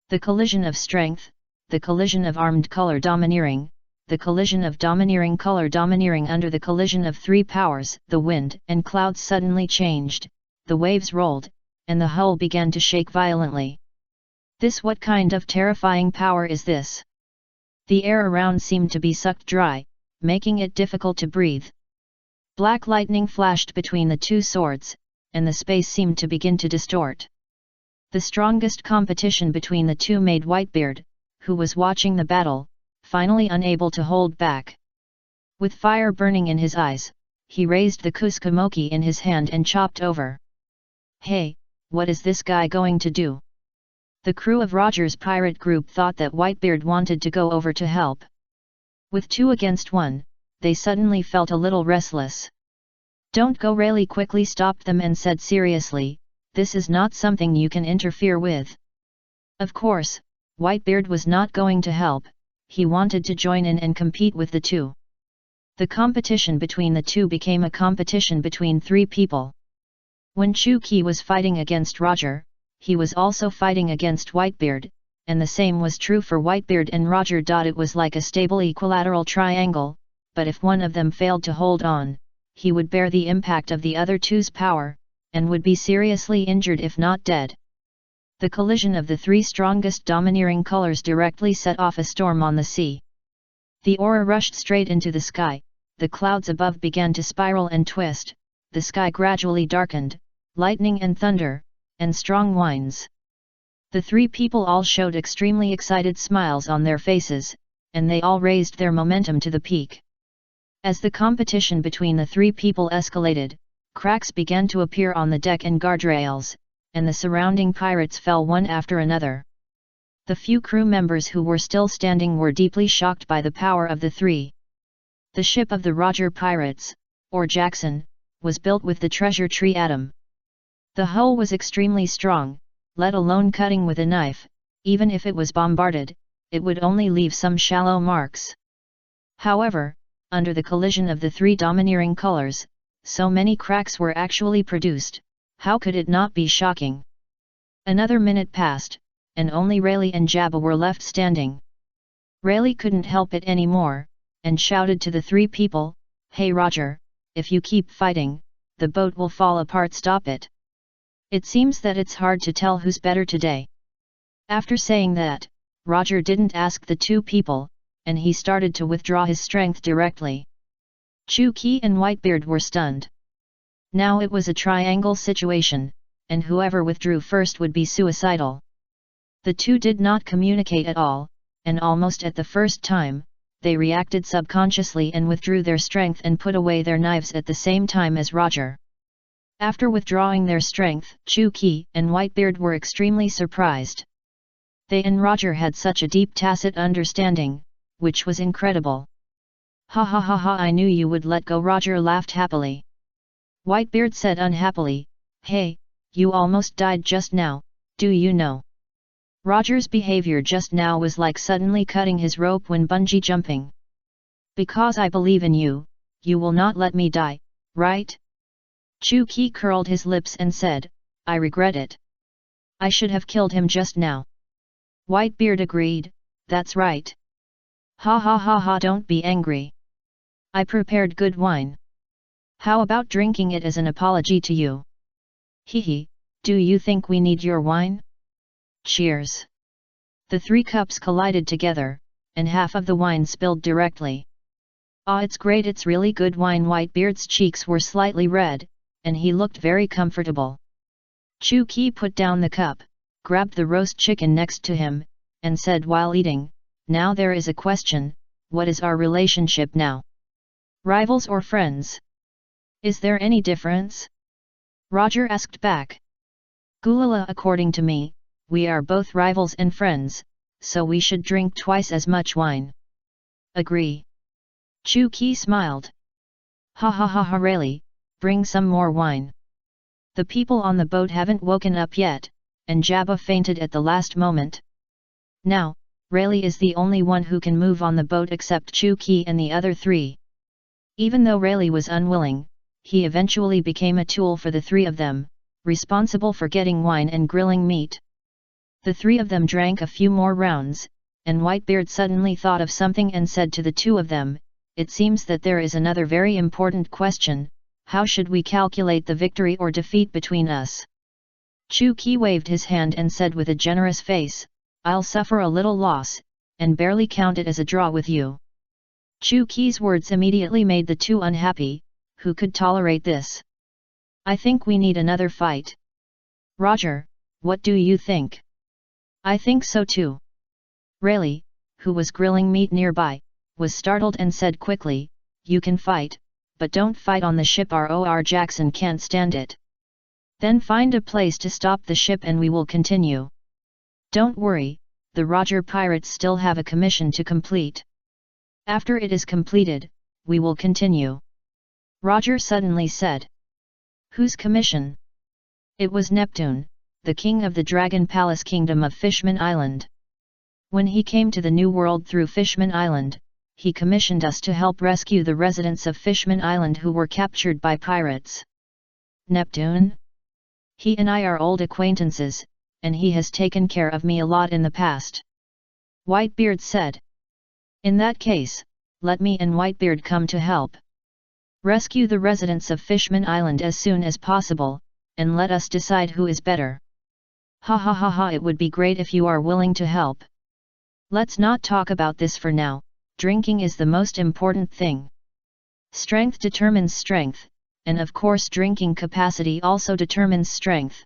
A: The collision of strength, the collision of armed color domineering, the collision of domineering color domineering under the collision of three powers. The wind and clouds suddenly changed, the waves rolled, and the hull began to shake violently. What kind of terrifying power is this? The air around seemed to be sucked dry, making it difficult to breathe. Black lightning flashed between the two swords, and the space seemed to begin to distort. The strongest competition between the two made Whitebeard, who was watching the battle, finally unable to hold back. With fire burning in his eyes, he raised the Kusukamoki in his hand and chopped over. Hey, what is this guy going to do? The crew of Roger's pirate group thought that Whitebeard wanted to go over to help. With 2 against 1, they suddenly felt a little restless. Don't go, Rayleigh quickly stopped them and said seriously, this is not something you can interfere with. Of course, Whitebeard was not going to help, he wanted to join in and compete with the two. The competition between the two became a competition between 3 people. When Chu Qi was fighting against Roger, he was also fighting against Whitebeard, and the same was true for Whitebeard and Roger. It was like a stable equilateral triangle, but if one of them failed to hold on, he would bear the impact of the other two's power, and would be seriously injured if not dead. The collision of the 3 strongest domineering colors directly set off a storm on the sea. The aura rushed straight into the sky, the clouds above began to spiral and twist, the sky gradually darkened, lightning and thunder, and strong winds. The 3 people all showed extremely excited smiles on their faces, and they all raised their momentum to the peak. As the competition between the 3 people escalated, cracks began to appear on the deck and guardrails, and the surrounding pirates fell one after another. The few crew members who were still standing were deeply shocked by the power of the 3. The ship of the Roger pirates, or Jackson, was built with the treasure tree atom. The hull was extremely strong, let alone cutting with a knife. Even if it was bombarded, it would only leave some shallow marks. However, under the collision of the 3 domineering colors, so many cracks were actually produced. How could it not be shocking? Another minute passed, and only Rayleigh and Jabba were left standing. Rayleigh couldn't help it anymore, and shouted to the 3 people, "Hey Roger, if you keep fighting, the boat will fall apart, stop it. It seems that it's hard to tell who's better today." After saying that, Roger didn't ask the 2 people, and he started to withdraw his strength directly. Chu Qi and Whitebeard were stunned. Now it was a triangle situation, and whoever withdrew first would be suicidal. The two did not communicate at all, and almost at the first time, they reacted subconsciously and withdrew their strength and put away their knives at the same time as Roger. After withdrawing their strength, Chu-Ki and Whitebeard were extremely surprised. They and Roger had such a deep tacit understanding, which was incredible. Ha ha ha ha, I knew you would let go. Roger laughed happily. Whitebeard said unhappily, hey, you almost died just now, do you know? Roger's behavior just now was like suddenly cutting his rope when bungee jumping. Because I believe in you, you will not let me die, right? Chu-Ki curled his lips and said, I regret it. I should have killed him just now. Whitebeard agreed, that's right. Ha ha ha ha, don't be angry. I prepared good wine. How about drinking it as an apology to you? Hee, do you think we need your wine? Cheers. The 3 cups collided together, and half of the wine spilled directly. Ah, it's great, it's really good wine. Whitebeard's cheeks were slightly red, and he looked very comfortable. Chu-Ki put down the cup, grabbed the roast chicken next to him, and said while eating, now there is a question, what is our relationship now? Rivals or friends? Is there any difference? Roger asked back. Gulala, according to me, we are both rivals and friends, so we should drink twice as much wine. Agree. Chu-Ki smiled. Ha ha ha ha, really, bring some more wine. The people on the boat haven't woken up yet, and Jabba fainted at the last moment. Now, Rayleigh is the only one who can move on the boat except Chu-Ki and the other 3. Even though Rayleigh was unwilling, he eventually became a tool for the 3 of them, responsible for getting wine and grilling meat. The 3 of them drank a few more rounds, and Whitebeard suddenly thought of something and said to the 2 of them, it seems that there is another very important question, how should we calculate the victory or defeat between us? Chu-Ki waved his hand and said with a generous face, I'll suffer a little loss, and barely count it as a draw with you. Chu-Ki's words immediately made the 2 unhappy, who could tolerate this? I think we need another fight. Roger, what do you think? I think so too. Rayleigh, who was grilling meat nearby, was startled and said quickly, you can fight, but don't fight on the ship. Our Jackson can't stand it. Then find a place to stop the ship and we will continue. Don't worry, the Roger pirates still have a commission to complete. After it is completed, we will continue. Roger suddenly said. Whose commission? It was Neptune, the king of the Dragon Palace Kingdom of Fishman Island. When he came to the New World through Fishman Island, he commissioned us to help rescue the residents of Fishman Island who were captured by pirates. Neptune? He and I are old acquaintances, and he has taken care of me a lot in the past. Whitebeard said. In that case, let me and Whitebeard come to help. Rescue the residents of Fishman Island as soon as possible, and let us decide who is better. Ha ha ha ha, it would be great if you are willing to help. Let's not talk about this for now, drinking is the most important thing. Strength determines strength, and of course drinking capacity also determines strength.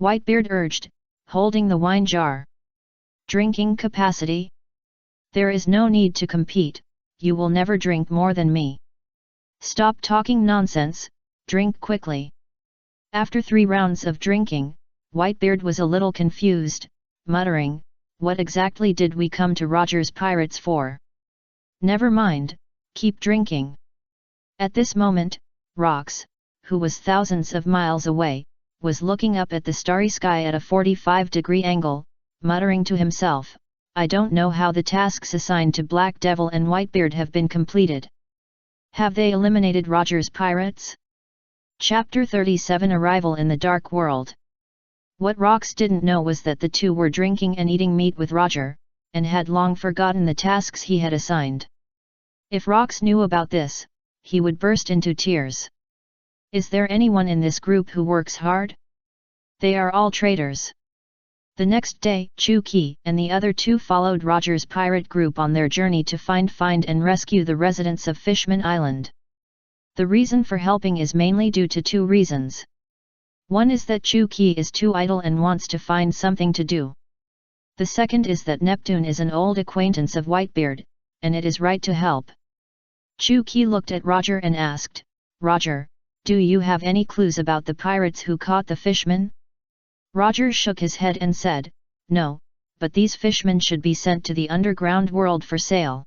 A: Whitebeard urged, holding the wine jar. Drinking capacity? There is no need to compete, you will never drink more than me. Stop talking nonsense, drink quickly. After 3 rounds of drinking, Whitebeard was a little confused, muttering, what exactly did we come to Roger's pirates for? Never mind, keep drinking. At this moment, Rox, who was thousands of miles away, was looking up at the starry sky at a 45-degree angle, muttering to himself, I don't know how the tasks assigned to Black Devil and Whitebeard have been completed. Have they eliminated Roger's pirates? Chapter 37 Arrival in the Dark World. What Rox didn't know was that the 2 were drinking and eating meat with Roger, and had long forgotten the tasks he had assigned. If Rox knew about this, he would burst into tears. Is there anyone in this group who works hard? They are all traitors. The next day, Chu-Ki and the other 2 followed Roger's pirate group on their journey to find and rescue the residents of Fishman Island. The reason for helping is mainly due to 2 reasons. One is that Chu-Ki is too idle and wants to find something to do. The second is that Neptune is an old acquaintance of Whitebeard, and it is right to help. Chu-Ki looked at Roger and asked, "Roger, do you have any clues about the pirates who caught the fishmen?" Roger shook his head and said, "No, but these fishmen should be sent to the underground world for sale.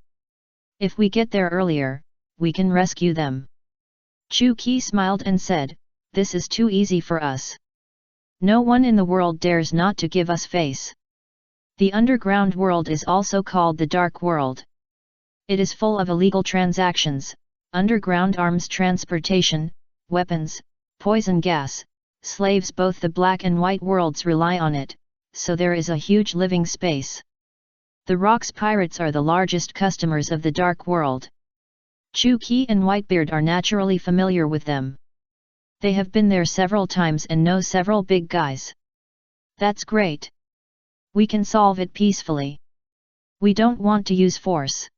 A: If we get there earlier, we can rescue them." Chu-Ki smiled and said, "This is too easy for us. No one in the world dares not to give us face. The underground world is also called the Dark World. It is full of illegal transactions, underground arms transportation, weapons, poison gas, slaves. Both the black and white worlds rely on it, so there is a huge living space. The Rocks pirates are the largest customers of the Dark World. Chu-Ki and Whitebeard are naturally familiar with them. They have been there several times and know several big guys." "That's great. We can solve it peacefully. We don't want to use force.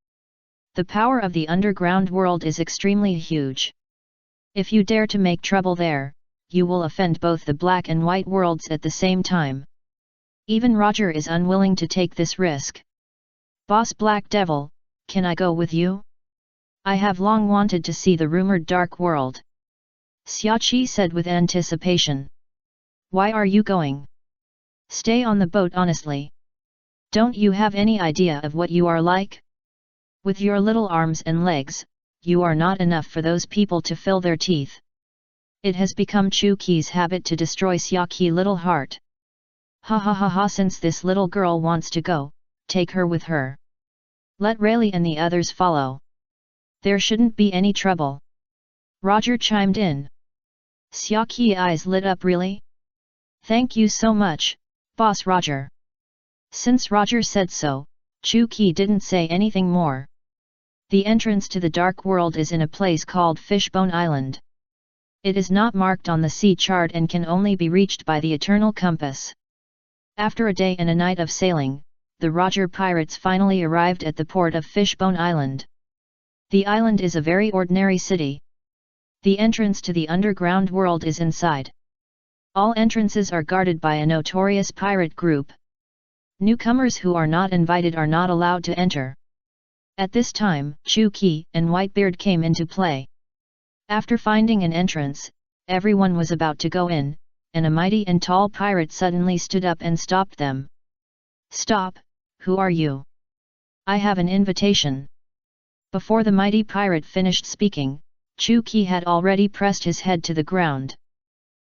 A: The power of the underground world is extremely huge. If you dare to make trouble there, you will offend both the black and white worlds at the same time." Even Roger is unwilling to take this risk. "Boss Black Devil, can I go with you? I have long wanted to see the rumored Dark World." Xiaoqi said with anticipation. "Why are you going? Stay on the boat honestly. Don't you have any idea of what you are like? With your little arms and legs, you are not enough for those people to fill their teeth." It has become Chu-Ki's habit to destroy Xiaoqi's little heart. "Ha ha ha ha, since this little girl wants to go, take her with her. Let Rayleigh and the others follow. There shouldn't be any trouble." Roger chimed in. Xiaoqi's eyes lit up. "Really? Thank you so much, Boss Roger." Since Roger said so, Chu-Ki didn't say anything more. The entrance to the Dark World is in a place called Fishbone Island. It is not marked on the sea chart and can only be reached by the Eternal Compass. After a day and a night of sailing, the Roger pirates finally arrived at the port of Fishbone Island. The island is a very ordinary city. The entrance to the underground world is inside. All entrances are guarded by a notorious pirate group. Newcomers who are not invited are not allowed to enter. At this time, Chu-Ki and Whitebeard came into play. After finding an entrance, everyone was about to go in, and a mighty and tall pirate suddenly stood up and stopped them. "Stop, who are you? I have an invitation." Before the mighty pirate finished speaking, Chu-Ki had already pressed his head to the ground.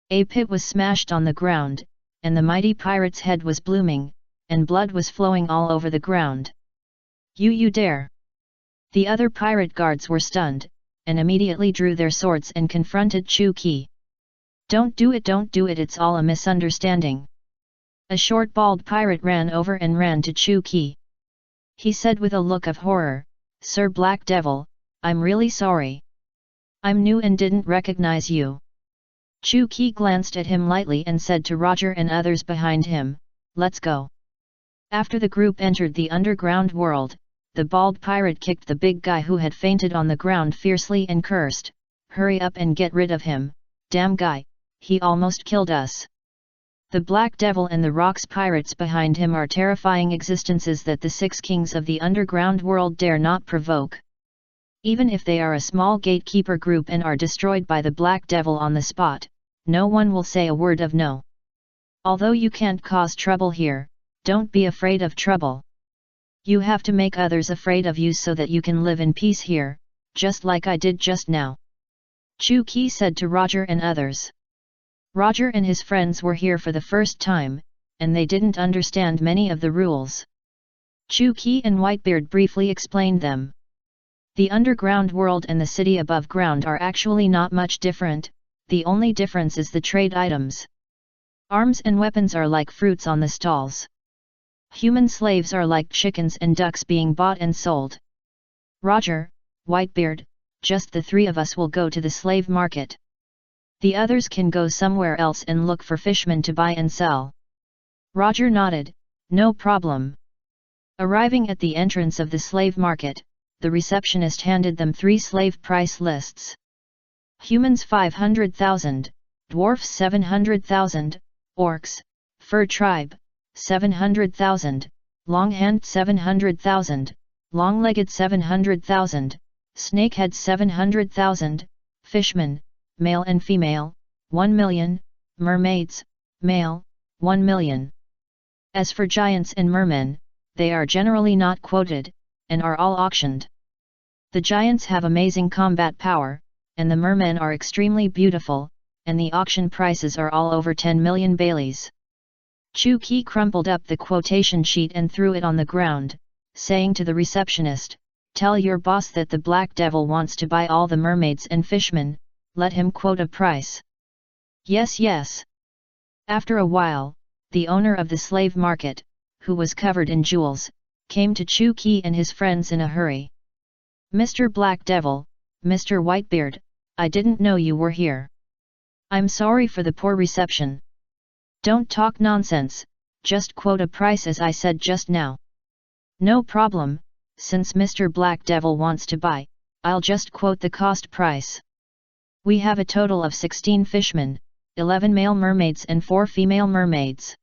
A: A pit was smashed on the ground, and the mighty pirate's head was blooming, and blood was flowing all over the ground. You dare!" The other pirate guards were stunned, and immediately drew their swords and confronted Chu-Ki. Don't do it, it's all a misunderstanding." A short bald pirate ran over and ran to Chu-Ki. He said with a look of horror, "Sir Black Devil, I'm really sorry. I'm new and didn't recognize you." Chu-Ki glanced at him lightly and said to Roger and others behind him, "Let's go." After the group entered the underground world, the bald pirate kicked the big guy who had fainted on the ground fiercely and cursed, "Hurry up and get rid of him, damn guy, he almost killed us." The Black Devil and the Rocks pirates behind him are terrifying existences that the 6 kings of the underground world dare not provoke. Even if they are a small gatekeeper group and are destroyed by the Black Devil on the spot, no one will say a word of no. Although you can't cause trouble here, don't be afraid of trouble. You have to make others afraid of you so that you can live in peace here, just like I did just now. Chu-Ki said to Roger and others. Roger and his friends were here for the first time, and they didn't understand many of the rules. Chu-Ki and Whitebeard briefly explained them. The underground world and the city above ground are actually not much different, the only difference is the trade items. Arms and weapons are like fruits on the stalls. Human slaves are like chickens and ducks being bought and sold. Roger, Whitebeard, just the 3 of us will go to the slave market. The others can go somewhere else and look for fishmen to buy and sell. Roger nodded, "No problem." Arriving at the entrance of the slave market, the receptionist handed them 3 slave price lists. Humans 500,000, dwarfs 700,000, orcs, fur tribe, 700,000, longhand 700,000, long-legged 700,000, snakehead 700,000, fishmen, male and female, 1 million, mermaids, male, 1 million. As for giants and mermen, they are generally not quoted, and are all auctioned. The giants have amazing combat power, and the mermen are extremely beautiful, and the auction prices are all over 10 million baileys. Chu Qi crumpled up the quotation sheet and threw it on the ground, saying to the receptionist, "Tell your boss that the Black Devil wants to buy all the mermaids and fishmen, let him quote a price." "Yes, yes." After a while, the owner of the slave market, who was covered in jewels, came to Chu Qi and his friends in a hurry. "Mr. Black Devil, Mr. Whitebeard, I didn't know you were here. I'm sorry for the poor reception. Don't talk nonsense, just quote a price as I said just now." "No problem, since Mr. Black Devil wants to buy, I'll just quote the cost price. We have a total of 16 fishmen, 11 male mermaids and 4 female mermaids.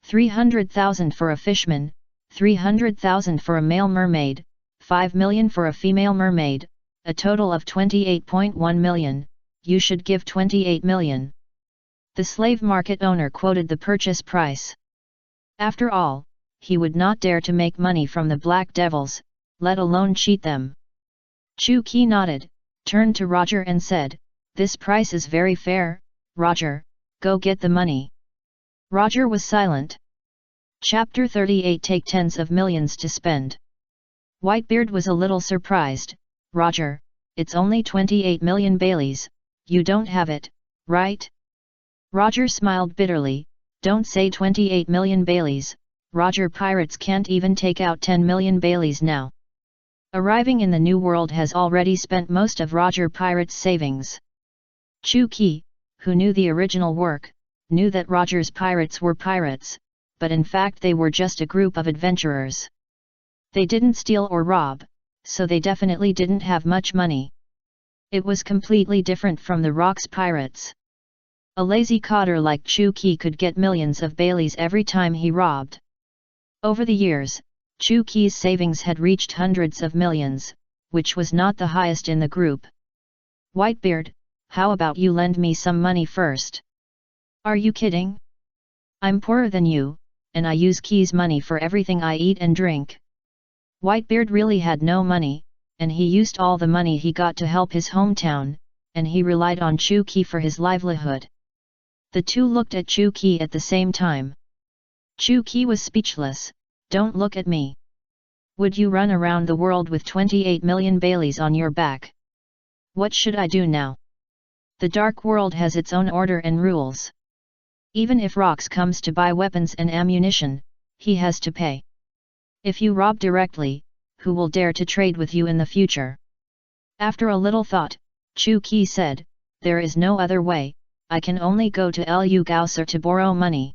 A: 300,000 for a fishman, 300,000 for a male mermaid, 5 million for a female mermaid, a total of 28.1 million, you should give 28 million. The slave market owner quoted the purchase price. After all, he would not dare to make money from the Black Devils, let alone cheat them. Chu Qi nodded, turned to Roger and said, "This price is very fair, Roger, go get the money." Roger was silent. Chapter 38. Take tens of millions to spend. Whitebeard was a little surprised. "Roger, it's only 28 million baileys, you don't have it, right?" Roger smiled bitterly, "Don't say 28 million baileys, Roger. Pirates can't even take out 10 million baileys now. Arriving in the New World has already spent most of Roger Pirate's savings." Chu Qi, who knew the original work, knew that Roger's pirates were pirates, but in fact they were just a group of adventurers. They didn't steal or rob, so they definitely didn't have much money. It was completely different from the Rocks pirates. A lazy cotter like Chu Qi could get millions of baileys every time he robbed. Over the years, Chu Qi's savings had reached hundreds of millions, which was not the highest in the group. "Whitebeard, how about you lend me some money first?" "Are you kidding? I'm poorer than you, and I use Qi's money for everything I eat and drink." Whitebeard really had no money, and he used all the money he got to help his hometown, and he relied on Chu Qi for his livelihood. The two looked at Chu Qi at the same time. Chu Qi was speechless. "Don't look at me. Would you run around the world with 28 million baileys on your back? What should I do now? The Dark World has its own order and rules. Even if Rocks comes to buy weapons and ammunition, he has to pay. If you rob directly, who will dare to trade with you in the future?" After a little thought, Chu Qi said, "There is no other way, I can only go to Lu Gaoser to borrow money.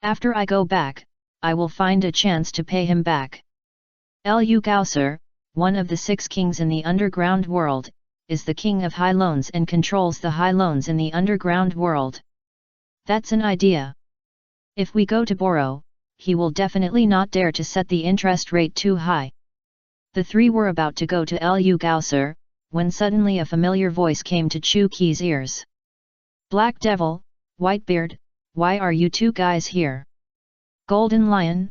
A: After I go back, I will find a chance to pay him back." Lu Gaoser, one of the 6 kings in the underground world, is the king of high loans and controls the high loans in the underground world. "That's an idea. If we go to borrow, he will definitely not dare to set the interest rate too high." The three were about to go to Lu Gaoser, when suddenly a familiar voice came to Chu Qi's ears. "Black Devil, Whitebeard, why are you two guys here? Golden Lion?"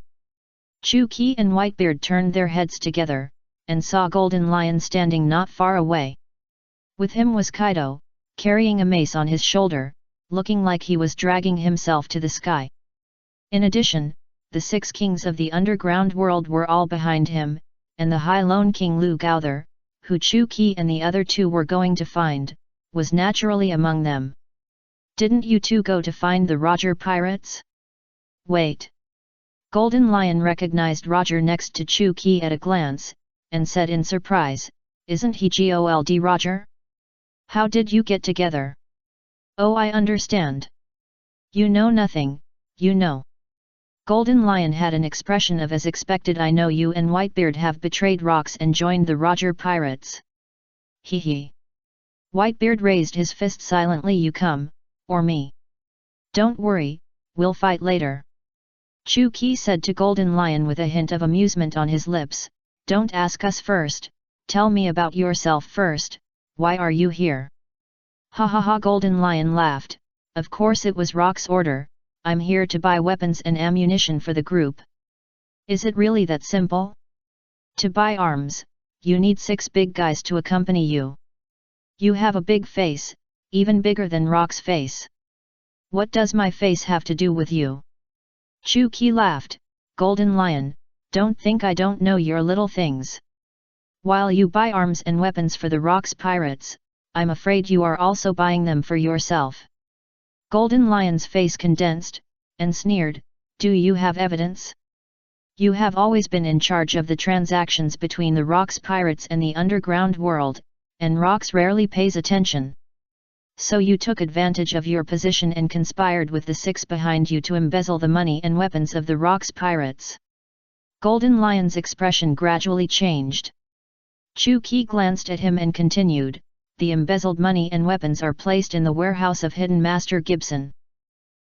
A: Chu Qi and Whitebeard turned their heads together, and saw Golden Lion standing not far away. With him was Kaido, carrying a mace on his shoulder, looking like he was dragging himself to the sky. In addition, the 6 kings of the underground world were all behind him, and the High Lone King Lu Gaother, who Chu Qi and the other two were going to find, was naturally among them. "Didn't you two go to find the Roger pirates?" "Wait." Golden Lion recognized Roger next to Chu Qi at a glance, and said in surprise, "Isn't he Gold Roger? How did you get together?" "Oh, I understand. You know nothing, you know." Golden Lion had an expression of as expected. "I know you and Whitebeard have betrayed Rocks and joined the Roger pirates." "Hee hee." Whitebeard raised his fist silently. "You come, Or me? Don't worry, we'll fight later. Chu Qi said to Golden Lion with a hint of amusement on his lips, don't ask us first, tell me about yourself first, why are you here? Ha ha ha, Golden Lion laughed, of course it was Rock's order, I'm here to buy weapons and ammunition for the group. Is it really that simple? To buy arms, you need 6 big guys to accompany you. You have a big face, even bigger than Rock's face. What does my face have to do with you? Chu Qi laughed, Golden Lion, don't think I don't know your little things. While you buy arms and weapons for the Rock's pirates, I'm afraid you are also buying them for yourself. Golden Lion's face condensed, and sneered, do you have evidence? You have always been in charge of the transactions between the Rock's pirates and the underground world, and Rock's rarely pays attention. So you took advantage of your position and conspired with the 6 behind you to embezzle the money and weapons of the Rock's pirates. Golden Lion's expression gradually changed. Chu Qi glanced at him and continued, the embezzled money and weapons are placed in the warehouse of Hidden Master Gibson.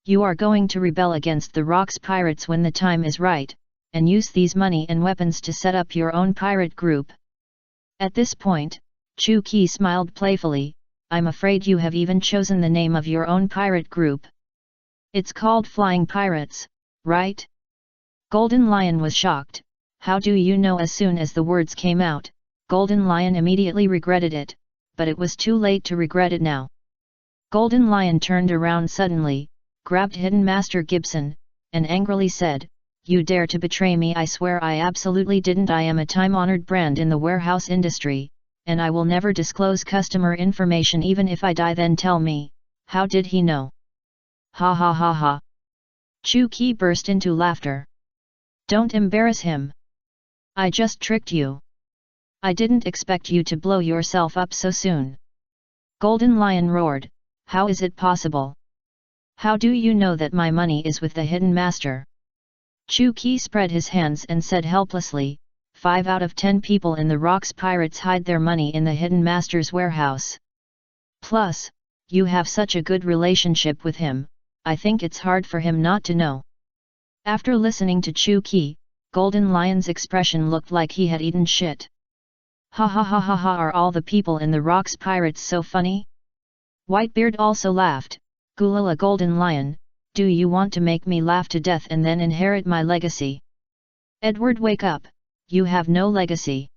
A: You are going to rebel against the Rock's pirates when the time is right, and use these money and weapons to set up your own pirate group. At this point, Chu Qi smiled playfully, I'm afraid you have even chosen the name of your own pirate group. It's called Flying Pirates, right? Golden Lion was shocked, how do you know? As soon as the words came out, Golden Lion immediately regretted it, but it was too late to regret it now. Golden Lion turned around suddenly, grabbed Hidden Master Gibson, and angrily said, you dare to betray me? I swear I absolutely didn't. I am a time-honored brand in the warehouse industry, and I will never disclose customer information even if I die. Then tell me, how did he know? Ha ha ha ha. Chu Qi burst into laughter. Don't embarrass him. I just tricked you. I didn't expect you to blow yourself up so soon. Golden Lion roared, how is it possible? How do you know that my money is with the Hidden Master? Chu Qi spread his hands and said helplessly, 5 out of 10 people in the Rock's pirates hide their money in the Hidden Master's warehouse. Plus, you have such a good relationship with him, I think it's hard for him not to know. After listening to Chu Qi, Golden Lion's expression looked like he had eaten shit. Ha ha ha ha ha, are all the people in the Rock's pirates so funny? Whitebeard also laughed, Gulala Golden Lion, do you want to make me laugh to death and then inherit my legacy? Edward, wake up, you have no legacy.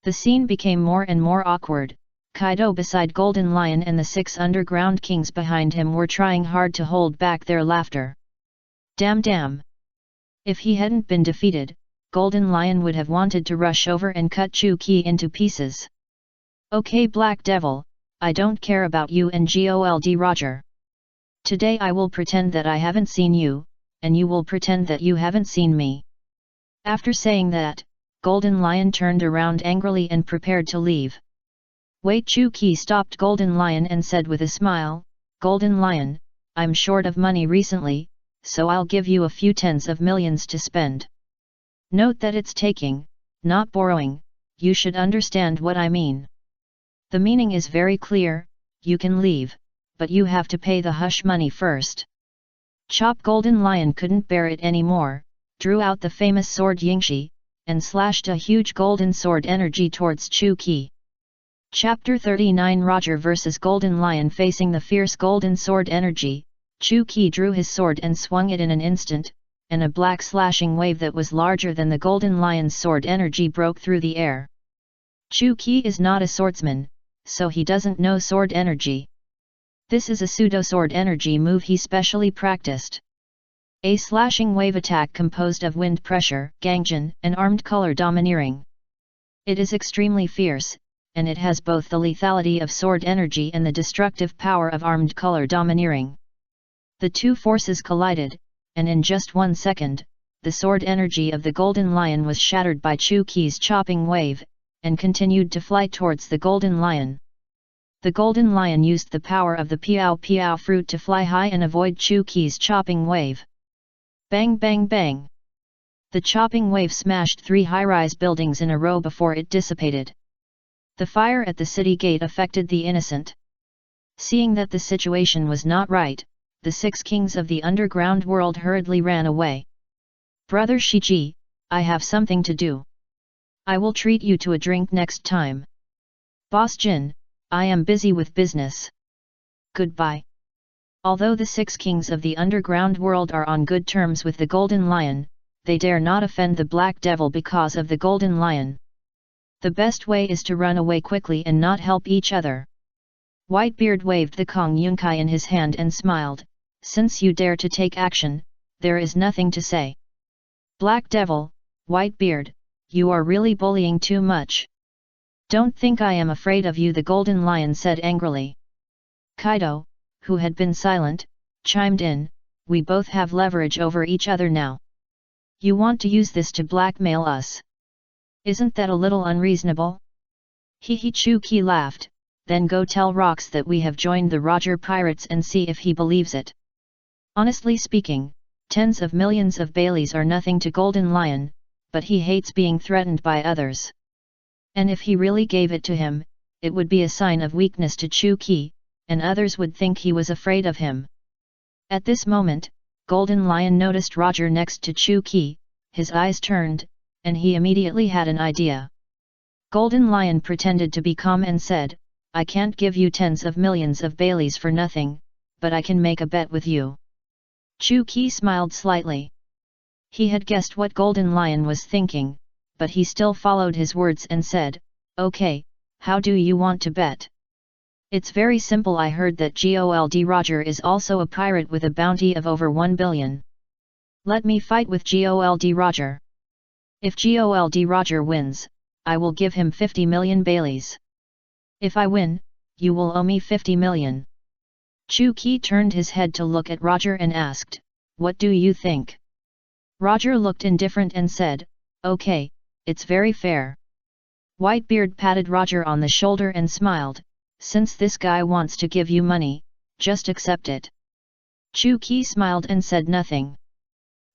A: The scene became more and more awkward. Kaido beside Golden Lion and the 6 underground kings behind him were trying hard to hold back their laughter. Damn. If he hadn't been defeated, Golden Lion would have wanted to rush over and cut Chu Qi into pieces. Okay, Black Devil, I don't care about you and Gold Roger. Today I will pretend that I haven't seen you, and you will pretend that you haven't seen me. After saying that, Golden Lion turned around angrily and prepared to leave. Wait, Chu Qi stopped Golden Lion and said with a smile, Golden Lion, I'm short of money recently, so I'll give you a few tens of millions to spend. Note that it's taking, not borrowing, you should understand what I mean. The meaning is very clear, you can leave, but you have to pay the hush money first. Chop. Golden Lion couldn't bear it anymore, drew out the famous sword Yingshi, and slashed a huge golden sword energy towards Chu Qi. Chapter 39 Roger vs Golden Lion. Facing the fierce golden sword energy, Chu Qi drew his sword and swung it in an instant, and a black slashing wave that was larger than the Golden Lion's sword energy broke through the air. Chu Qi is not a swordsman, so he doesn't know sword energy. This is a pseudo-sword energy move he specially practiced. A slashing wave attack composed of wind pressure, gangjin, and armed color domineering. It is extremely fierce, and it has both the lethality of sword energy and the destructive power of armed color domineering. The two forces collided, and in just 1 second, the sword energy of the Golden Lion was shattered by Chu Qi's chopping wave, and continued to fly towards the Golden Lion. The Golden Lion used the power of the Piao Piao fruit to fly high and avoid Chu Qi's chopping wave. Bang bang bang! The chopping wave smashed 3 high-rise buildings in a row before it dissipated. The fire at the city gate affected the innocent Seeing that the situation was not right, the 6 kings of the underground world hurriedly ran away. Brother Shiji, I have something to do. I will treat you to a drink next time. Boss Jin, I am busy with business. Goodbye. Although the 6 kings of the underground world are on good terms with the Golden Lion, they dare not offend the Black Devil because of the Golden Lion. The best way is to run away quickly and not help each other. Whitebeard waved the Kong Yunkai in his hand and smiled, since you dare to take action, there is nothing to say. Black Devil, Whitebeard, you are really bullying too much. Don't think I am afraid of you, the Golden Lion said angrily. Kaido, who had been silent, chimed in, we both have leverage over each other now. You want to use this to blackmail us? Isn't that a little unreasonable? Chuki laughed, then go tell Rox that we have joined the Roger Pirates and see if he believes it. Honestly speaking, tens of millions of Baileys are nothing to Golden Lion, but he hates being threatened by others. And if he really gave it to him, it would be a sign of weakness to Chuki, and others would think he was afraid of him. At this moment, Golden Lion noticed Roger next to Chuki, his eyes turned, and he immediately had an idea. Golden Lion pretended to be calm and said, I can't give you tens of millions of Baileys for nothing, but I can make a bet with you. Chuki smiled slightly. He had guessed what Golden Lion was thinking, but he still followed his words and said, okay, how do you want to bet? It's very simple. I heard that Gold Roger is also a pirate with a bounty of over 1 billion. Let me fight with Gold Roger. If Gold Roger wins, I will give him 50 million Baileys. If I win, you will owe me 50 million. Chuki turned his head to look at Roger and asked, what do you think? Roger looked indifferent and said, okay, it's very fair. Whitebeard patted Roger on the shoulder and smiled, since this guy wants to give you money, just accept it. Chuki smiled and said nothing.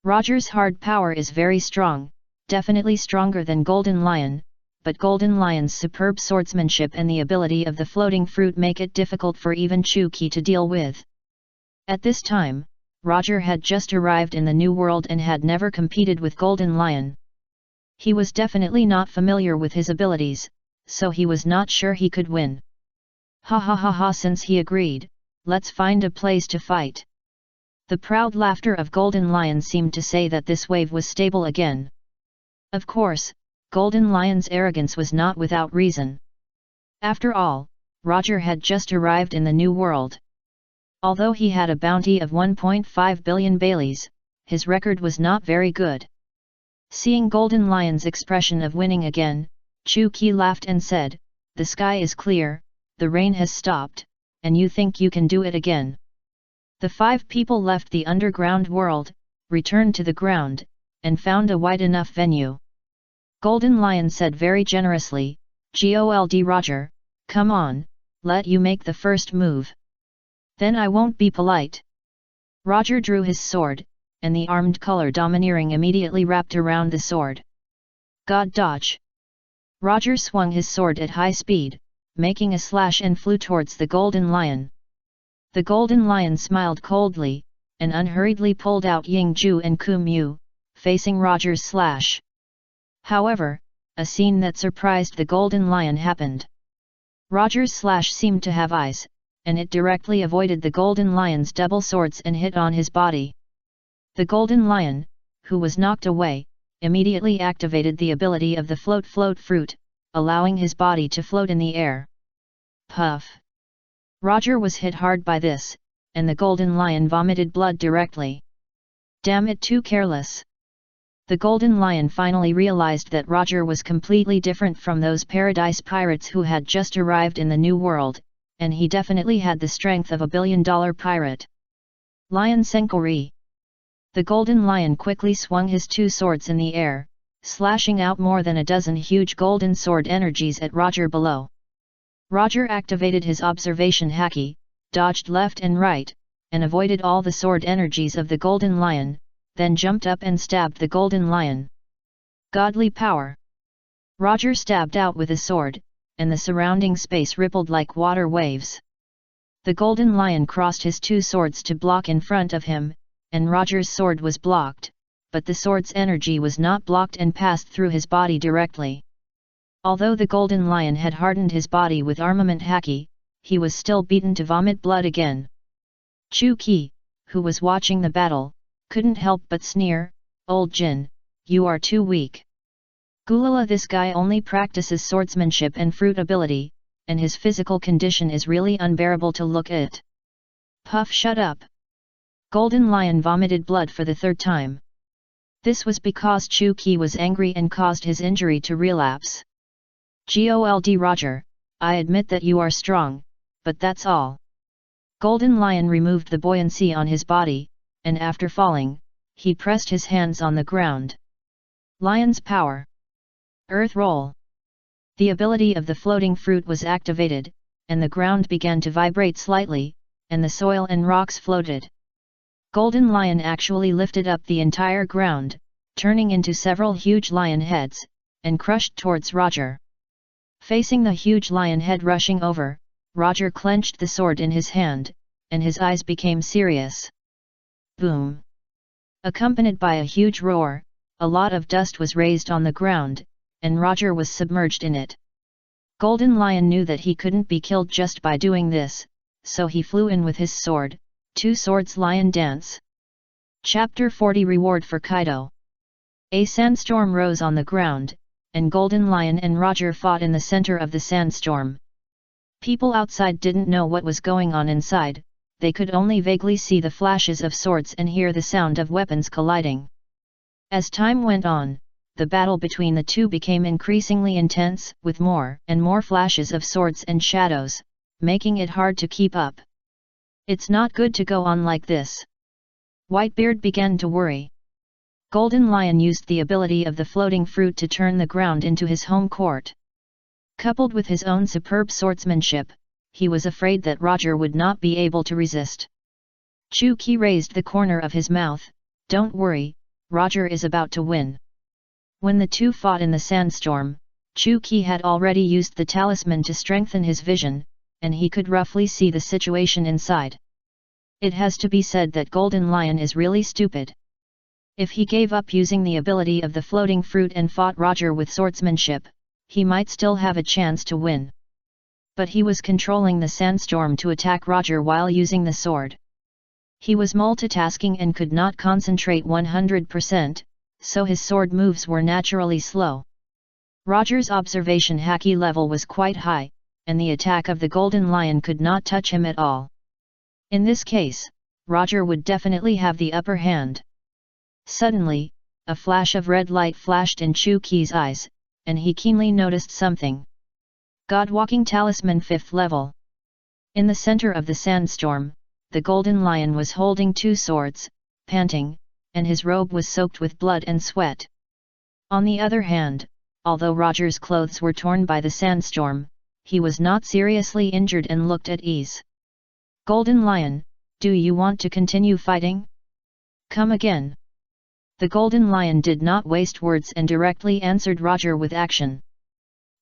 A: Roger's hard power is very strong, definitely stronger than Golden Lion, but Golden Lion's superb swordsmanship and the ability of the floating fruit make it difficult for even Chuki to deal with. At this time, Roger had just arrived in the New World and had never competed with Golden Lion. He was definitely not familiar with his abilities, so he was not sure he could win. Ha ha ha ha, since he agreed, let's find a place to fight. The proud laughter of Golden Lion seemed to say that this wave was stable again. Of course, Golden Lion's arrogance was not without reason. After all, Roger had just arrived in the New World. Although he had a bounty of 1.5 billion Baileys, his record was not very good. Seeing Golden Lion's expression of winning again, Chuki laughed and said, the sky is clear, the rain has stopped, and you think you can do it again. The 5 people left the underground world, returned to the ground, and found a wide enough venue. Golden Lion said very generously, Gold Roger, come on, let you make the first move. Then I won't be polite. Roger drew his sword, and the armed color domineering immediately wrapped around the sword. God dodge! Roger swung his sword at high speed, making a slash and flew towards the Golden Lion. The Golden Lion smiled coldly, and unhurriedly pulled out Yingju and Kumyu, facing Roger's slash. However, a scene that surprised the Golden Lion happened. Roger's slash seemed to have eyes, and it directly avoided the Golden Lion's double swords and hit on his body. The Golden Lion, who was knocked away, immediately activated the ability of the float fruit, allowing his body to float in the air. Puff! Roger was hit hard by this, and the Golden Lion vomited blood directly. Damn it, too careless! The Golden Lion finally realized that Roger was completely different from those paradise pirates who had just arrived in the New World, and he definitely had the strength of a billion-dollar pirate. Lion Senkori! The Golden Lion quickly swung his 2 swords in the air, slashing out more than a dozen huge golden sword energies at Roger below. Roger activated his observation haki, dodged left and right, and avoided all the sword energies of the Golden Lion, then jumped up and stabbed the Golden Lion. Godly power! Roger stabbed out with a sword, and the surrounding space rippled like water waves. The Golden Lion crossed his two swords to block in front of him, and Roger's sword was blocked, but the sword's energy was not blocked and passed through his body directly. Although the Golden Lion had hardened his body with armament haki, he was still beaten to vomit blood again. Chu Qi, who was watching the battle, couldn't help but sneer, "Old Jin, you are too weak. Gulala, this guy only practices swordsmanship and fruit ability, and his physical condition is really unbearable to look at." Puff, shut up. Golden Lion vomited blood for the third time. This was because Chu Qi was angry and caused his injury to relapse. "Gold Roger, I admit that you are strong, but that's all." Golden Lion removed the buoyancy on his body, and after falling, he pressed his hands on the ground. Lion's power. Earth roll. The ability of the floating fruit was activated, and the ground began to vibrate slightly, and the soil and rocks floated. Golden Lion actually lifted up the entire ground, turning into several huge lion heads, and crushed towards Roger. Facing the huge lion head rushing over, Roger clenched the sword in his hand, and his eyes became serious. Boom! Accompanied by a huge roar, a lot of dust was raised on the ground, and Roger was submerged in it. Golden Lion knew that he couldn't be killed just by doing this, so he flew in with his sword, Two Swords Lion Dance. Chapter 40 Reward for Kaido. A sandstorm rose on the ground, and Golden Lion and Roger fought in the center of the sandstorm. People outside didn't know what was going on inside, they could only vaguely see the flashes of swords and hear the sound of weapons colliding. As time went on, the battle between the two became increasingly intense, with more and more flashes of swords and shadows, making it hard to keep up. "It's not good to go on like this." Whitebeard began to worry. Golden Lion used the ability of the floating fruit to turn the ground into his home court. Coupled with his own superb swordsmanship, he was afraid that Roger would not be able to resist. Chu Qi raised the corner of his mouth, "Don't worry, Roger is about to win." When the two fought in the sandstorm, Chu Qi had already used the talisman to strengthen his vision, and he could roughly see the situation inside. It has to be said that Golden Lion is really stupid. If he gave up using the ability of the floating fruit and fought Roger with swordsmanship, he might still have a chance to win. But he was controlling the sandstorm to attack Roger while using the sword. He was multitasking and could not concentrate 100%, so his sword moves were naturally slow. Roger's observation haki level was quite high, and the attack of the Golden Lion could not touch him at all. In this case, Roger would definitely have the upper hand. Suddenly, a flash of red light flashed in Chu Qi's eyes, and he keenly noticed something. God-walking talisman 5th level. In the center of the sandstorm, the Golden Lion was holding two swords, panting, and his robe was soaked with blood and sweat. On the other hand, although Roger's clothes were torn by the sandstorm, he was not seriously injured and looked at ease. "Golden Lion, do you want to continue fighting? Come again." The Golden Lion did not waste words and directly answered Roger with action.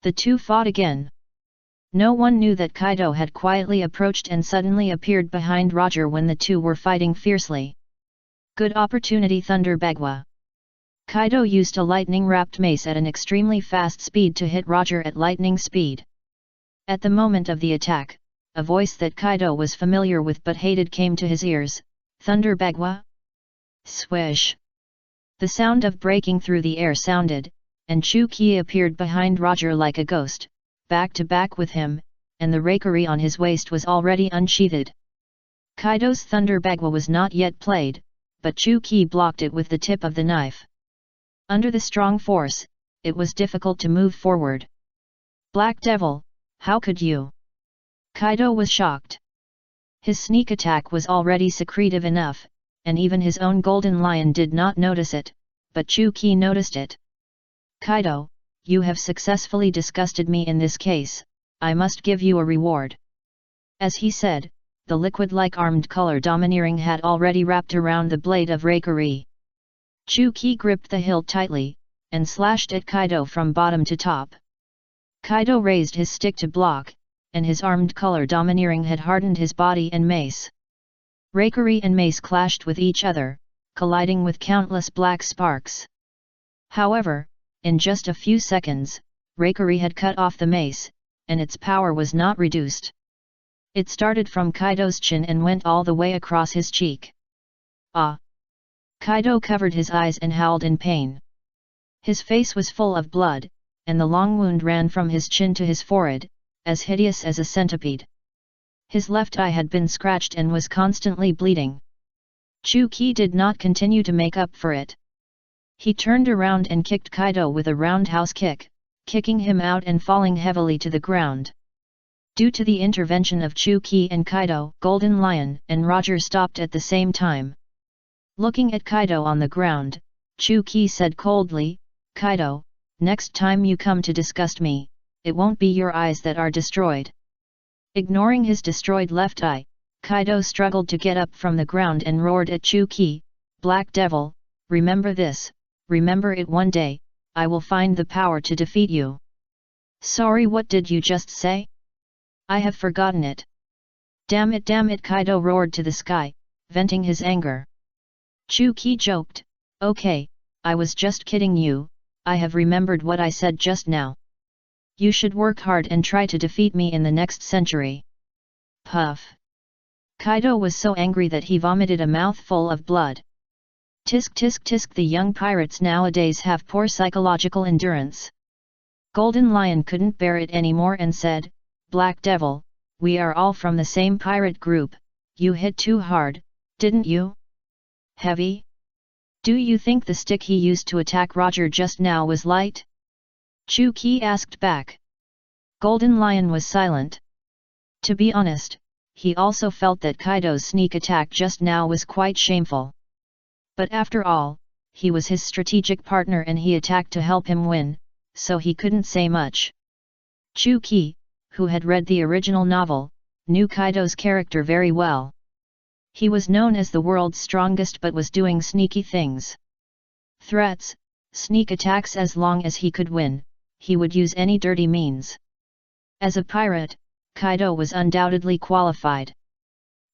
A: The two fought again. No one knew that Kaido had quietly approached and suddenly appeared behind Roger when the two were fighting fiercely. Good opportunity, Thunder Bagua. Kaido used a lightning-wrapped mace at an extremely fast speed to hit Roger at lightning speed. At the moment of the attack, a voice that Kaido was familiar with but hated came to his ears, "Thunder Bagua?" Swish! The sound of breaking through the air sounded, and Chu Qi appeared behind Roger like a ghost, back to back with him, and the rakery on his waist was already unsheathed. Kaido's Thunder Bagua was not yet played, but Chu Qi blocked it with the tip of the knife. Under the strong force, it was difficult to move forward. "Black Devil, how could you?" Kaido was shocked. His sneak attack was already secretive enough, and even his own Golden Lion did not notice it, but Chu Qi noticed it. "Kaido, you have successfully disgusted me in this case, I must give you a reward." As he said, the liquid-like armed color domineering had already wrapped around the blade of rakery. Chu Qi gripped the hilt tightly, and slashed at Kaido from bottom to top. Kaido raised his stick to block, and his armed color domineering had hardened his body and mace. Rakery and mace clashed with each other, colliding with countless black sparks. However, in just a few seconds, Rakery had cut off the mace, and its power was not reduced. It started from Kaido's chin and went all the way across his cheek. Ah! Kaido covered his eyes and howled in pain. His face was full of blood, and the long wound ran from his chin to his forehead, as hideous as a centipede. His left eye had been scratched and was constantly bleeding. Chuki did not continue to make up for it. He turned around and kicked Kaido with a roundhouse kick, kicking him out and falling heavily to the ground. Due to the intervention of Chuki and Kaido, Golden Lion and Roger stopped at the same time. Looking at Kaido on the ground, Chuki said coldly, "Kaido, next time you come to disgust me, it won't be your eyes that are destroyed." Ignoring his destroyed left eye, Kaido struggled to get up from the ground and roared at Chuki, "Black Devil, remember this, remember it one day, I will find the power to defeat you." "Sorry, what did you just say? I have forgotten it." Damn it, Kaido roared to the sky, venting his anger. Chuki joked, "Okay, I was just kidding you, I have remembered what I said just now. You should work hard and try to defeat me in the next century." Puff! Kaido was so angry that he vomited a mouthful of blood. Tisk tisk tisk, the young pirates nowadays have poor psychological endurance. Golden Lion couldn't bear it anymore and said, "Black Devil, we are all from the same pirate group, you hit too hard, didn't you? Heavy? Do you think the stick he used to attack Roger just now was light?" Chuki asked back. Golden Lion was silent. To be honest, he also felt that Kaido's sneak attack just now was quite shameful. But after all, he was his strategic partner and he attacked to help him win, so he couldn't say much. Chuki, who had read the original novel, knew Kaido's character very well. He was known as the world's strongest but was doing sneaky things. Threats, sneak attacks. As long as he could win, he would use any dirty means. As a pirate, Kaido was undoubtedly qualified.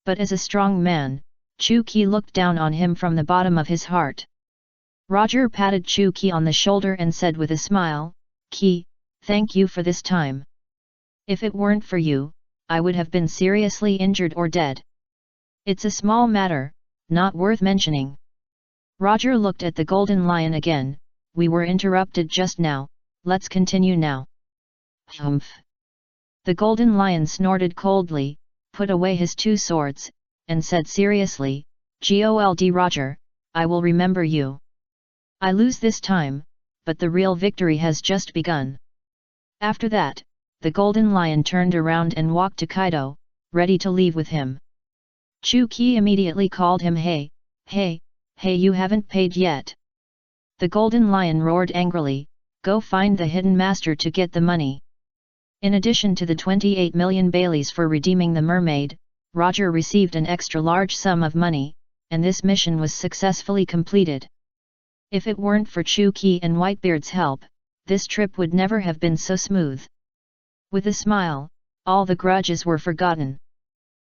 A: But as a strong man, Chuki looked down on him from the bottom of his heart. Roger patted Chuki on the shoulder and said with a smile, "Ki, thank you for this time. If it weren't for you, I would have been seriously injured or dead. It's a small matter, not worth mentioning." Roger looked at the Golden Lion again. "We were interrupted just now, let's continue now." Humph! The Golden Lion snorted coldly, put away his two swords, and said seriously, "Gold Roger, I will remember you. I lose this time, but the real victory has just begun." After that, the Golden Lion turned around and walked to Kaido, ready to leave with him. Chuki immediately called him, "Hey, you haven't paid yet." The Golden Lion roared angrily, "Go find the hidden master to get the money." In addition to the 28 million Baileys for redeeming the mermaid, Roger received an extra large sum of money, and this mission was successfully completed. If it weren't for Chuki and Whitebeard's help, this trip would never have been so smooth. With a smile, all the grudges were forgotten.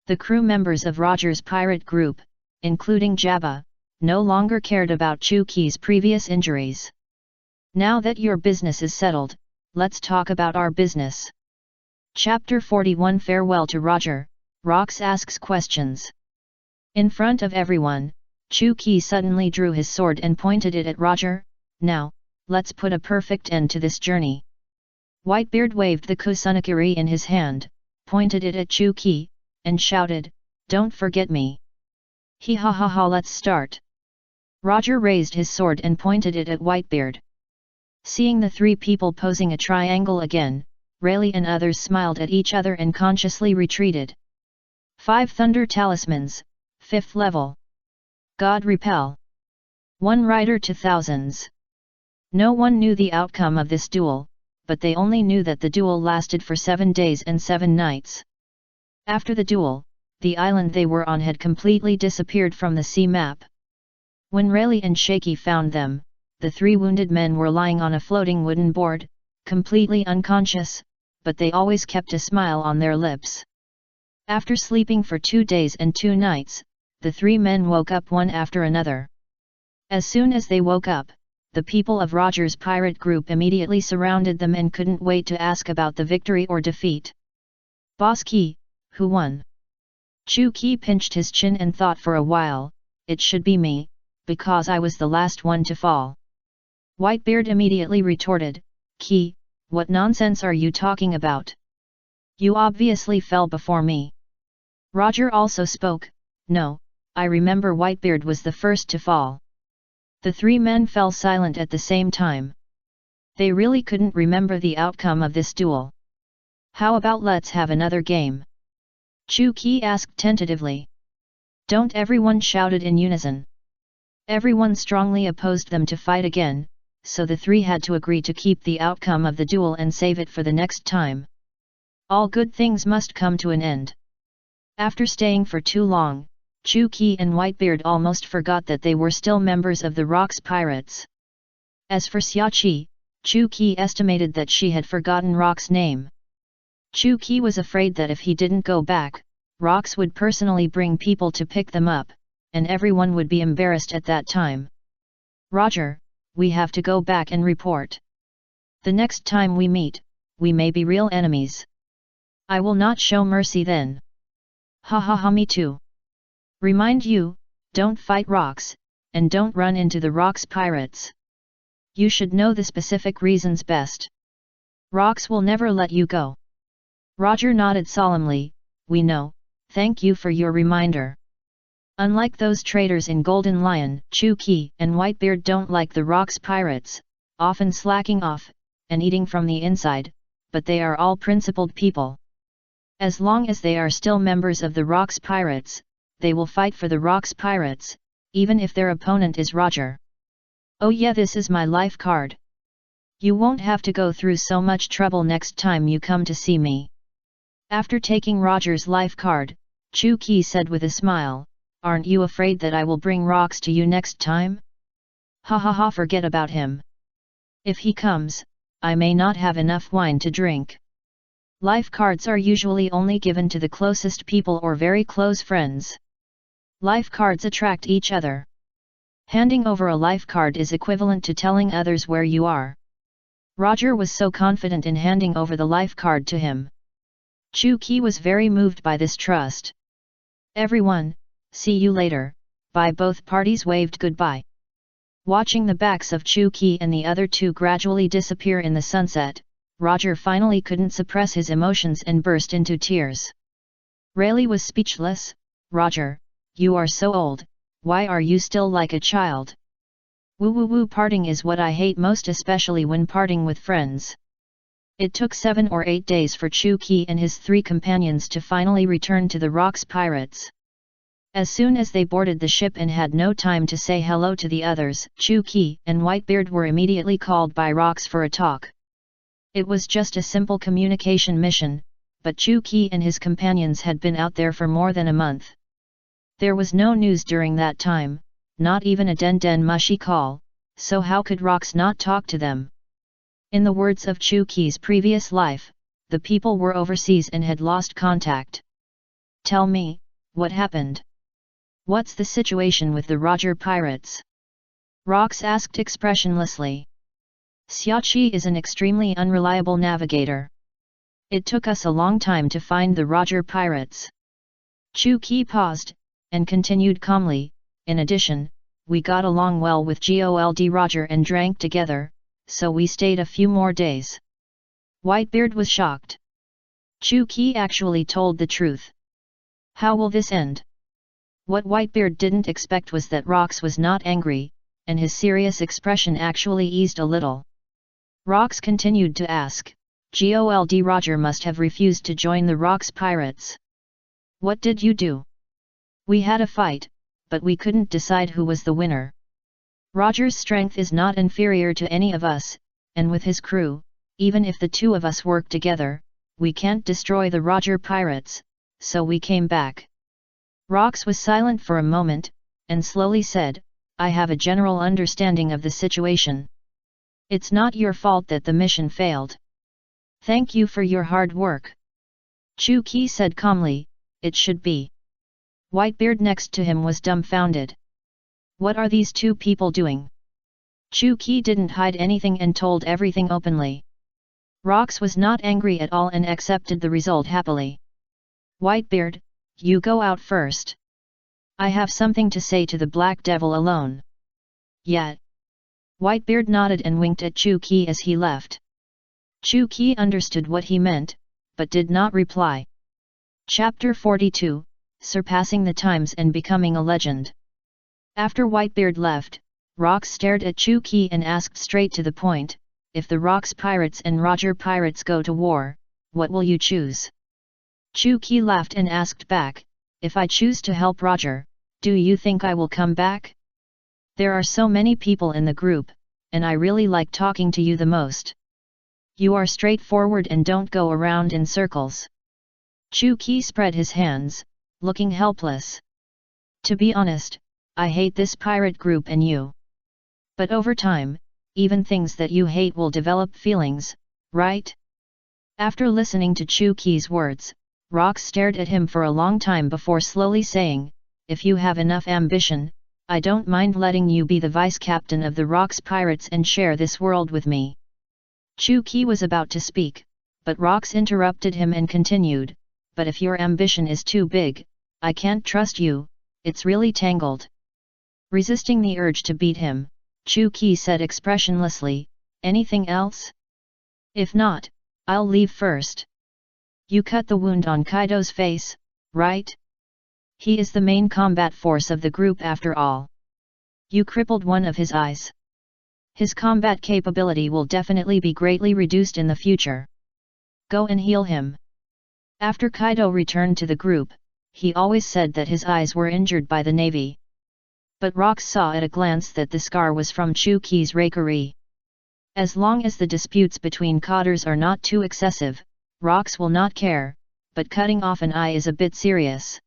A: The crew members of Roger's pirate group, including Jabba, no longer cared about Chuki's previous injuries. "Now that your business is settled, let's talk about our business." Chapter 41, Farewell to Roger. Rox asks questions. In front of everyone, Chuki suddenly drew his sword and pointed it at Roger. "Now, let's put a perfect end to this journey." Whitebeard waved the Kusunakiri in his hand, pointed it at Chuki, and shouted, "Don't forget me." "He ha ha ha, let's start." Roger raised his sword and pointed it at Whitebeard. Seeing the three people posing a triangle again, Rayleigh and others smiled at each other and consciously retreated. 5 Thunder Talismans, 5th level. God Repel. 1 Rider to Thousands. No one knew the outcome of this duel, but they only knew that the duel lasted for 7 days and 7 nights. After the duel, the island they were on had completely disappeared from the sea map. When Rayleigh and Shaky found them, the 3 wounded men were lying on a floating wooden board, completely unconscious, but they always kept a smile on their lips. After sleeping for 2 days and 2 nights, the 3 men woke up one after another. As soon as they woke up, the people of Roger's pirate group immediately surrounded them and couldn't wait to ask about the victory or defeat. "Boss Key, who won?" Chu Key pinched his chin and thought for a while. "It should be me, because I was the last one to fall." Whitebeard immediately retorted, "Key, what nonsense are you talking about? You obviously fell before me." Roger also spoke, "No, I remember Whitebeard was the first to fall." The 3 men fell silent at the same time. They really couldn't remember the outcome of this duel. "How about let's have another game?" Chu Qi asked tentatively. "Don't," everyone shouted in unison. Everyone strongly opposed them to fight again, so the 3 had to agree to keep the outcome of the duel and save it for the next time. All good things must come to an end. After staying for too long, Chu Qi and Whitebeard almost forgot that they were still members of the Rocks Pirates. As for Xiaoqi, Chu Qi estimated that she had forgotten Rock's name. Chu Qi was afraid that if he didn't go back, Rocks would personally bring people to pick them up, and everyone would be embarrassed at that time. "Roger, we have to go back and report. The next time we meet, we may be real enemies. I will not show mercy then." "Ha ha ha, me too. Remind you, don't fight Rocks, and don't run into the Rocks Pirates. You should know the specific reasons best. Rocks will never let you go." Roger nodded solemnly, "We know, thank you for your reminder." Unlike those traitors in Golden Lion, Chu Qi and Whitebeard don't like the Rocks Pirates, often slacking off, and eating from the inside, but they are all principled people. As long as they are still members of the Rocks Pirates, they will fight for the Rocks Pirates, even if their opponent is Roger. "Oh yeah, this is my life card. You won't have to go through so much trouble next time you come to see me." After taking Roger's life card, Chu Qi said with a smile, "Aren't you afraid that I will bring Rocks to you next time?" "Ha ha ha, forget about him. If he comes, I may not have enough wine to drink." Life cards are usually only given to the closest people or very close friends. Life cards attract each other. Handing over a life card is equivalent to telling others where you are. Roger was so confident in handing over the life card to him. Chu Qi was very moved by this trust. "Everyone, see you later," bye. Both parties waved goodbye. Watching the backs of Chu Qi and the other 2 gradually disappear in the sunset, Roger finally couldn't suppress his emotions and burst into tears. Rayleigh was speechless. "Roger, you are so old, why are you still like a child? Woo woo woo, parting is what I hate most, especially when parting with friends." It took 7 or 8 days for Chu Qi and his 3 companions to finally return to the Rocks Pirates. As soon as they boarded the ship and had no time to say hello to the others, Chu Qi and Whitebeard were immediately called by Rocks for a talk. It was just a simple communication mission, but Chu Qi and his companions had been out there for more than a month. There was no news during that time, not even a den mushy call, so how could Rocks not talk to them? In the words of Chu Qi's previous life, the people were overseas and had lost contact. "Tell me, what happened? What's the situation with the Roger Pirates?" Rocks asked expressionlessly. "Xiaoqi is an extremely unreliable navigator. It took us a long time to find the Roger Pirates." Chu Qi paused, and continued calmly, "In addition, we got along well with Gold Roger and drank together, so we stayed a few more days." Whitebeard was shocked. Chu Qi actually told the truth. How will this end? What Whitebeard didn't expect was that Rocks was not angry, and his serious expression actually eased a little. Rocks continued to ask, "Gold Roger must have refused to join the Rocks Pirates. What did you do?" "We had a fight, but we couldn't decide who was the winner. Roger's strength is not inferior to any of us, and with his crew, even if the 2 of us work together, we can't destroy the Roger Pirates, so we came back." Rocks was silent for a moment, and slowly said, "I have a general understanding of the situation. It's not your fault that the mission failed. Thank you for your hard work. Chu-Ki said calmly, it should be. Whitebeard next to him was dumbfounded. What are these two people doing? Chu-Ki didn't hide anything and told everything openly. Rox was not angry at all and accepted the result happily. Whitebeard, you go out first. I have something to say to the Black Devil alone. Yet. Whitebeard nodded and winked at Chu-Ki as he left. Chu-Ki understood what he meant, but did not reply. Chapter 42, Surpassing the Times and Becoming a Legend. After Whitebeard left, Rox stared at Chu-Ki and asked straight to the point, if the Rox pirates and Roger pirates go to war, what will you choose? Chu-Ki laughed and asked back, if I choose to help Roger, do you think I will come back? There are so many people in the group, and I really like talking to you the most. You are straightforward and don't go around in circles. Chu-Ki spread his hands, looking helpless. To be honest, I hate this pirate group and you. But over time, even things that you hate will develop feelings, right? After listening to Chu-Ki's words, Rox stared at him for a long time before slowly saying, if you have enough ambition, I don't mind letting you be the vice-captain of the Rox pirates and share this world with me. Chu-Ki was about to speak, but Rox interrupted him and continued, but if your ambition is too big, I can't trust you, it's really tangled. Resisting the urge to beat him, Chu-Ki said expressionlessly, anything else? If not, I'll leave first. You cut the wound on Kaido's face, right? He is the main combat force of the group after all. You crippled one of his eyes. His combat capability will definitely be greatly reduced in the future. Go and heal him. After Kaido returned to the group, he always said that his eyes were injured by the navy. But Rox saw at a glance that the scar was from Chu-Ki's rakery. As long as the disputes between cotters are not too excessive, Rox will not care, but cutting off an eye is a bit serious.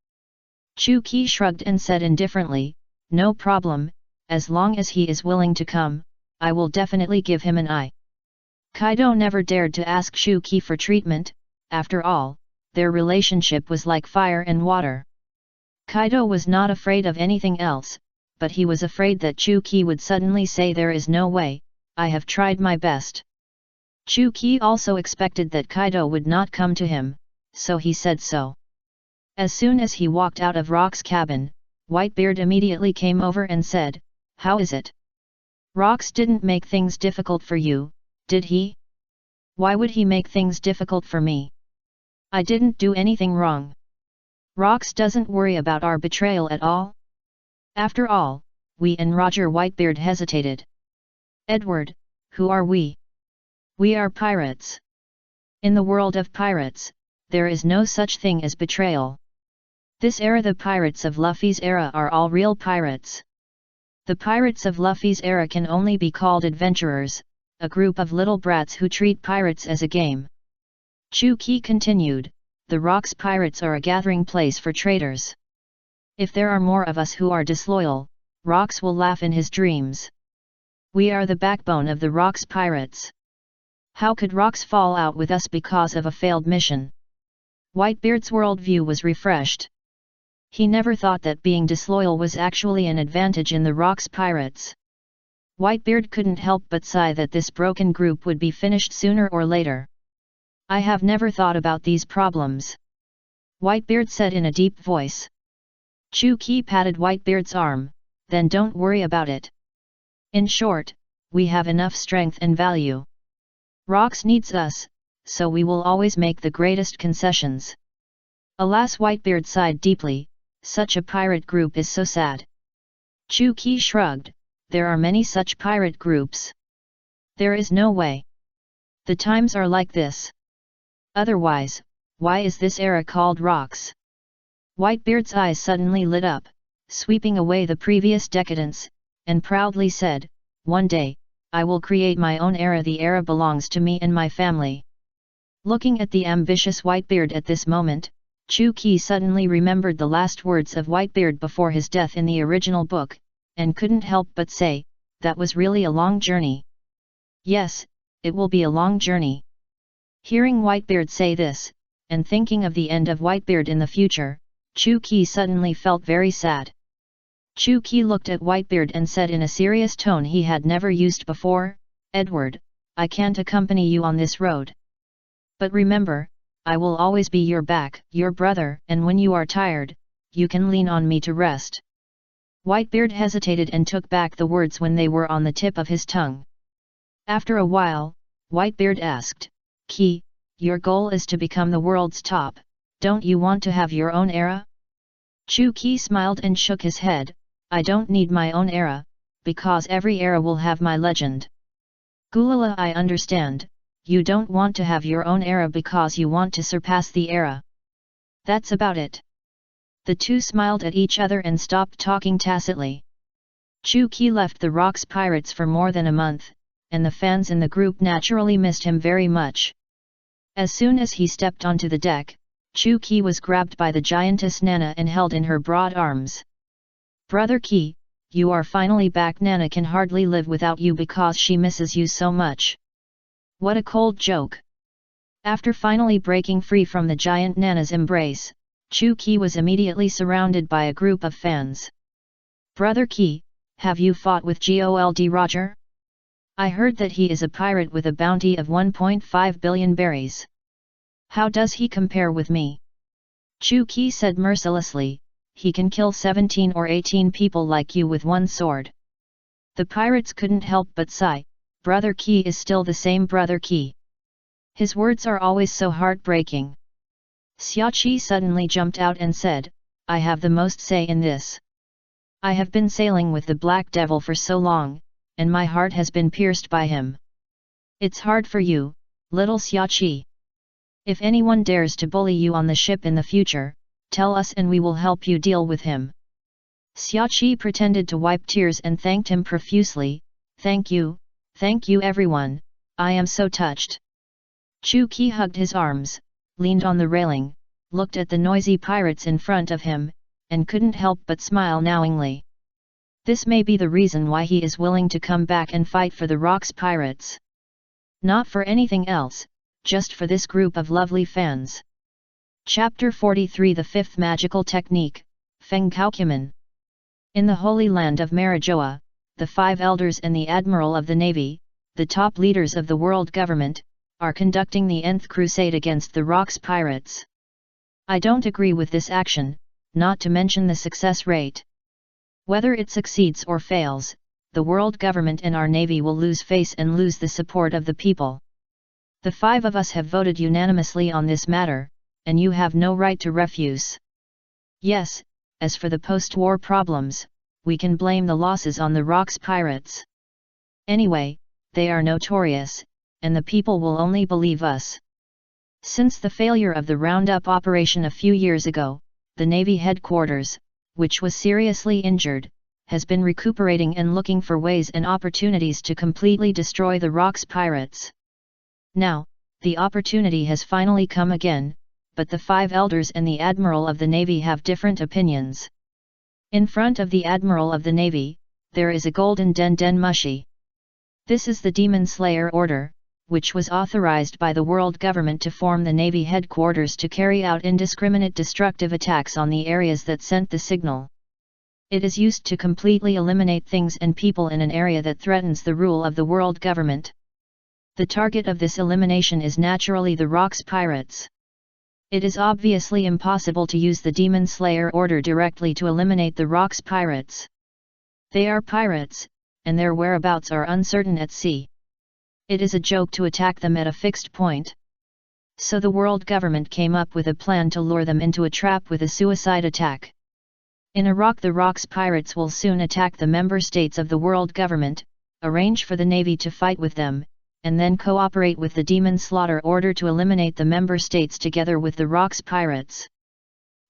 A: Chu-Ki shrugged and said indifferently, no problem, as long as he is willing to come, I will definitely give him an eye. Kaido never dared to ask Chu-Ki for treatment, after all, their relationship was like fire and water. Kaido was not afraid of anything else, but he was afraid that Chu-Ki would suddenly say there is no way, I have tried my best. Chu-Ki also expected that Kaido would not come to him, so he said so. As soon as he walked out of Rox's cabin, Whitebeard immediately came over and said, how is it? Rox didn't make things difficult for you, did he? Why would he make things difficult for me? I didn't do anything wrong. Rox doesn't worry about our betrayal at all? After all, we and Roger Whitebeard hesitated. Edward, who are we? We are pirates. In the world of pirates, there is no such thing as betrayal. This era, the pirates of Luffy's era, are all real pirates. The pirates of Luffy's era can only be called adventurers, a group of little brats who treat pirates as a game. Chu-Ki continued, the Rox pirates are a gathering place for traitors. If there are more of us who are disloyal, Rox will laugh in his dreams. We are the backbone of the Rox pirates. How could Rox fall out with us because of a failed mission? Whitebeard's worldview was refreshed. He never thought that being disloyal was actually an advantage in the Rox pirates. Whitebeard couldn't help but sigh that this broken group would be finished sooner or later. I have never thought about these problems. Whitebeard said in a deep voice. Chu-Ki patted Whitebeard's arm, then don't worry about it. In short, we have enough strength and value. Rox needs us, so we will always make the greatest concessions. Alas, Whitebeard sighed deeply, such a pirate group is so sad. Chu-Ki shrugged, there are many such pirate groups. There is no way. The times are like this. Otherwise, why is this era called Rox? Whitebeard's eyes suddenly lit up, sweeping away the previous decadence, and proudly said, one day, I will create my own era. The era belongs to me and my family. Looking at the ambitious Whitebeard at this moment, Chu-Ki suddenly remembered the last words of Whitebeard before his death in the original book, and couldn't help but say, that was really a long journey. Yes, it will be a long journey. Hearing Whitebeard say this, and thinking of the end of Whitebeard in the future, Chu Qi suddenly felt very sad. Chu Qi looked at Whitebeard and said in a serious tone he had never used before, "Edward, I can't accompany you on this road. But remember, I will always be your back, your brother, and when you are tired, you can lean on me to rest." Whitebeard hesitated and took back the words when they were on the tip of his tongue. After a while, Whitebeard asked, "Qi, your goal is to become the world's top, don't you want to have your own era?" Chu Qi smiled and shook his head, "I don't need my own era, because every era will have my legend." "Gulala, I understand, you don't want to have your own era because you want to surpass the era. That's about it." The two smiled at each other and stopped talking tacitly. Chu Qi left the Rocks Pirates for more than a month, and the fans in the group naturally missed him very much. As soon as he stepped onto the deck, Chu Qi was grabbed by the giantess Nana and held in her broad arms. "Brother Qi, you are finally back. Nana can hardly live without you because she misses you so much." What a cold joke! After finally breaking free from the giant Nana's embrace, Chu Qi was immediately surrounded by a group of fans. "Brother Qi, have you fought with Gold Roger? I heard that he is a pirate with a bounty of 1.5 billion berries. How does he compare with me?" Chu Qi said mercilessly, "He can kill 17 or 18 people like you with one sword." The pirates couldn't help but sigh. Brother Qi is still the same Brother Qi. His words are always so heartbreaking. Xiaoqi suddenly jumped out and said, "I have the most say in this. I have been sailing with the Black Devil for so long, and my heart has been pierced by him. It's hard for you, little Xiaoqi. If anyone dares to bully you on the ship in the future, tell us and we will help you deal with him." Xiaoqi pretended to wipe tears and thanked him profusely, thank you everyone, I am so touched." Chu Qi hugged his arms, leaned on the railing, looked at the noisy pirates in front of him, and couldn't help but smile knowingly. This may be the reason why he is willing to come back and fight for the Rocks Pirates. Not for anything else, just for this group of lovely fans. Chapter 43, The Fifth Magical Technique, Feng Kaokuman. In the Holy Land of Marijoa, the 5 elders and the Admiral of the Navy, the top leaders of the world government, are conducting the nth crusade against the Rocks Pirates. I don't agree with this action, not to mention the success rate. Whether it succeeds or fails, the world government and our navy will lose face and lose the support of the people. The 5 of us have voted unanimously on this matter, and you have no right to refuse. Yes, as for the post-war problems, we can blame the losses on the Rocks Pirates. Anyway, they are notorious, and the people will only believe us. Since the failure of the roundup operation a few years ago, the Navy headquarters, which was seriously injured, has been recuperating and looking for ways and opportunities to completely destroy the Rocks Pirates. Now, the opportunity has finally come again, but the 5 elders and the Admiral of the Navy have different opinions. In front of the Admiral of the Navy, there is a golden den mushi. This is the Demon Slayer Order, which was authorized by the world government to form the Navy headquarters to carry out indiscriminate destructive attacks on the areas that sent the signal. It is used to completely eliminate things and people in an area that threatens the rule of the world government. The target of this elimination is naturally the Rocks Pirates. It is obviously impossible to use the Demon Slayer Order directly to eliminate the Rocks Pirates. They are pirates, and their whereabouts are uncertain at sea. It is a joke to attack them at a fixed point. So the world government came up with a plan to lure them into a trap with a suicide attack. In Iraq, the Rocks Pirates will soon attack the member states of the world government, arrange for the Navy to fight with them, and then cooperate with the Demon Slaughter Order to eliminate the member states together with the Rocks Pirates.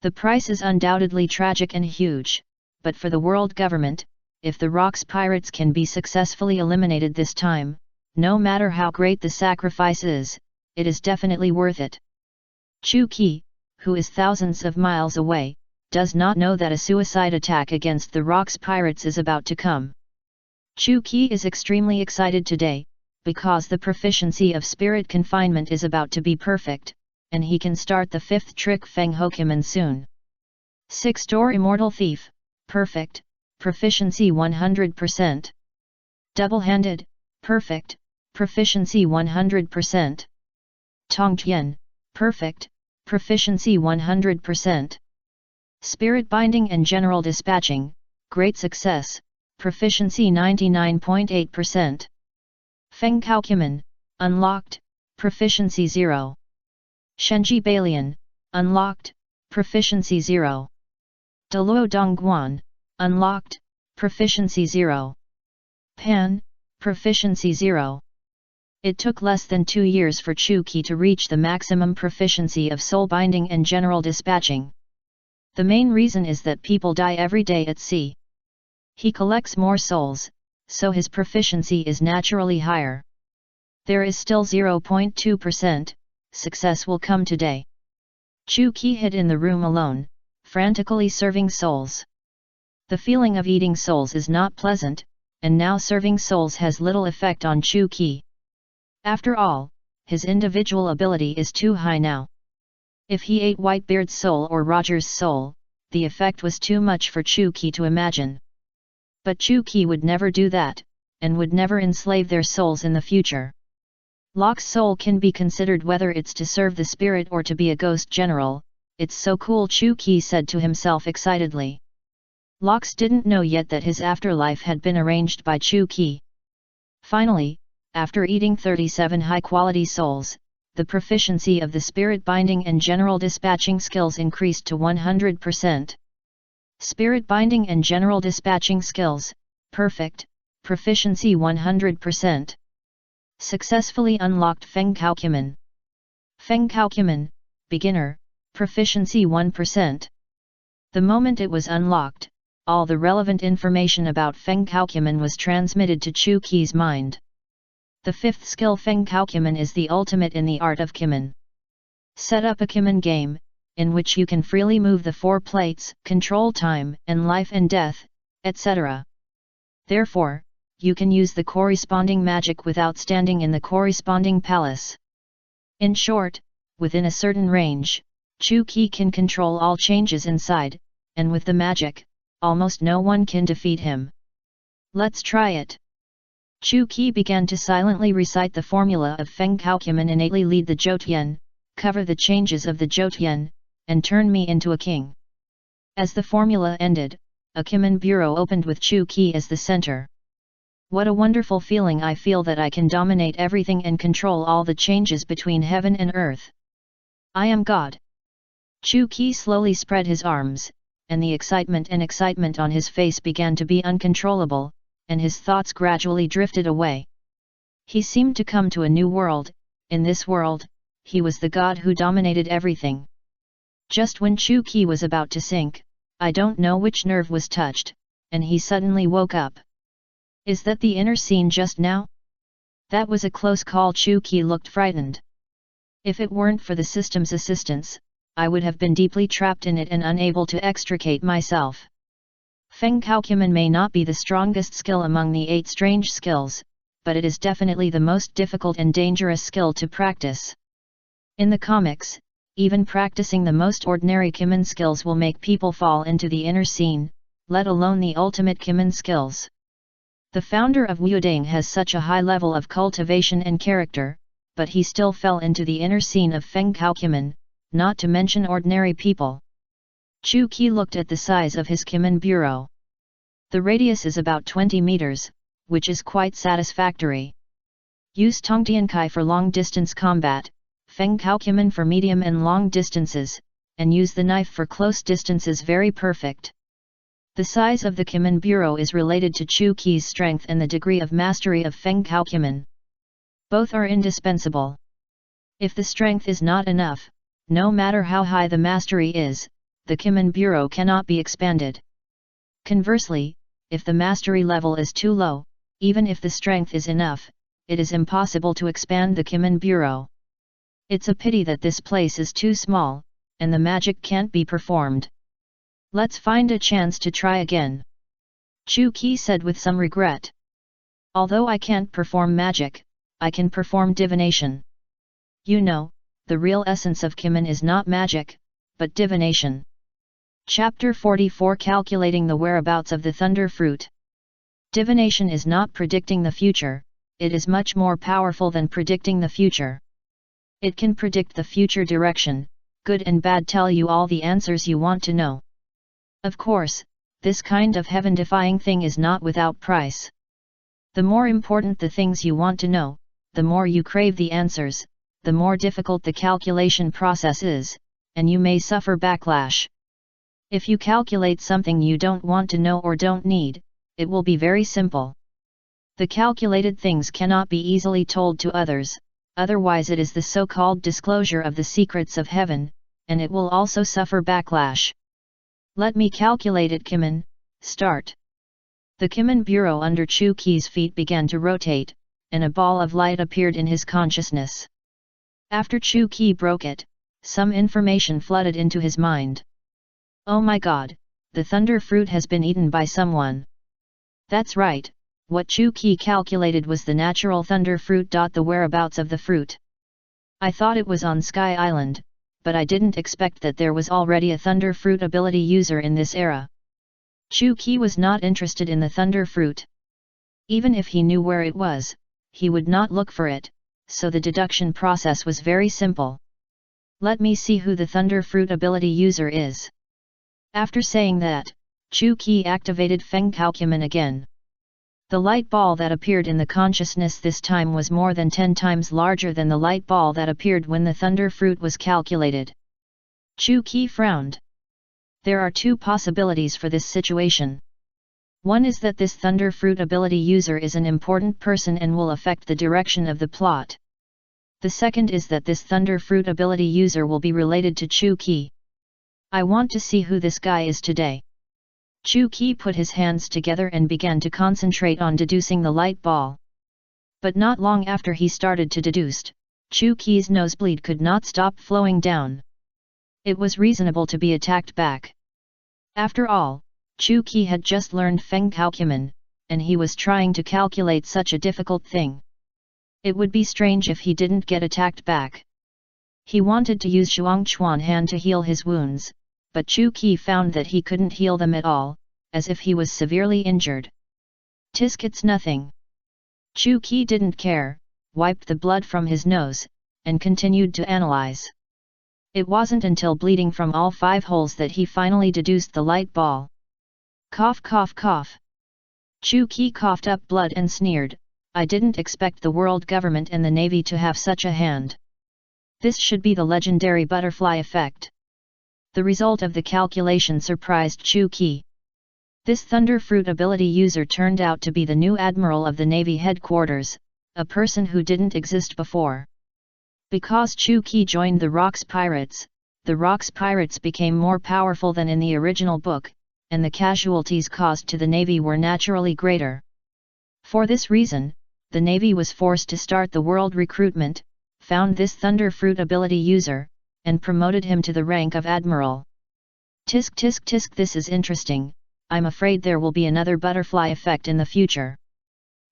A: The price is undoubtedly tragic and huge, but for the world government, if the Rocks Pirates can be successfully eliminated this time, no matter how great the sacrifice is, it is definitely worth it. Chu Qi, who is thousands of miles away, does not know that a suicide attack against the Rocks Pirates is about to come. Chu Qi is extremely excited today, because the proficiency of spirit confinement is about to be perfect, and he can start the 5th trick Feng Hokuman soon. 6 Door Immortal Thief, perfect, proficiency 100%. Double-handed, perfect, proficiency 100%. Tongtian, perfect, proficiency 100%. Spirit Binding and General Dispatching, great success, proficiency 99.8%. Feng Kaokuman, unlocked, proficiency 0. Shenji Balian, unlocked, proficiency 0. Deluo Dongguan, unlocked, proficiency 0. Pan, proficiency 0. It took less than 2 years for Chu Qi to reach the maximum proficiency of soul binding and general dispatching. The main reason is that people die every day at sea. He collects more souls, so his proficiency is naturally higher. There is still 0.2%, success will come today. Chu Qi hid in the room alone, frantically serving souls. The feeling of eating souls is not pleasant, and now serving souls has little effect on Chu Qi. After all, his individual ability is too high now. If he ate Whitebeard's soul or Roger's soul, the effect was too much for Chu Qi to imagine. But Chu Qi would never do that, and would never enslave their souls in the future. Locke's soul can be considered whether it's to serve the spirit or to be a ghost general. It's so cool, Chu Qi said to himself excitedly. Locke didn't know yet that his afterlife had been arranged by Chu Qi. Finally, after eating 37 high-quality souls, the proficiency of the spirit binding and general dispatching skills increased to 100%. Spirit binding and general dispatching skills, perfect, proficiency 100%. Successfully unlocked Feng Kaokuman. Feng Kaokuman, beginner, proficiency 1%. The moment it was unlocked, all the relevant information about Feng Kaokuman was transmitted to Chu Qi's mind. The 5th skill Feng Kaokuman is the ultimate in the art of Kimen. Set up a Kimen game, in which you can freely move the 4 plates, control time and life and death, etc. Therefore, you can use the corresponding magic without standing in the corresponding palace. In short, within a certain range, Chu Qi can control all changes inside, and with the magic, almost no one can defeat him. Let's try it. Chu Qi began to silently recite the formula of Feng Kaokuman: innately lead the Joutian, cover the changes of the Joutian, and turn me into a king. As the formula ended, a Kimen bureau opened with Chu Qi as the center. What a wonderful feeling! I feel that I can dominate everything and control all the changes between heaven and earth. I am God. Chu Qi slowly spread his arms, and the excitement on his face began to be uncontrollable, and his thoughts gradually drifted away. He seemed to come to a new world. In this world, he was the god who dominated everything. Just when Chu Qi was about to sink, I don't know which nerve was touched, and he suddenly woke up. Is that the inner scene just now? That was a close call. Chu Qi looked frightened. If it weren't for the system's assistance, I would have been deeply trapped in it and unable to extricate myself. Feng Kaokuman may not be the strongest skill among the 8 strange skills, but it is definitely the most difficult and dangerous skill to practice. In the comics, even practicing the most ordinary Kimen skills will make people fall into the inner scene, let alone the ultimate Kimen skills. The founder of Wudang has such a high level of cultivation and character, but he still fell into the inner scene of Feng Kaokuman, not to mention ordinary people. Chu Qi looked at the size of his Kimen bureau. The radius is about 20 meters, which is quite satisfactory. Use Tongtiankai for long-distance combat, Feng Kaokuman for medium and long distances, and use the knife for close distances. Very perfect. The size of the Kimen bureau is related to Chu Qi's strength and the degree of mastery of Feng Kaokuman. Both are indispensable. If the strength is not enough, no matter how high the mastery is, the Kimen bureau cannot be expanded. Conversely, if the mastery level is too low, even if the strength is enough, it is impossible to expand the Kimen bureau. It's a pity that this place is too small, and the magic can't be performed. Let's find a chance to try again. Chu Qi said with some regret. Although I can't perform magic, I can perform divination. You know, the real essence of Kimin is not magic, but divination. Chapter 44 Calculating the Whereabouts of the Thunder Fruit. Divination is not predicting the future, it is much more powerful than predicting the future. It can predict the future direction, good and bad, tell you all the answers you want to know. Of course, this kind of heaven-defying thing is not without price. The more important the things you want to know, the more you crave the answers, the more difficult the calculation process is, and you may suffer backlash. If you calculate something you don't want to know or don't need, it will be very simple. The calculated things cannot be easily told to others, otherwise it is the so-called disclosure of the secrets of heaven, and it will also suffer backlash. Let me calculate it. Kimin, start. The Kimin bureau under Chu Qi's feet began to rotate, and a ball of light appeared in his consciousness. After Chu Qi broke it, some information flooded into his mind. Oh my god, the thunder fruit has been eaten by someone. That's right, what Chu Qi calculated was the natural thunder fruit. The whereabouts of the fruit. I thought it was on Sky Island, but I didn't expect that there was already a thunder fruit ability user in this era. Chu Qi was not interested in the thunder fruit. Even if he knew where it was, he would not look for it, so the deduction process was very simple. Let me see who the thunder fruit ability user is. After saying that, Chu Qi activated Feng Kaoqiumen again. The light ball that appeared in the consciousness this time was more than 10 times larger than the light ball that appeared when the thunder fruit was calculated. Chu Qi frowned. There are two possibilities for this situation. One is that this thunder fruit ability user is an important person and will affect the direction of the plot. The second is that this thunder fruit ability user will be related to Chu Qi. I want to see who this guy is today. Chu Qi put his hands together and began to concentrate on deducing the light ball. But not long after he started to deduce, Chu Qi's nosebleed could not stop flowing down. It was reasonable to be attacked back. After all, Chu Qi had just learned Feng Kaoqiumen, and he was trying to calculate such a difficult thing. It would be strange if he didn't get attacked back. He wanted to use Zhuangchuan Han to heal his wounds, but Chu Qi found that he couldn't heal them at all, as if he was severely injured. Tisk, it's nothing. Chu Qi didn't care, wiped the blood from his nose, and continued to analyze. It wasn't until bleeding from all 5 holes that he finally deduced the light ball. Cough cough cough. Chu Qi coughed up blood and sneered, I didn't expect the world government and the navy to have such a hand. This should be the legendary butterfly effect. The result of the calculation surprised Chu Qi. This thunder fruit ability user turned out to be the new admiral of the navy headquarters, a person who didn't exist before. Because Chu Qi joined the Rocks Pirates, the Rocks Pirates became more powerful than in the original book, and the casualties caused to the navy were naturally greater. For this reason, the navy was forced to start the world recruitment, found this thunder fruit ability user, and promoted him to the rank of admiral. Tisk tisk tisk, this is interesting. I'm afraid there will be another butterfly effect in the future.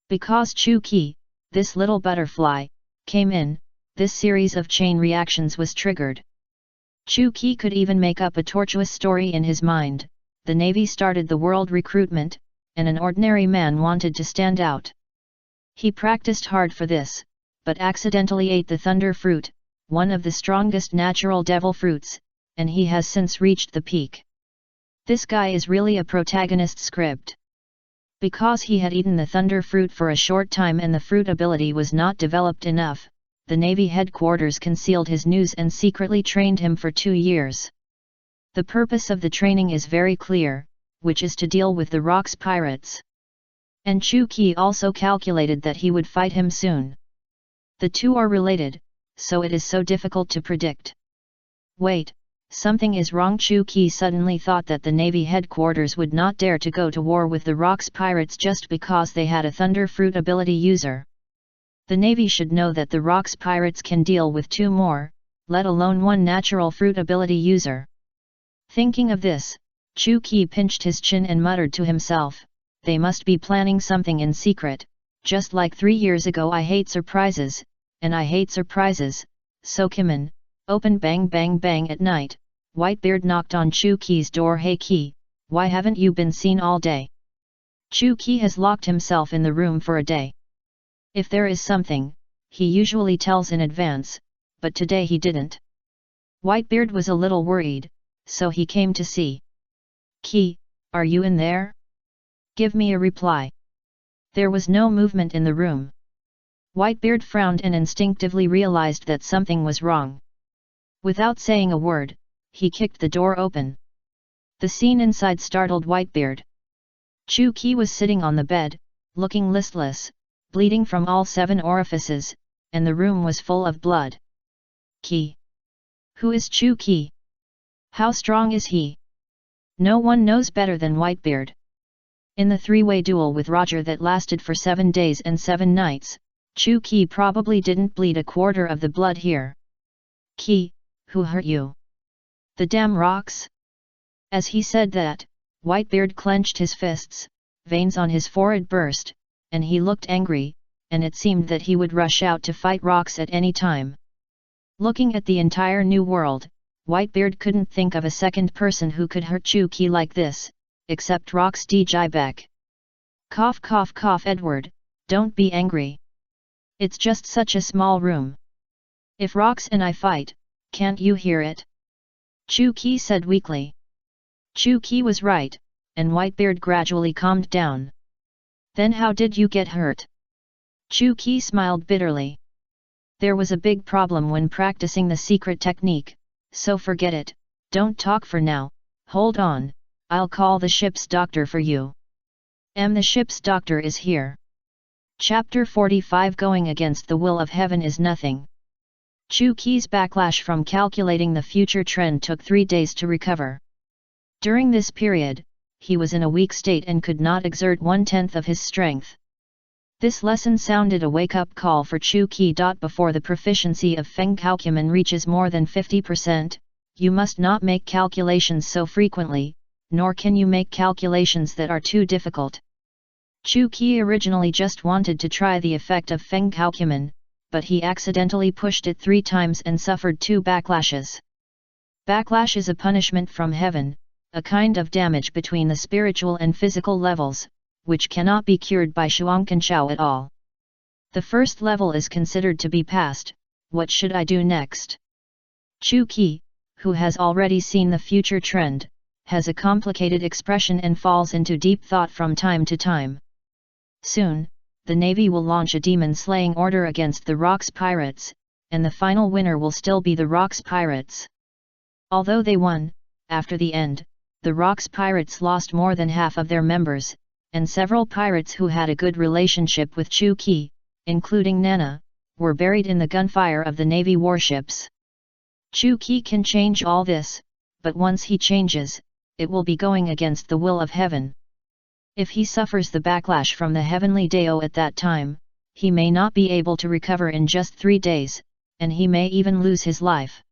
A: Because Chu Qi, this little butterfly, came in, this series of chain reactions was triggered. Chu Qi could even make up a tortuous story in his mind. The navy started the world recruitment, and an ordinary man wanted to stand out. He practiced hard for this, but accidentally ate the thunder fruit, one of the strongest natural devil fruits, and he has since reached the peak. This guy is really a protagonist script. Because he had eaten the thunder fruit for a short time and the fruit ability was not developed enough, the Navy headquarters concealed his news and secretly trained him for 2 years. The purpose of the training is very clear, which is to deal with the Rocks Pirates. And Chu Qi also calculated that he would fight him soon. The two are related, so it is so difficult to predict. Wait, something is wrong. Chu Qi suddenly thought that the Navy headquarters would not dare to go to war with the Rocks Pirates just because they had a thunder fruit ability user. The Navy should know that the Rocks Pirates can deal with 2 more, let alone 1 natural fruit ability user. Thinking of this, Chu Qi pinched his chin and muttered to himself, they must be planning something in secret. Just like 3 years ago I hate surprises, and I hate surprises, so Kimin, open bang bang bang at night, Whitebeard knocked on Chu Ki's door. Hey Ki, why haven't you been seen all day? Chu Ki has locked himself in the room for a day. If there is something, he usually tells in advance, but today he didn't. Whitebeard was a little worried, so he came to see. Ki, are you in there? Give me a reply. There was no movement in the room. Whitebeard frowned and instinctively realized that something was wrong. Without saying a word, he kicked the door open. The scene inside startled Whitebeard. Chu Ki was sitting on the bed, looking listless, bleeding from all 7 orifices, and the room was full of blood. Ki. Who is Chu Ki? How strong is he? No one knows better than Whitebeard. In the 3-way duel with Roger that lasted for 7 days and 7 nights, Chu Ki probably didn't bleed a quarter of the blood here. Ki, who hurt you? The damn rocks? As he said that, Whitebeard clenched his fists, veins on his forehead burst, and he looked angry, and it seemed that he would rush out to fight rocks at any time. Looking at the entire new world, Whitebeard couldn't think of a second person who could hurt Chu Ki like this, except Rox D. Jibek. Cough cough cough. Edward, don't be angry. It's just such a small room. If Rox and I fight, can't you hear it? Chu Ki said weakly. Chu Ki was right, and Whitebeard gradually calmed down. Then how did you get hurt? Chu Ki smiled bitterly. There was a big problem when practicing the secret technique, so forget it, don't talk for now, hold on, I'll call the ship's doctor for you. The ship's doctor is here. Chapter 45. Going against the will of heaven is nothing. Chu Ki's backlash from calculating the future trend took 3 days to recover. During this period, he was in a weak state and could not exert 1/10 of his strength. This lesson sounded a wake-up call for Chu Ki. Before the proficiency of Feng Kaokumen reaches more than 50%, you must not make calculations so frequently, nor can you make calculations that are too difficult. Chu Ki originally just wanted to try the effect of Feng Kaokumen, but he accidentally pushed it 3 times and suffered 2 backlashes. Backlash is a punishment from heaven, a kind of damage between the spiritual and physical levels, which cannot be cured by Shuangkanchao at all. The first level is considered to be passed. What should I do next? Chu Ki, who has already seen the future trend, has a complicated expression and falls into deep thought from time to time. Soon, the Navy will launch a demon-slaying order against the Rocks Pirates, and the final winner will still be the Rocks Pirates. Although they won, after the end, the Rocks Pirates lost more than half of their members, and several pirates who had a good relationship with Chu Ki, including Nana, were buried in the gunfire of the Navy warships. Chu Ki can change all this, but once he changes, it will be going against the will of heaven. If he suffers the backlash from the heavenly Dao at that time, he may not be able to recover in just 3 days, and he may even lose his life.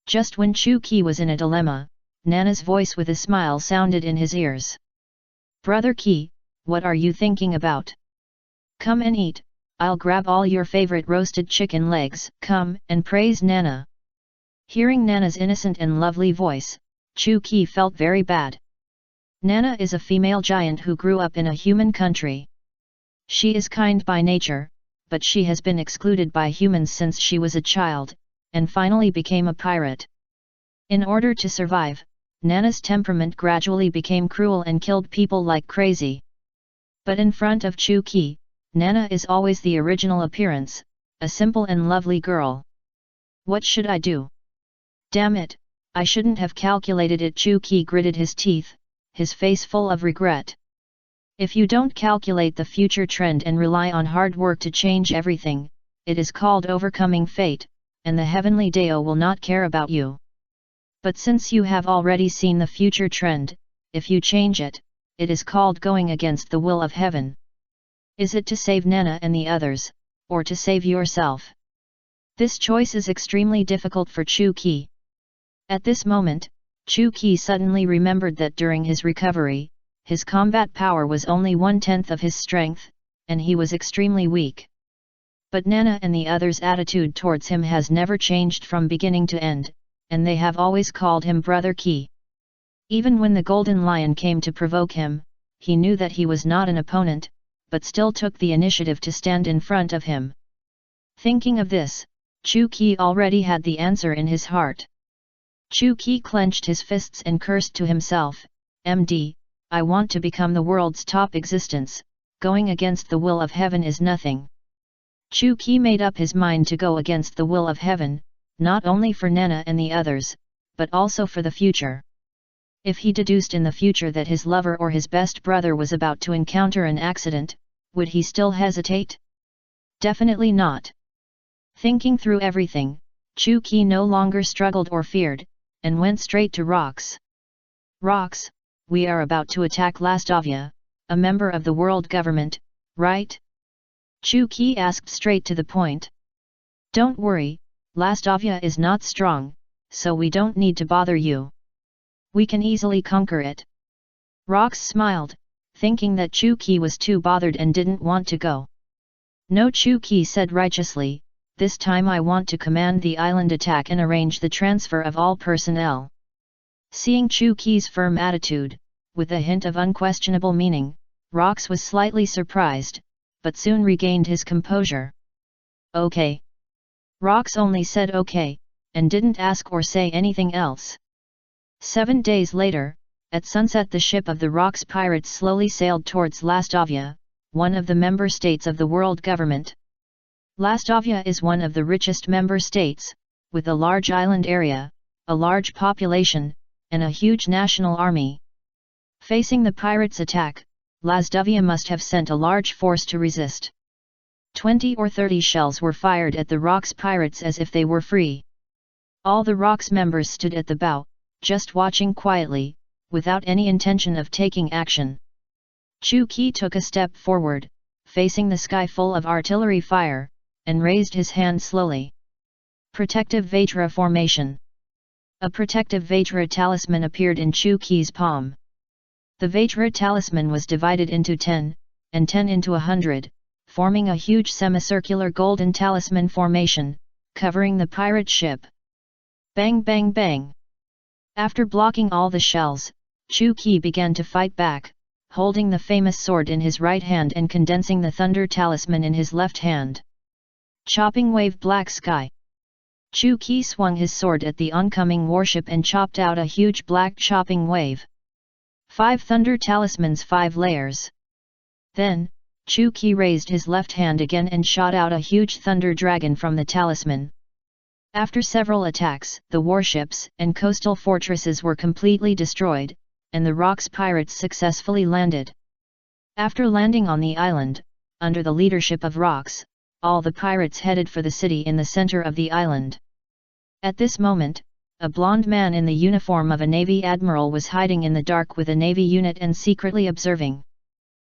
A: Just when Chu Ki was in a dilemma, Nana's voice with a smile sounded in his ears. Brother Ki, what are you thinking about? Come and eat, I'll grab all your favorite roasted chicken legs. Come and praise Nana. Hearing Nana's innocent and lovely voice, Chu Ki felt very bad. Nana is a female giant who grew up in a human country. She is kind by nature, but she has been excluded by humans since she was a child, and finally became a pirate. In order to survive, Nana's temperament gradually became cruel and killed people like crazy. But in front of Chu Ki, Nana is always the original appearance, a simple and lovely girl. What should I do? Damn it, I shouldn't have calculated it. Chu Ki gritted his teeth, his face full of regret. If you don't calculate the future trend and rely on hard work to change everything, it is called overcoming fate, and the heavenly Dao will not care about you. But since you have already seen the future trend, if you change it, it is called going against the will of heaven. Is it to save Nana and the others, or to save yourself? This choice is extremely difficult for Chu Ki. At this moment, Chu Ki suddenly remembered that during his recovery, his combat power was only 1/10 of his strength, and he was extremely weak. But Nana and the others' attitude towards him has never changed from beginning to end, and they have always called him Brother Key. Even when the Golden Lion came to provoke him, he knew that he was not an opponent, but still took the initiative to stand in front of him. Thinking of this, Chu Qi already had the answer in his heart. Chu Qi clenched his fists and cursed to himself, "MD, I want to become the world's top existence, going against the will of heaven is nothing." Chu Qi made up his mind to go against the will of heaven, not only for Nana and the others, but also for the future. If he deduced in the future that his lover or his best brother was about to encounter an accident, would he still hesitate? Definitely not. Thinking through everything, Chu Qi no longer struggled or feared, and went straight to Rox. "Rox, we are about to attack Lastovia, a member of the world government, right?" Chu Qi asked straight to the point. "Don't worry, Lastovia is not strong, so we don't need to bother you. We can easily conquer it." Rox smiled, thinking that Chu Qi was too bothered and didn't want to go. "No," Chu Qi said righteously, "this time I want to command the island attack and arrange the transfer of all personnel." Seeing Chu Qi's firm attitude, with a hint of unquestionable meaning, Rox was slightly surprised, but soon regained his composure. "Okay." Rox only said okay, and didn't ask or say anything else. 7 days later, at sunset the ship of the Rox pirates slowly sailed towards Lastovia, one of the member states of the world government. Lastovia is one of the richest member states, with a large island area, a large population, and a huge national army. Facing the pirates' attack, Lastovia must have sent a large force to resist. 20 or 30 shells were fired at the Rox pirates as if they were free. All the Rox members stood at the bow, just watching quietly, without any intention of taking action. Chu Qi took a step forward, facing the sky full of artillery fire, and raised his hand slowly. Protective Vajra formation. A protective Vajra talisman appeared in Chu Qi's palm. The Vajra talisman was divided into 10, and 10 into 100, forming a huge semicircular golden talisman formation, covering the pirate ship. Bang bang bang! After blocking all the shells, Chu Qi began to fight back, holding the famous sword in his right hand and condensing the thunder talisman in his left hand. Chopping wave black sky. Chu Qi swung his sword at the oncoming warship and chopped out a huge black chopping wave. 5 thunder talismans, 5 layers. Then, Chu Qi raised his left hand again and shot out a huge thunder dragon from the talisman. After several attacks, the warships and coastal fortresses were completely destroyed, and the Rox pirates successfully landed. After landing on the island, under the leadership of Rox, all the pirates headed for the city in the center of the island. At this moment, a blonde man in the uniform of a Navy admiral was hiding in the dark with a Navy unit and secretly observing.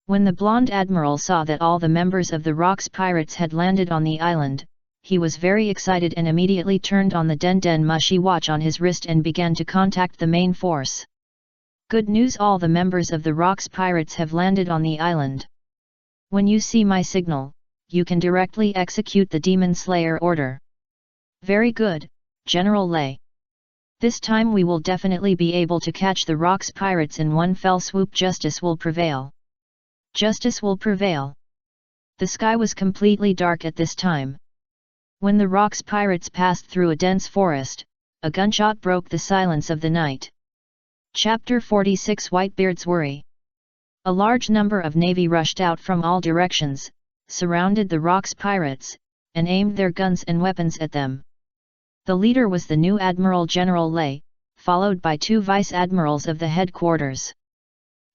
A: When the blonde admiral saw that all the members of the Rox pirates had landed on the island, he was very excited and immediately turned on the Den Den Mushi watch on his wrist and began to contact the main force. "Good news, all the members of the Rox pirates have landed on the island. When you see my signal, you can directly execute the Demon Slayer order." "Very good, General Lei. This time we will definitely be able to catch the Rox pirates in one fell swoop. Justice will prevail. Justice will prevail." The sky was completely dark at this time. When the Rox pirates passed through a dense forest, a gunshot broke the silence of the night. Chapter 46 Whitebeard's Worry. A large number of navy rushed out from all directions, surrounded the Rox pirates, and aimed their guns and weapons at them. The leader was the new Admiral General Lei, followed by 2 vice-admirals of the headquarters.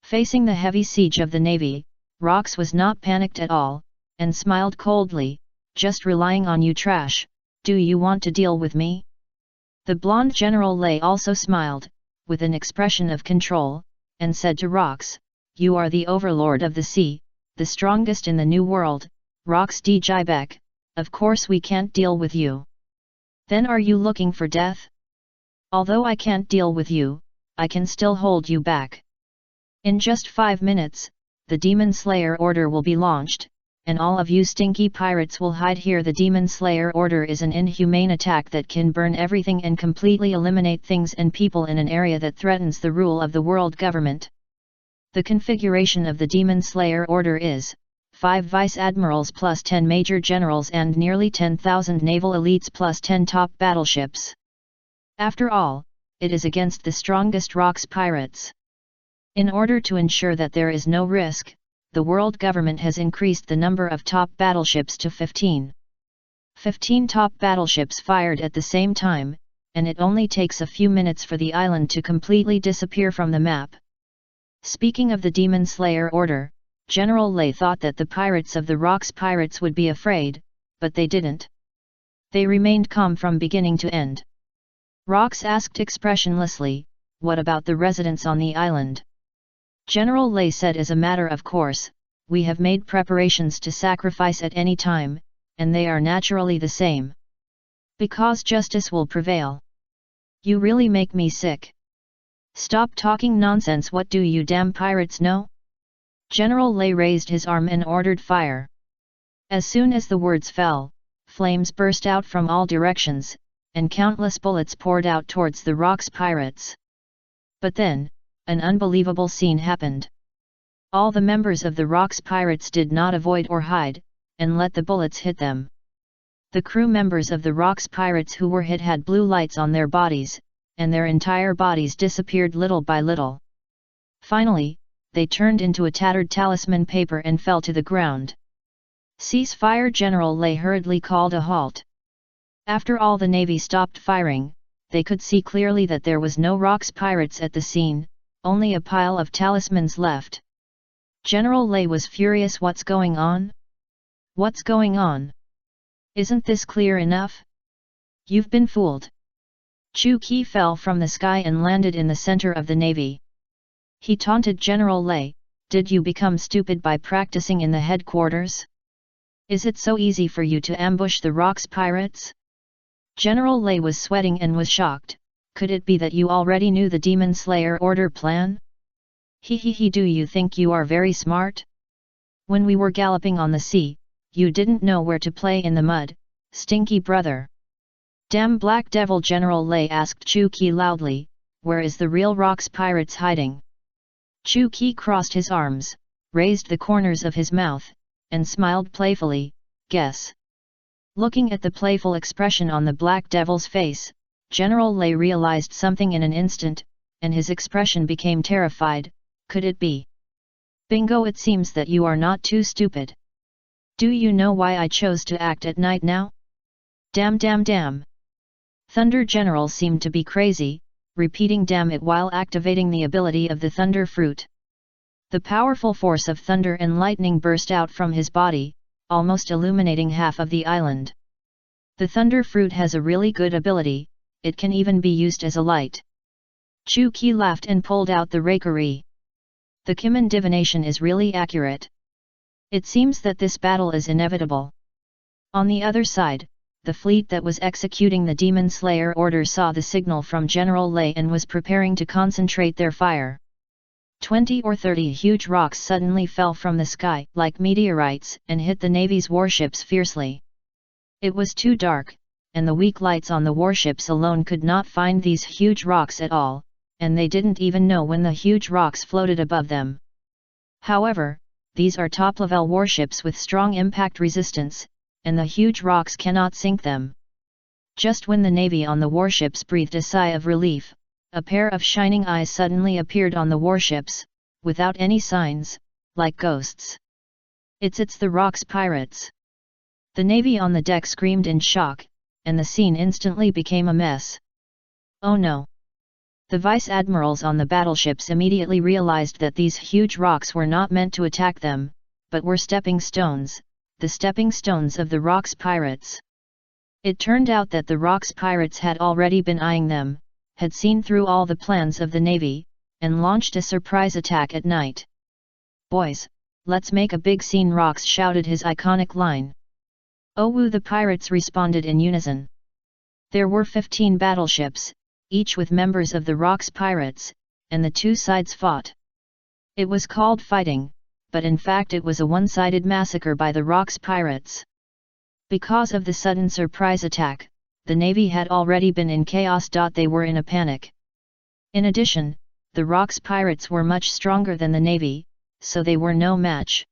A: Facing the heavy siege of the navy, Rox was not panicked at all, and smiled coldly, "Just relying on you, trash, do you want to deal with me?" The blonde General Lei also smiled, with an expression of control, and said to Rox, "You are the overlord of the sea, the strongest in the new world, Rox D. Jibek, of course we can't deal with you. Then are you looking for death? Although I can't deal with you, I can still hold you back. In just 5 minutes, the Demon Slayer order will be launched, and all of you stinky pirates will hide here. The Demon Slayer order is an inhumane attack that can burn everything and completely eliminate things and people in an area that threatens the rule of the world government. The configuration of the Demon Slayer order is 5 vice admirals plus 10 major generals and nearly 10,000 naval elites plus 10 top battleships. After all, it is against the strongest rocks pirates. In order to ensure that there is no risk, the world government has increased the number of top battleships to 15. 15 top battleships fired at the same time, and it only takes a few minutes for the island to completely disappear from the map. Speaking of the Demon Slayer order, General Lei thought that the pirates of the Rocks pirates would be afraid, but they didn't. They remained calm from beginning to end. Rocks asked expressionlessly, "What about the residents on the island?" General Lei said, "As a matter of course, we have made preparations to sacrifice at any time, and they are naturally the same. Because justice will prevail." You really make me sick. Stop talking nonsense. What do you damn pirates know? General Lei raised his arm and ordered fire. As soon as the words fell, flames burst out from all directions, and countless bullets poured out towards the Rocks pirates. But then, an unbelievable scene happened. All the members of the Rocks pirates did not avoid or hide, and let the bullets hit them. The crew members of the Rocks pirates who were hit had blue lights on their bodies, and their entire bodies disappeared little by little. Finally, they turned into a tattered talisman paper and fell to the ground. "Cease fire!" General Lei hurriedly called a halt. After all the Navy stopped firing, they could see clearly that there was no Rocks pirates at the scene, only a pile of talismans left. General Lei was furious. What's going on? What's going on? Isn't this clear enough? You've been fooled. Chu Qi fell from the sky and landed in the center of the Navy. He taunted General Lei, "Did you become stupid by practicing in the headquarters? Is it so easy for you to ambush the Rocks pirates?" General Lei was sweating and was shocked. "Could it be that you already knew the Demon Slayer order plan? He, do you think you are very smart? When we were galloping on the sea, you didn't know where to play in the mud, stinky brother." "Damn black devil!" General Lei asked Chu Qi loudly, "Where is the real Rocks pirates hiding?" Chu Qi crossed his arms, raised the corners of his mouth, and smiled playfully, "Guess." Looking at the playful expression on the black devil's face, General Lei realized something in an instant, and his expression became terrified. "Could it be? Bingo! It seems that you are not too stupid. Do you know why I chose to act at night now? Damn damn damn!" Thunder General seemed to be crazy, repeating "damn it" while activating the ability of the Thunder Fruit. The powerful force of thunder and lightning burst out from his body, almost illuminating half of the island. The Thunder Fruit has a really good ability, it can even be used as a light. Chu Qi laughed and pulled out the rakery. The Kimen divination is really accurate. It seems that this battle is inevitable. On the other side, the fleet that was executing the Demon Slayer order saw the signal from General Lei and was preparing to concentrate their fire. 20 or 30 huge rocks suddenly fell from the sky like meteorites and hit the Navy's warships fiercely. It was too dark, and the weak lights on the warships alone could not find these huge rocks at all, and they didn't even know when the huge rocks floated above them. However, these are top-level warships with strong impact resistance, and the huge rocks cannot sink them. Just when the Navy on the warships breathed a sigh of relief, a pair of shining eyes suddenly appeared on the warships, without any signs, like ghosts. It's the Rocks pirates." The Navy on the deck screamed in shock, and the scene instantly became a mess. "Oh no!" The vice admirals on the battleships immediately realized that these huge rocks were not meant to attack them, but were stepping stones, the stepping stones of the Rocks pirates. It turned out that the Rocks pirates had already been eyeing them, had seen through all the plans of the Navy, and launched a surprise attack at night. "Boys, let's make a big scene!" Rocks shouted his iconic line. "Oh woo!" the pirates responded in unison. There were 15 battleships, each with members of the Rocks pirates, and the two sides fought. It was called fighting, but in fact it was a one-sided massacre by the Rocks pirates. Because of the sudden surprise attack, the Navy had already been in chaos. They were in a panic. In addition, the Rocks pirates were much stronger than the Navy, so they were no match.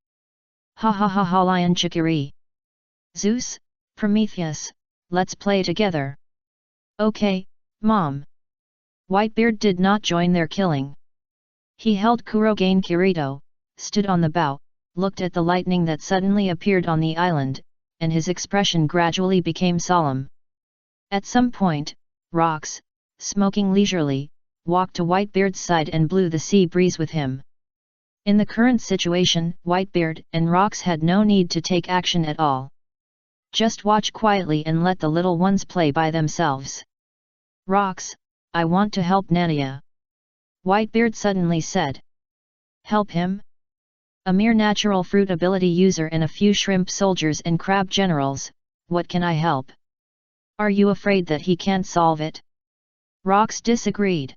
A: Ha ha ha ha, lion chicory. Zeus, Prometheus, let's play together. Okay, Mom. Whitebeard did not join their killing. He held Kurogain Kirito, stood on the bow, looked at the lightning that suddenly appeared on the island, and his expression gradually became solemn. At some point, Rocks, smoking leisurely, walked to Whitebeard's side and blew the sea breeze with him. In the current situation, Whitebeard and Rocks had no need to take action at all. Just watch quietly and let the little ones play by themselves. Rocks, I want to help Nadia. Whitebeard suddenly said. Help him? A mere natural fruit ability user and a few shrimp soldiers and crab generals, what can I help? Are you afraid that he can't solve it? Rocks disagreed.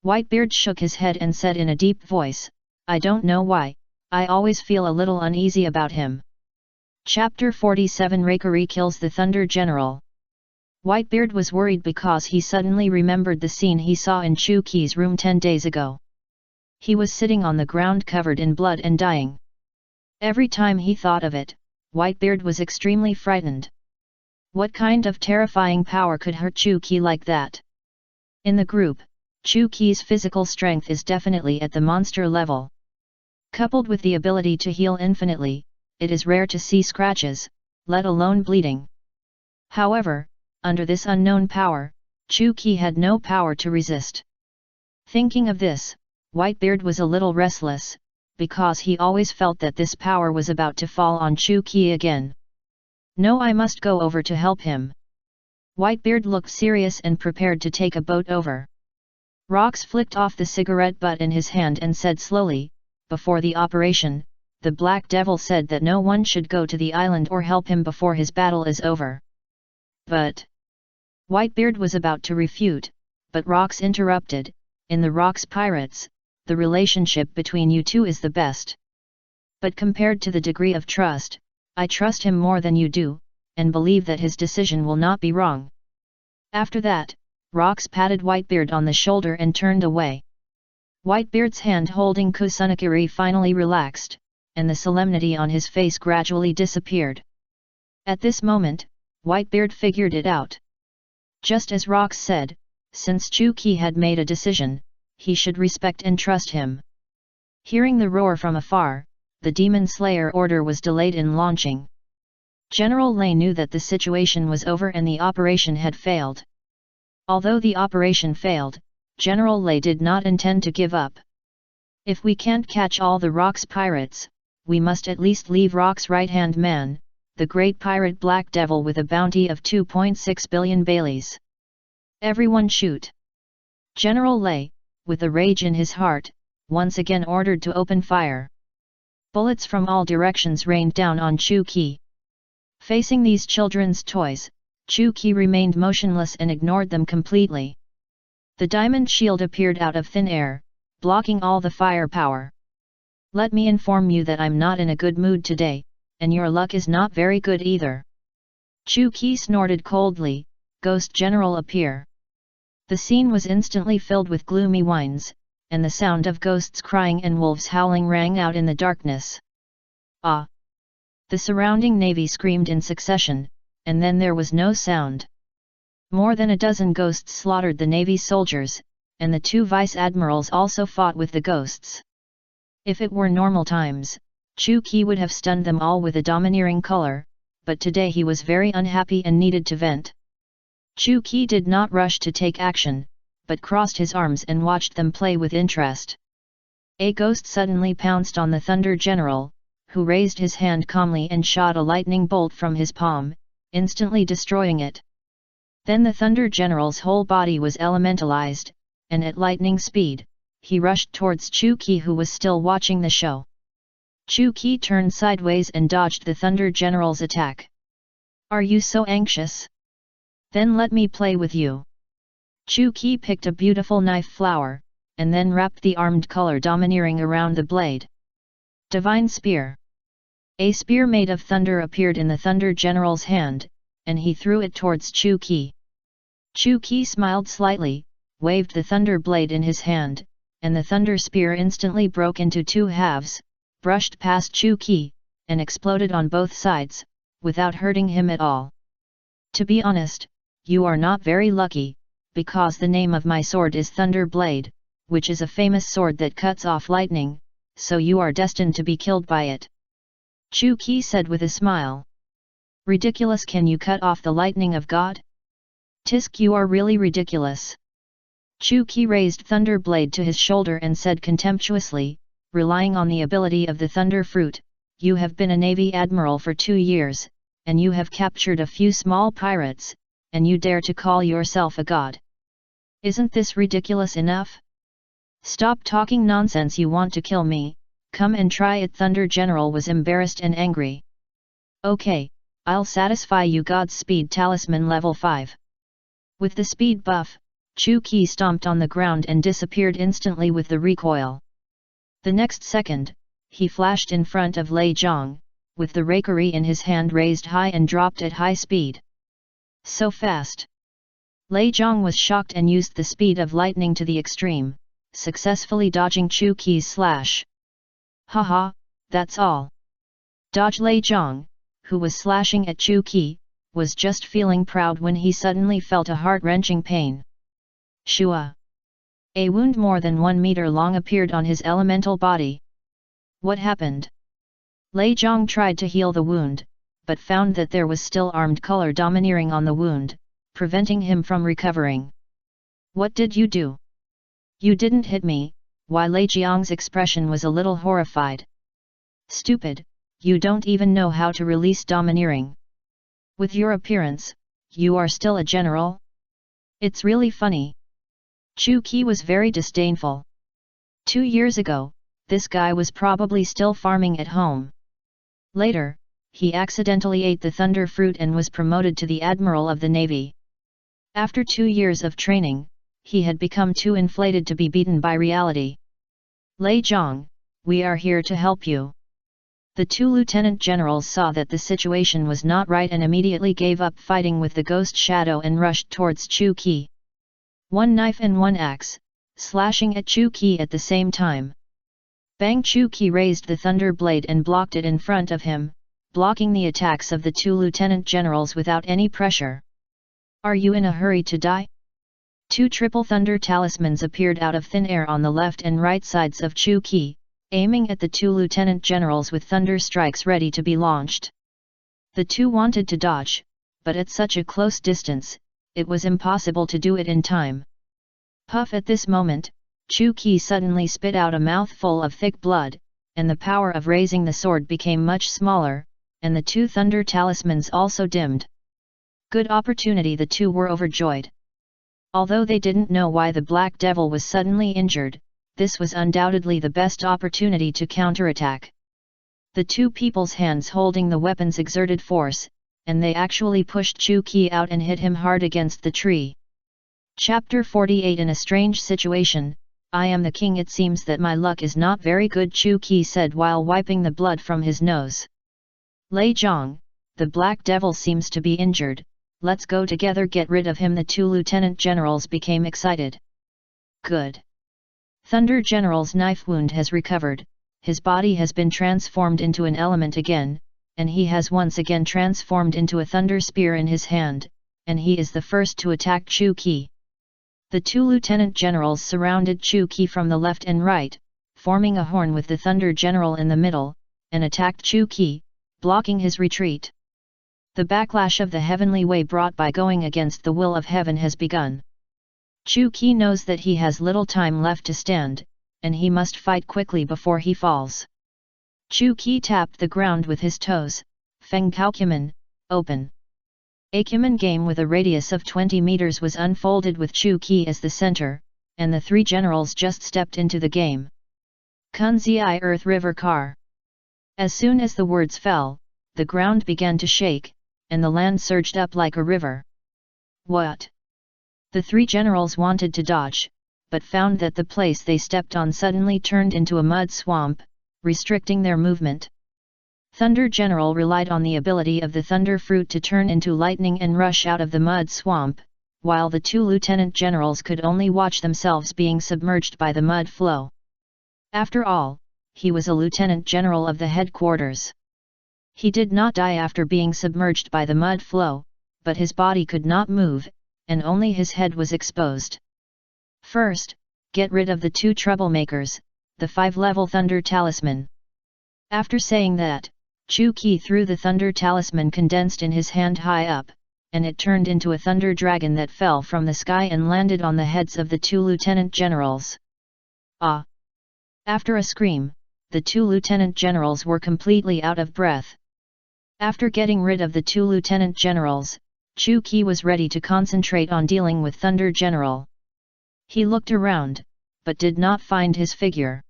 A: Whitebeard shook his head and said in a deep voice, I don't know why, I always feel a little uneasy about him. Chapter 47 Reikari kills the Thunder General. Whitebeard was worried because he suddenly remembered the scene he saw in Chu-Ki's room 10 days ago. He was sitting on the ground covered in blood and dying. Every time he thought of it, Whitebeard was extremely frightened. What kind of terrifying power could hurt Chu-Ki like that? In the group, Chu-Ki's physical strength is definitely at the monster level. Coupled with the ability to heal infinitely, it is rare to see scratches, let alone bleeding. However, under this unknown power, Chu-Ki had no power to resist. Thinking of this, Whitebeard was a little restless, because he always felt that this power was about to fall on Chu-Ki again. No, I must go over to help him. Whitebeard looked serious and prepared to take a boat over. Rocks flicked off the cigarette butt in his hand and said slowly, before the operation, the Black Devil said that no one should go to the island or help him before his battle is over. But Whitebeard was about to refute, but Rocks interrupted, in the Rocks Pirates, the relationship between you two is the best. But compared to the degree of trust, I trust him more than you do, and believe that his decision will not be wrong. After that, Rocks patted Whitebeard on the shoulder and turned away. Whitebeard's hand holding Kusunakiri finally relaxed, and the solemnity on his face gradually disappeared. At this moment, Whitebeard figured it out. Just as Rocks said, since Chu-Ki had made a decision, he should respect and trust him. Hearing the roar from afar, the Demon Slayer order was delayed in launching. General Lei knew that the situation was over and the operation had failed. Although the operation failed, General Lei did not intend to give up. If we can't catch all the Rocks pirates, we must at least leave Rocks' right-hand man, the great pirate Black Devil, with a bounty of 2.6 billion Baileys. Everyone shoot! General Lei, with a rage in his heart, once again ordered to open fire. Bullets from all directions rained down on Chu-Ki. Facing these children's toys, Chu-Ki remained motionless and ignored them completely. The diamond shield appeared out of thin air, blocking all the firepower. Let me inform you that I'm not in a good mood today, and your luck is not very good either. Chu-Ki snorted coldly. Ghost General appear. The scene was instantly filled with gloomy whines, and the sound of ghosts crying and wolves howling rang out in the darkness. Ah! The surrounding navy screamed in succession, and then there was no sound. More than a dozen ghosts slaughtered the navy soldiers, and the two vice-admirals also fought with the ghosts. If it were normal times, Chu-Ki would have stunned them all with a domineering color, but today he was very unhappy and needed to vent. Chu-Ki did not rush to take action, but crossed his arms and watched them play with interest. A ghost suddenly pounced on the Thunder General, who raised his hand calmly and shot a lightning bolt from his palm, instantly destroying it. Then the Thunder General's whole body was elementalized, and at lightning speed, he rushed towards Chu-Ki, who was still watching the show. Chu-Ki turned sideways and dodged the Thunder General's attack. Are you so anxious? Then let me play with you. Chu-Ki picked a beautiful knife flower, and then wrapped the armed color domineering around the blade. Divine Spear. A spear made of thunder appeared in the Thunder General's hand, and he threw it towards Chu Qi. Chu Qi smiled slightly, waved the thunder blade in his hand, and the thunder spear instantly broke into two halves, brushed past Chu Qi, and exploded on both sides, without hurting him at all. To be honest, you are not very lucky, because the name of my sword is Thunder Blade, which is a famous sword that cuts off lightning, so you are destined to be killed by it. Chu Qi said with a smile. Ridiculous, can you cut off the lightning of God? Tisk, you are really ridiculous. Chu Qi raised Thunder Blade to his shoulder and said contemptuously, relying on the ability of the Thunder Fruit, you have been a Navy Admiral for 2 years, and you have captured a few small pirates, and you dare to call yourself a god. Isn't this ridiculous enough? Stop talking nonsense, you want to kill me, come and try it. Thunder General was embarrassed and angry. Okay, I'll satisfy you. God's Speed Talisman level 5. With the speed buff, Chu Qi stomped on the ground and disappeared instantly with the recoil. The next second, he flashed in front of Lei Zhang, with the rakery in his hand raised high and dropped at high speed. So fast! Lei Zhang was shocked and used the speed of lightning to the extreme, successfully dodging Chu Qi's slash. Haha, that's all. Dodge. Lei Zhang, who was slashing at Chu Qi, was just feeling proud when he suddenly felt a heart-wrenching pain. Shua! A wound more than 1 meter long appeared on his elemental body. What happened? Lei Zhang tried to heal the wound, but found that there was still armed color domineering on the wound, preventing him from recovering. What did you do? You didn't hit me. Why? Lei Zhang's expression was a little horrified. Stupid, you don't even know how to release domineering. With your appearance, you are still a general? It's really funny. Chu Qi was very disdainful. 2 years ago, this guy was probably still farming at home. Later, he accidentally ate the thunder fruit and was promoted to the Admiral of the Navy. After 2 years of training, he had become too inflated to be beaten by reality. Lei Zhang, we are here to help you. The 2 lieutenant generals saw that the situation was not right and immediately gave up fighting with the ghost shadow and rushed towards Chu Qi. 1 knife and 1 axe, slashing at Chu Qi at the same time. Bang! Chu Qi raised the thunder blade and blocked it in front of him, blocking the attacks of the 2 lieutenant generals without any pressure. Are you in a hurry to die? 2 triple thunder talismans appeared out of thin air on the left and right sides of Chu Qi, aiming at the 2 lieutenant generals with thunder strikes ready to be launched. The 2 wanted to dodge, but at such a close distance, it was impossible to do it in time. Puff! At this moment, Chu Qi suddenly spit out a mouthful of thick blood, and the power of raising the sword became much smaller, and the 2 thunder talismans also dimmed. Good opportunity! The 2 were overjoyed. Although they didn't know why the Black Devil was suddenly injured, this was undoubtedly the best opportunity to counterattack. The 2 people's hands holding the weapons exerted force, and they actually pushed Chu Qi out and hit him hard against the tree. Chapter 48. In a strange situation, I am the king. It seems that my luck is not very good, Chu Qi said while wiping the blood from his nose. Lei Zhang, the Black Devil seems to be injured, let's go together get rid of him. The 2 lieutenant generals became excited. Good. Thunder General's knife wound has recovered, his body has been transformed into an element again, and he has once again transformed into a thunder spear in his hand, and he is the first to attack Chu Qi. The 2 lieutenant generals surrounded Chu Qi from the left and right, forming a horn with the Thunder General in the middle, and attacked Chu Qi, blocking his retreat. The backlash of the heavenly way brought by going against the will of heaven has begun. Chu Qi knows that he has little time left to stand, and he must fight quickly before he falls. Chu Qi tapped the ground with his toes. Feng Kaokuman, open. A Kuman game with a radius of 20 meters was unfolded with Chu Qi as the center, and the 3 generals just stepped into the game. Kunzi Earth River Car. As soon as the words fell, the ground began to shake, and the land surged up like a river. What? The 3 generals wanted to dodge, but found that the place they stepped on suddenly turned into a mud swamp, restricting their movement. Thunder General relied on the ability of the thunder fruit to turn into lightning and rush out of the mud swamp, while the two lieutenant generals could only watch themselves being submerged by the mud flow. After all, he was a lieutenant general of the headquarters. He did not die after being submerged by the mud flow, but his body could not move, and only his head was exposed. First, get rid of the two troublemakers, the 5-level Thunder Talisman. After saying that, Chu Qi threw the Thunder Talisman condensed in his hand high up, and it turned into a thunder dragon that fell from the sky and landed on the heads of the two lieutenant generals. Ah! After a scream, the two lieutenant generals were completely out of breath. After getting rid of the two lieutenant generals, Chu Qi was ready to concentrate on dealing with Thunder General. He looked around, but did not find his figure.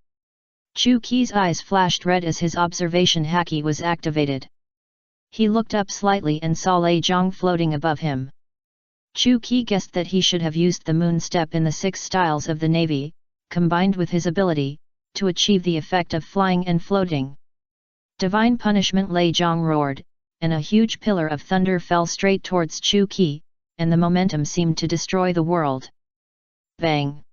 A: Chu Qi's eyes flashed red as his observation haki was activated. He looked up slightly and saw Lei Zhang floating above him. Chu Qi guessed that he should have used the moon step in the 6 styles of the Navy, combined with his ability, to achieve the effect of flying and floating. Divine punishment! Lei Zhang roared, and a huge pillar of thunder fell straight towards Chu Qi, and the momentum seemed to destroy the world. Bang!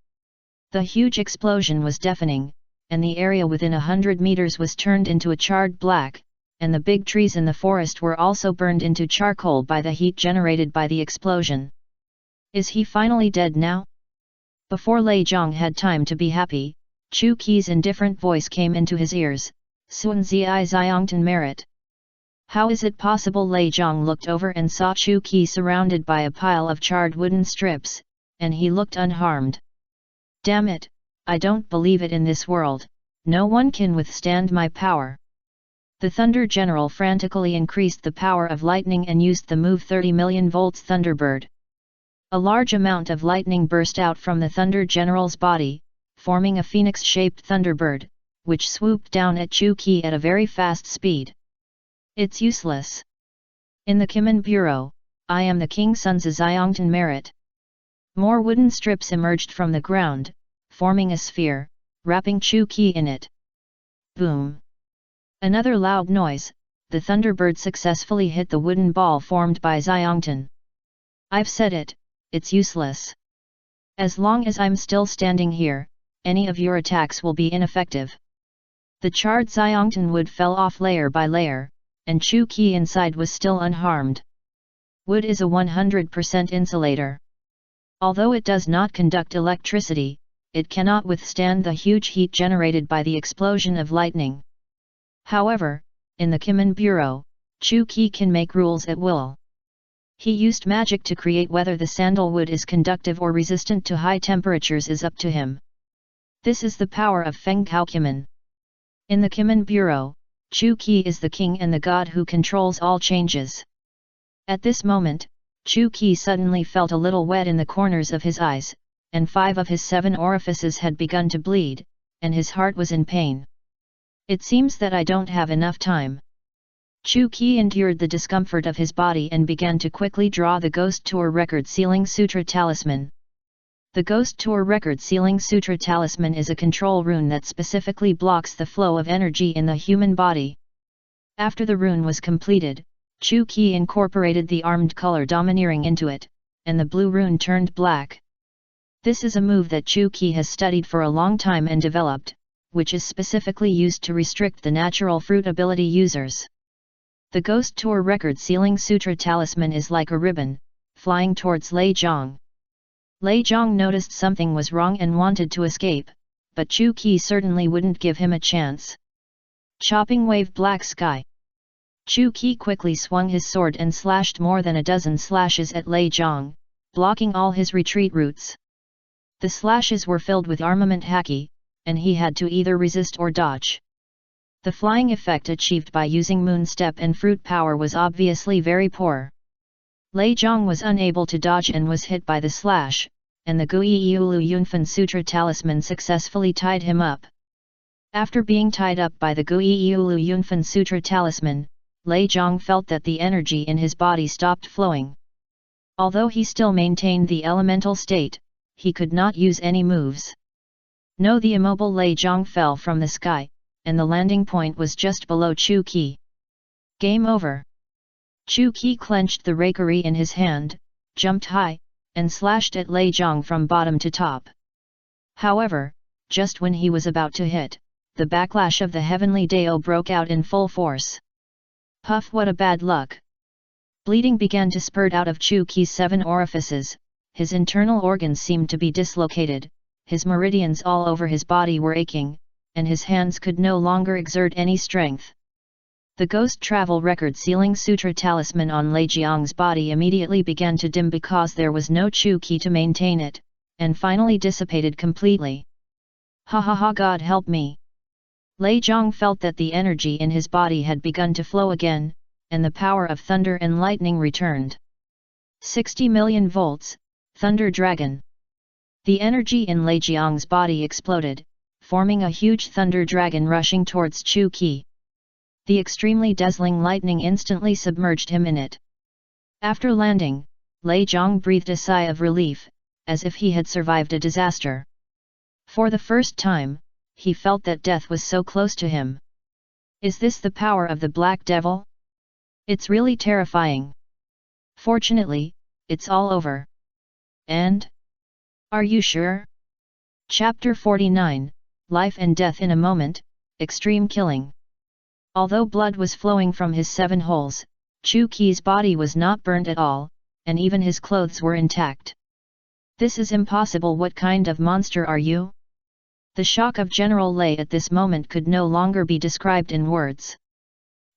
A: The huge explosion was deafening, and the area within 100 meters was turned into a charred black, and the big trees in the forest were also burned into charcoal by the heat generated by the explosion. Is he finally dead now? Before Lei Zhang had time to be happy, Chu Qi's indifferent voice came into his ears, Sun Zi Xiangtan merit. How is it possible? Lei Zhang looked over and saw Chu Qi surrounded by a pile of charred wooden strips, and he looked unharmed. Damn it, I don't believe it in this world, no one can withstand my power. The Thunder General frantically increased the power of lightning and used the move 30 million volts Thunderbird. A large amount of lightning burst out from the Thunder General's body, forming a phoenix-shaped Thunderbird, which swooped down at Chu Qi at a very fast speed. It's useless. In the Kimin Bureau, I am the King Sun's Xiangtan merit. More wooden strips emerged from the ground, forming a sphere, wrapping Chu Qi in it. Boom! Another loud noise, the Thunderbird successfully hit the wooden ball formed by Xiangtan. I've said it, it's useless. As long as I'm still standing here, any of your attacks will be ineffective. The charred Xiangtan wood fell off layer by layer, and Chu Qi inside was still unharmed. Wood is a 100% insulator. Although it does not conduct electricity, it cannot withstand the huge heat generated by the explosion of lightning. However, in the Kimin Bureau, Chu Qi can make rules at will. He used magic to create whether the sandalwood is conductive or resistant to high temperatures is up to him. This is the power of Feng Kao Kimin. In the Kimin Bureau, Chu Qi is the king and the god who controls all changes. At this moment, Chu Qi suddenly felt a little wet in the corners of his eyes, and 5 of his 7 orifices had begun to bleed, and his heart was in pain. It seems that I don't have enough time. Chu Qi endured the discomfort of his body and began to quickly draw the Ghost Tour Record Sealing Sutra Talisman. The Ghost Tour Record Sealing Sutra Talisman is a control rune that specifically blocks the flow of energy in the human body. After the rune was completed, Chu Qi incorporated the armed color domineering into it, and the blue rune turned black. This is a move that Chu Qi has studied for a long time and developed, which is specifically used to restrict the natural fruit ability users. The Ghost Tour Record Sealing Sutra Talisman is like a ribbon, flying towards Lei Zhang. Lei Zhang noticed something was wrong and wanted to escape, but Chu Qi certainly wouldn't give him a chance. Chopping wave black sky. Chu Qi quickly swung his sword and slashed more than a dozen slashes at Lei Zhang, blocking all his retreat routes. The slashes were filled with armament haki, and he had to either resist or dodge. The flying effect achieved by using moon step and fruit power was obviously very poor. Lei Zhang was unable to dodge and was hit by the slash, and the Gui Yulu Yunfan Sutra Talisman successfully tied him up. After being tied up by the Gui Yulu Yunfan Sutra Talisman, Lei Zhang felt that the energy in his body stopped flowing. Although he still maintained the elemental state, he could not use any moves. No, the immobile Lei Zhang fell from the sky, and the landing point was just below Chu Qi. Game over. Chu Qi clenched the rakery in his hand, jumped high, and slashed at Lei Zhang from bottom to top. However, just when he was about to hit, the backlash of the heavenly Dao broke out in full force. Puff, what a bad luck! Bleeding began to spurt out of Chu Qi's 7 orifices, his internal organs seemed to be dislocated, his meridians all over his body were aching, and his hands could no longer exert any strength. The Ghost Travel Record Sealing Sutra talisman on Lei Jiang's body immediately began to dim because there was no Chu Qi to maintain it, and finally dissipated completely. Ha ha ha, God help me! Lei Jiang felt that the energy in his body had begun to flow again, and the power of thunder and lightning returned. 60 million volts, Thunder Dragon! The energy in Lei Jiang's body exploded, forming a huge thunder dragon rushing towards Chu Qi. The extremely dazzling lightning instantly submerged him in it. After landing, Lei Jiang breathed a sigh of relief, as if he had survived a disaster. For the first time, he felt that death was so close to him. Is this the power of the Black Devil? It's really terrifying. Fortunately, it's all over. And? Are you sure? Chapter 49, Life and Death in a Moment, Extreme Killing. Although blood was flowing from his 7 holes, Chu Qi's body was not burnt at all, and even his clothes were intact. This is impossible. What kind of monster are you? The shock of General Lei at this moment could no longer be described in words.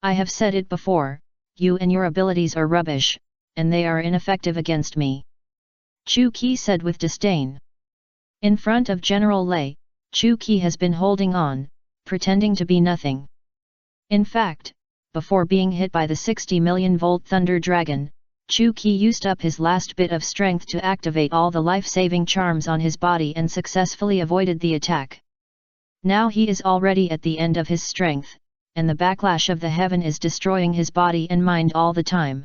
A: I have said it before, you and your abilities are rubbish, and they are ineffective against me. Chu Qi said with disdain. In front of General Lei, Chu Qi has been holding on, pretending to be nothing. In fact, before being hit by the 60 million volt Thunder Dragon, Chu Qi used up his last bit of strength to activate all the life-saving charms on his body and successfully avoided the attack. Now he is already at the end of his strength, and the backlash of the heaven is destroying his body and mind all the time.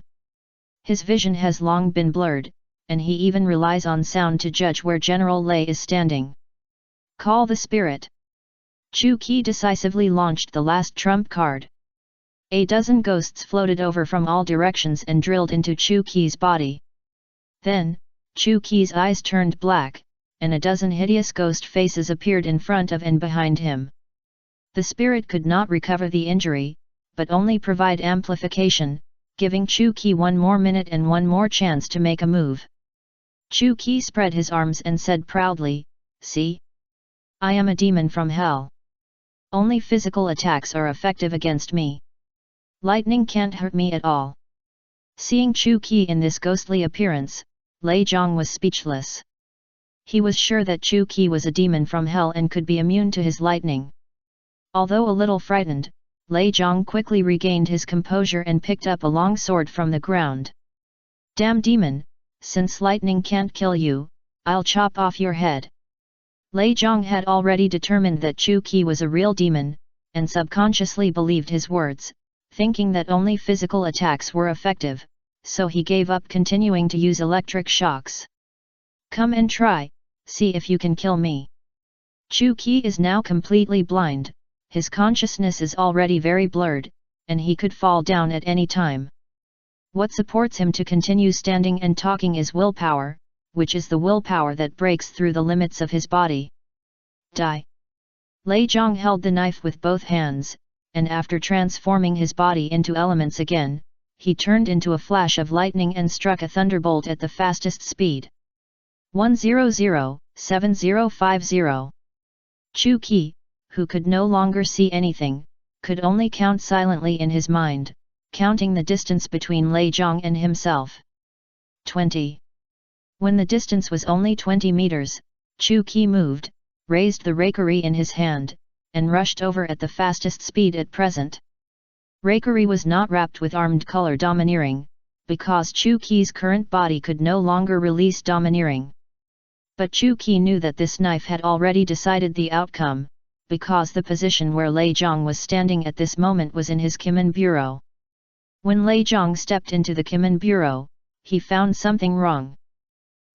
A: His vision has long been blurred, and he even relies on sound to judge where General Lei is standing. Call the spirit. Chu Qi decisively launched the last trump card. A dozen ghosts floated over from all directions and drilled into Chu Qi's body. Then, Chu Qi's eyes turned black, and a dozen hideous ghost faces appeared in front of and behind him. The spirit could not recover the injury, but only provide amplification, giving Chu Qi 1 more minute and 1 more chance to make a move. Chu Qi spread his arms and said proudly, "See? I am a demon from hell. Only physical attacks are effective against me. Lightning can't hurt me at all." Seeing Chu Qi in this ghostly appearance, Lei Jiang was speechless. He was sure that Chu Qi was a demon from hell and could be immune to his lightning. Although a little frightened, Lei Jiang quickly regained his composure and picked up a long sword from the ground. "Damn demon, since lightning can't kill you, I'll chop off your head." Lei Jiang had already determined that Chu Qi was a real demon, and subconsciously believed his words, thinking that only physical attacks were effective, so he gave up continuing to use electric shocks. "Come and try, see if you can kill me." Chu Qi is now completely blind, his consciousness is already very blurred, and he could fall down at any time. What supports him to continue standing and talking is willpower, which is the willpower that breaks through the limits of his body. Die! Lei Jiang held the knife with both hands, and after transforming his body into elements again, he turned into a flash of lightning and struck a thunderbolt at the fastest speed. 100-7050. Chu Qi, who could no longer see anything, could only count silently in his mind, counting the distance between Lei Jiang and himself. 20. When the distance was only 20 meters, Chu Qi moved, raised the rakery in his hand, and rushed over at the fastest speed at present. Rakery was not wrapped with armed color domineering, because Chu Qi's current body could no longer release domineering. But Chu Qi knew that this knife had already decided the outcome, because the position where Lei Jiang was standing at this moment was in his Kimen bureau. When Lei Jiang stepped into the Kimen bureau, he found something wrong.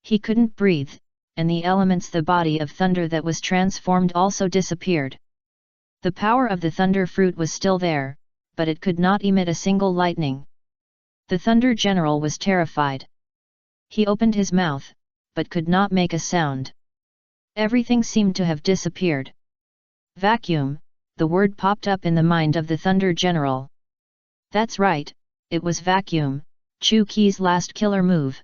A: He couldn't breathe, and the elements, the body of thunder that was transformed, also disappeared. The power of the thunder fruit was still there, but it could not emit a single lightning. The Thunder General was terrified. He opened his mouth, but could not make a sound. Everything seemed to have disappeared. Vacuum, the word popped up in the mind of the Thunder General. That's right, it was vacuum, Chu Qi's last killer move.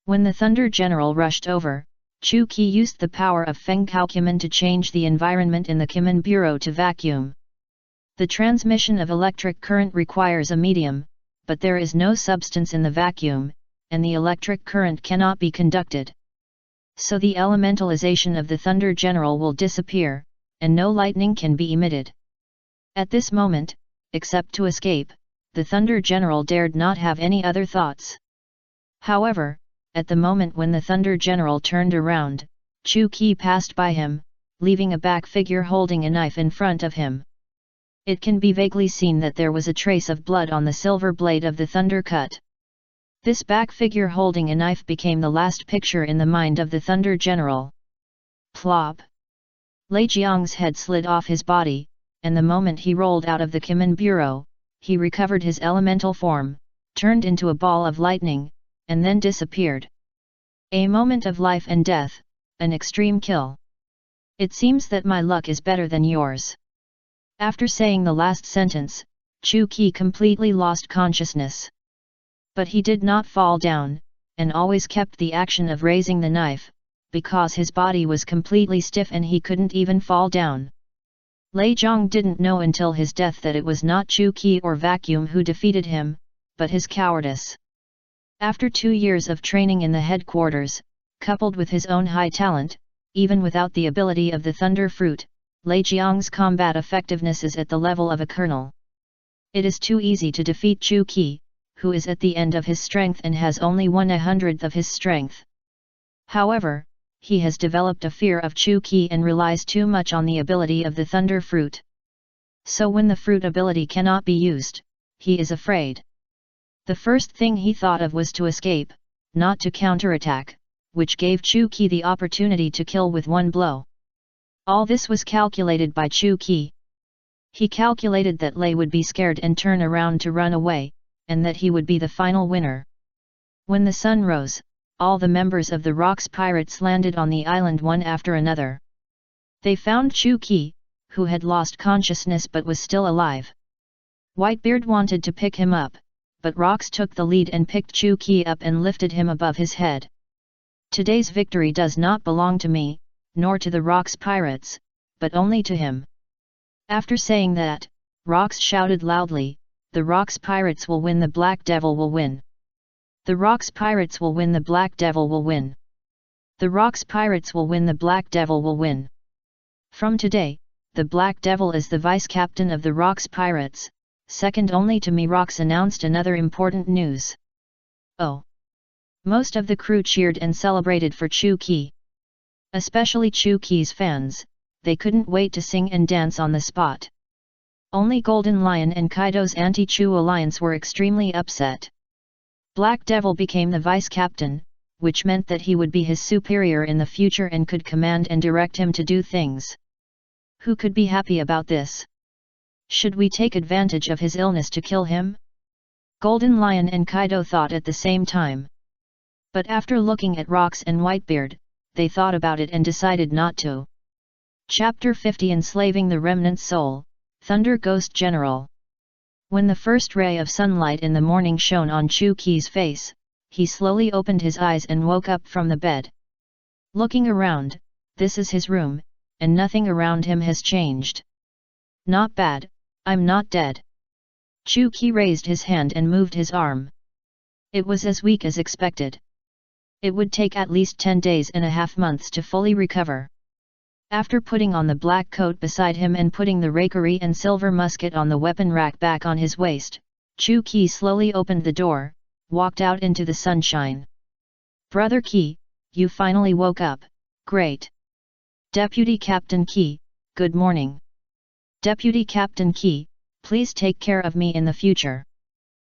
A: When the Thunder General rushed over, Chu Qi used the power of Feng Kao Kimen to change the environment in the Kimen Bureau to vacuum. The transmission of electric current requires a medium, but there is no substance in the vacuum, and the electric current cannot be conducted. So the elementalization of the Thunder General will disappear, and no lightning can be emitted. At this moment, except to escape, the Thunder General dared not have any other thoughts. However, at the moment when the Thunder General turned around, Chu Qi passed by him, leaving a back figure holding a knife in front of him. It can be vaguely seen that there was a trace of blood on the silver blade of the thunder cut. This back figure holding a knife became the last picture in the mind of the Thunder General. Plop! Lei Jiang's head slid off his body, and the moment he rolled out of the Kimen Bureau, he recovered his elemental form, turned into a ball of lightning, and then disappeared. A moment of life and death, an extreme kill. It seems that my luck is better than yours. After saying the last sentence, Chu Qi completely lost consciousness. But he did not fall down, and always kept the action of raising the knife, because his body was completely stiff and he couldn't even fall down. Lei Zhang didn't know until his death that it was not Chu Qi or Vacuum who defeated him, but his cowardice. After 2 years of training in the headquarters, coupled with his own high talent, even without the ability of the Thunder Fruit, Lei Jiang's combat effectiveness is at the level of a colonel. It is too easy to defeat Chu Qi, who is at the end of his strength and has only 1/100th of his strength. However, he has developed a fear of Chu Qi and relies too much on the ability of the Thunder Fruit. So when the fruit ability cannot be used, he is afraid. The first thing he thought of was to escape, not to counterattack, which gave Chu Qi the opportunity to kill with one blow. All this was calculated by Chu Qi. He calculated that Lei would be scared and turn around to run away, and that he would be the final winner. When the sun rose, all the members of the Rocks Pirates landed on the island one after another. They found Chu Qi, who had lost consciousness but was still alive. Whitebeard wanted to pick him up, but Rocks took the lead and picked Chu Qi up and lifted him above his head. Today's victory does not belong to me, nor to the Rocks Pirates, but only to him. After saying that, Rocks shouted loudly, "The Rocks Pirates will win, the Black Devil will win. The Rocks Pirates will win, the Black Devil will win. The Rocks Pirates will win, the Black Devil will win." From today, the Black Devil is the vice captain of the Rocks Pirates, second only to me. Rocks announced another important news. Oh! Most of the crew cheered and celebrated for Chu Qi. Especially Chu Qi's fans, they couldn't wait to sing and dance on the spot. Only Golden Lion and Kaido's anti-Chu alliance were extremely upset. Black Devil became the vice captain, which meant that he would be his superior in the future and could command and direct him to do things. Who could be happy about this? Should we take advantage of his illness to kill him? Golden Lion and Kaido thought at the same time. But after looking at Rocks and Whitebeard, they thought about it and decided not to. Chapter 50 Enslaving the Remnant Soul, Thunder Ghost General. When the first ray of sunlight in the morning shone on Chu Qi's face, he slowly opened his eyes and woke up from the bed. Looking around, this is his room, and nothing around him has changed. Not bad, I'm not dead. Chu Qi raised his hand and moved his arm. It was as weak as expected. It would take at least 10 days and a half months to fully recover. After putting on the black coat beside him and putting the rakery and silver musket on the weapon rack back on his waist, Chu Qi slowly opened the door, walked out into the sunshine. "Brother Qi, you finally woke up, great. Deputy Captain Qi, good morning. Deputy Captain Qi, please take care of me in the future."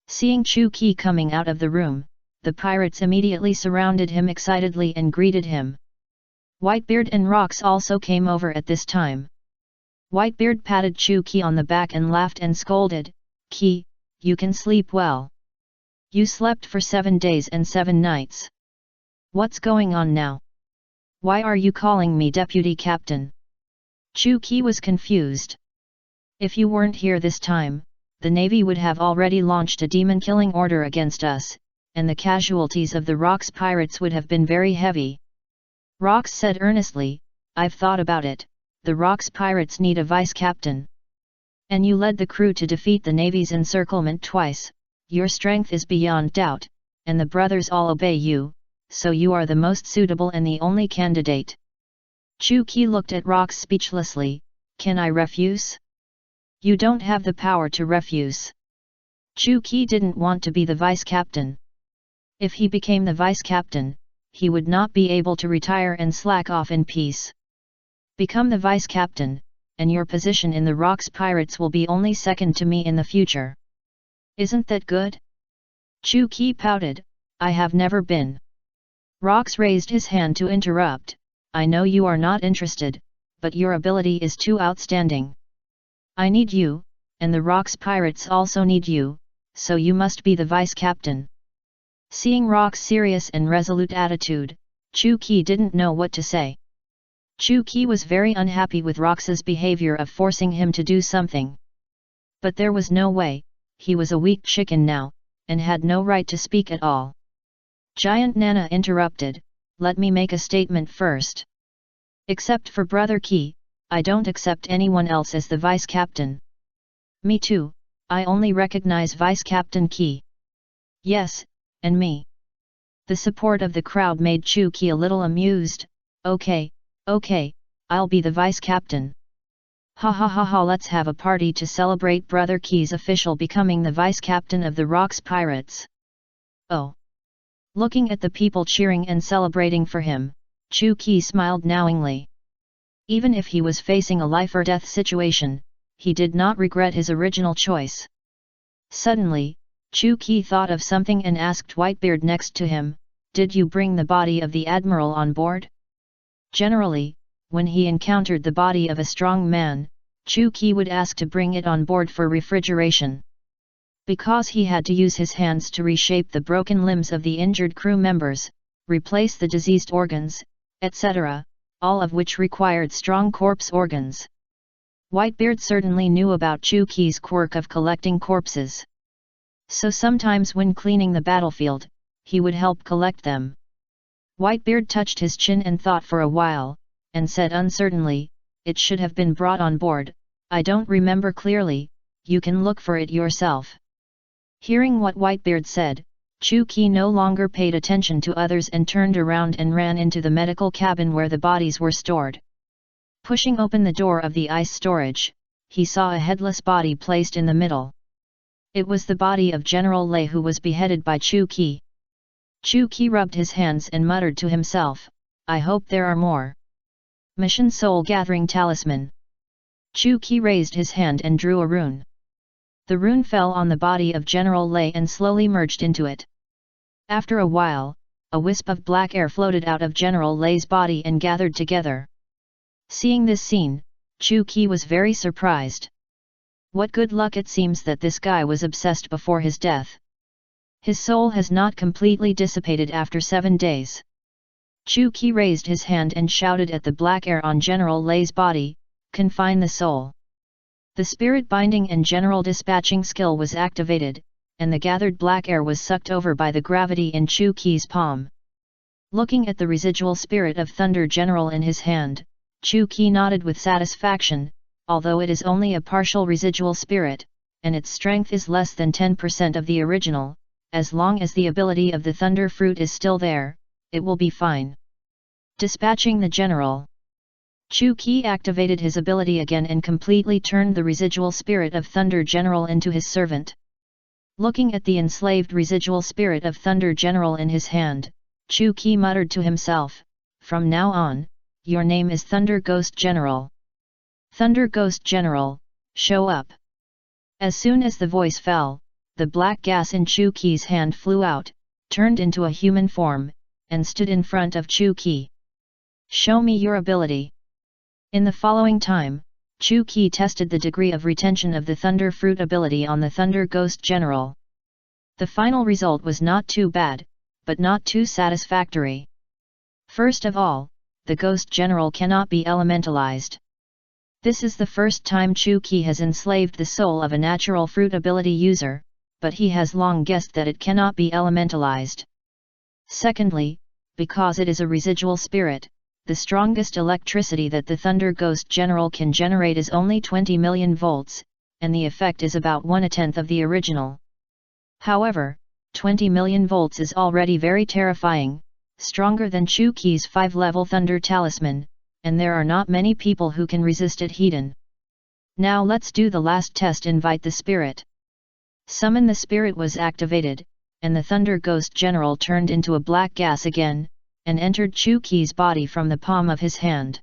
A: Seeing Chu Qi coming out of the room, the pirates immediately surrounded him excitedly and greeted him. Whitebeard and Rocks also came over at this time. Whitebeard patted Chu Qi on the back and laughed and scolded, "Qi, you can sleep well. You slept for 7 days and 7 nights. What's going on now? Why are you calling me deputy captain?" Chu Qi was confused. "If you weren't here this time, the Navy would have already launched a demon-killing order against us, and the casualties of the Rocks pirates would have been very heavy." Rocks said earnestly, "I've thought about it, the Rocks pirates need a vice-captain. And you led the crew to defeat the Navy's encirclement twice, your strength is beyond doubt, and the brothers all obey you, so you are the most suitable and the only candidate." Chu Qi looked at Rocks speechlessly, "Can I refuse?" "You don't have the power to refuse." Chu Qi didn't want to be the vice-captain. If he became the vice-captain, he would not be able to retire and slack off in peace. "Become the vice-captain, and your position in the Rocks pirates will be only second to me in the future. Isn't that good?" Chu Qi pouted, "I have never been." Rocks raised his hand to interrupt, "I know you are not interested, but your ability is too outstanding. I need you, and the Rocks pirates also need you, so you must be the vice-captain." Seeing Rock's serious and resolute attitude, Chu Qi didn't know what to say. Chu Qi was very unhappy with Rox's behavior of forcing him to do something. But there was no way, he was a weak chicken now, and had no right to speak at all. Giant Nana interrupted, "Let me make a statement first. Except for Brother Qi, I don't accept anyone else as the vice-captain." "Me too, I only recognize Vice-Captain Qi." "Yes, and me." The support of the crowd made Chu Qi a little amused. Okay, I'll be the vice-captain. Ha ha ha ha, let's have a party to celebrate Brother Qi's official becoming the vice-captain of the Rocks pirates." "Oh." Looking at the people cheering and celebrating for him, Chu Qi smiled knowingly. Even if he was facing a life-or-death situation, he did not regret his original choice. Suddenly, Chu Qi thought of something and asked Whitebeard next to him, "Did you bring the body of the admiral on board?" Generally, when he encountered the body of a strong man, Chu Qi would ask to bring it on board for refrigeration. Because he had to use his hands to reshape the broken limbs of the injured crew members, replace the diseased organs, etc., all of which required strong corpse organs. Whitebeard certainly knew about Chu Qi's quirk of collecting corpses. So sometimes when cleaning the battlefield, he would help collect them. Whitebeard touched his chin and thought for a while, and said uncertainly, "It should have been brought on board, I don't remember clearly, you can look for it yourself." Hearing what Whitebeard said, Chu Qi no longer paid attention to others and turned around and ran into the medical cabin where the bodies were stored. Pushing open the door of the ice storage, he saw a headless body placed in the middle. It was the body of General Lei, who was beheaded by Chu Qi. Chu Qi rubbed his hands and muttered to himself, "I hope there are more." Mission Soul Gathering Talisman. Chu Qi raised his hand and drew a rune. The rune fell on the body of General Lei and slowly merged into it. After a while, a wisp of black air floated out of General Lei's body and gathered together. Seeing this scene, Chu Qi was very surprised. What good luck, it seems that this guy was obsessed before his death. His soul has not completely dissipated after 7 days. Chu Qi raised his hand and shouted at the black air on General Lei's body, "Confine the soul." The spirit binding and general dispatching skill was activated, and the gathered black air was sucked over by the gravity in Chu Qi's palm. Looking at the residual spirit of Thunder General in his hand, Chu Qi nodded with satisfaction, although it is only a partial residual spirit, and its strength is less than 10% of the original, as long as the ability of the Thunder Fruit is still there, it will be fine. Dispatching the General. Chu Qi activated his ability again and completely turned the residual spirit of Thunder General into his servant. Looking at the enslaved residual spirit of Thunder General in his hand, Chu Qi muttered to himself, "From now on, your name is Thunder Ghost General. Thunder Ghost General, show up." As soon as the voice fell, the black gas in Chu Qi's hand flew out, turned into a human form, and stood in front of Chu Qi. "Show me your ability." In the following time, Chu Qi tested the degree of retention of the Thunder Fruit ability on the Thunder Ghost General. The final result was not too bad, but not too satisfactory. First of all, the Ghost General cannot be elementalized. This is the first time Chu Qi has enslaved the soul of a natural fruit ability user, but he has long guessed that it cannot be elementalized. Secondly, because it is a residual spirit, the strongest electricity that the Thunder Ghost General can generate is only 20 million volts, and the effect is about 1/10 of the original. However, 20 million volts is already very terrifying, stronger than Chu Qi's 5-level Thunder Talisman, and there are not many people who can resist it hidden. Now let's do the last test. Invite the spirit. Summon the spirit was activated, and the Thunder Ghost General turned into a black gas again, and entered Chu Qi's body from the palm of his hand.